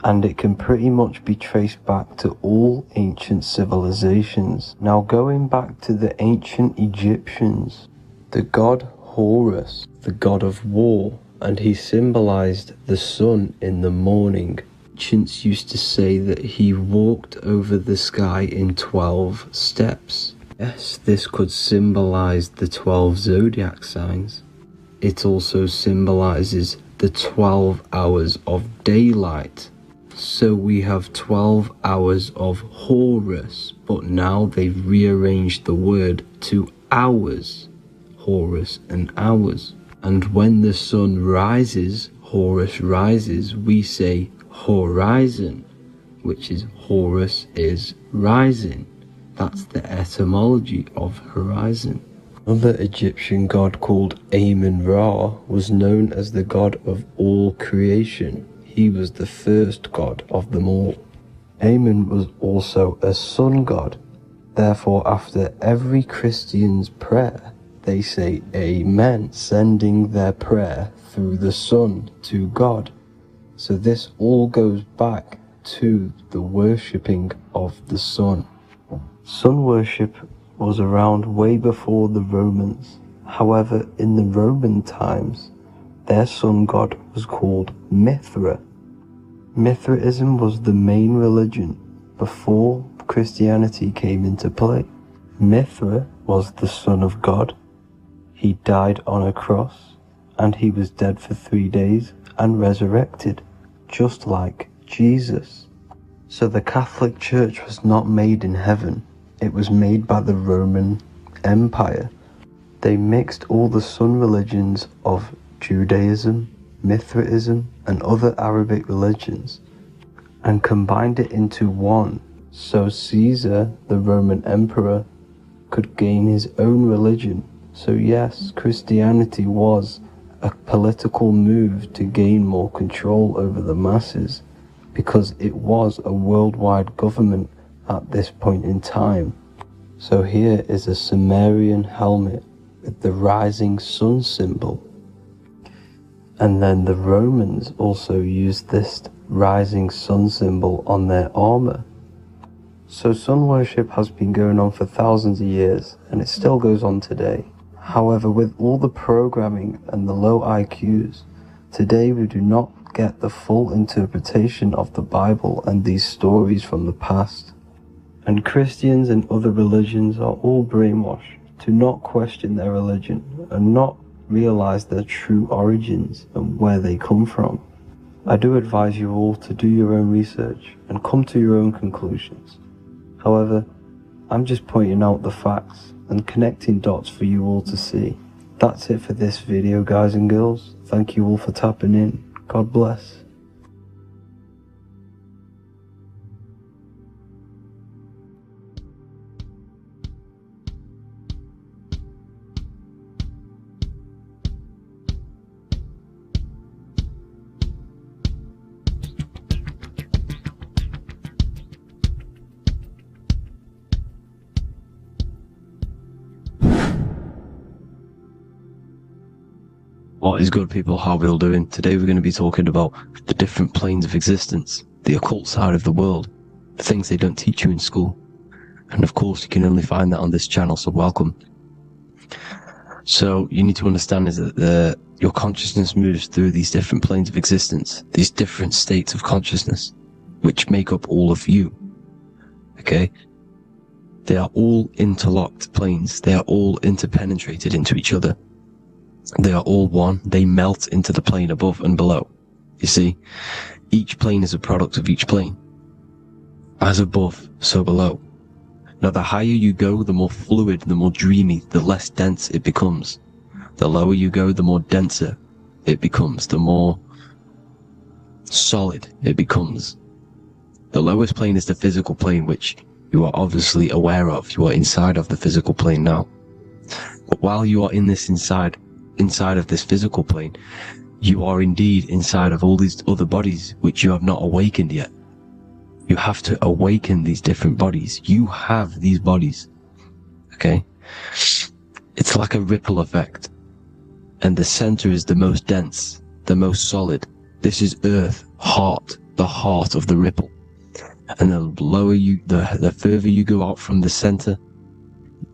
and it can pretty much be traced back to all ancient civilizations. Now going back to the ancient Egyptians, the god Horus, the god of war, and he symbolized the sun in the morning. Ancients used to say that he walked over the sky in 12 steps. Yes, this could symbolize the 12 zodiac signs. It also symbolizes the 12 hours of daylight. So we have 12 hours of Horus, but now they've rearranged the word to hours. Horus and hours. And when the sun rises, Horus rises, we say horizon, which is Horus is rising. That's the etymology of horizon. Another Egyptian god called Amun-Ra was known as the god of all creation. He was the first god of them all. Amun was also a sun god. Therefore, after every Christian's prayer, they say Amen, sending their prayer through the sun to God. So this all goes back to the worshipping of the sun. Sun worship was around way before the Romans. However, in the Roman times, their sun god was called Mithra. Mithraism was the main religion before Christianity came into play. Mithra was the son of God. He died on a cross, and he was dead for 3 days and resurrected, just like Jesus. So the Catholic Church was not made in heaven. It was made by the Roman Empire. They mixed all the sun religions of Judaism, Mithraism, and other Arabic religions and combined it into one, so Caesar, the Roman emperor, could gain his own religion. So yes, Christianity was a political move to gain more control over the masses, because it was a worldwide government at this point in time. So here is a Sumerian helmet with the rising sun symbol. And then the Romans also used this rising sun symbol on their armor. So sun worship has been going on for thousands of years, and it still goes on today. However, with all the programming and the low IQs, today we do not get the full interpretation of the Bible and these stories from the past. And Christians and other religions are all brainwashed to not question their religion and not realize their true origins and where they come from. I do advise you all to do your own research and come to your own conclusions. However, I'm just pointing out the facts and connecting dots for you all to see. That's it for this video, guys and girls. Thank you all for tapping in. God bless. What is good, people? How are we all doing? Today we're going to be talking about the different planes of existence, the occult side of the world, the things they don't teach you in school. And of course, you can only find that on this channel, so welcome. So you need to understand is that your consciousness moves through these different planes of existence, these different states of consciousness, which make up all of you. Okay? They are all interlocked planes. They are all interpenetrated into each other. They are all one. They melt into the plane above and below. You see, each plane is a product of each plane. As above, so below. Now, the higher you go, the more fluid, the more dreamy, the less dense it becomes. The lower you go, the more denser it becomes, the more solid it becomes. The lowest plane is the physical plane, which you are obviously aware of. You are inside of the physical plane now. But while you are in this inside of this physical plane, you are indeed inside of all these other bodies which you have not awakened yet. You have to awaken these different bodies. You have these bodies. Okay? It's like a ripple effect. And the center is the most dense, the most solid. This is Earth, heart, the heart of the ripple. And the lower you, the further you go out from the center,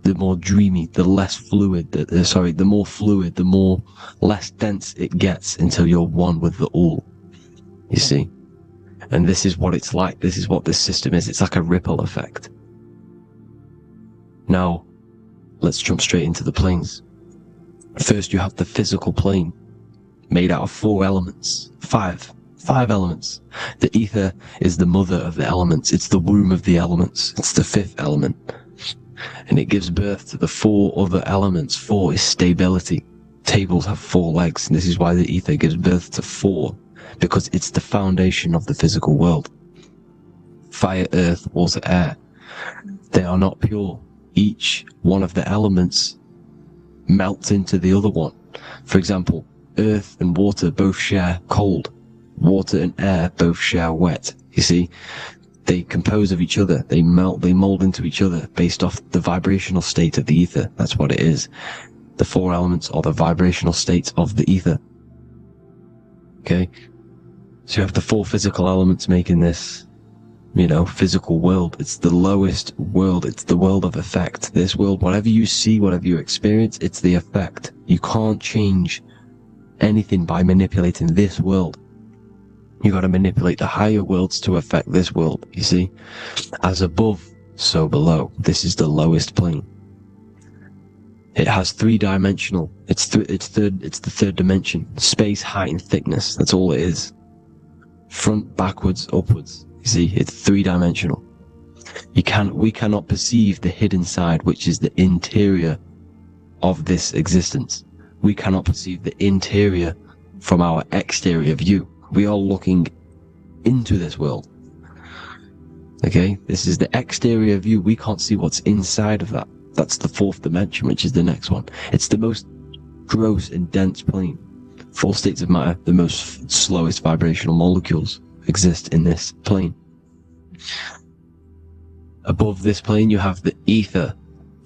the more dreamy, the less fluid, the more fluid, the more less dense it gets until you're one with the all. You see? And this is what it's like. This is what this system is. It's like a ripple effect. Now, let's jump straight into the planes. First, you have the physical plane, made out of 4 elements. 5 elements. The ether is the mother of the elements. It's the womb of the elements. It's the 5th element. And it gives birth to the 4 other elements. 4 is stability. Tables have 4 legs, and this is why the ether gives birth to 4, because it's the foundation of the physical world. Fire, earth, water, air. They are not pure. Each one of the elements melts into the other one. For example, earth and water both share cold. Water and air both share wet. You see, they compose of each other. They melt, they mold into each other based off the vibrational state of the ether. That's what it is. The 4 elements are the vibrational states of the ether. Okay? So you have the 4 physical elements making this, physical world. It's the lowest world. It's the world of effect. This world, whatever you see, whatever you experience, it's the effect. You can't change anything by manipulating this world. You got to manipulate the higher worlds to affect this world, you see? As above, so below. This is the lowest plane. It has 3-dimensional. It's the 3rd dimension. Space, height, and thickness. That's all it is. Front, backwards, upwards. You see, it's 3-dimensional. We cannot perceive the hidden side, which is the interior of this existence. We cannot perceive the interior from our exterior view. We are looking into this world. Okay? This is the exterior view. We can't see what's inside of that. That's the 4th dimension, which is the next one. It's the most gross and dense plane. 4 states of matter, the most slowest vibrational molecules exist in this plane. Above this plane, you have the ether.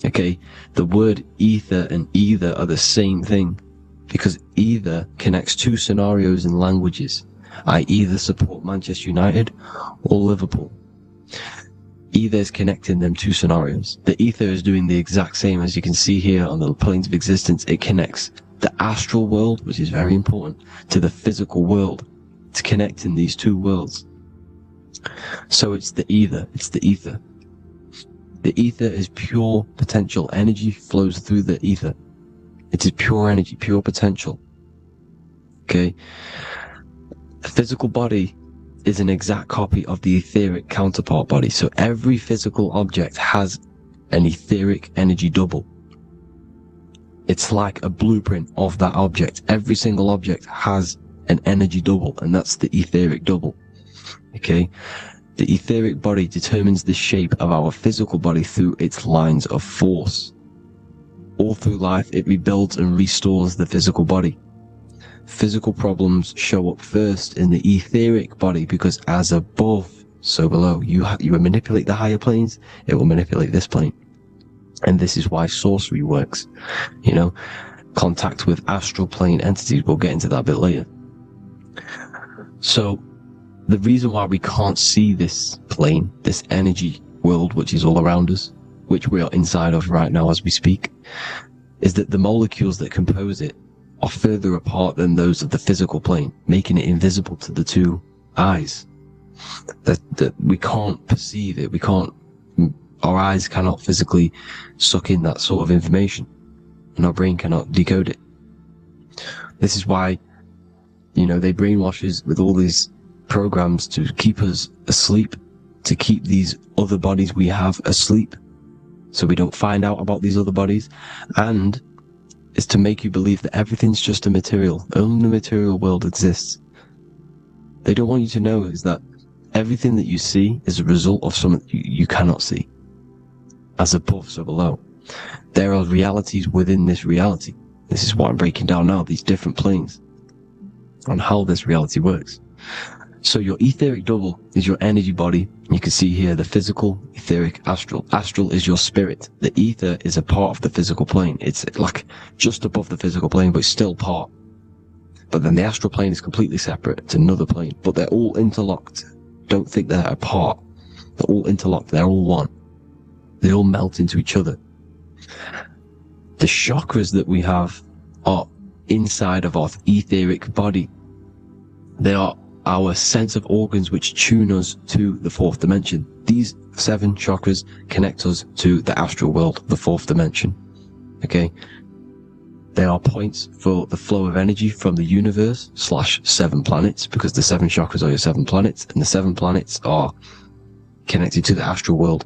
Okay? The word ether and either are the same thing, because either connects 2 scenarios in languages. I either support Manchester United or Liverpool. Either is connecting them 2 scenarios. The ether is doing the exact same, as you can see here on the planes of existence. It connects the astral world, which is very important, to the physical world. It's connecting these 2 worlds. So it's the ether. It's the ether. The ether is pure potential. Energy flows through the ether. It is pure energy, pure potential. Okay? The physical body is an exact copy of the etheric counterpart body. So every physical object has an etheric energy double. It's like a blueprint of that object. Every single object has an energy double, and that's the etheric double. Okay? The etheric body determines the shape of our physical body through its lines of force. All through life, it rebuilds and restores the physical body. Physical problems show up first in the etheric body, because as above, so below. You manipulate the higher planes, it will manipulate this plane. And this is why sorcery works. Contact with astral plane entities. We'll get into that a bit later. So, the reason why we can't see this plane, this energy world, which is all around us, which we are inside of right now as we speak, is that the molecules that compose it are further apart than those of the physical plane, making it invisible to the 2 eyes. That we can't perceive it. Our eyes cannot physically suck in that sort of information, and our brain cannot decode it. This is why, they brainwash us with all these programs to keep us asleep, to keep these other bodies we have asleep, so we don't find out about these other bodies, and is to make you believe that everything's just a material. Only the material world exists. They don't want you to know is that everything that you see is a result of something you cannot see. As above, so below. There are realities within this reality. This is what I'm breaking down now, these different planes, on how this reality works. So your etheric double is your energy body. You can see here the physical, etheric, astral. Astral is your spirit. The ether is a part of the physical plane. It's like just above the physical plane, but it's still part. But then the astral plane is completely separate. It's another plane, but they're all interlocked. Don't think they're apart. They're all interlocked. They're all one. They all melt into each other. The chakras that we have are inside of our etheric body. They are our sense of organs which tune us to the fourth dimension. These 7 chakras connect us to the astral world, the fourth dimension. Okay? They are points for the flow of energy from the universe / 7 planets, because the 7 chakras are your 7 planets, and the 7 planets are connected to the astral world.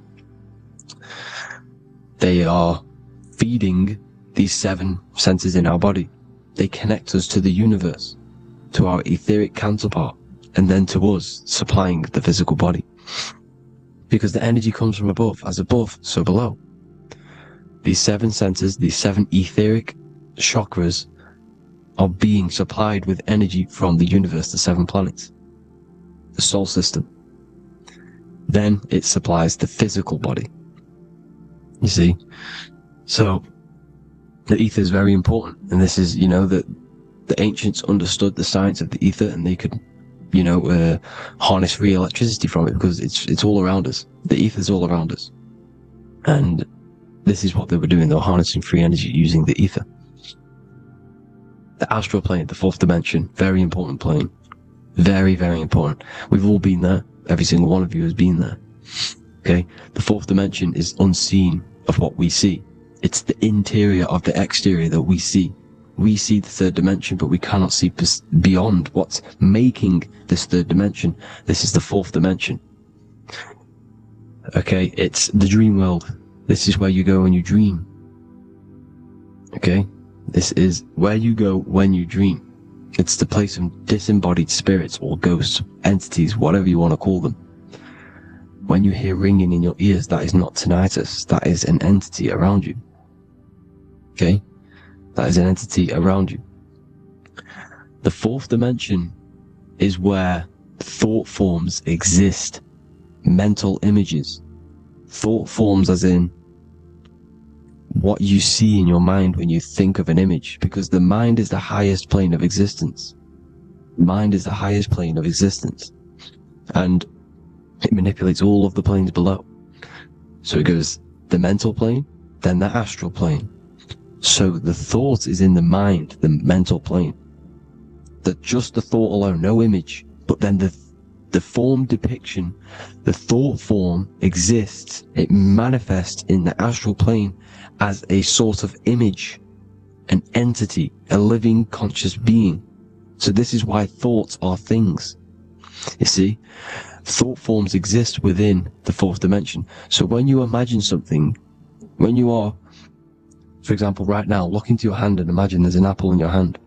They are feeding these 7 senses in our body. They connect us to the universe, to our etheric counterpart, and then to us, supplying the physical body. Because the energy comes from above. As above, so below. These 7 senses, these 7 etheric chakras, are being supplied with energy from the universe, the 7 planets, the solar system. Then it supplies the physical body. You see? So, the ether is very important. And this is, that the ancients understood the science of the ether, and they could, harness free electricity from it, because it's all around us. The ether is all around us. And this is what they were doing. They were harnessing free energy using the ether. The astral plane, the fourth dimension, very important plane. Very, very important. We've all been there. Every single one of you has been there. Okay? The fourth dimension is unseen of what we see. It's the interior of the exterior that we see. We see the third dimension, but we cannot see beyond what's making this third dimension. This is the fourth dimension. Okay? It's the dream world. This is where you go when you dream. Okay? This is where you go when you dream. It's the place of disembodied spirits or ghosts, entities, whatever you want to call them. When you hear ringing in your ears, that is not tinnitus. That is an entity around you. Okay? That is an entity around you. The fourth dimension is where thought forms exist. Mental images. Thought forms as in what you see in your mind when you think of an image, because the mind is the highest plane of existence. Mind is the highest plane of existence. And it manipulates all of the planes below. So it goes the mental plane, then the astral plane. So the thought is in the mind, the mental plane. That just the thought alone, no image, but then the form depiction, the thought form exists. It manifests in the astral plane as a sort of image, an entity, a living conscious being. So this is why thoughts are things. You see, thought forms exist within the fourth dimension. So when you imagine something, when you are, for example, right now, look into your hand and imagine there's an apple in your hand.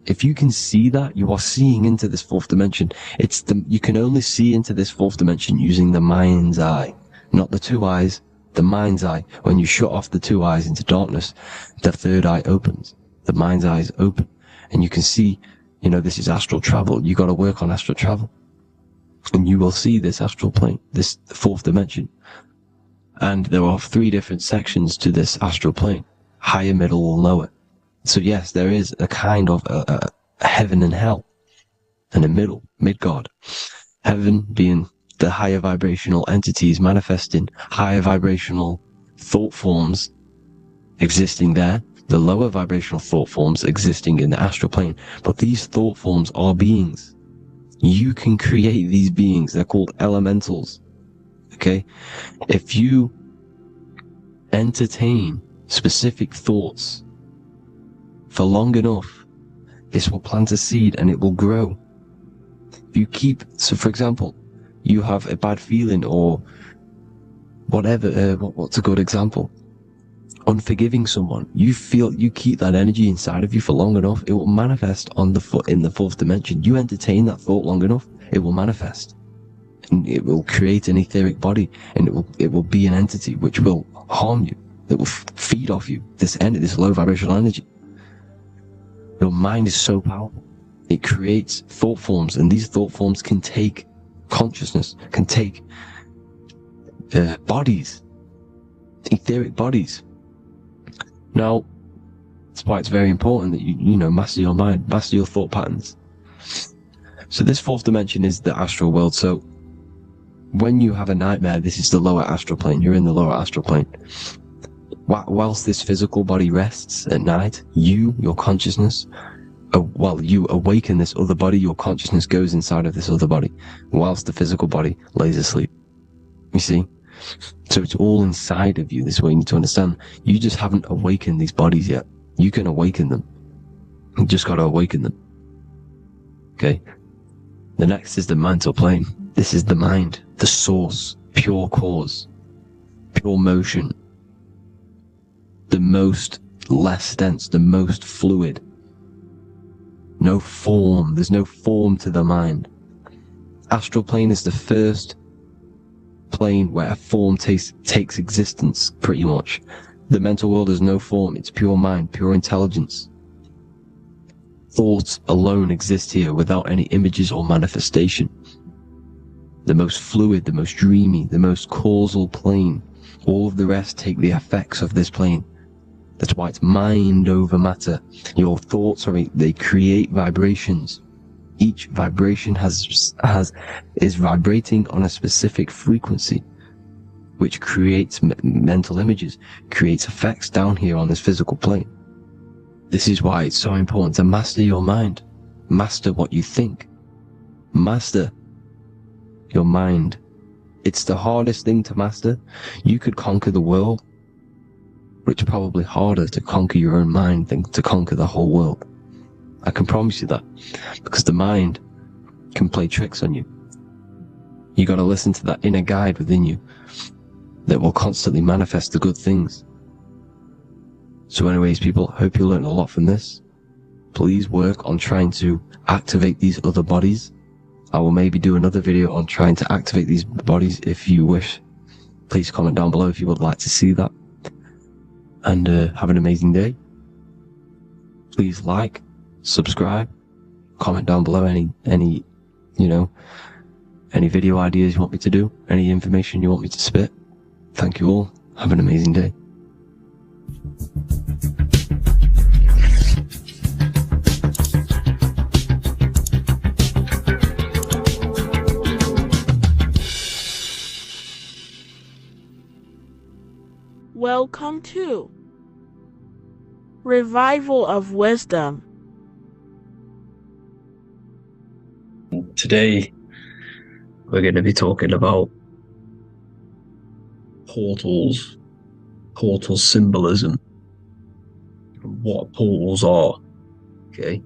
If you can see that, you are seeing into this fourth dimension. You can only see into this fourth dimension using the mind's eye, not the 2 eyes, the mind's eye. When you shut off the 2 eyes into darkness, the third eye opens. The mind's eye is open. And you can see, this is astral travel. You got to work on astral travel. And you will see this astral plane, this fourth dimension. And there are 3 different sections to this astral plane. Higher, middle, or lower. So yes, there is a kind of a heaven and hell. And a mid-God. Heaven being the higher vibrational entities manifesting higher vibrational thought forms existing there. The lower vibrational thought forms existing in the astral plane. But these thought forms are beings. You can create these beings. They're called elementals. Okay? If you entertain specific thoughts for long enough, this will plant a seed and it will grow. If you keep, so for example, you have a bad feeling or whatever, what's a good example? unforgiving someone, you keep that energy inside of you for long enough, it will manifest in the fourth dimension. You entertain that thought long enough, it will manifest, and it will create an etheric body, and it will be an entity which will harm you. It will feed off you this low vibrational energy. Your mind is so powerful. It creates thought forms, and these thought forms can take consciousness, can take bodies, etheric bodies. Now, that's why it's very important that you master your mind, master your thought patterns. So this fourth dimension is the astral world. So when you have a nightmare, this is the lower astral plane. You're in the lower astral plane. Whilst this physical body rests at night, your consciousness, while you awaken this other body, your consciousness goes inside of this other body, whilst the physical body lays asleep. You see? So it's all inside of you. This is what you need to understand. You just haven't awakened these bodies yet. You can awaken them. You just got to awaken them. Okay? The next is the mental plane. This is the mind, the source, pure cause, pure motion, the most less dense, the most fluid. No form. There's no form to the mind. Astral plane is the first plane where a form takes existence, pretty much. The mental world has no form. It's pure mind, pure intelligence. Thoughts alone exist here without any images or manifestation. The most fluid, the most dreamy, the most causal plane. All of the rest take the effects of this plane. That's why it's mind over matter. Your thoughts they create vibrations. Each vibration is vibrating on a specific frequency, which creates mental images, creates effects down here on this physical plane. This is why it's so important to master your mind. Master what you think. Master your mind. It's the hardest thing to master. You could conquer the world, but it's probably harder to conquer your own mind than to conquer the whole world. I can promise you that, because the mind can play tricks on you. You got to listen to that inner guide within you that will constantly manifest the good things. So anyways, people, hope you learned a lot from this. Please work on trying to activate these other bodies. I will maybe do another video on trying to activate these bodies if you wish. Please comment down below if you would like to see that. And have an amazing day. Please like, subscribe, comment down below any video ideas you want me to do, any information you want me to spit. Thank you all. Have an amazing day. Welcome to Revival of Wisdom. Today, we're going to be talking about portals, portal symbolism, what portals are, okay,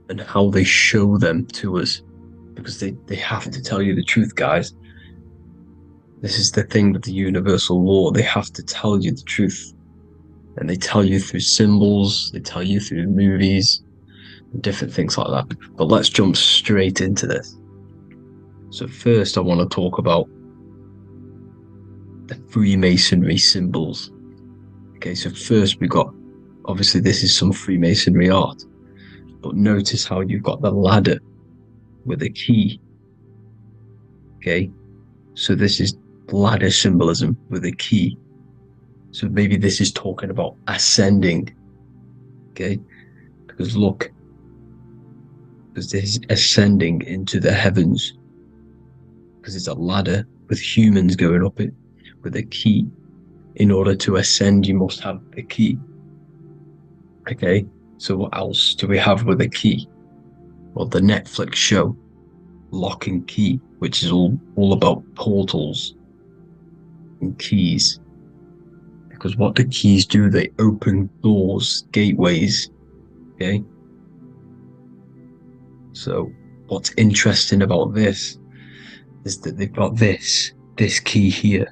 and how they show them to us, because they have to tell you the truth, guys. This is the thing with the universal law. They have to tell you the truth. And they tell you through symbols, they tell you through movies, and different things like that. But let's jump straight into this. So first I want to talk about the Freemasonry symbols. Okay, so first we got, obviously this is some Freemasonry art, but notice how you've got the ladder with a key. Okay, so this is ladder symbolism with a key. So maybe this is talking about ascending. Okay, because look, because this is ascending into the heavens, because it's a ladder with humans going up it with a key. In order to ascend, you must have the key. Okay, so what else do we have with a key? Well, the Netflix show Lock and Key, which is all about portals and keys. Because what the keys do, they open doors, gateways. Okay, so what's interesting about this is that they've got this key here,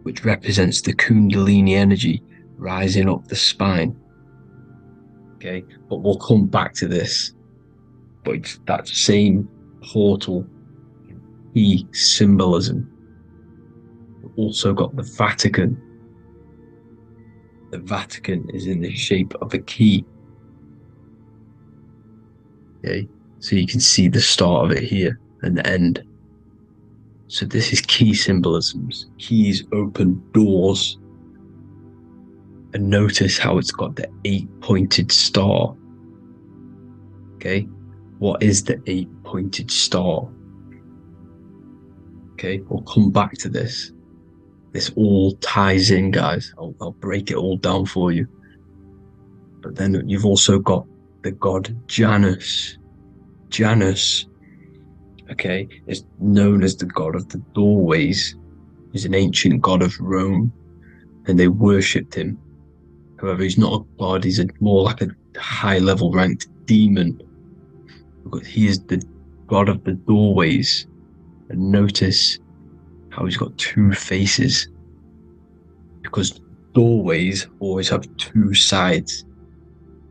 which represents the Kundalini energy rising up the spine. Okay, but we'll come back to this. But it's that same portal key symbolism. We've also got the Vatican. The Vatican is in the shape of a key. Okay, so you can see the start of it here and the end. So this is key symbolisms. Keys open doors. And notice how it's got the 8-pointed star. Okay, what is the 8-pointed star? Okay, we'll come back to this. This all ties in, guys. I'll break it all down for you. But then you've also got the god Janus. Janus, okay, is known as the god of the doorways. He's an ancient god of Rome, and they worshipped him. However, he's not a god, he's more like a high-level ranked demon. Because he is the god of the doorways. And notice how he's got 2 faces. Because doorways always have 2 sides.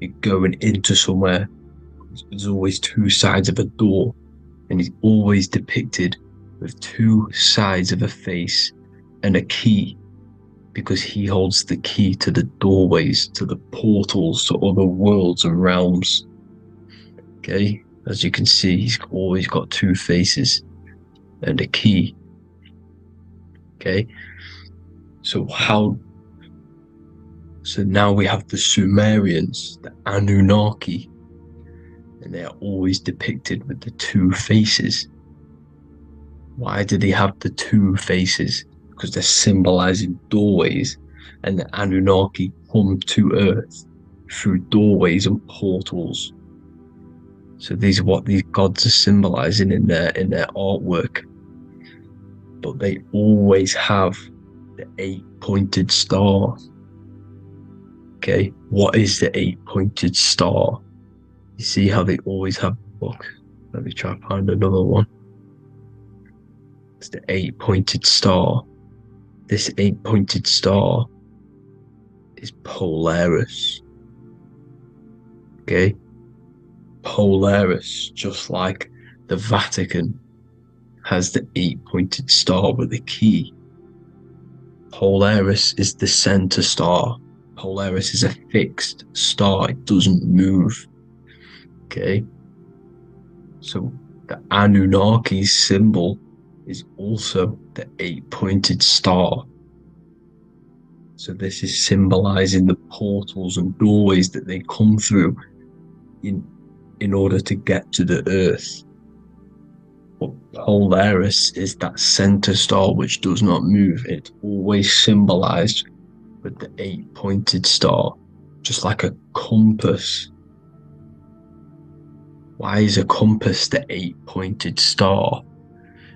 You're going into somewhere. There's always 2 sides of a door. And he's always depicted with 2 sides of a face and a key. Because he holds the key to the doorways, to the portals, to other worlds and realms. Okay, as you can see, he's always got 2 faces and a key. Okay, so now we have the Sumerians, the Anunnaki, and they are always depicted with the 2 faces. Why do they have the 2 faces? Because they're symbolizing doorways, and the Anunnaki come to Earth through doorways and portals. So these are what these gods are symbolizing in their artwork. But they always have the 8-pointed star. Okay, what is the 8-pointed star? You see how they always have. Look, let me try to find another one. It's the 8-pointed star. This 8-pointed star is Polaris. Okay? Polaris, just like the Vatican, has the 8-pointed star with a key. Polaris is the center star. Polaris is a fixed star. It doesn't move. Okay? So the Anunnaki symbol is also the 8-pointed star. So this is symbolizing the portals and doorways that they come through in order to get to the Earth. But Polaris is that center star which does not move. It's always symbolized with the 8-pointed star, just like a compass. Why is a compass the 8-pointed star?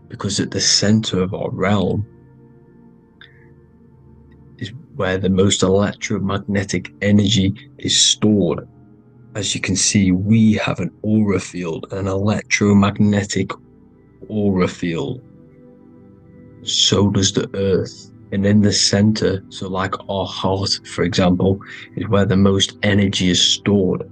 Because at the center of our realm is where the most electromagnetic energy is stored. As you can see, we have an aura field, an electromagnetic aura field. So does the Earth. And in the center, so like our heart, for example, is where the most energy is stored.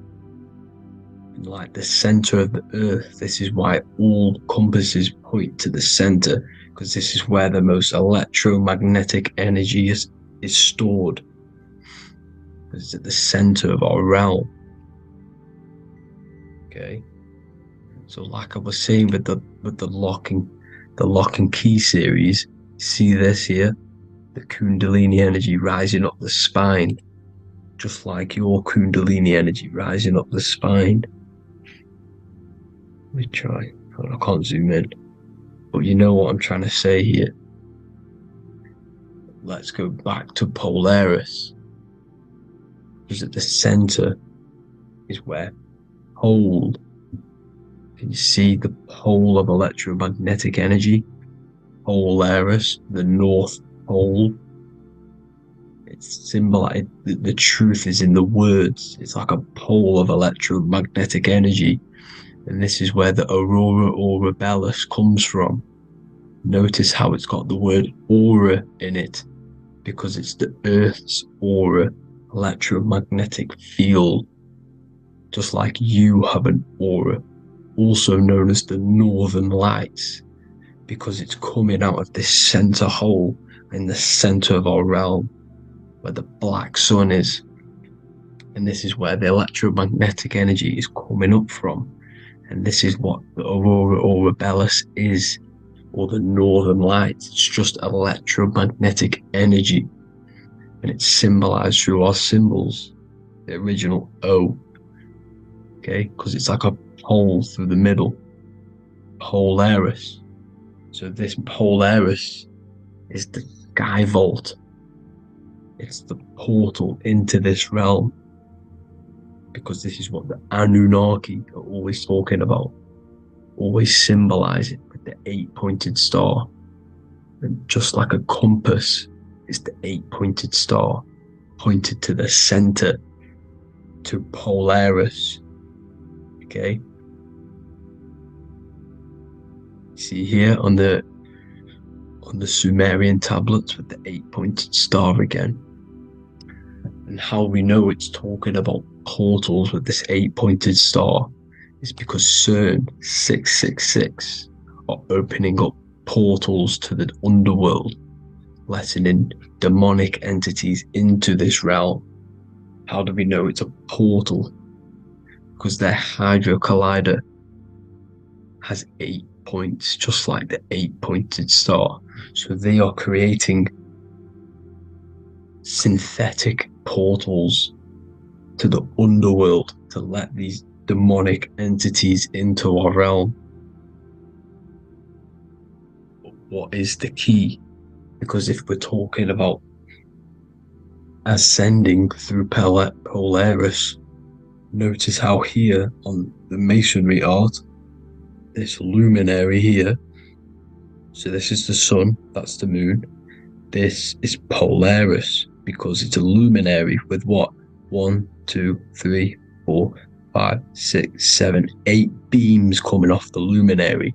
Like the center of the Earth, this is why all compasses point to the center, because this is where the most electromagnetic energy is stored. It's at the center of our realm. Okay, so like I was saying with the lock and key series, see this here, the Kundalini energy rising up the spine, just like your Kundalini energy rising up the spine. Let me try. I can't zoom in. But you know what I'm trying to say here. Let's go back to Polaris. Because at the center is where pole. Can you see the pole of electromagnetic energy? Polaris, the North Pole. It's symbolized. The truth is in the words. It's like a pole of electromagnetic energy. And this is where the aurora borealis comes from. Notice how it's got the word aura in it. because it's the Earth's aura electromagnetic field. Just like you have an aura, also known as the Northern Lights, because it's coming out of this center hole in the center of our realm, where the black sun is. And this is where the electromagnetic energy is coming up from. And this is what the aurora borealis is, or the Northern Lights. It's just electromagnetic energy. And it's symbolized through our symbols. The original O. Okay? Because it's like a hole through the middle. Polaris. So this Polaris is the sky vault. It's the portal into this realm. Because this is what the Anunnaki are always talking about. Always symbolize it with the 8-pointed star. And just like a compass, it's the 8-pointed star pointed to the center, to Polaris. Okay? See here on the Sumerian tablets with the 8-pointed star again. And how we know it's talking about portals with this 8-pointed star is because CERN 666 are opening up portals to the underworld, letting in demonic entities into this realm. How do we know it's a portal? Because their Hydro Collider has 8 points, just like the 8-pointed star. So they are creating synthetic portals to the underworld to let these demonic entities into our realm. But what is the key? Because if we're talking about ascending through Polaris, notice how here on the masonry art, this luminary here, so this is the sun, that's the moon, this is Polaris, because it's a luminary with what? 1, 2, 3, 4, 5, 6, 7, 8 beams coming off the luminary,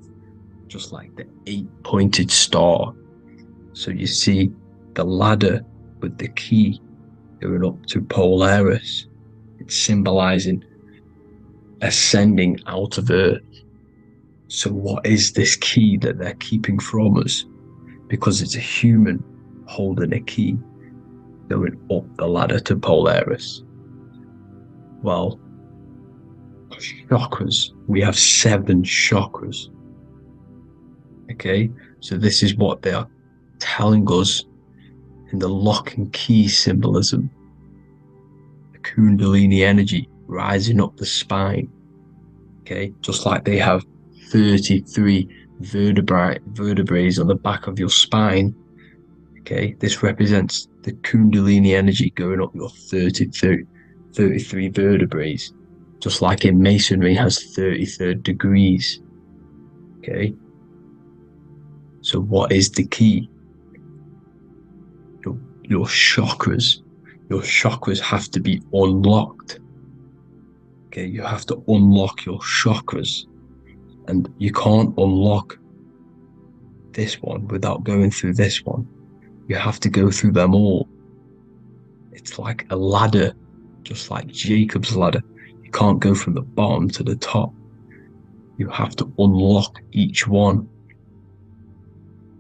just like the 8-pointed star. So you see the ladder with the key going up to Polaris. It's symbolizing ascending out of Earth. So what is this key that they're keeping from us? Because it's a human holding a key going up the ladder to Polaris. Well, chakras. We have 7 chakras. Okay, so this is what they are telling us in the lock and key symbolism. The Kundalini energy rising up the spine. Okay, just like they have 33 vertebrae on the back of your spine. Okay, this represents the Kundalini energy going up your 33 vertebrae, just like in masonry has 33rd degrees. Okay, so what is the key? Your chakras. Your chakras have to be unlocked. Okay, you have to unlock your chakras, and you can't unlock this one without going through this one. You have to go through them all. It's like a ladder, just like Jacob's ladder. You can't go from the bottom to the top. You have to unlock each one.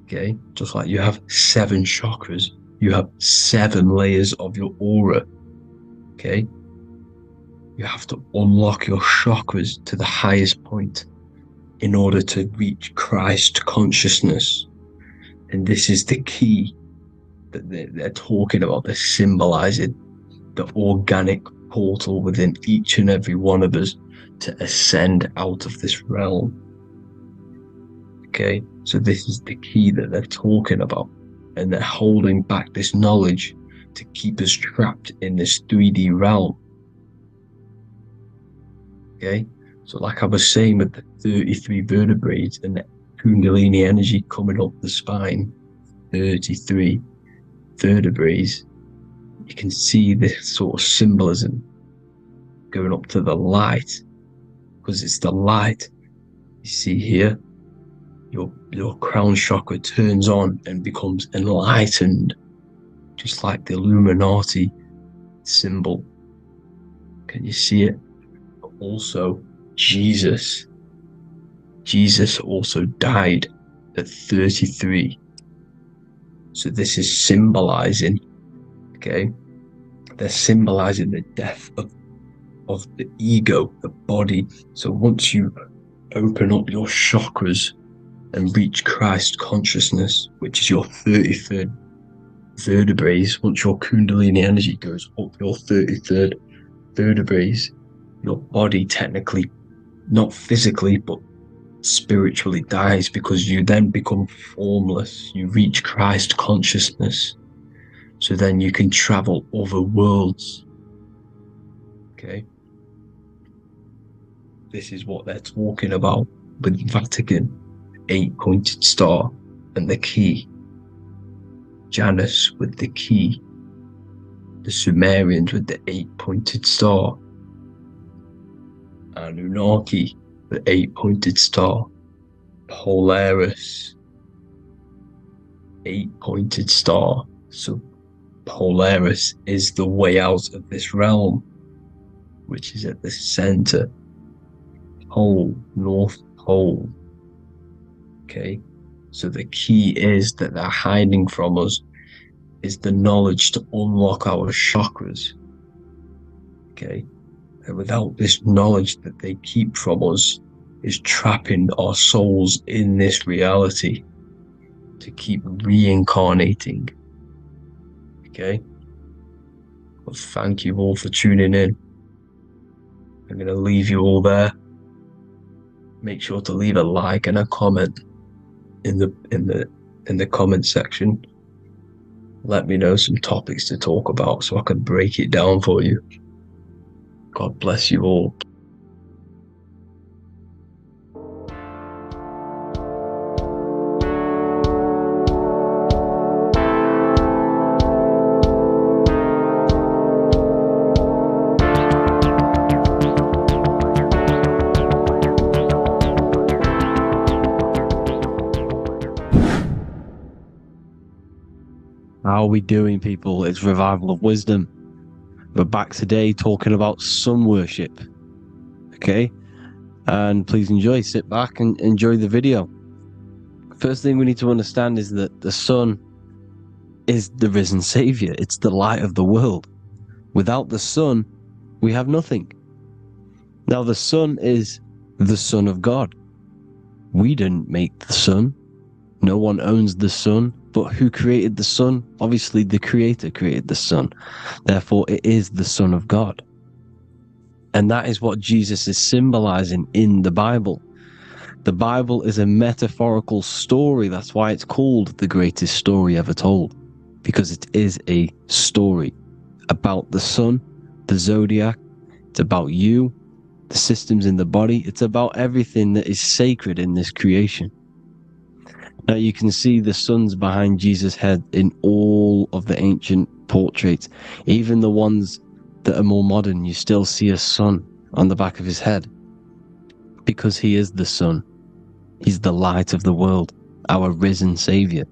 Okay, just like you have 7 chakras, you have 7 layers of your aura. Okay, you have to unlock your chakras to the highest point in order to reach Christ consciousness. And this is the key that they're talking about. They're symbolizing the organic portal within each and every one of us to ascend out of this realm. Okay, so this is the key that they're talking about, and they're holding back this knowledge to keep us trapped in this 3D realm. Okay, so like I was saying with the 33 vertebrae and the Kundalini energy coming up the spine, 33 vertebrae, you can see this sort of symbolism going up to the light, because it's the light. You see here, your crown chakra turns on and becomes enlightened. just like the Illuminati symbol. Can you see it? But also, Jesus also died at 33. So this is symbolizing, okay? They're symbolizing the death of the ego, the body. So once you open up your chakras and reach Christ consciousness, which is your 33rd vertebrae, once your Kundalini energy goes up your 33rd vertebrae, your body technically, not physically, but spiritually dies, because you then become formless. You reach Christ consciousness. So then you can travel other worlds. Okay? This is what they're talking about with Vatican, 8-pointed star, and the key. Janus with the key. The Sumerians with the 8-pointed star. Anunnaki, the 8-pointed star. Polaris, 8-pointed star. So Polaris is the way out of this realm, which is at the center. Pole, North Pole. Okay, so the key is that they're hiding from us is the knowledge to unlock our chakras. Okay, and without this knowledge that they keep from us is trapping our souls in this reality to keep reincarnating. Okay, well, thank you all for tuning in. I'm going to leave you all there. Make sure to leave a like and a comment in the comment section. Let me know some topics to talk about so I can break it down for you. God bless you all. How are we doing, people? It's Revival of Wisdom. We're back today talking about sun worship. Okay? And please enjoy. Sit back and enjoy the video. First thing we need to understand is that the sun is the risen Savior. It's the light of the world. Without the sun, we have nothing. Now, the sun is the Son of God. We didn't make the sun. No one owns the sun. But who created the sun? Obviously, the Creator created the sun. Therefore, it is the Son of God. And that is what Jesus is symbolizing in the Bible. The Bible is a metaphorical story. That's why it's called the greatest story ever told. Because it is a story about the sun, the zodiac. It's about you, the systems in the body. It's about everything that is sacred in this creation. Now you can see the suns behind Jesus' head in all of the ancient portraits. Even the ones that are more modern, you still see a sun on the back of his head. Because he is the sun. He's the light of the world, our risen Savior.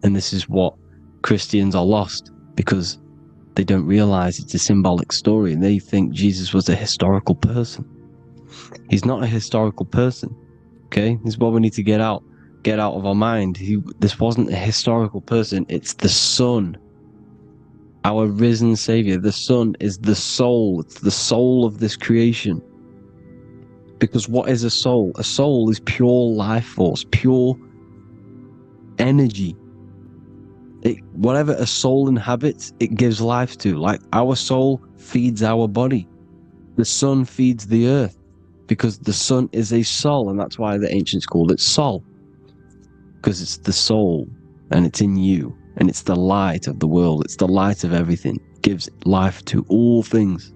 And this is what Christians are lost, because they don't realize it's a symbolic story and they think Jesus was a historical person. He's not a historical person. Okay? This is what we need to get out of our mind. This wasn't a historical person. It's the Son, our risen Savior. The Son is the soul. It's the soul of this creation. Because what is a soul? A soul is pure life force, pure energy. Whatever a soul inhabits, it gives life to. Like our soul feeds our body. The sun feeds the earth, because the sun is a soul, and that's why the ancients called it Sol. Because it's the soul, and it's in you, and it's the light of the world. It's the light of everything. It gives life to all things.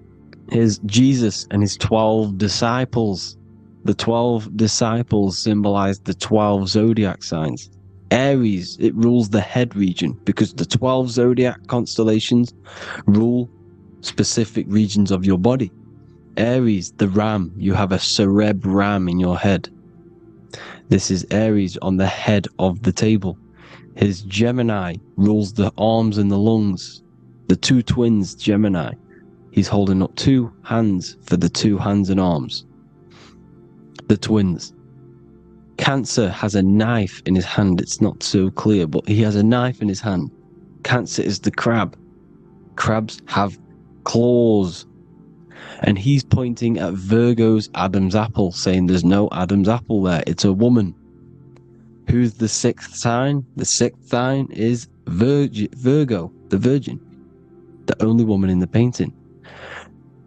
Here's Jesus and his 12 disciples. The 12 disciples symbolize the 12 zodiac signs. Aries, it rules the head region, because the 12 zodiac constellations rule specific regions of your body. Aries, the ram, you have a cerebrum in your head. This is Aries on the head of the table. His Gemini rules the arms and the lungs. The two twins, Gemini. He's holding up two hands for the two hands and arms. The twins. Cancer has a knife in his hand. It's not so clear, but he has a knife in his hand. Cancer is the crab. Crabs have claws. And he's pointing at Virgo's Adam's apple, saying there's no Adam's apple there. It's a woman. Who's the sixth sign? The sixth sign is Virgo, the Virgin. The only woman in the painting.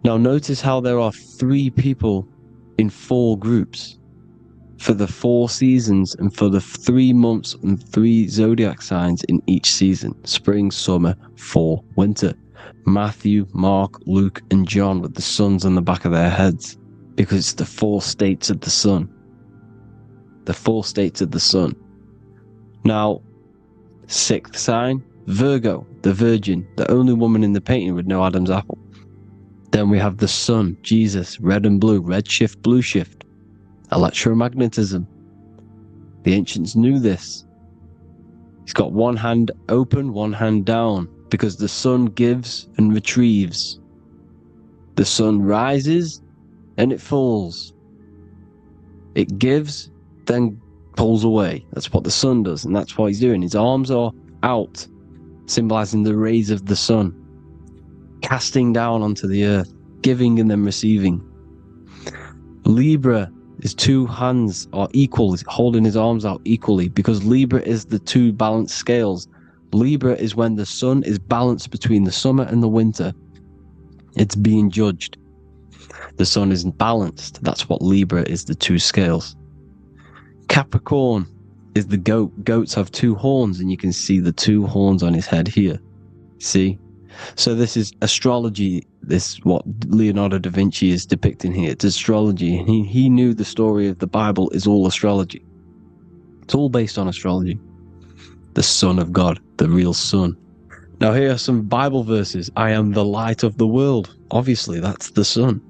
Now notice how there are 3 people in 4 groups. For the 4 seasons and for the 3 months and 3 zodiac signs in each season. Spring, summer, fall, winter. Matthew, Mark, Luke, and John with the suns on the back of their heads. Because it's the 4 states of the sun. The 4 states of the sun. Now, 6th sign, Virgo, the Virgin, the only woman in the painting with no Adam's apple. Then we have the sun, Jesus, red and blue, red shift, blue shift. Electromagnetism. The ancients knew this. He's got one hand open, one hand down, because the sun gives and retrieves. The sun rises and it falls. It gives, then pulls away. That's what the sun does, and that's what he's doing. His arms are out, symbolizing the rays of the sun, casting down onto the earth, giving and then receiving. Libra, his 2 hands are equal, he's holding his arms out equally, because Libra is the 2 balanced scales. Libra is when the sun is balanced between the summer and the winter. It's being judged. The sun isn't balanced. That's what Libra is, the 2 scales. Capricorn is the goat. Goats have 2 horns, and you can see the 2 horns on his head here. See? So this is astrology. This what Leonardo da Vinci is depicting here. It's astrology. He knew the story of the Bible is all astrology. It's all based on astrology. The Son of God, the real sun. Now here are some Bible verses. I am the light of the world. Obviously, that's the sun.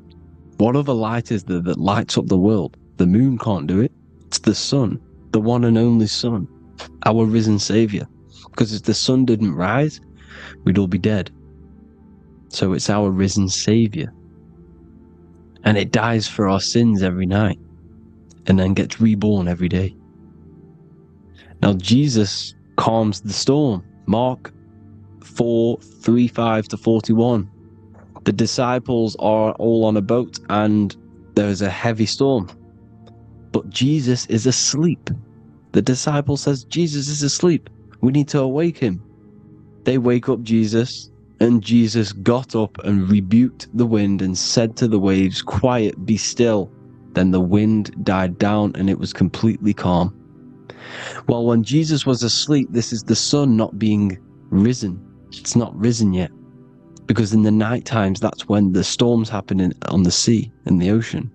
What other light is there that lights up the world? The moon can't do it. It's the sun, the one and only Son, our risen Savior. Because if the sun didn't rise, we'd all be dead. So it's our risen Savior. And it dies for our sins every night and then gets reborn every day. Now Jesus calms the storm. Mark 4:35-41. The disciples are all on a boat and there is a heavy storm. But Jesus is asleep. The disciple says, Jesus is asleep. We need to awake him. They wake up Jesus, and Jesus got up and rebuked the wind and said to the waves, quiet, be still. Then the wind died down and it was completely calm. Well, when Jesus was asleep, this is the sun not being risen. It's not risen yet. Because in the night times, that's when the storms happen on the sea, in the ocean.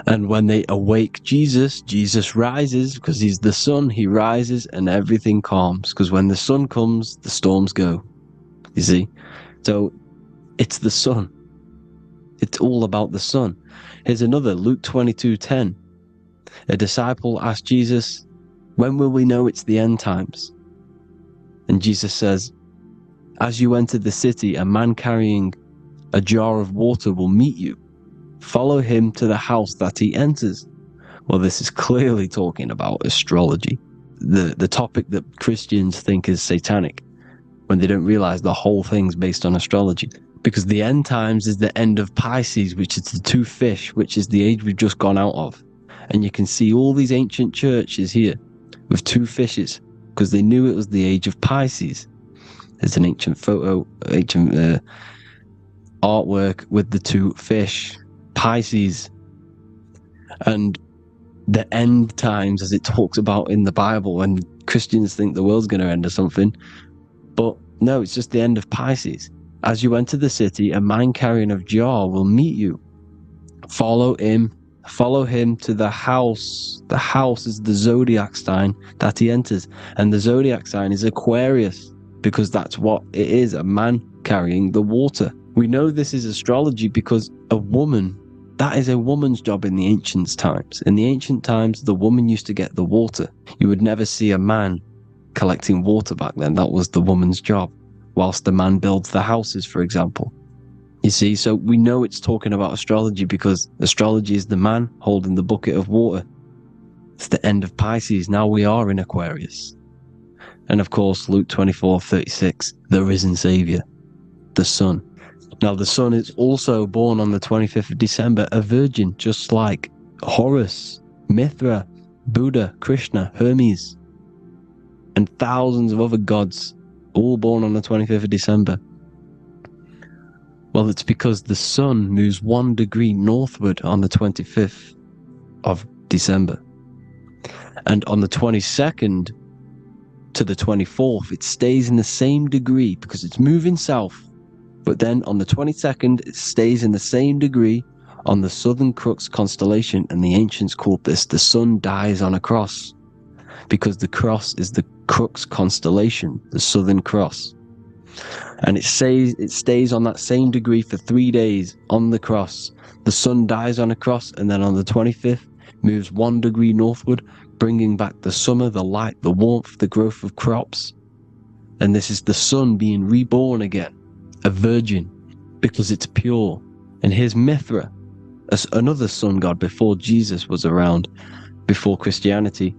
And when they awake Jesus, Jesus rises because he's the sun. He rises and everything calms. Because when the sun comes, the storms go. You see? So it's the sun. It's all about the sun. Here's another, Luke 22:10. A disciple asked Jesus, when will we know it's the end times? And Jesus says, as you enter the city, a man carrying a jar of water will meet you. Follow him to the house that he enters. Well, this is clearly talking about astrology, the topic that Christians think is satanic, when they don't realize the whole thing's based on astrology. Because the end times is the end of Pisces, which is the 2 fish, which is the age we've just gone out of. And you can see all these ancient churches here with 2 fishes, because they knew it was the age of Pisces. There's an ancient photo, artwork with the 2 fish. Pisces. And the end times, as it talks about in the Bible, when Christians think the world's going to end or something, but no, it's just the end of Pisces. As you enter the city, a man carrying a jar will meet you. Follow him to the house. The house is the zodiac sign that he enters, and the zodiac sign is Aquarius, because that's what it is, a man carrying the water. We know this is astrology because a woman that is a woman's job in the ancient times. In the ancient times, the woman used to get the water. You would never see a man collecting water back then. That was the woman's job, whilst the man builds the houses, for example. You see, so we know it's talking about astrology because astrology is the man holding the bucket of water. It's the end of Pisces. Now we are in Aquarius. And of course, Luke 24:36, the risen Savior, the Son. Now, the Son is also born on the 25th of December, a virgin, just like Horus, Mithra, Buddha, Krishna, Hermes, and thousands of other gods, all born on the 25th of December. Well, it's because the sun moves 1 degree northward on the 25th of December. And on the 22nd to the 24th, it stays in the same degree because it's moving south. But then on the 22nd, it stays in the same degree on the Southern Crux constellation. And the ancients called this the sun dies on a cross because the cross is the Crux constellation, the Southern Cross. And it stays on that same degree for 3 days on the cross. The sun dies on a cross, and then on the 25th, moves 1 degree northward, bringing back the summer, the light, the warmth, the growth of crops. And this is the sun being reborn again, a virgin, because it's pure. And here's Mithra, another sun god before Jesus was around, before Christianity.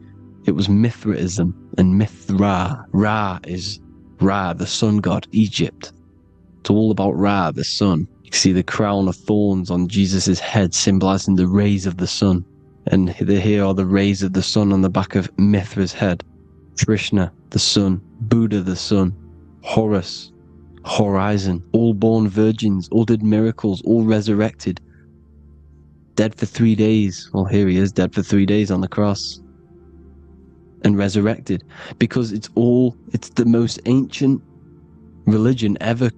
It was Mithraism, and Mithra, Ra is Ra, the sun god, Egypt. It's all about Ra, the sun. You see the crown of thorns on Jesus' head, symbolizing the rays of the sun. And here are the rays of the sun on the back of Mithra's head. Krishna, the sun. Buddha, the sun. Horus, horizon. All born virgins, all did miracles, all resurrected. Dead for 3 days. Well, here he is, dead for 3 days on the cross. And resurrected, because it's the most ancient religion ever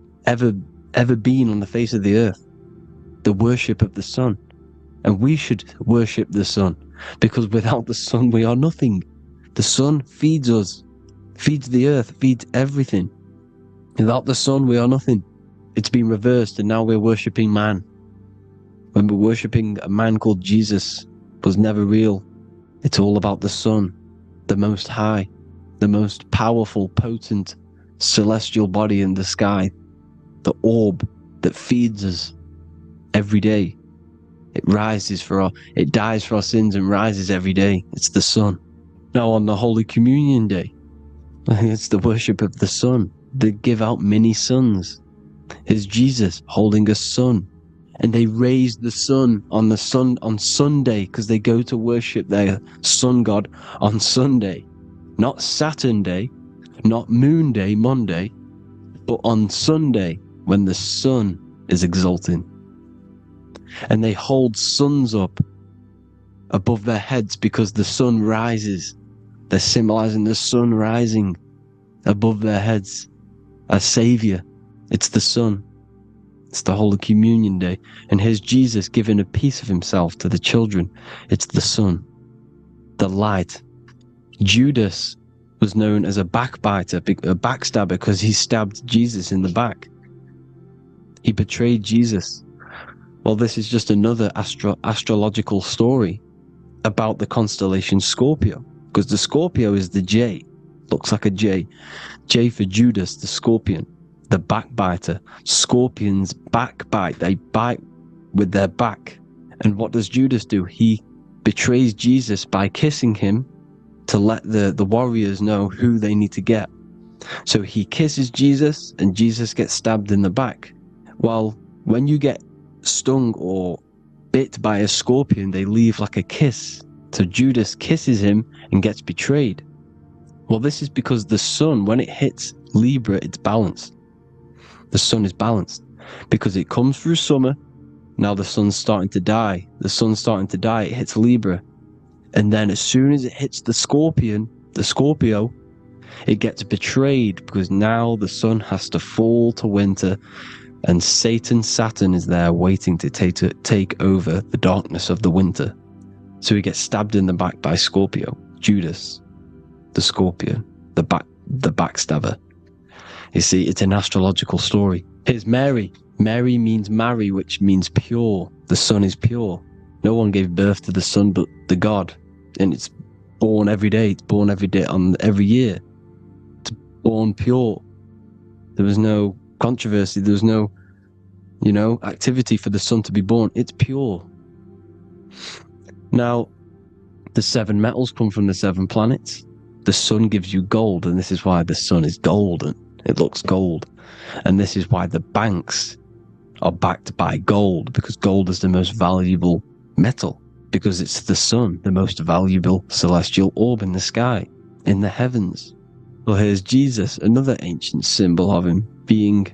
been on the face of the earth, the worship of the sun. And we should worship the sun, because without the sun we are nothing. The sun feeds us, feeds the earth, feeds everything. Without the sun we are nothing. It's been reversed, and now we're worshipping man. When we're worshipping a man called Jesus, was never real. It's all about the sun, the most high, the most powerful, potent, celestial body in the sky, the orb that feeds us every day. It dies for our sins and rises every day. It's the sun. Now on the Holy Communion Day, it's the worship of the sun. They give out mini suns. Here's Jesus holding a sun. And they raise the sun on Sunday, because they go to worship their sun god on Sunday. Not Saturn Day, not Moon Day, Monday, but on Sunday when the sun is exalting. And they hold suns up above their heads because the sun rises. They're symbolizing the sun rising above their heads as Savior. It's the sun. It's the Holy Communion Day. And here's Jesus giving a piece of himself to the children. It's the sun, the light. Judas was known as a backbiter, a backstabber, because he stabbed Jesus in the back. He betrayed Jesus. Well, this is just another astrological story about the constellation Scorpio, because the Scorpio is the J. Looks like a J. J for Judas, the scorpion. The backbiter. Scorpions backbite. They bite with their back. And what does Judas do? He betrays Jesus by kissing him to let the warriors know who they need to get. So he kisses Jesus, and Jesus gets stabbed in the back. Well, when you get stung or bit by a scorpion, they leave like a kiss. So Judas kisses him and gets betrayed. Well, this is because the sun, when it hits Libra, it's balanced. The sun is balanced because it comes through summer. Now the sun's starting to die. The sun's starting to die. It hits Libra. And then as soon as it hits the Scorpio, it gets betrayed because now the sun has to fall to winter, and Saturn is there waiting to take over the darkness of the winter. So he gets stabbed in the back by Scorpio, Judas, the scorpion, the backstabber. You see, it's an astrological story. Here's Mary. Mary means marry, which means pure. The sun is pure. No one gave birth to the sun but the God. And it's born every day. It's born every day on every year. It's born pure. There was no controversy. There was no, activity for the sun to be born. It's pure. Now, the 7 metals come from the 7 planets. The sun gives you gold, and this is why the sun is golden. It looks gold. And this is why the banks are backed by gold, because gold is the most valuable metal, because it's the sun, the most valuable celestial orb in the sky, in the heavens. Well, here's Jesus, another ancient symbol of him being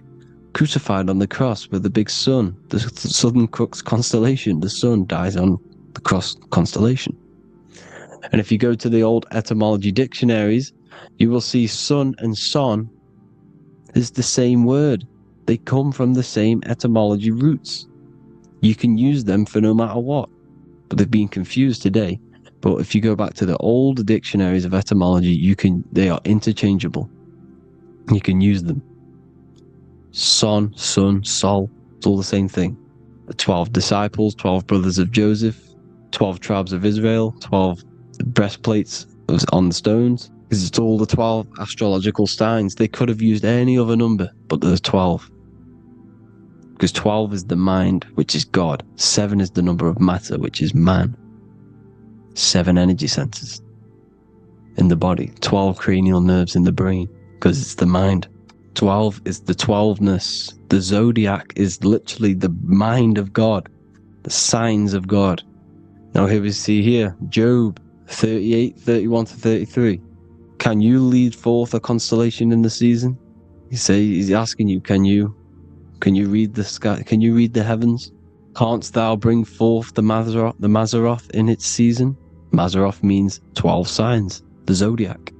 crucified on the cross with the big sun, the Southern Cross constellation. The sun dies on the cross constellation. And if you go to the old etymology dictionaries, you will see sun and son is the same word. They come from the same etymology roots. You can use them for no matter what, but they've been confused today. But if you go back to the old dictionaries of etymology, they are interchangeable. You can use them. Son, sun, sol, it's all the same thing. The 12 disciples, 12 brothers of Joseph, 12 tribes of Israel, 12 breastplates on the stones, because it's all the 12 astrological signs. They could have used any other number, but there's 12. Because 12 is the mind, which is God. 7 is the number of matter, which is man. 7 energy centers in the body. 12 cranial nerves in the brain, because it's the mind. 12 is the 12ness. The zodiac is literally the mind of God, the signs of God. Now here we see here, Job 38, 31 to 33. Can you lead forth a constellation in the season? He's asking you, can you read the sky? Can you read the heavens? Canst thou bring forth the Mazzaroth in its season? Mazzaroth means 12 signs, the zodiac.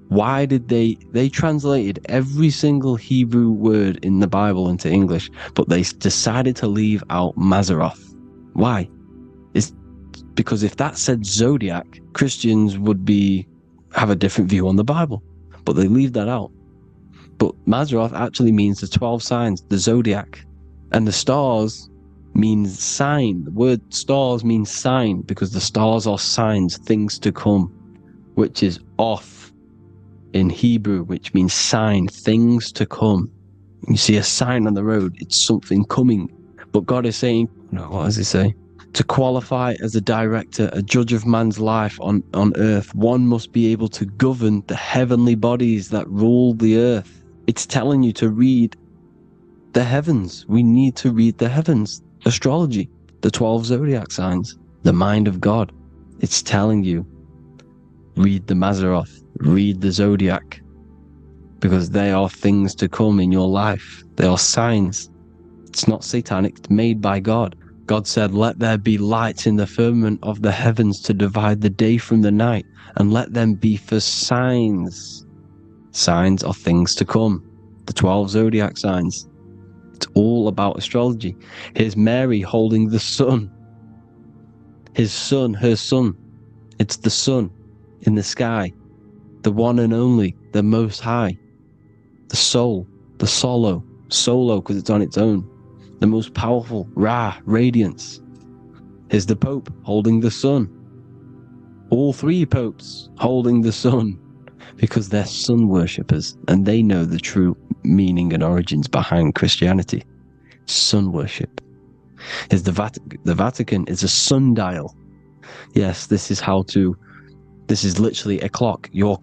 Why did they translated every single Hebrew word in the Bible into English, but they decided to leave out Mazzaroth? Why? It's because if that said zodiac, Christians would have a different view on the Bible, but they leave that out. But Mazzaroth actually means the 12 signs, the zodiac, and the stars means sign. The word stars means sign because the stars are signs, things to come, which is off in Hebrew, which means sign, things to come. You see a sign on the road, it's something coming. But God is saying, what does he say? To qualify as a director, a judge of man's life on earth, one must be able to govern the heavenly bodies that rule the earth. It's telling you to read the heavens. We need to read the heavens. Astrology, the 12 zodiac signs, the mind of God. It's telling you, read the Mazzaroth, read the zodiac, because they are things to come in your life. They are signs. It's not satanic, it's made by God. God said, let there be lights in the firmament of the heavens to divide the day from the night, and let them be for signs. Signs are things to come. The 12 zodiac signs. It's all about astrology. Here's Mary holding the sun. His son, her son. It's the sun in the sky. The one and only, the most high. The soul, the solo because it's on its own. The most powerful, Ra, radiance. Here's the Pope holding the sun. All 3 popes holding the sun because they're sun worshippers and they know the true meaning and origins behind Christianity. Sun worship. Here's the Vatican. The Vatican is a sundial. Yes, this is literally a clock. Your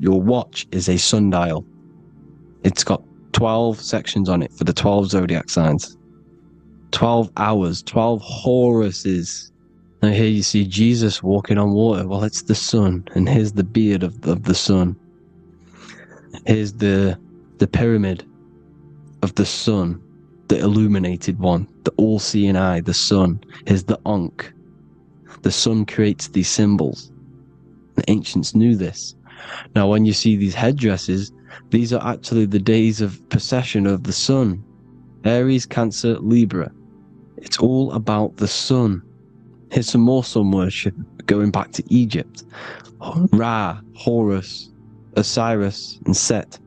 watch is a sundial. It's got 12 sections on it for the 12 zodiac signs. 12 hours, 12 Horuses. Now here you see Jesus walking on water. Well, it's the sun, and here's the beard of the sun. Here's the pyramid of the sun, the illuminated one, the all-seeing eye, the sun. Here's the Ankh. The sun creates these symbols. The ancients knew this. Now, when you see these headdresses, these are actually the days of procession of the sun. Aries, Cancer, Libra. It's all about the sun. Here's some more sun worship going back to Egypt. Ra, Horus, Osiris, and Set.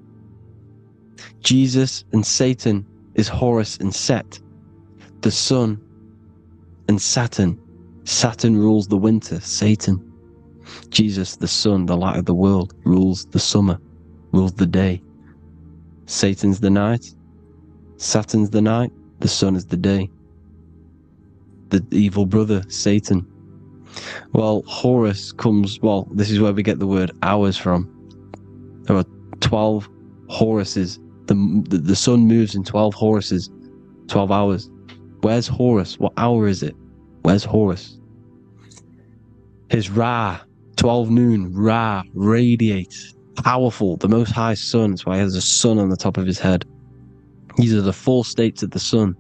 Jesus and Satan is Horus and Set. The sun and Saturn. Saturn rules the winter, Satan. Jesus, the sun, the light of the world, rules the summer, rules the day. Satan's the night, Saturn's the night, the sun is the day. The evil brother, Satan. Well, Horus comes, well, this is where we get the word hours from. There are 12 Horuses. The sun moves in 12 Horuses, 12 hours. Where's Horus? What hour is it? Where's Horus? His Ra, 12 noon, Ra, radiates, powerful, the most high sun. That's why he has a sun on the top of his head. These are the 4 states of the sun.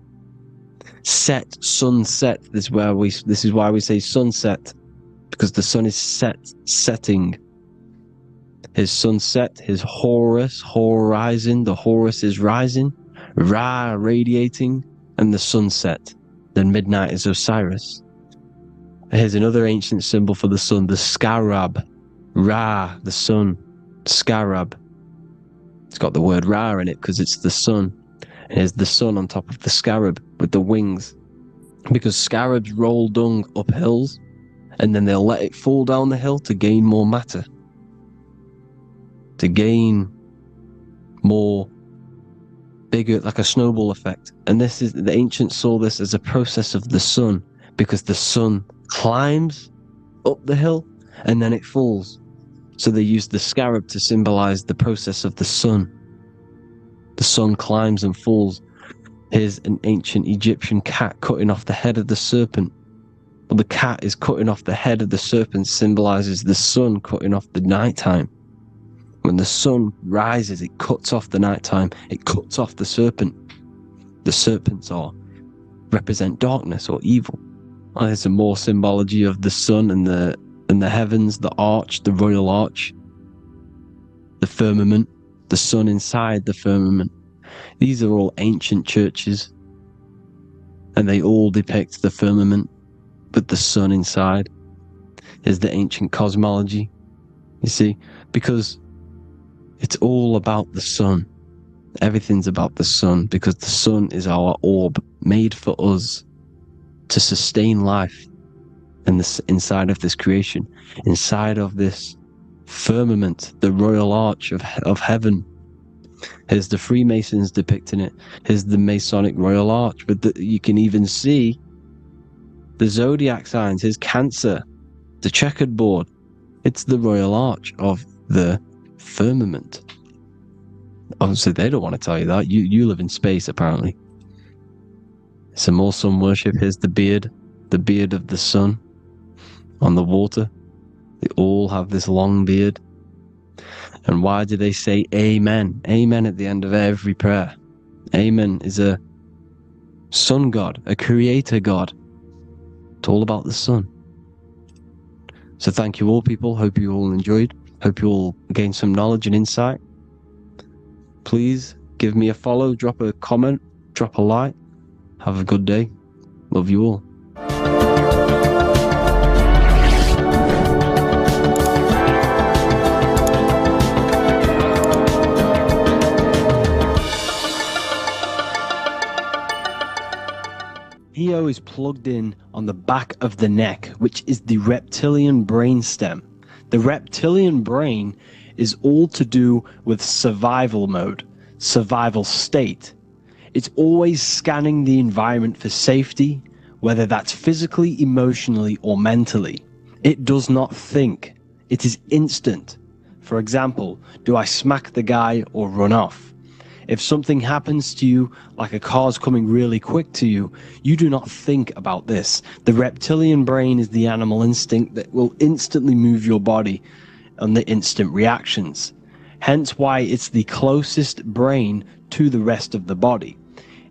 Set, sunset. This is why we say sunset, because the sun is setting. His sunset, his Horus, horizon. The Horus is rising, Ra radiating, and the sunset. Then midnight is Osiris. Here's another ancient symbol for the sun, the scarab. Ra, the sun, scarab. It's got the word Ra in it because it's the sun. And here's the sun on top of the scarab with the wings. Because scarabs roll dung up hills, and then they'll let it fall down the hill to gain more matter. To gain more bigger, like a snowball effect. And this is, the ancients saw this as a process of the sun, because the sun climbs up the hill and then it falls. So they used the scarab to symbolize the process of the sun. The sun climbs and falls. Here's an ancient Egyptian cat cutting off the head of the serpent. Well, the cat is cutting off the head of the serpent, symbolizes the sun cutting off the nighttime. When the sun rises, it cuts off the nighttime. It cuts off the serpent. The serpents represent darkness or evil. Well, there's some more symbology of the sun and the heavens, the arch, the royal arch, the firmament, the sun inside the firmament. These are all ancient churches, and they all depict the firmament with the sun inside. Is the ancient cosmology, you see, because it's all about the sun. Everything's about the sun, because the sun is our orb made for us to sustain life in this, inside of this creation, inside of this firmament, the royal arch of heaven. Here's the Freemasons depicting it. Here's the Masonic royal arch, but you can even see the zodiac signs. Here's Cancer, the checkered board. It's the royal arch of the firmament. Obviously, they don't want to tell you that. You live in space, apparently. Some more sun worship. Here's the beard of the sun on the water. They all have this long beard. And why do they say amen? Amen at the end of every prayer. Amen is a sun god, a creator god. It's all about the sun. So thank you all, people. Hope you all enjoyed. Hope you all gained some knowledge and insight. Please give me a follow, drop a comment, drop a like. Have a good day. Love you all. Neo is plugged in on the back of the neck, which is the reptilian brain stem. The reptilian brain is all to do with survival mode, survival state. It's always scanning the environment for safety, whether that's physically, emotionally, or mentally. It does not think. It is instant. For example, do I smack the guy or run off? If something happens to you, like a car's coming really quick to you, you do not think about this. The reptilian brain is the animal instinct that will instantly move your body on the instant reactions. Hence why it's the closest brain to the rest of the body.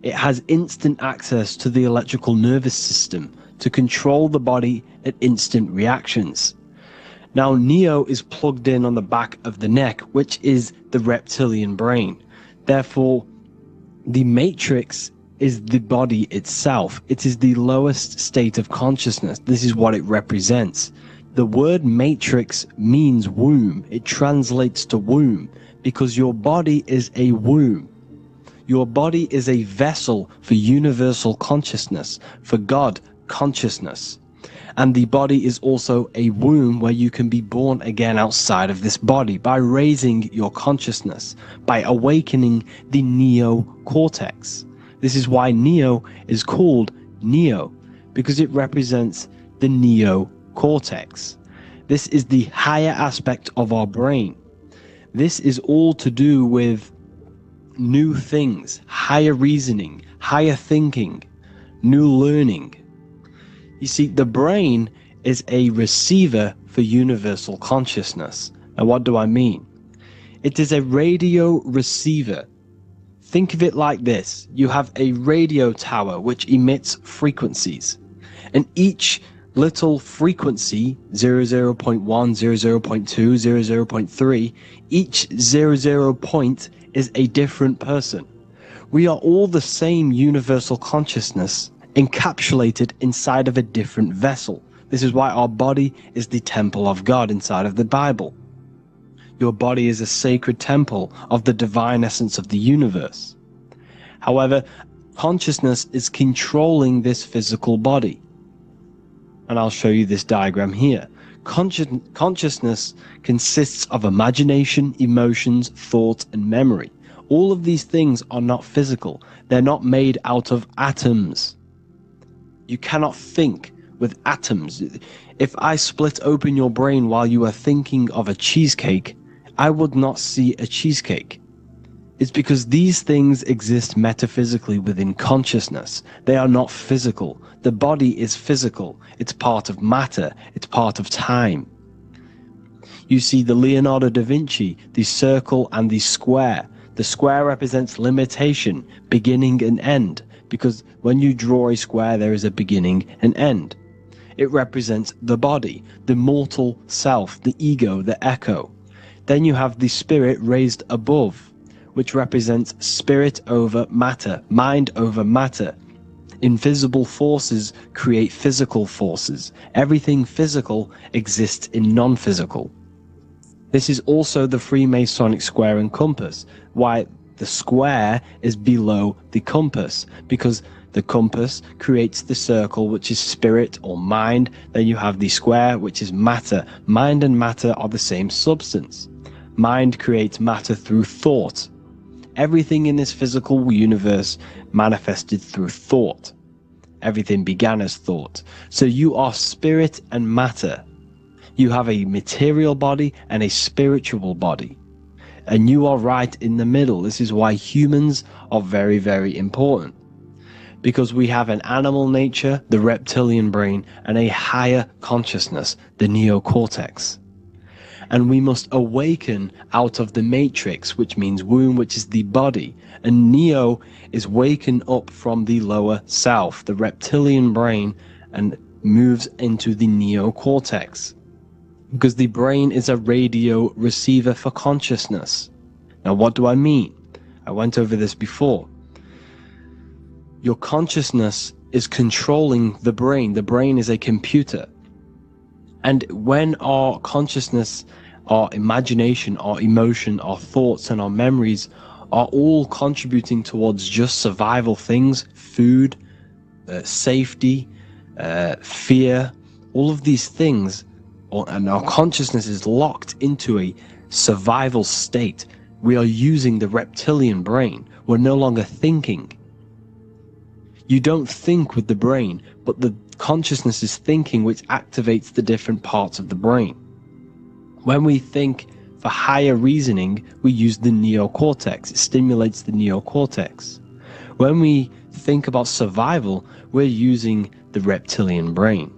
It has instant access to the electrical nervous system to control the body at instant reactions. Now, Neo is plugged in on the back of the neck, which is the reptilian brain. Therefore, the matrix is the body itself. It is the lowest state of consciousness. This is what it represents. The word matrix means womb. It translates to womb because your body is a womb. Your body is a vessel for universal consciousness, for God consciousness. And the body is also a womb where you can be born again outside of this body by raising your consciousness, by awakening the neocortex. This is why Neo is called Neo, because it represents the neocortex. This is the higher aspect of our brain. This is all to do with new things, higher reasoning, higher thinking, new learning. You see, the brain is a receiver for universal consciousness. And what do I mean? It is a radio receiver. Think of it like this. You have a radio tower which emits frequencies. And each little frequency, 00.1, 00.2, 00.3, each 00 point is a different person. We are all the same universal consciousness, encapsulated inside of a different vessel. This is why our body is the temple of God inside of the Bible. Your body is a sacred temple of the divine essence of the universe. However, consciousness is controlling this physical body. And I'll show you this diagram here. Consciousness consists of imagination, emotions, thought, and memory. All of these things are not physical. They're not made out of atoms. You cannot think with atoms. If I split open your brain while you are thinking of a cheesecake, I would not see a cheesecake. It's because these things exist metaphysically within consciousness. They are not physical. The body is physical. It's part of matter. It's part of time. You see the Leonardo da Vinci, the circle and the square. The square represents limitation, beginning and end, because when you draw a square, there is a beginning and end. It represents the body, the mortal self, the ego, the echo. Then you have the spirit raised above, which represents spirit over matter, mind over matter. Invisible forces create physical forces. Everything physical exists in non-physical. This is also the Freemasonic square and compass, why the square is below the compass, because the compass creates the circle, which is spirit or mind. Then you have the square, which is matter. Mind and matter are the same substance. Mind creates matter through thought. Everything in this physical universe manifested through thought. Everything began as thought. So you are spirit and matter. You have a material body and a spiritual body. And you are right in the middle. This is why humans are very, very important. Because we have an animal nature, the reptilian brain, and a higher consciousness, the neocortex. And we must awaken out of the matrix, which means womb, which is the body. And Neo is waken up from the lower self, the reptilian brain, and moves into the neocortex. Because the brain is a radio receiver for consciousness. Now, what do I mean? I went over this before. Your consciousness is controlling the brain. The brain is a computer. And when our consciousness, our imagination, our emotion, our thoughts, and our memories are all contributing towards just survival things, food, safety, fear, all of these things, and our consciousness is locked into a survival state, we are using the reptilian brain. We're no longer thinking. You don't think with the brain, but the consciousness is thinking, which activates the different parts of the brain. When we think for higher reasoning, we use the neocortex. It stimulates the neocortex. When we think about survival, we're using the reptilian brain.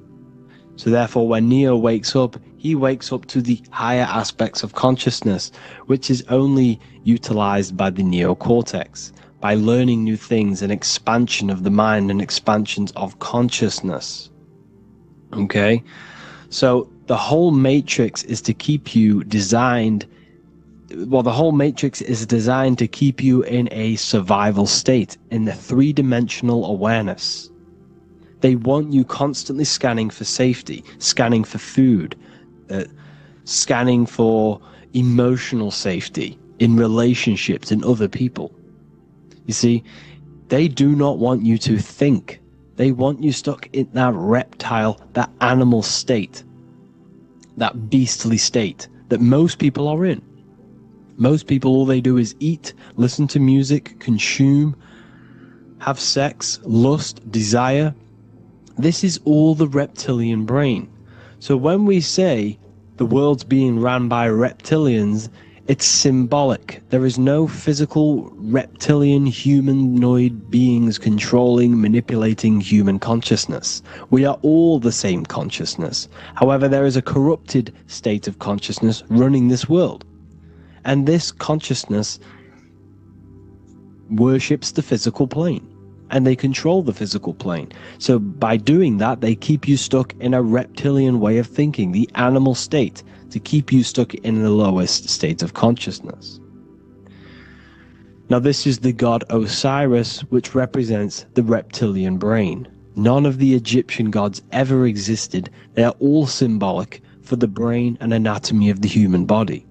So therefore, when Neo wakes up, he wakes up to the higher aspects of consciousness, which is only utilized by the neocortex, by learning new things and expansion of the mind and expansions of consciousness. Okay? So the whole matrix is to keep you designed, well, the whole matrix is designed to keep you in a survival state, in the three-dimensional awareness. They want you constantly scanning for safety, scanning for food, scanning for emotional safety in relationships and other people. You see, they do not want you to think. They want you stuck in that reptile, that animal state, that beastly state that most people are in. Most people, all they do is eat, listen to music, consume, have sex, lust, desire. This is all the reptilian brain. So when we say the world's being ran by reptilians, it's symbolic. There is no physical reptilian humanoid beings controlling, manipulating human consciousness. We are all the same consciousness. However, there is a corrupted state of consciousness running this world. And this consciousness worships the physical plane. And they control the physical plane. So by doing that, they keep you stuck in a reptilian way of thinking, the animal state, to keep you stuck in the lowest state of consciousness. Now this is the god Osiris, which represents the reptilian brain. None of the Egyptian gods ever existed. They are all symbolic for the brain and anatomy of the human body.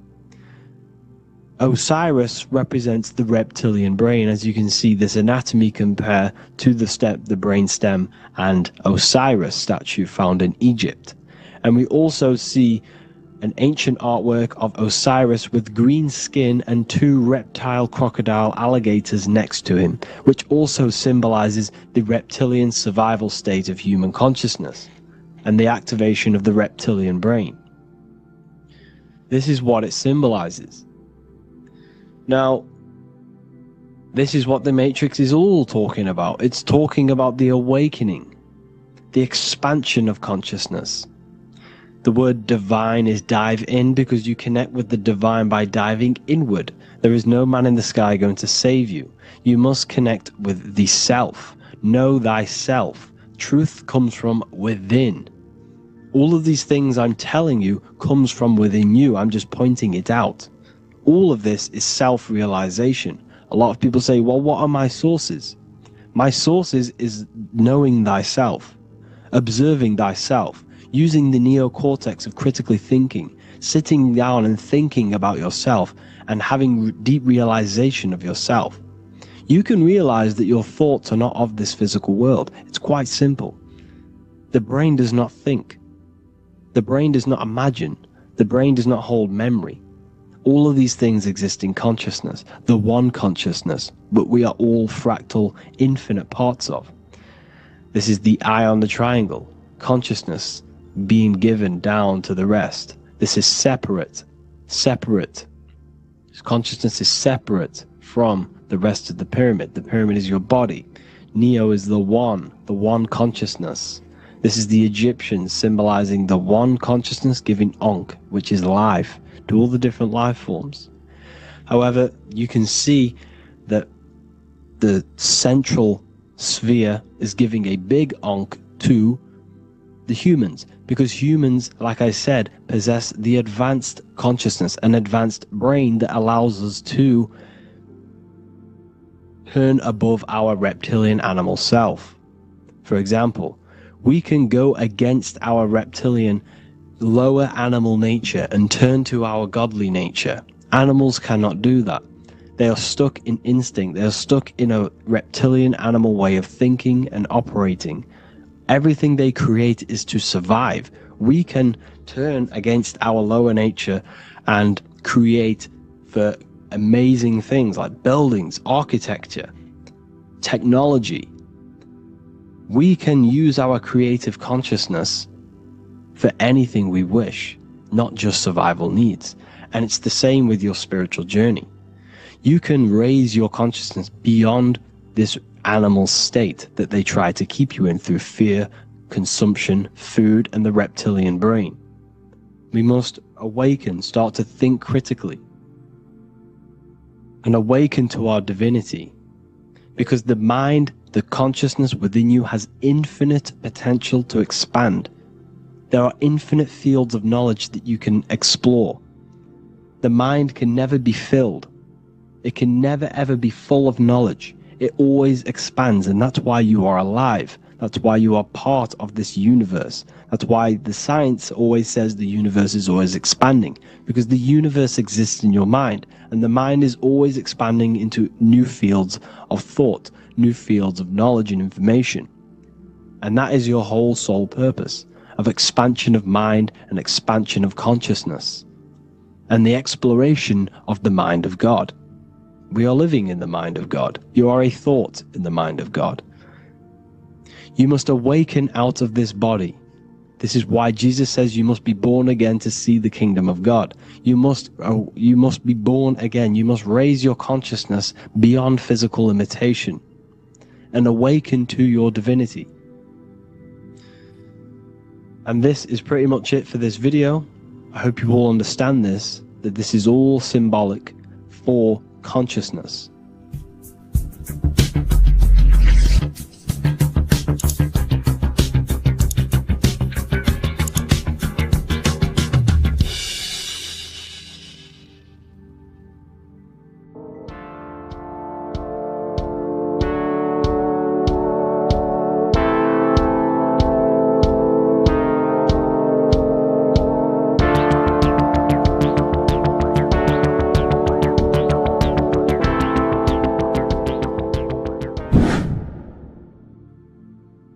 Osiris represents the reptilian brain. As you can see, this anatomy compare to the brain stem and Osiris statue found in Egypt. And we also see an ancient artwork of Osiris with green skin and two reptile crocodile alligators next to him, which also symbolizes the reptilian survival state of human consciousness and the activation of the reptilian brain. This is what it symbolizes. Now, this is what the Matrix is all talking about. It's talking about the awakening, the expansion of consciousness. The word divine is dive in because you connect with the divine by diving inward. There is no man in the sky going to save you. You must connect with the self. Know thyself. Truth comes from within. All of these things I'm telling you comes from within you. I'm just pointing it out. All of this is self-realization. A lot of people say, well, what are my sources? My sources is knowing thyself, observing thyself, using the neocortex of critically thinking, sitting down and thinking about yourself and having deep realization of yourself. You can realize that your thoughts are not of this physical world. It's quite simple. The brain does not think. The brain does not imagine. The brain does not hold memory. All of these things exist in consciousness, the one consciousness, but we are all fractal, infinite parts of. This is the eye on the triangle, consciousness being given down to the rest. This is separate. Consciousness is separate from the rest of the pyramid. The pyramid is your body. Neo is the one consciousness. This is the Egyptians symbolizing the one consciousness giving Ankh, which is life, to all the different life forms. However, you can see that the central sphere is giving a big Ankh to the humans, because humans, like I said, possess the advanced consciousness, an advanced brain that allows us to turn above our reptilian animal self. For example, we can go against our reptilian lower animal nature and turn to our godly nature. Animals cannot do that. They are stuck in instinct. They are stuck in a reptilian animal way of thinking and operating. Everything they create is to survive. We can turn against our lower nature and create for amazing things like buildings, architecture, technology. We can use our creative consciousness for anything we wish, not just survival needs. And it's the same with your spiritual journey. You can raise your consciousness beyond this animal state that they try to keep you in through fear, consumption, food, and the reptilian brain. We must awaken, start to think critically, and awaken to our divinity. Because the mind, the consciousness within you has infinite potential to expand. There are infinite fields of knowledge that you can explore. The mind can never be filled. It can never ever be full of knowledge. It always expands, and that's why you are alive. That's why you are part of this universe. That's why the science always says the universe is always expanding, because the universe exists in your mind, and the mind is always expanding into new fields of thought, new fields of knowledge and information. And that is your whole sole purpose, of expansion of mind and expansion of consciousness, and the exploration of the mind of God. We are living in the mind of God. You are a thought in the mind of God. You must awaken out of this body. This is why Jesus says you must be born again to see the kingdom of God. You must be born again. You must raise your consciousness beyond physical limitation and awaken to your divinity. And this is pretty much it for this video. I hope you all understand this, that this is all symbolic for consciousness.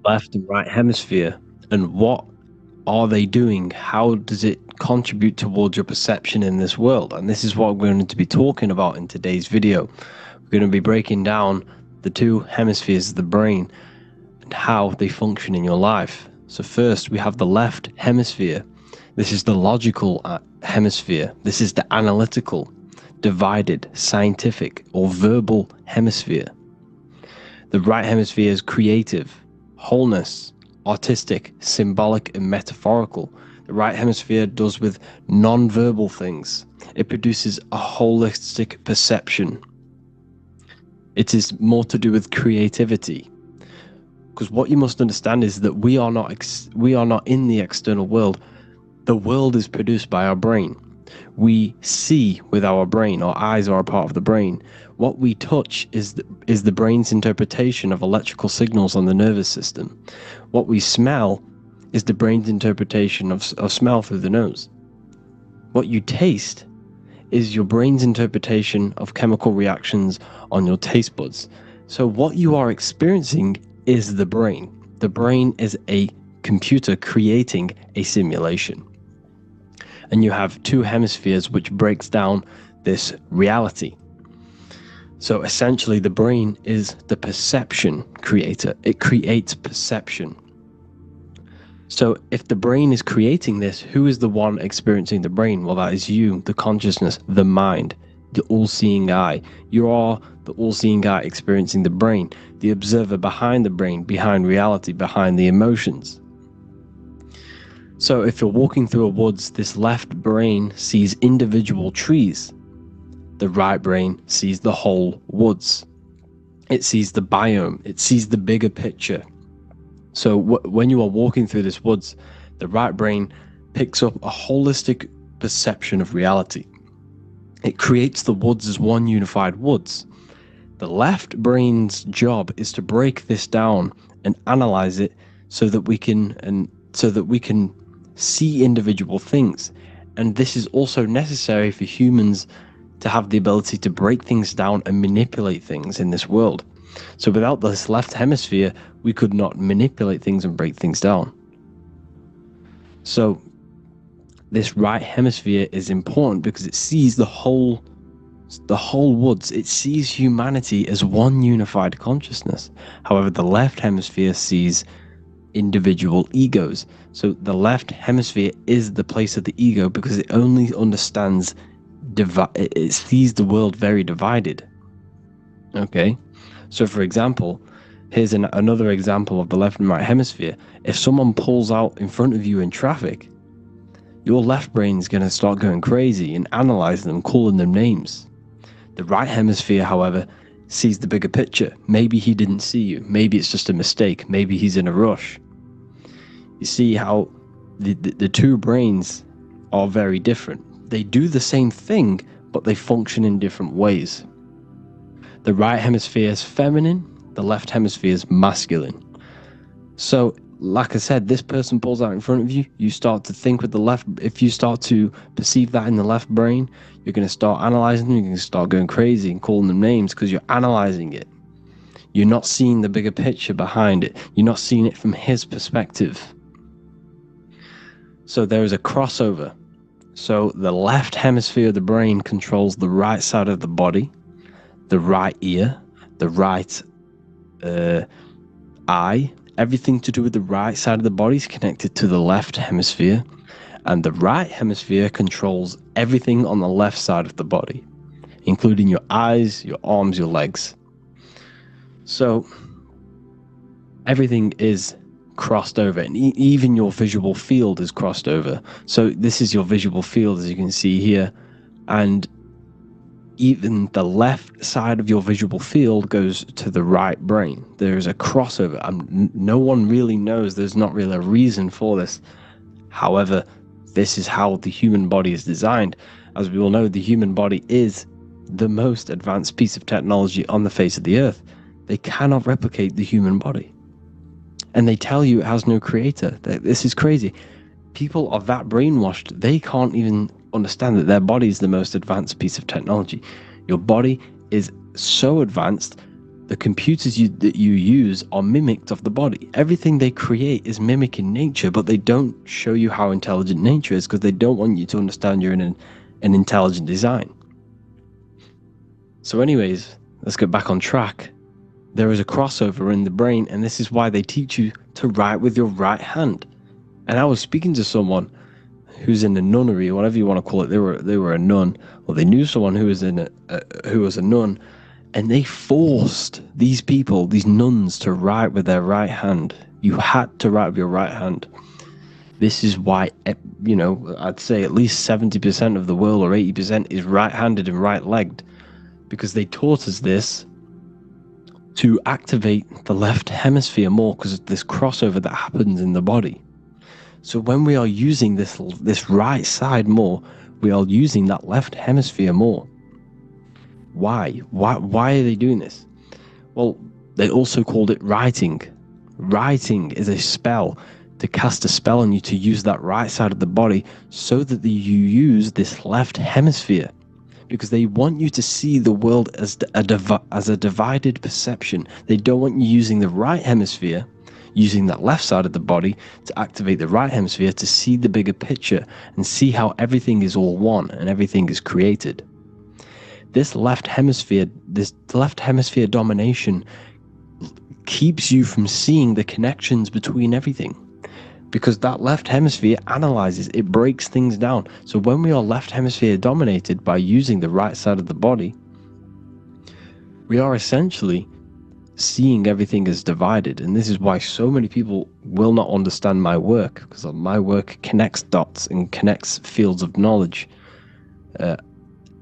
Left and right hemisphere, and what are they doing? How does it contribute towards your perception in this world? And this is what we're going to be talking about in today's video. We're going to be breaking down the two hemispheres of the brain and how they function in your life. So first we have the left hemisphere. This is the logical hemisphere. This is the analytical, divided, scientific or verbal hemisphere. The right hemisphere is creative, wholeness, artistic, symbolic and metaphorical. The right hemisphere does with non-verbal things. It produces a holistic perception. It is more to do with creativity. Because what you must understand is that we are not in the external world. The world is produced by our brain. We see with our brain. Our eyes are a part of the brain. What we touch is the brain's interpretation of electrical signals on the nervous system. What we smell is the brain's interpretation of smell through the nose. What you taste is your brain's interpretation of chemical reactions on your taste buds. So what you are experiencing is the brain. The brain is a computer creating a simulation. And you have two hemispheres which breaks down this reality. So essentially the brain is the perception creator. It creates perception. So if the brain is creating this, who is the one experiencing the brain? Well, that is you, the consciousness, the mind, the all-seeing eye. You are the all-seeing eye experiencing the brain, the observer behind the brain, behind reality, behind the emotions. So if you're walking through a woods, this left brain sees individual trees. The right brain sees the whole woods. It sees the biome. It sees the bigger picture. So when you are walking through this woods, the right brain picks up a holistic perception of reality. It creates the woods as one unified woods. The left brain's job is to break this down and analyze it so that we can see individual things. And this is also necessary for humans to have the ability to break things down and manipulate things in this world. So without this left hemisphere, we could not manipulate things and break things down. So this right hemisphere is important because it sees the whole woods. It sees humanity as one unified consciousness. However, the left hemisphere sees individual egos. So the left hemisphere is the place of the ego because it only understands it sees the world very divided. Okay, so for example, here's another example of the left and right hemisphere. If someone pulls out in front of you in traffic, your left brain is going to start going crazy and analyze them, calling them names. The right hemisphere, however, sees the bigger picture. Maybe he didn't see you. Maybe it's just a mistake. Maybe he's in a rush. You see how the two brains are very different. They do the same thing, but they function in different ways. The right hemisphere is feminine, the left hemisphere is masculine. So, like I said, this person pulls out in front of you. You start to think with the left. If you start to perceive that in the left brain, you're going to start analyzing them. You're going to start going crazy and calling them names because you're analyzing it. You're not seeing the bigger picture behind it. You're not seeing it from his perspective. So there is a crossover. So the left hemisphere of the brain controls the right side of the body, the right ear, the right eye. Everything to do with the right side of the body is connected to the left hemisphere, and the right hemisphere controls everything on the left side of the body, including your eyes, your arms, your legs. So everything is crossed over, and even your visual field is crossed over. So this is your visual field, as you can see here, and even the left side of your visual field goes to the right brain. There's a crossover. No one really knows. There's not really a reason for this. However, this is how the human body is designed. As we all know, the human body is the most advanced piece of technology on the face of the earth. They cannot replicate the human body. And they tell you it has no creator. This is crazy. People are that brainwashed, they can't even understand that their body is the most advanced piece of technology. Your body is so advanced, the computers that you use are mimicked of the body. Everything they create is mimicking nature, but they don't show you how intelligent nature is because they don't want you to understand you're in an intelligent design. So anyways, let's get back on track. There is a crossover in the brain, and this is why they teach you to write with your right hand. And I was speaking to someone who's in a nunnery, or whatever you want to call it. They were a nun, or they knew someone who was who was a nun, and they forced these people, these nuns, to write with their right hand. You had to write with your right hand. This is why, I'd say at least 70% of the world, or 80%, is right-handed and right-legged, because they taught us this to activate the left hemisphere more because of this crossover that happens in the body. So when we are using this right side more, we are using that left hemisphere more. Why? Why are they doing this? Well, they also called it writing. Writing is a spell, to cast a spell on you to use that right side of the body so that you use this left hemisphere. Because they want you to see the world as a divided perception. They don't want you using the right hemisphere, using that left side of the body to activate the right hemisphere to see the bigger picture and see how everything is all one and everything is created. This left hemisphere domination keeps you from seeing the connections between everything. Because that left hemisphere analyzes, it breaks things down. So when we are left hemisphere dominated by using the right side of the body, we are essentially seeing everything as divided. And this is why so many people will not understand my work, because my work connects dots and connects fields of knowledge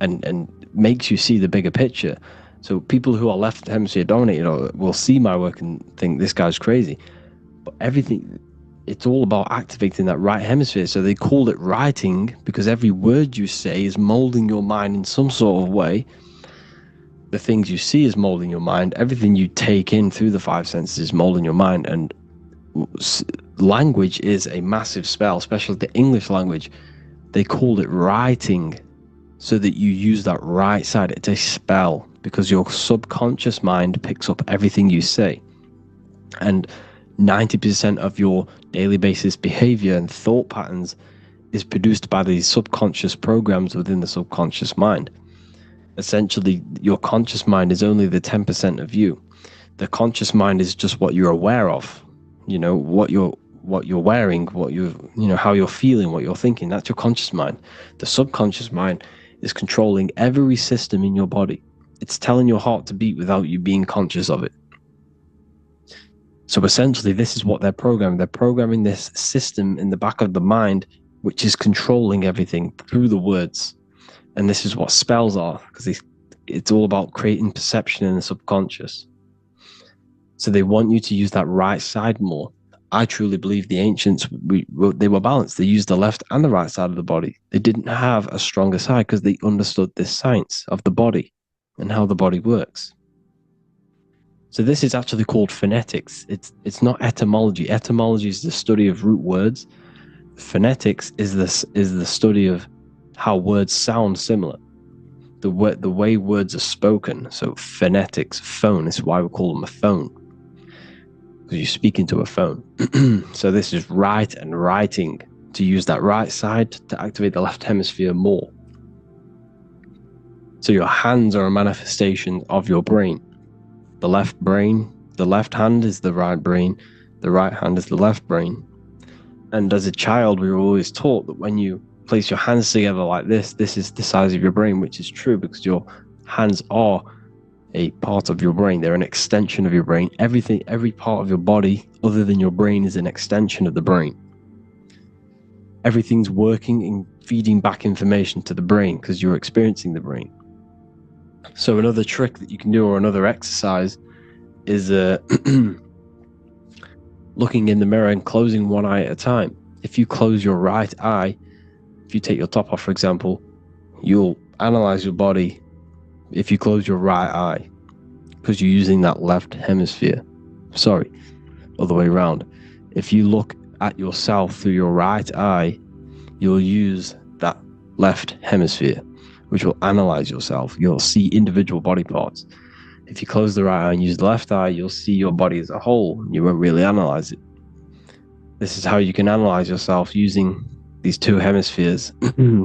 and makes you see the bigger picture. So people who are left hemisphere dominated will see my work and think this guy's crazy. But it's all about activating that right hemisphere. So they call it writing because every word you say is molding your mind in some sort of way. The things you see is molding your mind. Everything you take in through the five senses is molding your mind. And language is a massive spell, especially the English language. They call it writing so that you use that right side. It's a spell because your subconscious mind picks up everything you say. And 90% of your daily basis behavior and thought patterns is produced by these subconscious programs within the subconscious mind. Essentially, your conscious mind is only the 10% of you. The conscious mind is just what you're aware of, what you're wearing, how you're feeling, what you're thinking. That's your conscious mind. The subconscious mind is controlling every system in your body. It's telling your heart to beat without you being conscious of it. So essentially, this is what they're programming. They're programming this system in the back of the mind, which is controlling everything through the words. And this is what spells are, because it's all about creating perception in the subconscious. So they want you to use that right side more. I truly believe the ancients, they were balanced. They used the left and the right side of the body. They didn't have a stronger side because they understood this science of the body and how the body works. So this is actually called phonetics. It's not etymology. Etymology is the study of root words. Phonetics is the study of how words sound similar. The way words are spoken. So phonetics, phone, is why we call them a phone. Because you speak into a phone. So this is write and writing, to use that right side to activate the left hemisphere more. So your hands are a manifestation of your brain. The left hand is the right brain, the right hand is the left brain. And as a child, we were always taught that when you place your hands together like this is the size of your brain, which is true because your hands are a part of your brain. They're an extension of your brain. Every part of your body other than your brain is an extension of the brain. Everything's working and feeding back information to the brain because you're experiencing the brain. So another trick that you can do, or another exercise, is looking in the mirror and closing one eye at a time. If you close your right eye, if you take your top off, for example, you'll analyze your body if you close your right eye, because you're using that left hemisphere. Sorry, other way around. If you look at yourself through your right eye, you'll use that left hemisphere, which will analyze yourself. You'll see individual body parts. If you close the right eye and use the left eye, you'll see your body as a whole. You won't really analyze it. This is how you can analyze yourself using these two hemispheres.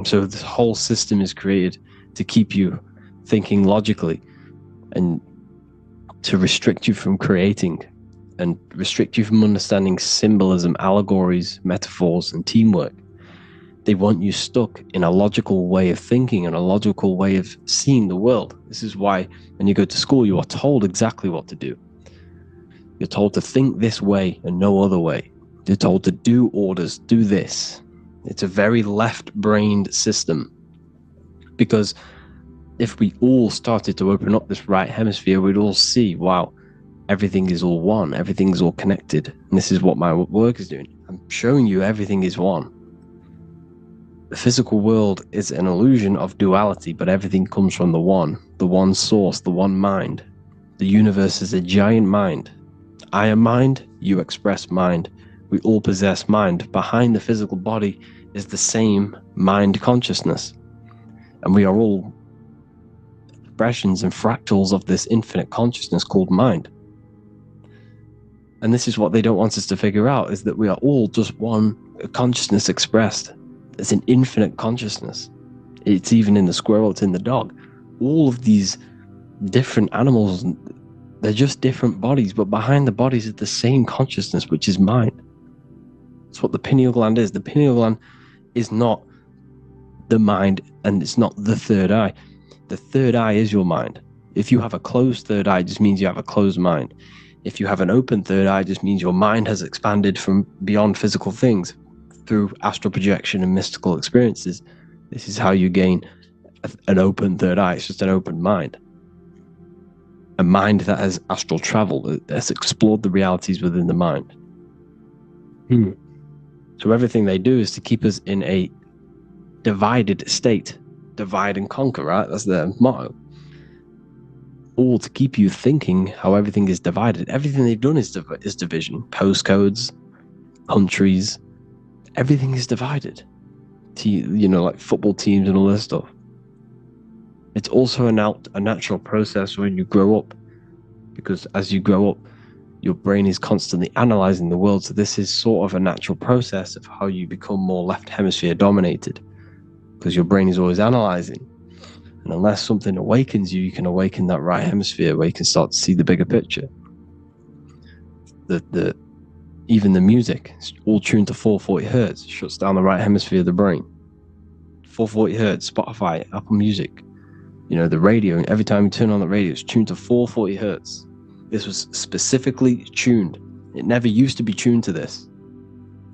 So this whole system is created to keep you thinking logically and to restrict you from creating and restrict you from understanding symbolism, allegories, metaphors, and teamwork. They want you stuck in a logical way of thinking and a logical way of seeing the world. This is why when you go to school, you are told exactly what to do. You're told to think this way and no other way. You're told to do orders, do this. It's a very left-brained system, because if we all started to open up this right hemisphere, we'd all see, wow, everything is all one, everything's all connected. And this is what my work is doing. I'm showing you everything is one. The physical world is an illusion of duality, but everything comes from the one source, the one mind. The universe is a giant mind. I am mind, you express mind. We all possess mind. Behind the physical body is the same mind consciousness. And we are all expressions and fractals of this infinite consciousness called mind. And this is what they don't want us to figure out, is that we are all just one consciousness expressed. It's an infinite consciousness. It's even in the squirrel, it's in the dog. All of these different animals, they're just different bodies, but behind the bodies is the same consciousness, which is mind. That's what the pineal gland is. The pineal gland is not the mind, and it's not the third eye. The third eye is your mind. If you have a closed third eye, it just means you have a closed mind. If you have an open third eye, it just means your mind has expanded from beyond physical things through astral projection and mystical experiences. This is how you gain an open third eye. It's just an open mind. A mind that has astral travel, that has explored the realities within the mind. So everything they do is to keep us in a divided state. Divide and conquer, right? That's their motto. All to keep you thinking how everything is divided. Everything they've done is division. Postcodes, countries, everything is divided. Like football teams and all this stuff. It's also a natural process when you grow up, because as you grow up, your brain is constantly analyzing the world. So this is sort of a natural process of how you become more left hemisphere dominated, because your brain is always analyzing. And unless something awakens you, you can awaken that right hemisphere where you can start to see the bigger picture. Even the music is all tuned to 440 hertz, shuts down the right hemisphere of the brain. 440 hertz, Spotify, Apple Music, the radio, and every time you turn on the radio, it's tuned to 440 hertz. This was specifically tuned. It never used to be tuned to this.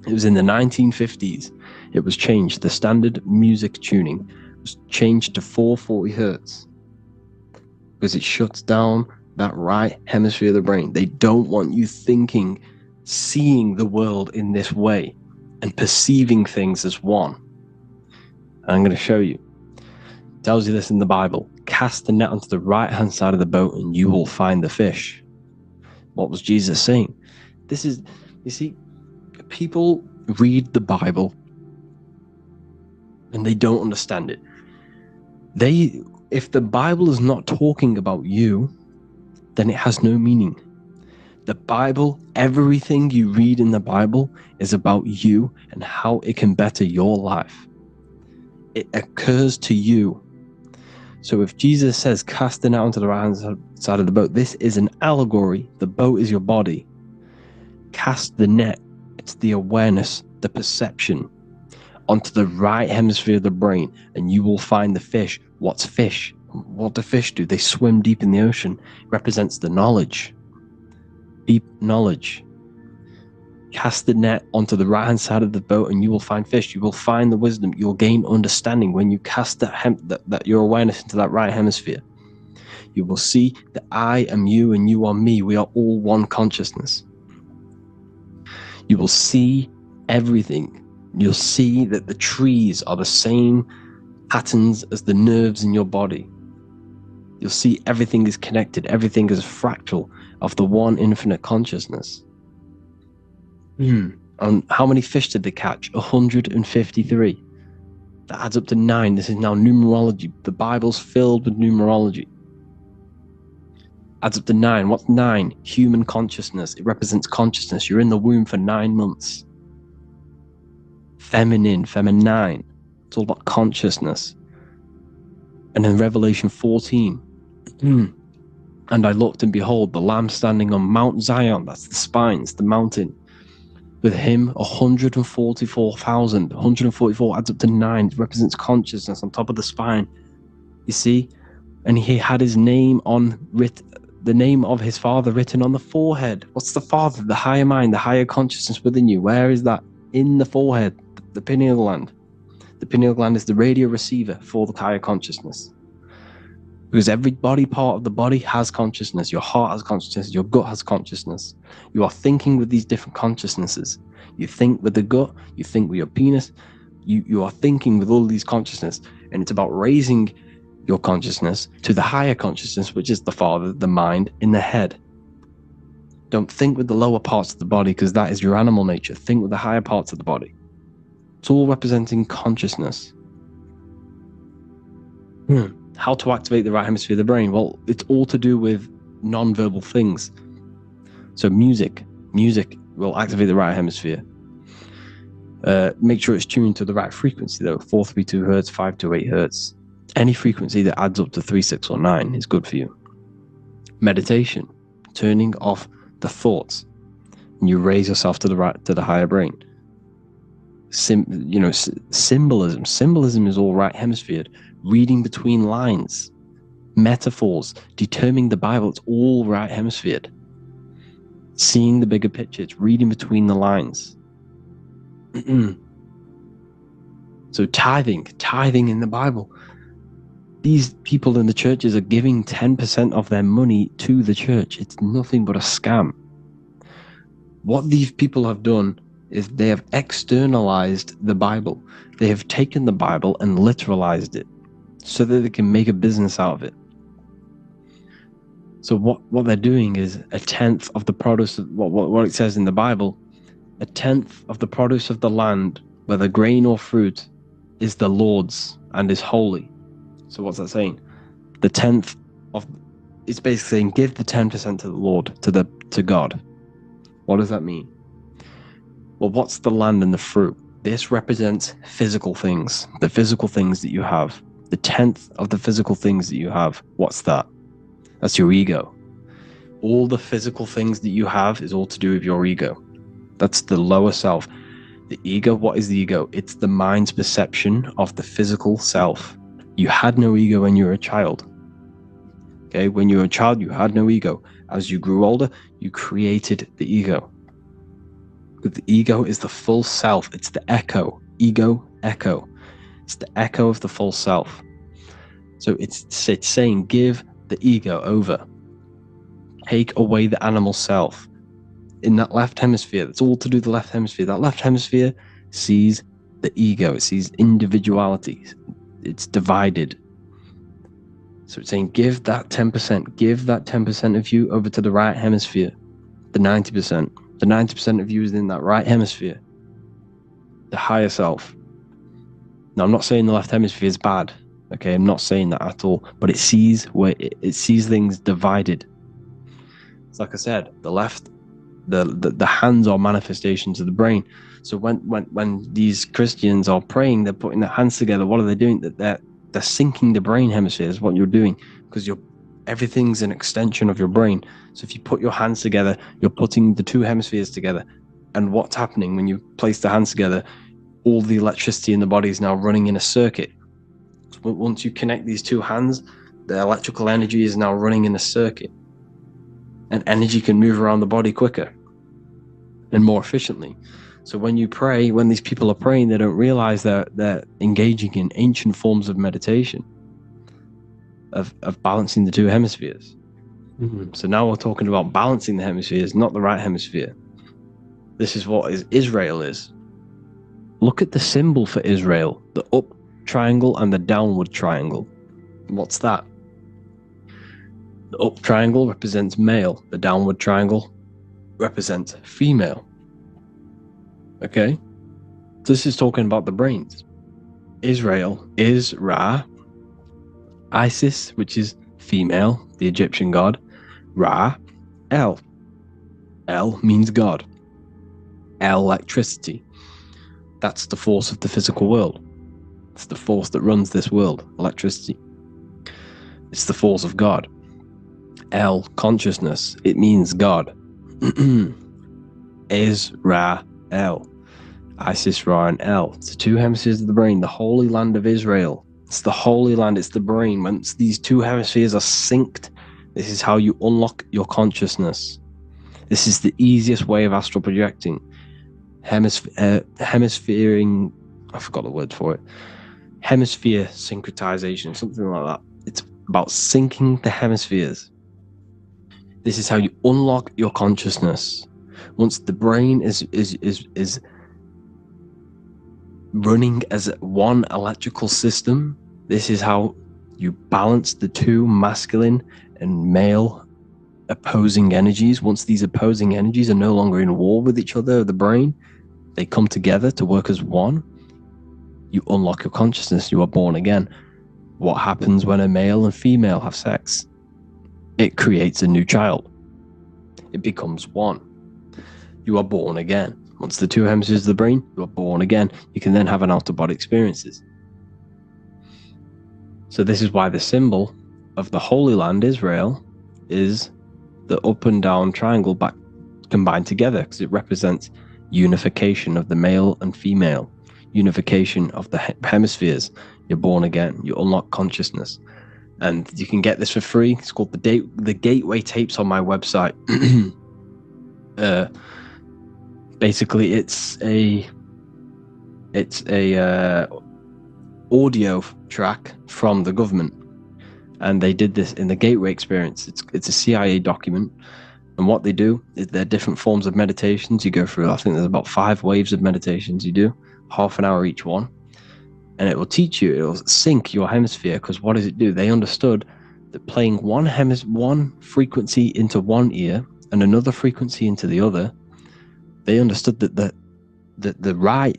It was in the 1950s. It was changed. The standard music tuning was changed to 440 hertz because it shuts down that right hemisphere of the brain. They don't want you thinking, seeing the world in this way and perceiving things as one. And I'm going to show you. It tells you this in the Bible. Cast the net onto the right hand side of the boat and you will find the fish. What was Jesus saying? This is, you see, people read the Bible and they don't understand it. If the Bible is not talking about you, then it has no meaning. The Bible, everything you read in the Bible is about you and how it can better your life. It occurs to you. So if Jesus says, cast the net onto the right hand side of the boat, this is an allegory. The boat is your body. Cast the net. It's the awareness, the perception, onto the right hemisphere of the brain, and you will find the fish. What's fish? What do fish do? They swim deep in the ocean. It represents the knowledge. Deep knowledge. Cast the net onto the right hand side of the boat and you will find fish. You will find the wisdom. You'll gain understanding when you cast that your awareness into that right hemisphere. You will see that I am you and you are me. We are all one consciousness. You will see everything. You'll see that the trees are the same patterns as the nerves in your body. You'll see everything is connected. Everything is a fractal of the one infinite consciousness. And how many fish did they catch? 153. That adds up to 9. This is now numerology. The Bible's filled with numerology. Adds up to 9. What's 9? Human consciousness. It represents consciousness. You're in the womb for 9 months. Feminine. It's all about consciousness. And in Revelation 14, and I looked, and behold, the Lamb standing on Mount Zion. That's the spines, the mountain. With him, 144,000. 144 adds up to 9. It represents consciousness on top of the spine. You see? And he had his name the name of his Father written on the forehead. What's the Father? The higher mind, the higher consciousness within you. Where is that? In the forehead, the pineal gland. The pineal gland is the radio receiver for the higher consciousness. Because every body part of the body has consciousness. Your heart has consciousness. Your gut has consciousness. You are thinking with these different consciousnesses. You think with the gut. You think with your penis. You are thinking with all these consciousness. And it's about raising your consciousness to the higher consciousness, which is the Father, the mind, in the head. Don't think with the lower parts of the body, because that is your animal nature. Think with the higher parts of the body. It's all representing consciousness. How to activate the right hemisphere of the brain? Well, it's all to do with non-verbal things. So music will activate the right hemisphere. Make sure it's tuned to the right frequency though. 432 hertz, 528 hertz. Any frequency that adds up to 3, 6, or 9 is good for you. Meditation, turning off the thoughts, and you raise yourself to the higher brain. Symbolism. Symbolism is all right hemisphered. Reading between lines, metaphors, determining the Bible, it's all right hemisphered. Seeing the bigger picture, it's reading between the lines. So tithing in the Bible. These people in the churches are giving 10% of their money to the church. It's nothing but a scam. What these people have done is they have externalized the Bible. They have taken the Bible and literalized it so that they can make a business out of it. So what they're doing is 1/10 of the produce of what it says in the Bible, 1/10 of the produce of the land, whether grain or fruit, is the Lord's and is holy. So what's that saying? It's basically saying give the 10% to the Lord, to God. What does that mean? Well, what's the land and the fruit? This represents physical things, the physical things that you have. The 1/10 of the physical things that you have, what's that? That's your ego. All the physical things that you have is all to do with your ego. That's the lower self. The ego, what is the ego? It's the mind's perception of the physical self. You had no ego when you were a child. Okay, when you were a child, you had no ego. As you grew older, you created the ego. But the ego is the full self. It's the echo. Ego, echo. It's the echo of the full self. So it's saying give the ego over. Take away the animal self. In that left hemisphere, that's all to do with the left hemisphere. That left hemisphere sees the ego. It sees individuality. It's divided. So it's saying give that 10%. Give that 10% of you over to the right hemisphere. The 90%. The 90% of you is in that right hemisphere. The higher self. Now, I'm not saying the left hemisphere is bad. Okay, I'm not saying that at all. But it sees things divided. It's like I said, the left, the hands are manifestations of the brain. So when these Christians are praying, they're putting their hands together. What are they doing? They're syncing the brain hemisphere is what you're doing, because everything's an extension of your brain. So if you put your hands together, you're putting the two hemispheres together. And what's happening when you place the hands together? All the electricity in the body is now running in a circuit. So once you connect these two hands, the electrical energy is now running in a circuit. And energy can move around the body quicker and more efficiently. So when you pray, when these people are praying, they don't realize that they're engaging in ancient forms of meditation, of balancing the two hemispheres. So now we're talking about balancing the hemispheres, not the right hemisphere. This is what Israel is. Look at the symbol for Israel, the up triangle and the downward triangle. What's that? The up triangle represents male. The downward triangle represents female. Okay? This is talking about the brains. Israel is Ra. Isis, which is female, the Egyptian god. Ra. El. El means God. Electricity. That's the force of the physical world. It's the force that runs this world. Electricity. It's the force of God. El, consciousness. It means God. Israel. Isis, Ra, and El. It's the two hemispheres of the brain. The Holy Land of Israel. It's the Holy Land. It's the brain. Once these two hemispheres are synced, this is how you unlock your consciousness. This is the easiest way of astral projecting. Hemisphering. I forgot the word for it. Hemisphere syncretization, something like that. It's about syncing the hemispheres. This is how you unlock your consciousness. Once the brain is running as one electrical system, this is how you balance the two masculine and male opposing energies. Once these opposing energies are no longer in war with each other, the brain, they come together to work as one. You unlock your consciousness. You are born again. What happens when a male and female have sex? It creates a new child. It becomes one. You are born again. Once the two hemispheres of the brain, you are born again. You can then have an out-of-body experiences. So this is why the symbol of the Holy Land, Israel, is the up and down triangle back combined together, because it represents unification of the male and female, unification of the hemispheres. You're born again. You unlock consciousness. And you can get this for free. It's called the Gateway Tapes on my website. Basically, it's a audio track from the government, and they did this in the Gateway Experience. It's a CIA document, and what they do is there are different forms of meditations you go through. I think there's about 5 waves of meditations you do, half an hour each one. And it will teach you, it will sync your hemisphere, because what does it do? They understood that playing one frequency into one ear and another frequency into the other, they understood that the right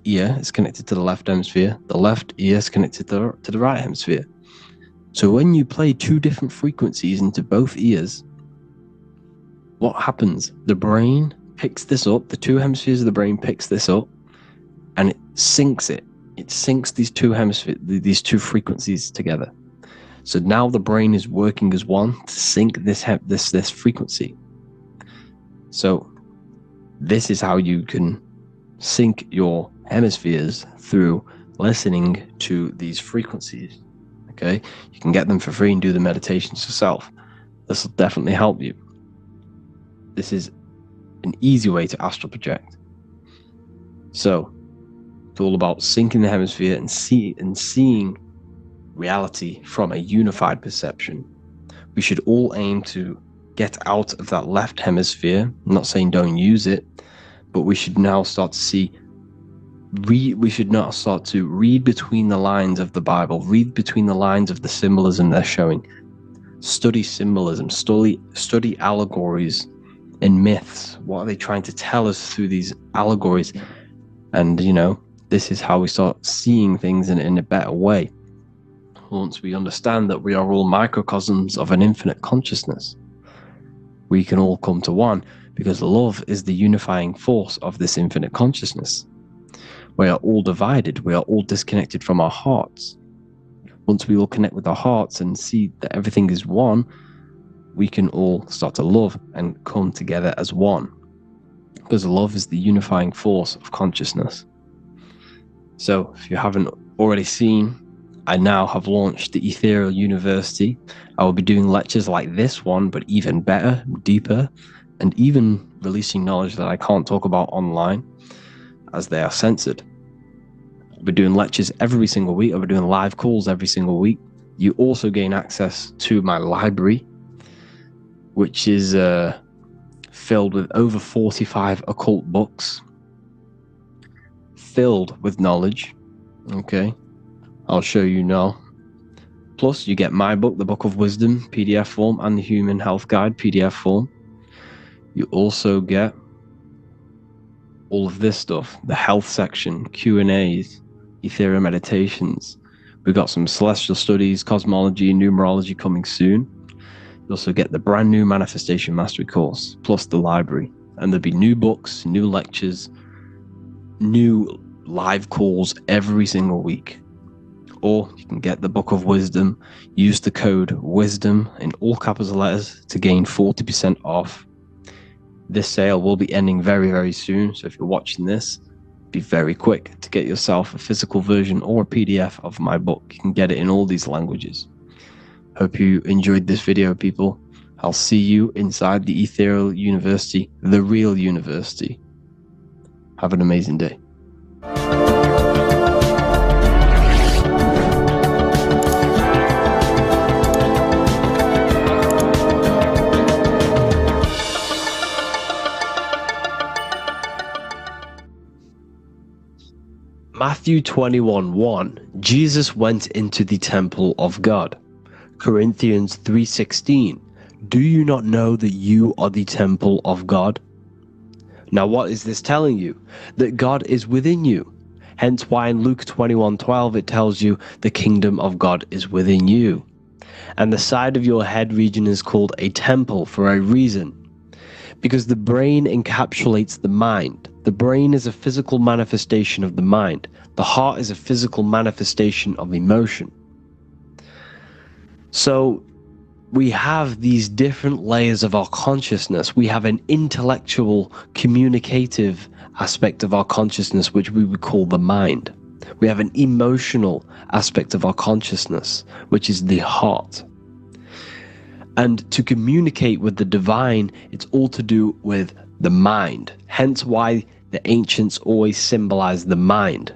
ear is connected to the left hemisphere, the left ear is connected to the right hemisphere. So when you play 2 different frequencies into both ears, what happens? The brain picks this up, the 2 hemispheres of the brain picks this up, and it syncs it. It syncs these 2 hemispheres, these 2 frequencies together. So now the brain is working as one to sync this frequency. So this is how you can sync your hemispheres, through listening to these frequencies. Okay, you can get them for free and do the meditations yourself. This will definitely help you. This is an easy way to astral project. So it's all about syncing the hemisphere and seeing reality from a unified perception. We should all aim to get out of that left hemisphere. I'm not saying don't use it, but we should now start to read between the lines of the Bible, read between the lines of the symbolism they're showing. Study symbolism, study allegories, in myths? What are they trying to tell us through these allegories? And, this is how we start seeing things in a better way. Once we understand that we are all microcosms of an infinite consciousness, we can all come to one, because love is the unifying force of this infinite consciousness. We are all divided. We are all disconnected from our hearts. Once we all connect with our hearts and see that everything is one, we can all start to love and come together as one, because love is the unifying force of consciousness. So if you haven't already seen, I now have launched the Ethereal University. I will be doing lectures like this one, but even better, deeper, and even releasing knowledge that I can't talk about online, as they are censored. I'll be doing lectures every single week. I'll be doing live calls every single week. You also gain access to my library, which is filled with over 45 occult books, filled with knowledge. Okay, I'll show you now. Plus, you get my book, The Book of Wisdom, PDF form, and the Human Health Guide, PDF form. You also get all of this stuff, the health section, Q&As, Ethereal meditations. We've got some celestial studies, cosmology, and numerology coming soon. You also get the brand new Manifestation Mastery course, plus the library. And there'll be new books, new lectures, new live calls every single week. Or you can get the Book of Wisdom, use the code WISDOM in all capital letters to gain 40% off. This sale will be ending very, very soon. So if you're watching this, be very quick to get yourself a physical version or a PDF of my book. You can get it in all these languages. Hope you enjoyed this video, people. I'll see you inside the Ethereal University, the real university. Have an amazing day. Matthew 21:1, Jesus went into the temple of God. Corinthians 3:16, do you not know that you are the temple of God? Now what is this telling you? That God is within you. Hence why in Luke 21:12 it tells you the kingdom of God is within you. And the side of your head region is called a temple for a reason. Because the brain encapsulates the mind. The brain is a physical manifestation of the mind. The heart is a physical manifestation of emotion. So we have these different layers of our consciousness. We have an intellectual, communicative aspect of our consciousness, which we would call the mind. We have an emotional aspect of our consciousness, which is the heart. And to communicate with the divine, it's all to do with the mind. Hence why the ancients always symbolize the mind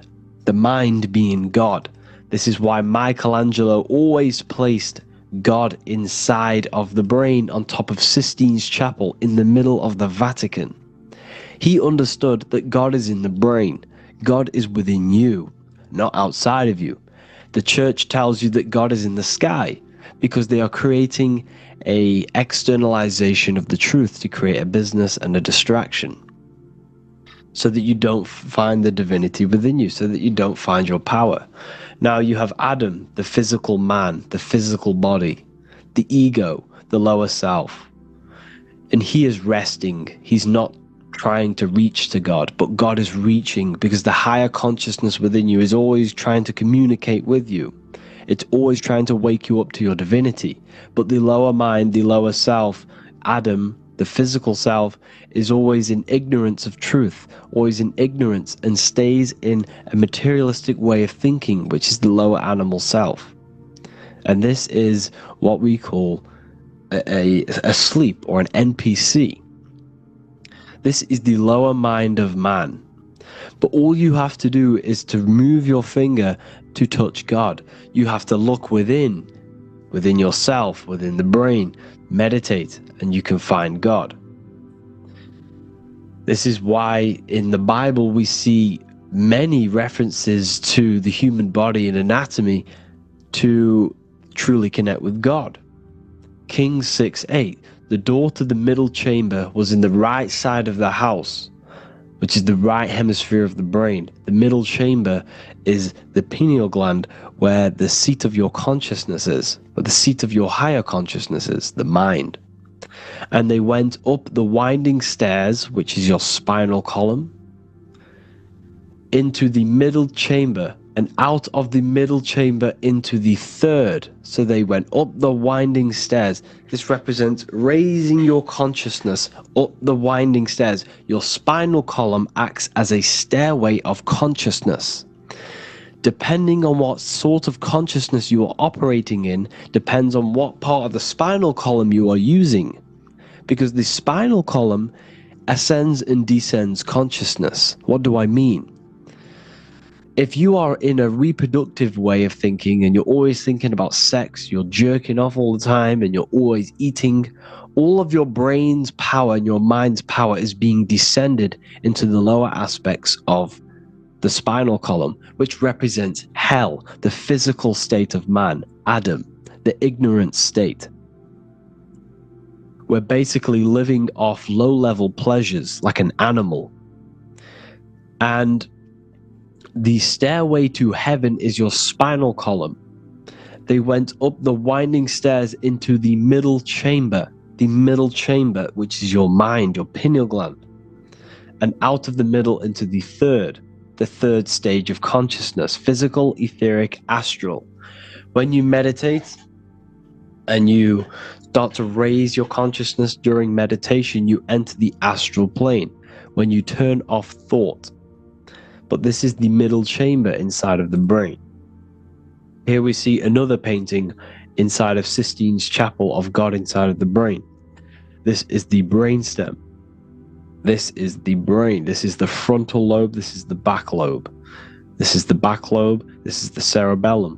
being God. This is why Michelangelo always placed God inside of the brain on top of Sistine Chapel in the middle of the Vatican. He understood that God is in the brain. God is within you, not outside of you. The church tells you that God is in the sky because they are creating a externalization of the truth to create a business and a distraction, so that you don't find the divinity within you, so that you don't find your power. Now you have Adam, the physical man, the physical body, the ego, the lower self, and he is resting. He's not trying to reach to God, but God is reaching, because the higher consciousness within you is always trying to communicate with you. It's always trying to wake you up to your divinity. But the lower mind, the lower self, Adam, the physical self, is always in ignorance of truth, always in ignorance, and stays in a materialistic way of thinking, which is the lower animal self. And this is what we call a sleep, or an NPC. This is the lower mind of man. But all you have to do is to move your finger to touch God. You have to look within yourself, within the brain, meditate, and you can find God. This is why in the Bible we see many references to the human body and anatomy to truly connect with God. Kings 6:8 The door to the middle chamber was in the right side of the house, which is the right hemisphere of the brain. The middle chamber is the pineal gland, where the seat of your consciousness is, or the seat of your higher consciousness is, the mind. And they went up the winding stairs, which is your spinal column, into the middle chamber, and out of the middle chamber into the third. So they went up the winding stairs. This represents raising your consciousness up the winding stairs. Your spinal column acts as a stairway of consciousness. Depending on what sort of consciousness you are operating in, depends on what part of the spinal column you are using. Because the spinal column ascends and descends consciousness. What do I mean? If you are in a reproductive way of thinking and you're always thinking about sex, you're jerking off all the time and you're always eating, all of your brain's power and your mind's power is being descended into the lower aspects of the spinal column, which represents hell, the physical state of man, Adam, the ignorant state. We're basically living off low-level pleasures like an animal. And the stairway to heaven is your spinal column. They went up the winding stairs into the middle chamber, which is your mind, your pineal gland, and out of the middle into the third stage of consciousness, physical, etheric, astral. When you meditate and you start to raise your consciousness during meditation, you enter the astral plane when you turn off thought. But this is the middle chamber inside of the brain. Here we see another painting inside of Sistine's chapel of God inside of the brain. This is the brainstem. This is the brain. This is the frontal lobe. This is the back lobe. This is the back lobe. This is the cerebellum.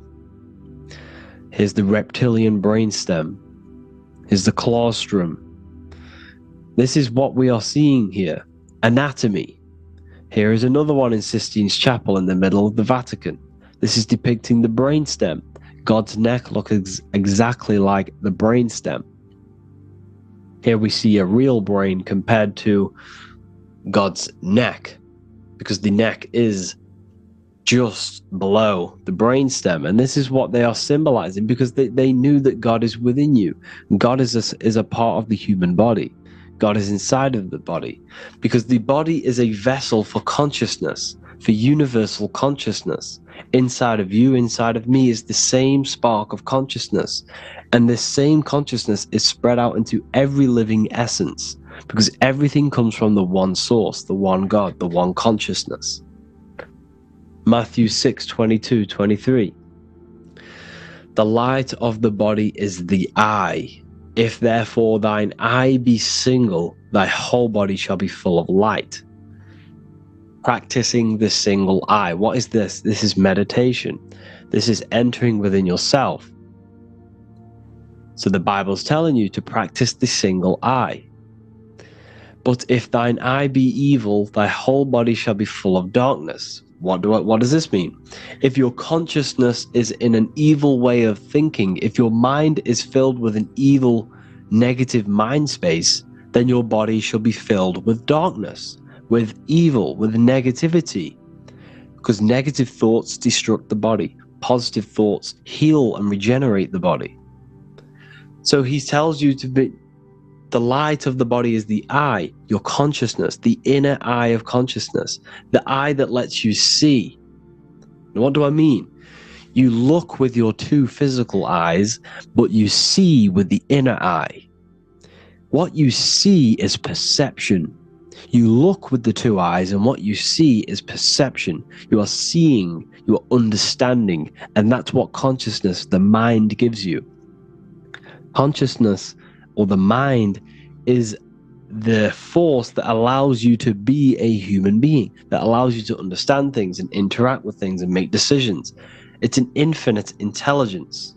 Here's the reptilian brainstem. Here's the claustrum. This is what we are seeing here. Anatomy. Here is another one in Sistine's chapel in the middle of the Vatican. This is depicting the brainstem. God's neck looks exactly like the brainstem. Here we see a real brain compared to God's neck, because the neck is just below the brainstem. And this is what they are symbolizing, because they knew that God is within you. God is a part of the human body. God is inside of the body, because the body is a vessel for consciousness, for universal consciousness. Inside of you, inside of me is the same spark of consciousness. And this same consciousness is spread out into every living essence, because everything comes from the one source, the one God, the one consciousness. Matthew 6:22-23. The light of the body is the eye. If therefore thine eye be single, thy whole body shall be full of light. Practicing the single eye. What is this? This is meditation. This is entering within yourself. So the Bible's telling you to practice the single eye. But if thine eye be evil, thy whole body shall be full of darkness. What does this mean? If your consciousness is in an evil way of thinking, if your mind is filled with an evil, negative mind space, then your body shall be filled with darkness, with evil, with negativity. Because negative thoughts destruct the body. Positive thoughts heal and regenerate the body. So he tells you to be, the light of the body is the eye, your consciousness, the inner eye of consciousness, the eye that lets you see. And what do I mean? You look with your two physical eyes, but you see with the inner eye. What you see is perception. You look with the two eyes, and what you see is perception. You are seeing, you are understanding, and that's what consciousness, the mind, gives you. Consciousness, or the mind, is the force that allows you to be a human being, that allows you to understand things and interact with things and make decisions. It's an infinite intelligence.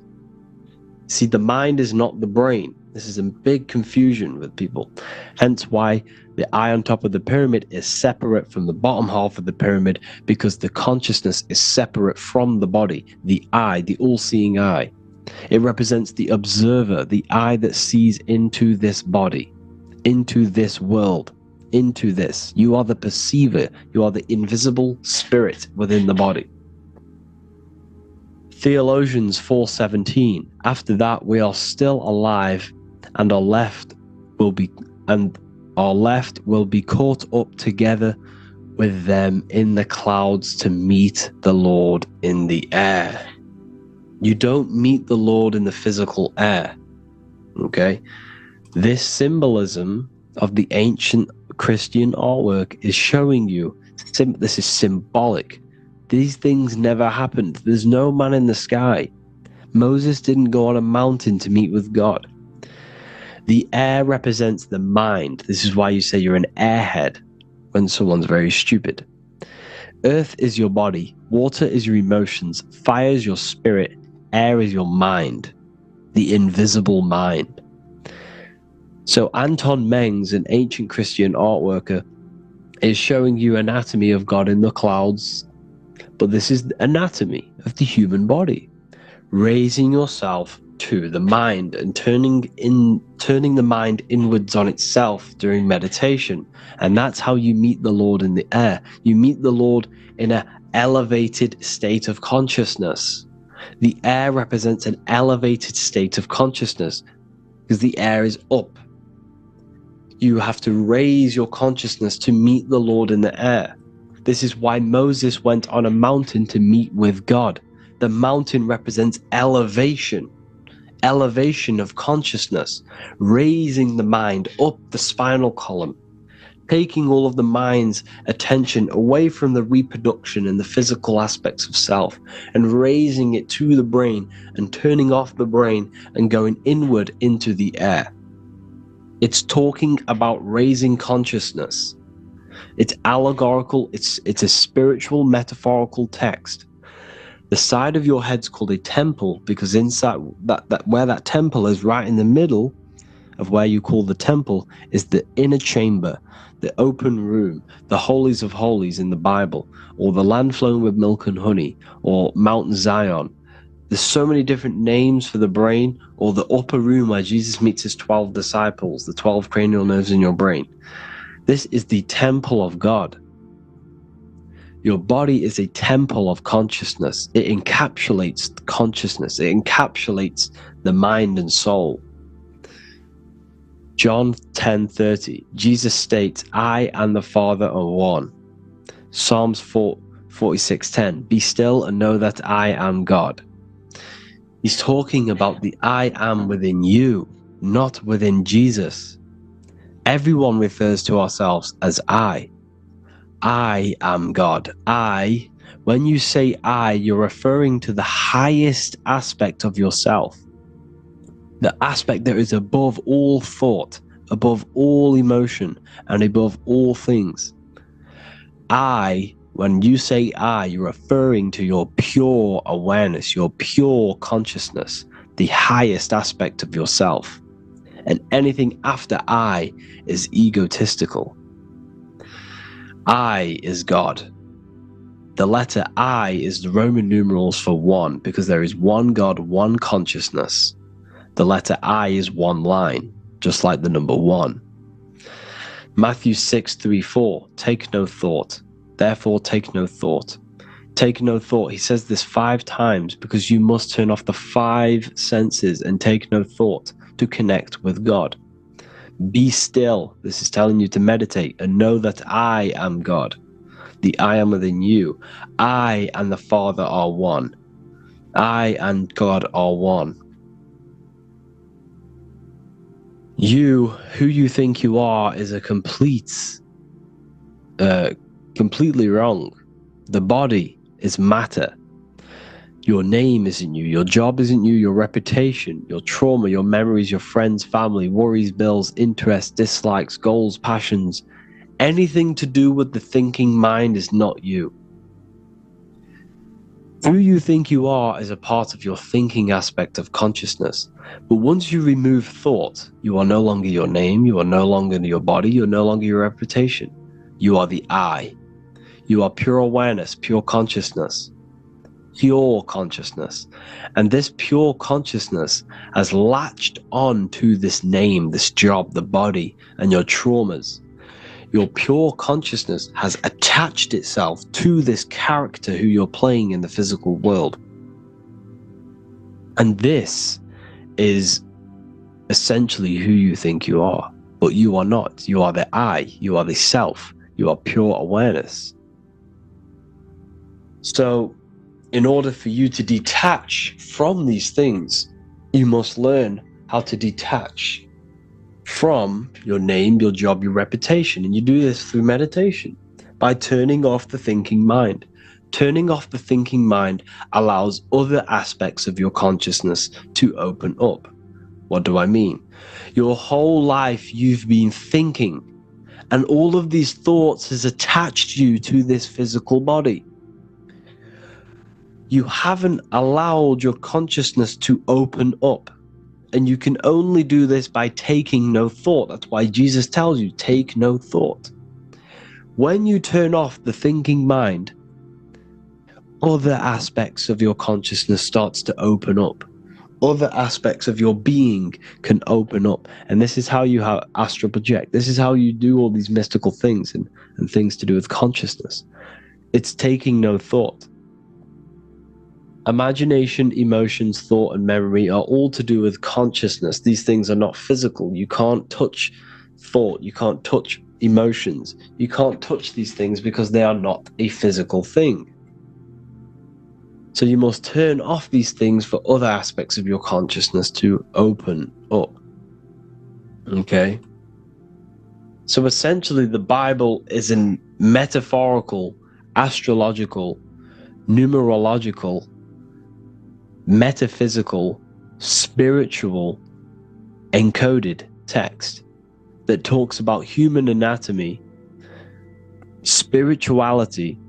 See, the mind is not the brain. This is a big confusion with people. Hence why the eye on top of the pyramid is separate from the bottom half of the pyramid, because the consciousness is separate from the body, the eye, the all-seeing eye. It represents the observer, the eye that sees into this body, into this world, into this. You are the perceiver. You are the invisible spirit within the body. Theologians 4:17. After that, we are still alive, and our left will be caught up together with them in the clouds to meet the Lord in the air. You don't meet the Lord in the physical air. Okay? This symbolism of the ancient Christian artwork is showing you this is symbolic. These things never happened. There's no man in the sky. Moses didn't go on a mountain to meet with God. The air represents the mind. This is why you say you're an airhead when someone's very stupid. Earth is your body. Water is your emotions. Fire is your spirit. Air is your mind. The invisible mind. So Anton Mengs, an ancient Christian art worker, is showing you anatomy of God in the clouds. But this is the anatomy of the human body. Raising yourself to the mind and turning the mind inwards on itself during meditation. And that's how you meet the Lord in the air. You meet the Lord in an elevated state of consciousness. The air represents an elevated state of consciousness because the air is up. You have to raise your consciousness to meet the Lord in the air. This is why Moses went on a mountain to meet with God. The mountain represents elevation of consciousness, raising the mind up the spinal column, taking all of the mind's attention away from the reproduction and the physical aspects of self and raising it to the brain and turning off the brain and going inward into the air. It's talking about raising consciousness. It's allegorical, it's a spiritual metaphorical text. The side of your head's called a temple because inside that where that temple is, right in the middle of where you call the temple, is the inner chamber, the open room, the holies of holies in the Bible, or the land flowing with milk and honey, or Mount Zion. There's so many different names for the brain, or the upper room where Jesus meets his 12 disciples, the 12 cranial nerves in your brain. This is the temple of God. Your body is a temple of consciousness. It encapsulates the consciousness. It encapsulates the mind and soul. John 10:30, Jesus states, I and the Father are one. Psalms 46:10, be still and know that I am God. He's talking about the I am within you, not within Jesus. Everyone refers to ourselves as I. I am God. When you say I, you're referring to the highest aspect of yourself. The aspect that is above all thought, above all emotion, and above all things. When you say I, you're referring to your pure awareness, your pure consciousness, the highest aspect of yourself. And anything after I is egotistical. I is God. The letter I is the Roman numerals for one, because there is one God, one consciousness. The letter I is one line, just like the number 1. Matthew 6:3-4, take no thought. Therefore take no thought. Take no thought. He says this 5 times because you must turn off the 5 senses and take no thought to connect with God. Be still. This is telling you to meditate and know that I am God. The I am within you. I and the Father are one. I and God are one. You, who you think you are, is a completely wrong. The body is matter. Your name isn't you. Your job isn't you. Your reputation, your trauma, your memories, your friends, family, worries, bills, interests, dislikes, goals, passions. Anything to do with the thinking mind is not you. Who you think you are is a part of your thinking aspect of consciousness. But once you remove thought, you are no longer your name. You are no longer your body. You're no longer your reputation. You are the I. You are pure awareness, pure consciousness. pure consciousness. And this pure consciousness has latched on to this name, this job, the body, and your traumas. Your pure consciousness has attached itself to this character who you're playing in the physical world. And this is essentially who you think you are. But you are not. You are the I. You are the self. You are pure awareness. So, in order for you to detach from these things, you must learn how to detach from your name, your job, your reputation. And you do this through meditation, by turning off the thinking mind. Turning off the thinking mind allows other aspects of your consciousness to open up. What do I mean? Your whole life you've been thinking, and all of these thoughts has attached you to this physical body. You haven't allowed your consciousness to open up. And you can only do this by taking no thought. That's why Jesus tells you, take no thought. When you turn off the thinking mind, other aspects of your consciousness starts to open up. Other aspects of your being can open up. And this is how you astral project. This is how you do all these mystical things and things to do with consciousness. It's taking no thought. Imagination, emotions, thought, and memory are all to do with consciousness. These things are not physical. You can't touch thought. You can't touch emotions. You can't touch these things because they are not a physical thing. So you must turn off these things for other aspects of your consciousness to open up. Okay? So essentially, the Bible is a metaphorical, astrological, numerological, metaphysical, spiritual, encoded text that talks about human anatomy, spirituality,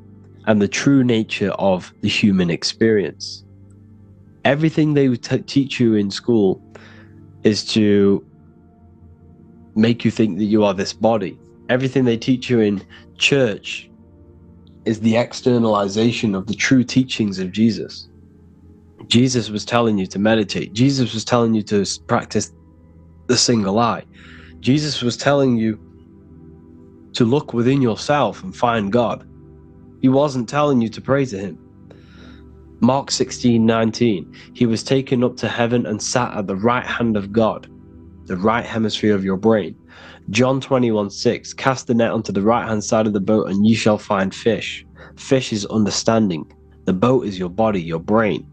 and the true nature of the human experience. Everything they would teach you in school is to make you think that you are this body. Everything they teach you in church is the externalization of the true teachings of Jesus. Jesus was telling you to meditate. Jesus was telling you to practice the single eye. Jesus was telling you to look within yourself and find God. He wasn't telling you to pray to him. Mark 16:19, he was taken up to heaven and sat at the right hand of God, the right hemisphere of your brain. John 21:6, cast the net onto the right hand side of the boat and ye shall find fish. Fish is understanding. The boat is your body, your brain.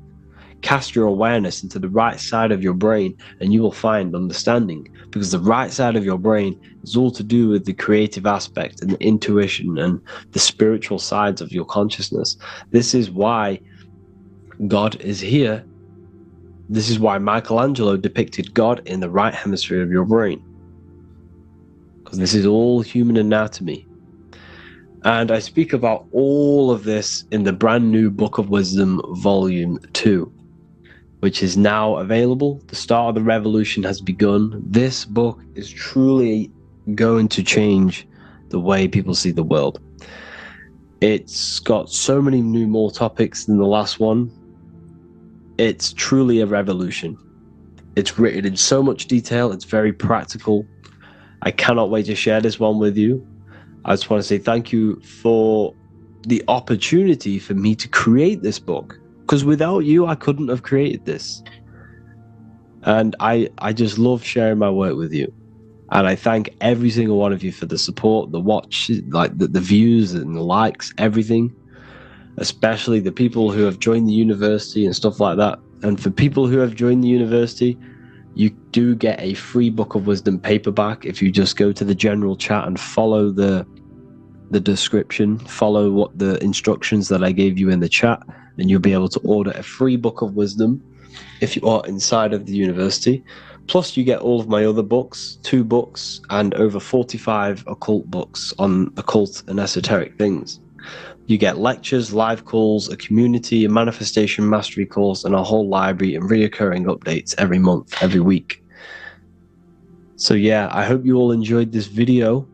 Cast your awareness into the right side of your brain and you will find understanding, because the right side of your brain is all to do with the creative aspect and the intuition and the spiritual sides of your consciousness. This is why God is here. This is why Michelangelo depicted God in the right hemisphere of your brain, because this is all human anatomy. And I speak about all of this in the brand new Book of Wisdom, Volume 2. Which is now available. The start of the revolution has begun. This book is truly going to change the way people see the world. It's got so many more topics than the last one. It's truly a revolution. It's written in so much detail. It's very practical. I cannot wait to share this one with you. I just want to say thank you for the opportunity for me to create this book. Because without you, I couldn't have created this. And I just love sharing my work with you. And I thank every single one of you for the support, the watch, like the views and the likes, everything. Especially the people who have joined the university and stuff like that. And for people who have joined the university, you do get a free Book of Wisdom paperback if you just go to the general chat and follow the description, follow what the instructions that I gave you in the chat, and you'll be able to order a free Book of Wisdom if you are inside of the university. Plus you get all of my other books, 2 books, and over 45 occult books on occult and esoteric things. You get lectures, live calls, a community, a manifestation mastery course, and a whole library and reoccurring updates every month, every week. So yeah, I hope you all enjoyed this video.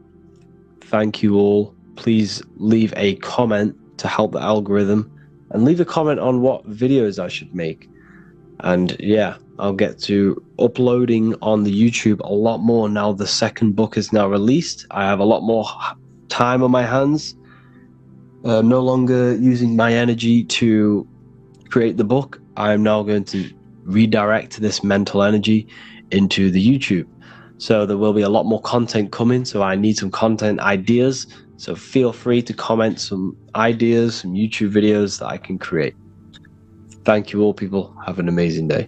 Thank you all. Please leave a comment to help the algorithm and leave a comment on what videos I should make. And yeah, I'll get to uploading on the YouTube a lot more now the second book is now released. I have a lot more time on my hands. No longer using my energy to create the book. I am now going to redirect this mental energy into the YouTube. So there will be a lot more content coming. So I need some content ideas. So feel free to comment some ideas, some YouTube videos that I can create. Thank you all, people. Have an amazing day.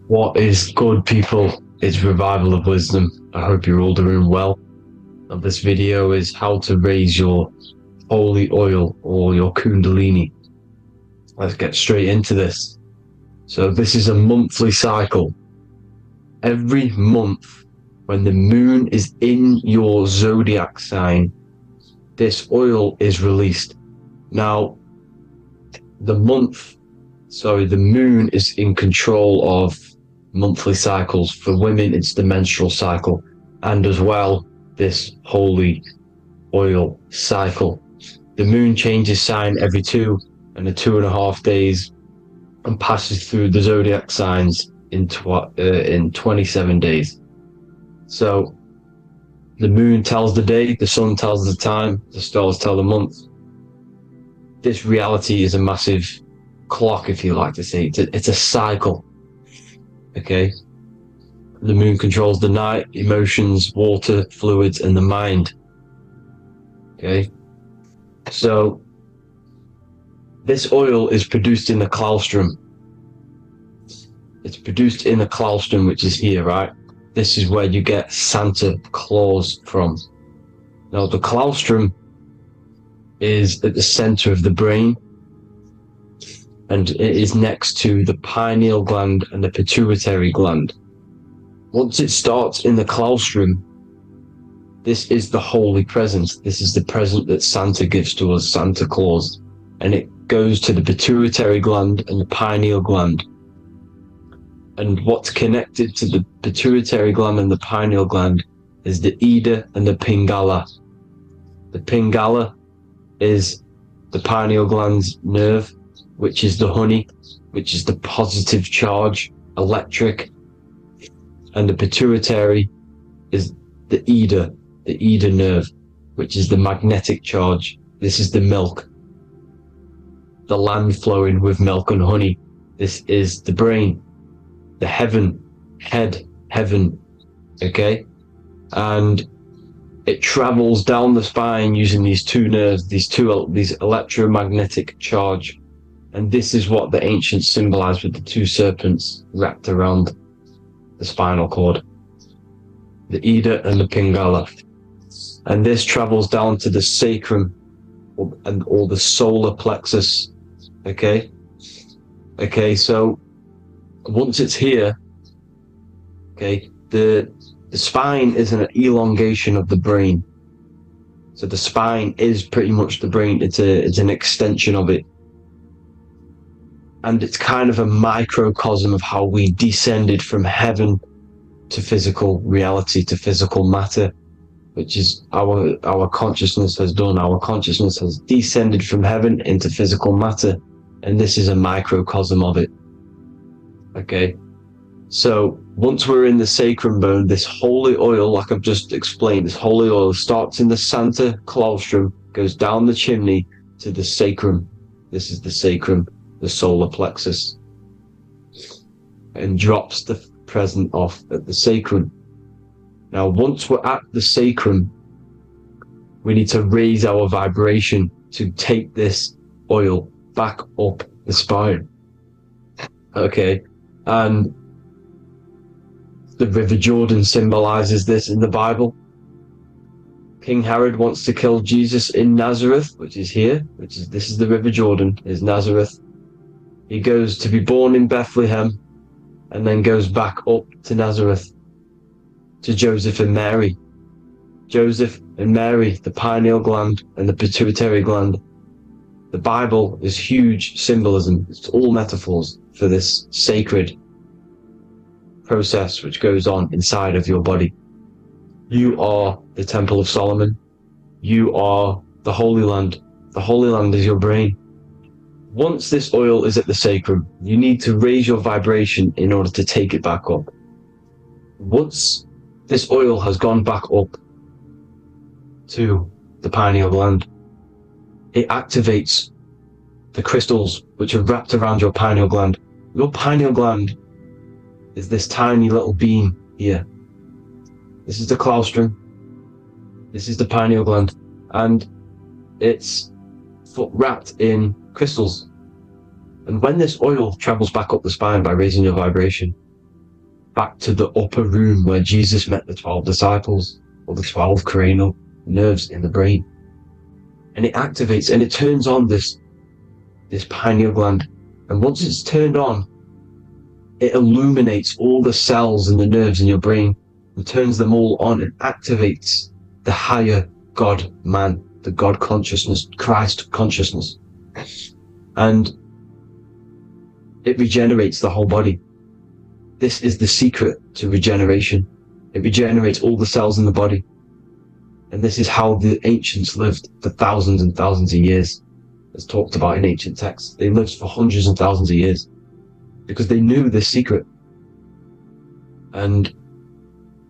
What is good, people? It's Revival of Wisdom. I hope you're all doing well. And this video is how to raise your holy oil or your kundalini. Let's get straight into this. So this is a monthly cycle. Every month, when the moon is in your zodiac sign, this oil is released. Now, the moon is in control of monthly cycles. For women, it's the menstrual cycle, and as well, this holy oil cycle. The moon changes sign every 2.5 days and passes through the zodiac signs in 27 days. So the moon tells the day, the sun tells the time, the stars tell the month. This reality is a massive clock, if you like to say. It's a cycle. Okay, the moon controls the night, emotions, water, fluids, and the mind. Okay, so this oil is produced in the claustrum. It's produced in the claustrum, which is here, right? This is where you get Santa Claus from. Now, the claustrum is at the center of the brain, and it is next to the pineal gland and the pituitary gland. Once it starts in the claustrum, this is the holy present. This is the present that Santa gives to us, Santa Claus. And it goes to the pituitary gland and the pineal gland. And what's connected to the pituitary gland and the pineal gland is the Ida and the Pingala. The Pingala is the pineal gland's nerve, which is the honey, which is the positive charge, electric. And the pituitary is the Ida nerve, which is the magnetic charge. This is the milk, the land flowing with milk and honey. This is the brain, the heaven, okay? And it travels down the spine using these two nerves, these electromagnetic charge. And this is what the ancients symbolized with the two serpents wrapped around the spinal cord, the Ida and the Pingala. And this travels down to the sacrum or the solar plexus. Okay, so once it's here, okay, the spine is an elongation of the brain. So the spine is pretty much the brain. It's an extension of it. And it's kind of a microcosm of how we descended from heaven to physical reality, to physical matter, which is our consciousness has done. Our consciousness has descended from heaven into physical matter, and this is a microcosm of it. Okay, so once we're in the sacrum bone, this holy oil, like I've just explained, this holy oil starts in the Santa Claustrum, goes down the chimney to the sacrum. This is the sacrum, the solar plexus, and drops the present off at the sacrum. Now, once we're at the sacrum, we need to raise our vibration to take this oil back up the spine. Okay, and the River Jordan symbolizes this in the Bible. King Herod wants to kill Jesus in Nazareth, which is here, this is the River Jordan, is Nazareth. He goes to be born in Bethlehem and then goes back up to Nazareth, to Joseph and Mary. Joseph and Mary, the pineal gland and the pituitary gland. The Bible is huge symbolism. It's all metaphors for this sacred process which goes on inside of your body. You are the Temple of Solomon. You are the Holy Land. The Holy Land is your brain. Once this oil is at the sacrum, you need to raise your vibration in order to take it back up. Once this oil has gone back up to the pineal gland, it activates the crystals which are wrapped around your pineal gland. Your pineal gland is this tiny little beam here. This is the claustrum. This is the pineal gland, and it's wrapped in crystals. And when this oil travels back up the spine by raising your vibration, back to the upper room where Jesus met the 12 disciples, or the 12 cranial nerves in the brain, and it activates and it turns on this pineal gland. And once it's turned on, it illuminates all the cells and the nerves in your brain and turns them all on and activates the higher God man, the God consciousness, Christ consciousness. And it regenerates the whole body. This is the secret to regeneration. It regenerates all the cells in the body. And this is how the ancients lived for thousands and thousands of years. As talked about in ancient texts. They lived for hundreds and thousands of years because they knew this secret. And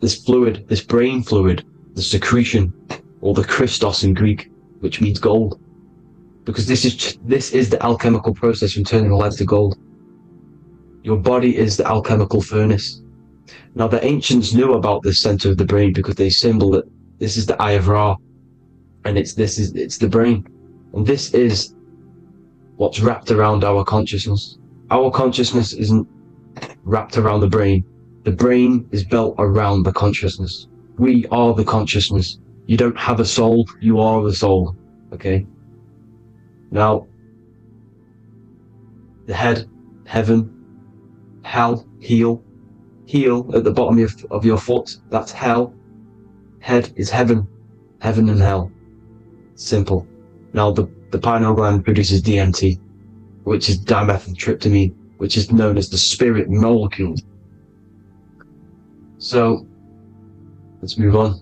this fluid, this brain fluid, the secretion, or the Christos in Greek, which means gold, because this is the alchemical process from turning lead to gold. Your body is the alchemical furnace. Now the ancients knew about this center of the brain because they symboled it. This is the eye of Ra, and it's the brain, and this is what's wrapped around our consciousness. Our consciousness isn't wrapped around the brain. The brain is built around the consciousness. We are the consciousness. You don't have a soul, you are the soul. Okay? Now, the head, heaven, hell, heel at the bottom of your foot, that's hell. Head is heaven and hell. Simple. Now, the pineal gland produces DMT, which is dimethyltryptamine, which is known as the spirit molecule. So, let's move on.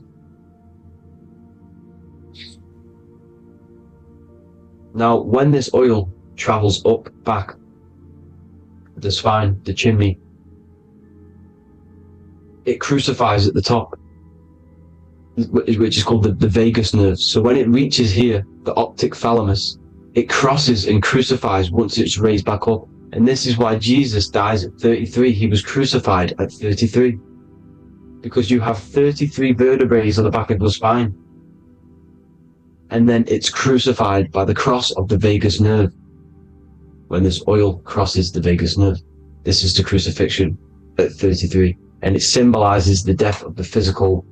Now, when this oil travels up, back, the spine, the chimney, it crucifies at the top, which is called the vagus nerve. So when it reaches here, the optic thalamus, it crosses and crucifies once it's raised back up. And this is why Jesus dies at 33. He was crucified at 33. Because you have 33 vertebrae on the back of your spine. And then it's crucified by the cross of the vagus nerve. When this oil crosses the vagus nerve, this is the crucifixion at 33. And it symbolizes the death of the physical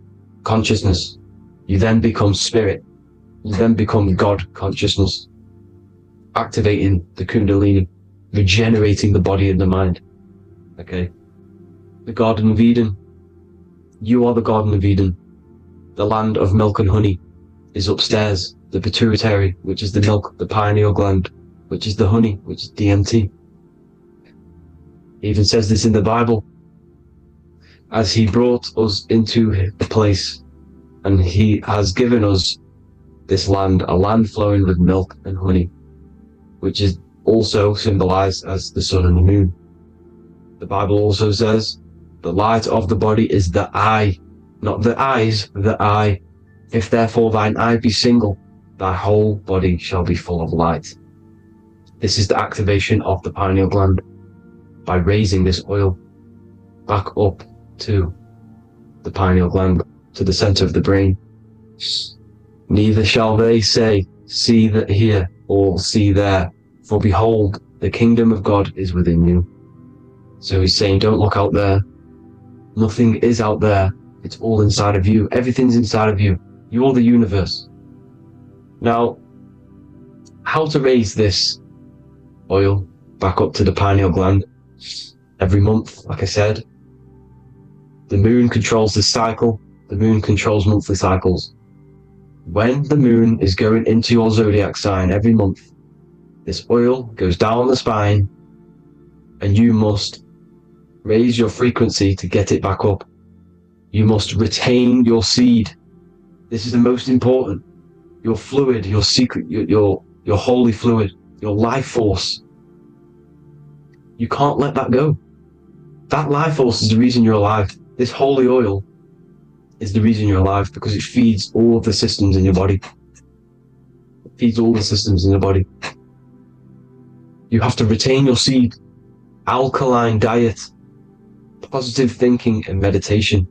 consciousness. You then become spirit. You then become God consciousness, activating the Kundalini, regenerating the body and the mind. Okay? The Garden of Eden. You are the Garden of Eden. The land of milk and honey is upstairs. The pituitary, which is the milk, the pineal gland, which is the honey, which is DMT. It even says this in the Bible. As he brought us into the place, and he has given us this land, a land flowing with milk and honey, which is also symbolized as the sun and the moon. The Bible also says, the light of the body is the eye, not the eyes, the eye. If therefore thine eye be single, thy whole body shall be full of light. This is the activation of the pineal gland by raising this oil back up to the pineal gland, to the center of the brain. Neither shall they say, see that here, or see there, for behold, the kingdom of God is within you. So he's saying, don't look out there. Nothing is out there. It's all inside of you. Everything's inside of you. You're the universe. Now, how to raise this oil back up to the pineal gland? Every month, like I said. The moon controls the cycle. The moon controls monthly cycles. When the moon is going into your zodiac sign every month, this oil goes down the spine and you must raise your frequency to get it back up. You must retain your seed. This is the most important. Your fluid, your secret, your holy fluid, your life force. You can't let that go. That life force is the reason you're alive. This holy oil is the reason you're alive, because it feeds all of the systems in your body. It feeds all the systems in your body. You have to retain your seed. Alkaline diet, positive thinking, and meditation.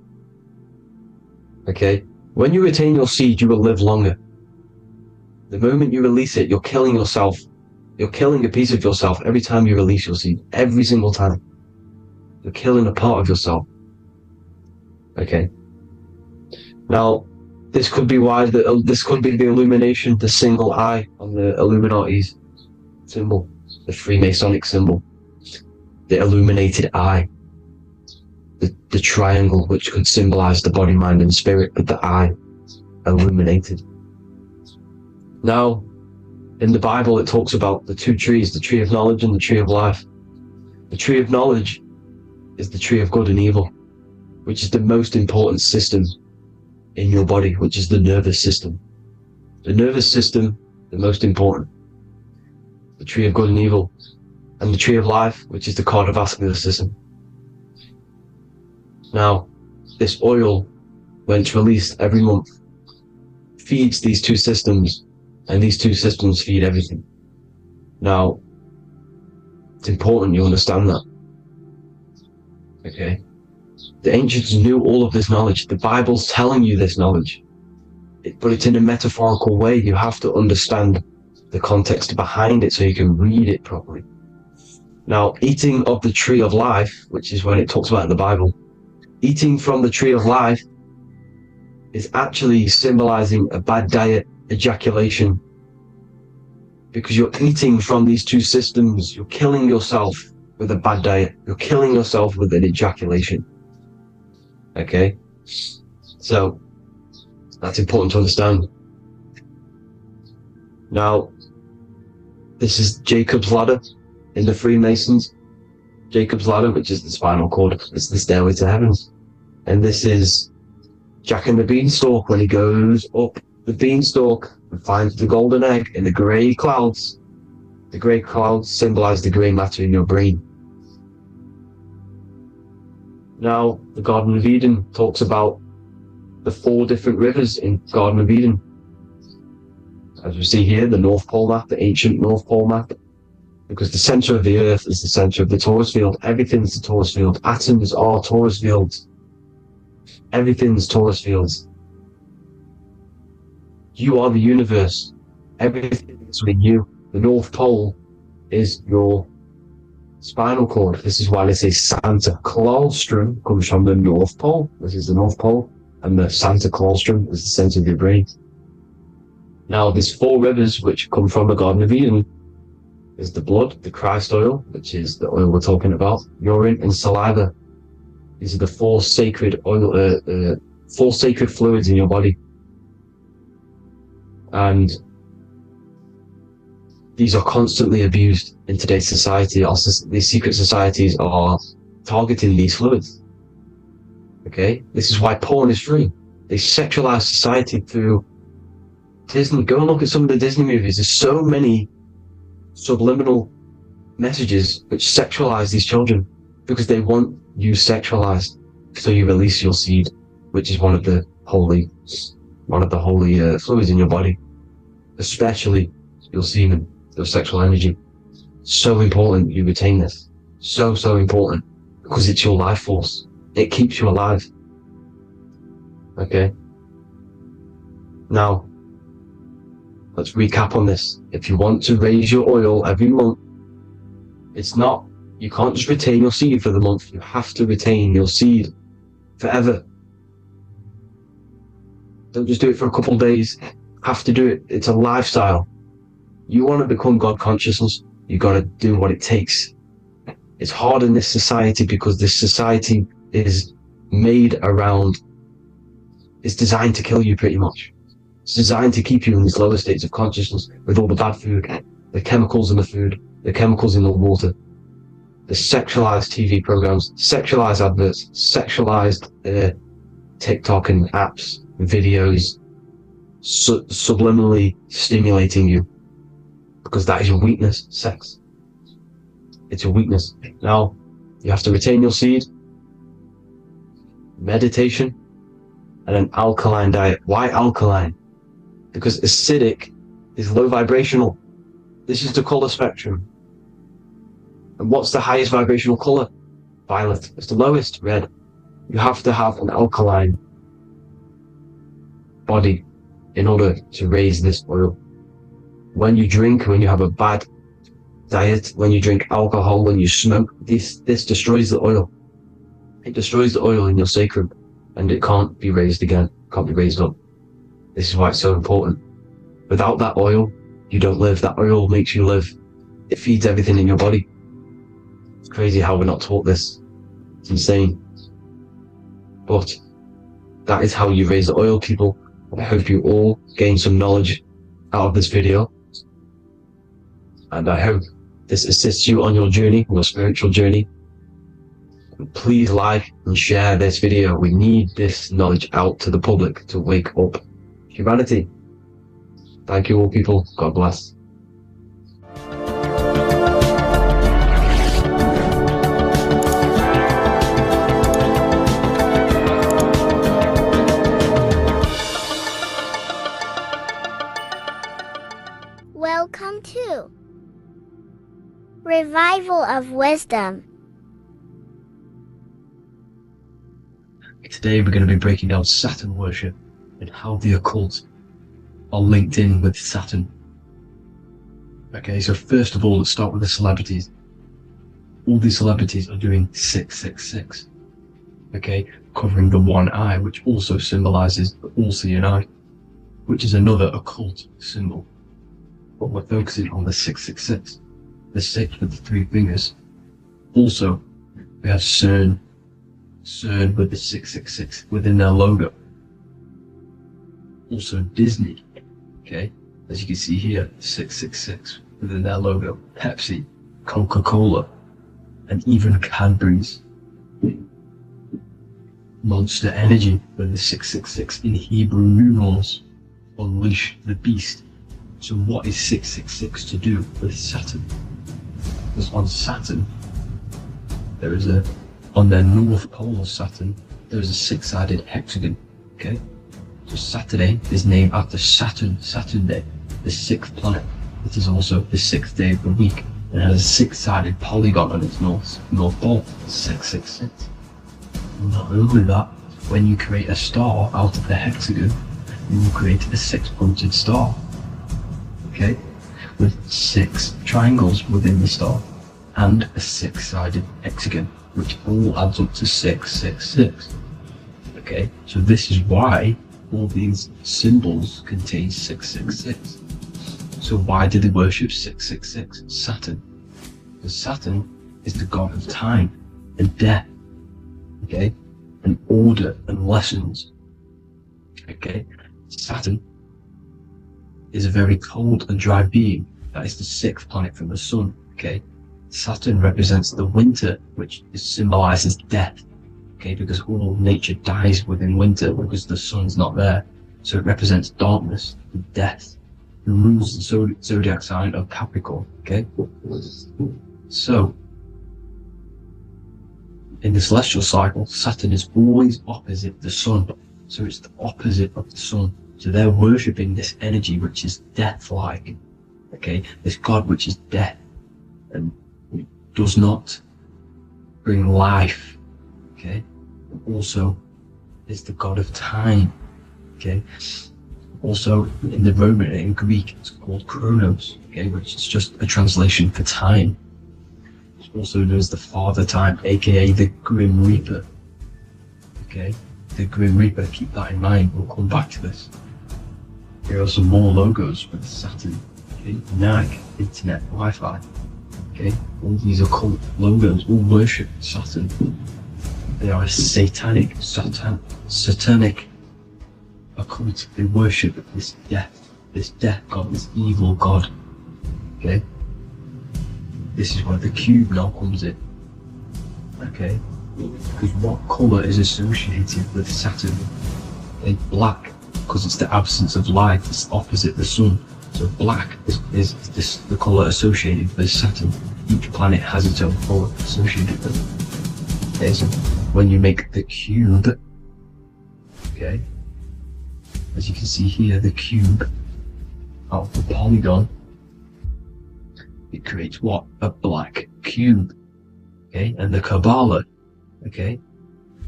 Okay? When you retain your seed, you will live longer. The moment you release it, you're killing yourself. You're killing a piece of yourself every time you release your seed. Every single time. You're killing a part of yourself. Okay? Now, this could be why this could be the illumination, the single eye on the Illuminati's symbol, the Freemasonic symbol, the illuminated eye, the triangle, which could symbolize the body, mind, and spirit, but the eye illuminated. Now, in the Bible, it talks about the two trees, the tree of knowledge and the tree of life. The tree of knowledge is the tree of good and evil, which is the most important system in your body, which is the nervous system. The nervous system, the most important. The tree of good and evil. And the tree of life, which is the cardiovascular system. Now, this oil, when it's released every month, feeds these two systems, and these two systems feed everything. Now, it's important you understand that. Okay? The ancients knew all of this knowledge. The Bible's telling you this knowledge. But it's in a metaphorical way. You have to understand the context behind it so you can read it properly. Now, eating of the tree of life, which is when it talks about in the Bible, eating from the tree of life is actually symbolizing a bad diet, ejaculation. Because you're eating from these two systems, you're killing yourself with a bad diet. You're killing yourself with an ejaculation. Okay? So, that's important to understand. Now, this is Jacob's ladder in the Freemasons. Jacob's ladder, which is the spinal cord, it's the stairway to heaven. And this is Jack and the Beanstalk when he goes up the beanstalk and finds the golden egg in the grey clouds. The grey clouds symbolize the grey matter in your brain. Now, the Garden of Eden talks about the 4 different rivers in Garden of Eden. As we see here, the North Pole map, the ancient North Pole map. Because the center of the earth is the center of the torus field. Everything's the torus field. Atoms are torus fields. Everything's torus fields. You are the universe. Everything is with you. The North Pole is your spinal cord. This is why they say Santa Claustrum comes from the North Pole. This is the North Pole. And the Santa Claustrum is the center of your brain. Now, there's 4 rivers which come from the Garden of Eden. Is the blood, the Christ oil, which is the oil we're talking about, urine, and saliva. These are the 4 sacred oil, 4 sacred fluids in your body. And these are constantly abused in today's society. These secret societies are targeting these fluids. Okay? This is why porn is free. They sexualize society through Disney. Go and look at some of the Disney movies. There's so many subliminal messages which sexualize these children because they want you sexualized. So you release your seed, which is one of the holy fluids in your body, especially your semen, your sexual energy. So important you retain this. So important, because it's your life force. It keeps you alive. Okay? Now, let's recap on this. If you want to raise your oil every month, you can't just retain your seed for the month. You have to retain your seed forever. Don't just do it for a couple of days. You have to do it. It's a lifestyle. You want to become God consciousness, you got to do what it takes. It's hard in this society because this society is made around It's designed to kill you pretty much. It's designed to keep you in these lower states of consciousness with all the bad food, the chemicals in the food, the chemicals in the water, the sexualized TV programs, sexualized adverts, sexualized TikTok and apps, videos, subliminally stimulating you. Because that is your weakness, sex. It's your weakness. Now, you have to retain your seed, meditation, and an alkaline diet. Why alkaline? Because acidic is low vibrational. This is the color spectrum. And what's the highest vibrational color? Violet. It's the lowest, red. You have to have an alkaline body in order to raise this oil. When you drink, when you have a bad diet, when you drink alcohol, when you smoke, this destroys the oil. It destroys the oil in your sacrum, and it can't be raised again, can't be raised up. This is why it's so important. Without that oil, you don't live. That oil makes you live. It feeds everything in your body. It's crazy how we're not taught this. It's insane. But that is how you raise the oil, people. I hope you all gain some knowledge out of this video. And I hope this assists you on your journey, your spiritual journey. And please like and share this video. We need this knowledge out to the public to wake up humanity. Thank you all, people. God bless. Welcome to Revival of Wisdom. Today we're going to be breaking down Saturn worship and how the occult are linked in with Saturn. Okay, so first of all, let's start with the celebrities. All these celebrities are doing 666. Okay, covering the one eye, which also symbolizes the all-seeing eye, which is another occult symbol. But we're focusing on the 666, the 6 with the 3 fingers. Also, we have CERN with the 666 within their logo. Also Disney, okay, as you can see here, 666 within their logo. Pepsi, Coca-Cola, and even Cadbury's. Monster Energy with the 666 in Hebrew numerals. Unleash the beast. So what is 666 to do with Saturn? Because on Saturn, there is on their north pole of Saturn, there is a 6-sided hexagon, okay? So Saturday is named after Saturn Day, the 6th planet. It is also the 6th day of the week, and has a 6-sided polygon on its north pole, 666. Not only that, when you create a star out of the hexagon, you will create a 6-pointed star. Okay, with 6 triangles within the star and a 6-sided hexagon, which all adds up to 666. Okay, so this is why all these symbols contain 666. So why do they worship 666? Saturn. Because Saturn is the god of time and death. Okay, and order and lessons. Okay, Saturn is a very cold and dry being. That is the 6th planet from the sun. Okay, Saturn represents the winter, which symbolizes death. Okay, because all nature dies within winter because the sun's not there. So it represents darkness and death. It rules the zodiac sign of Capricorn. Okay, so in the celestial cycle, Saturn is always opposite the sun. So it's the opposite of the sun. So they're worshipping this energy which is death-like, okay? This god which is death and does not bring life, okay? Also is the god of time, okay? Also in the Roman and in Greek it's called Chronos, okay, which is just a translation for time. It's also known as the Father Time, aka the Grim Reaper, okay? The Grim Reaper, keep that in mind, we'll come back to this. Here are some more logos with Saturn, okay? NAG, Internet, Wi-Fi, okay? All these occult logos all worship Saturn. They are a satanic a cult. They worship this death god, this evil god. Okay? This is where the cube now comes in. Okay? Because what colour is associated with Saturn? Okay, black, because it's the absence of light, it's opposite the sun. So black is the colour associated with Saturn. Each planet has its own colour associated with it. Okay, so when you make the cube, okay, as you can see here, the cube out of the polygon, it creates what? A black cube. Okay, and the Kabbalah, okay,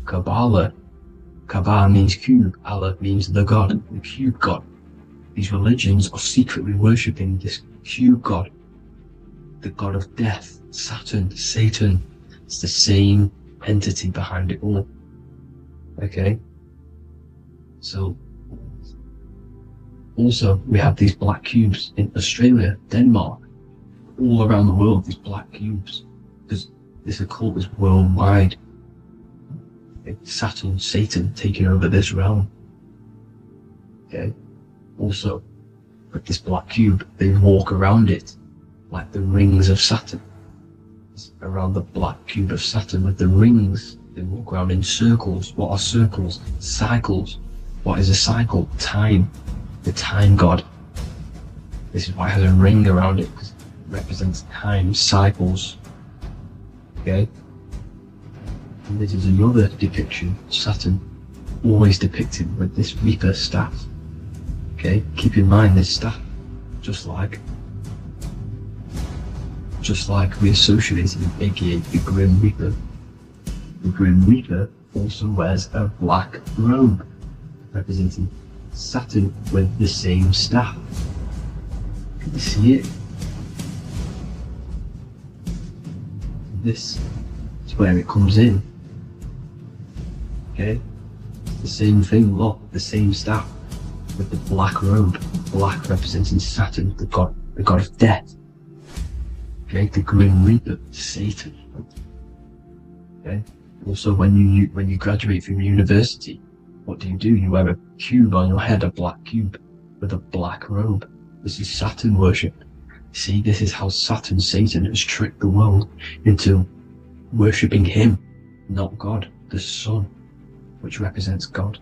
Kabbalah means cube, Allah means the god, the cube god. These religions are secretly worshipping this cube god, the god of death, Saturn, Satan. It's the same entity behind it all. Okay? So, also, we have these black cubes in Australia, Denmark, all around the world, these black cubes. Because this occult is worldwide. It's Saturn, Satan taking over this realm. Okay? Also, with this black cube, they walk around it like the rings of Saturn. It's around the black cube of Saturn with the rings. They walk around in circles. What are circles? Cycles. What is a cycle? Time. The time god. This is why it has a ring around it, because it represents time, cycles. Okay? And this is another depiction. Saturn, always depicted with this Reaper staff. Okay, keep in mind this staff, just like we associated with aka the Grim Reaper. The Grim Reaper also wears a black robe, representing Saturn with the same staff. Can you see it? This is where it comes in. Okay, the same thing, look, the same staff. With the black robe, black representing Saturn, the god of death. Okay, the Grim Reaper, Satan. Okay. Also, when you graduate from university, what do? You wear a cube on your head, a black cube with a black robe. This is Saturn worship. See, this is how Saturn, Satan, has tricked the world into worshipping him, not God, the sun, which represents God.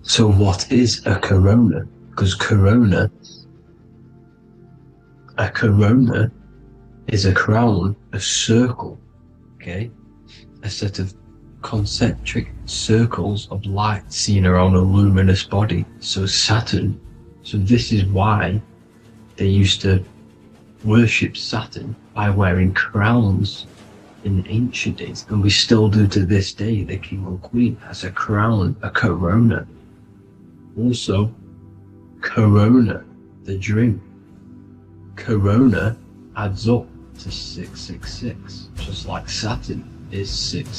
So what is a corona? Because a corona is a crown, a circle, okay? A set of concentric circles of light seen around a luminous body. So Saturn, so this is why they used to worship Saturn by wearing crowns in ancient days, and we still do to this day. The king or queen has a crown, a corona. Also, Corona, the drink. Corona adds up to 666, just like Saturn is 666.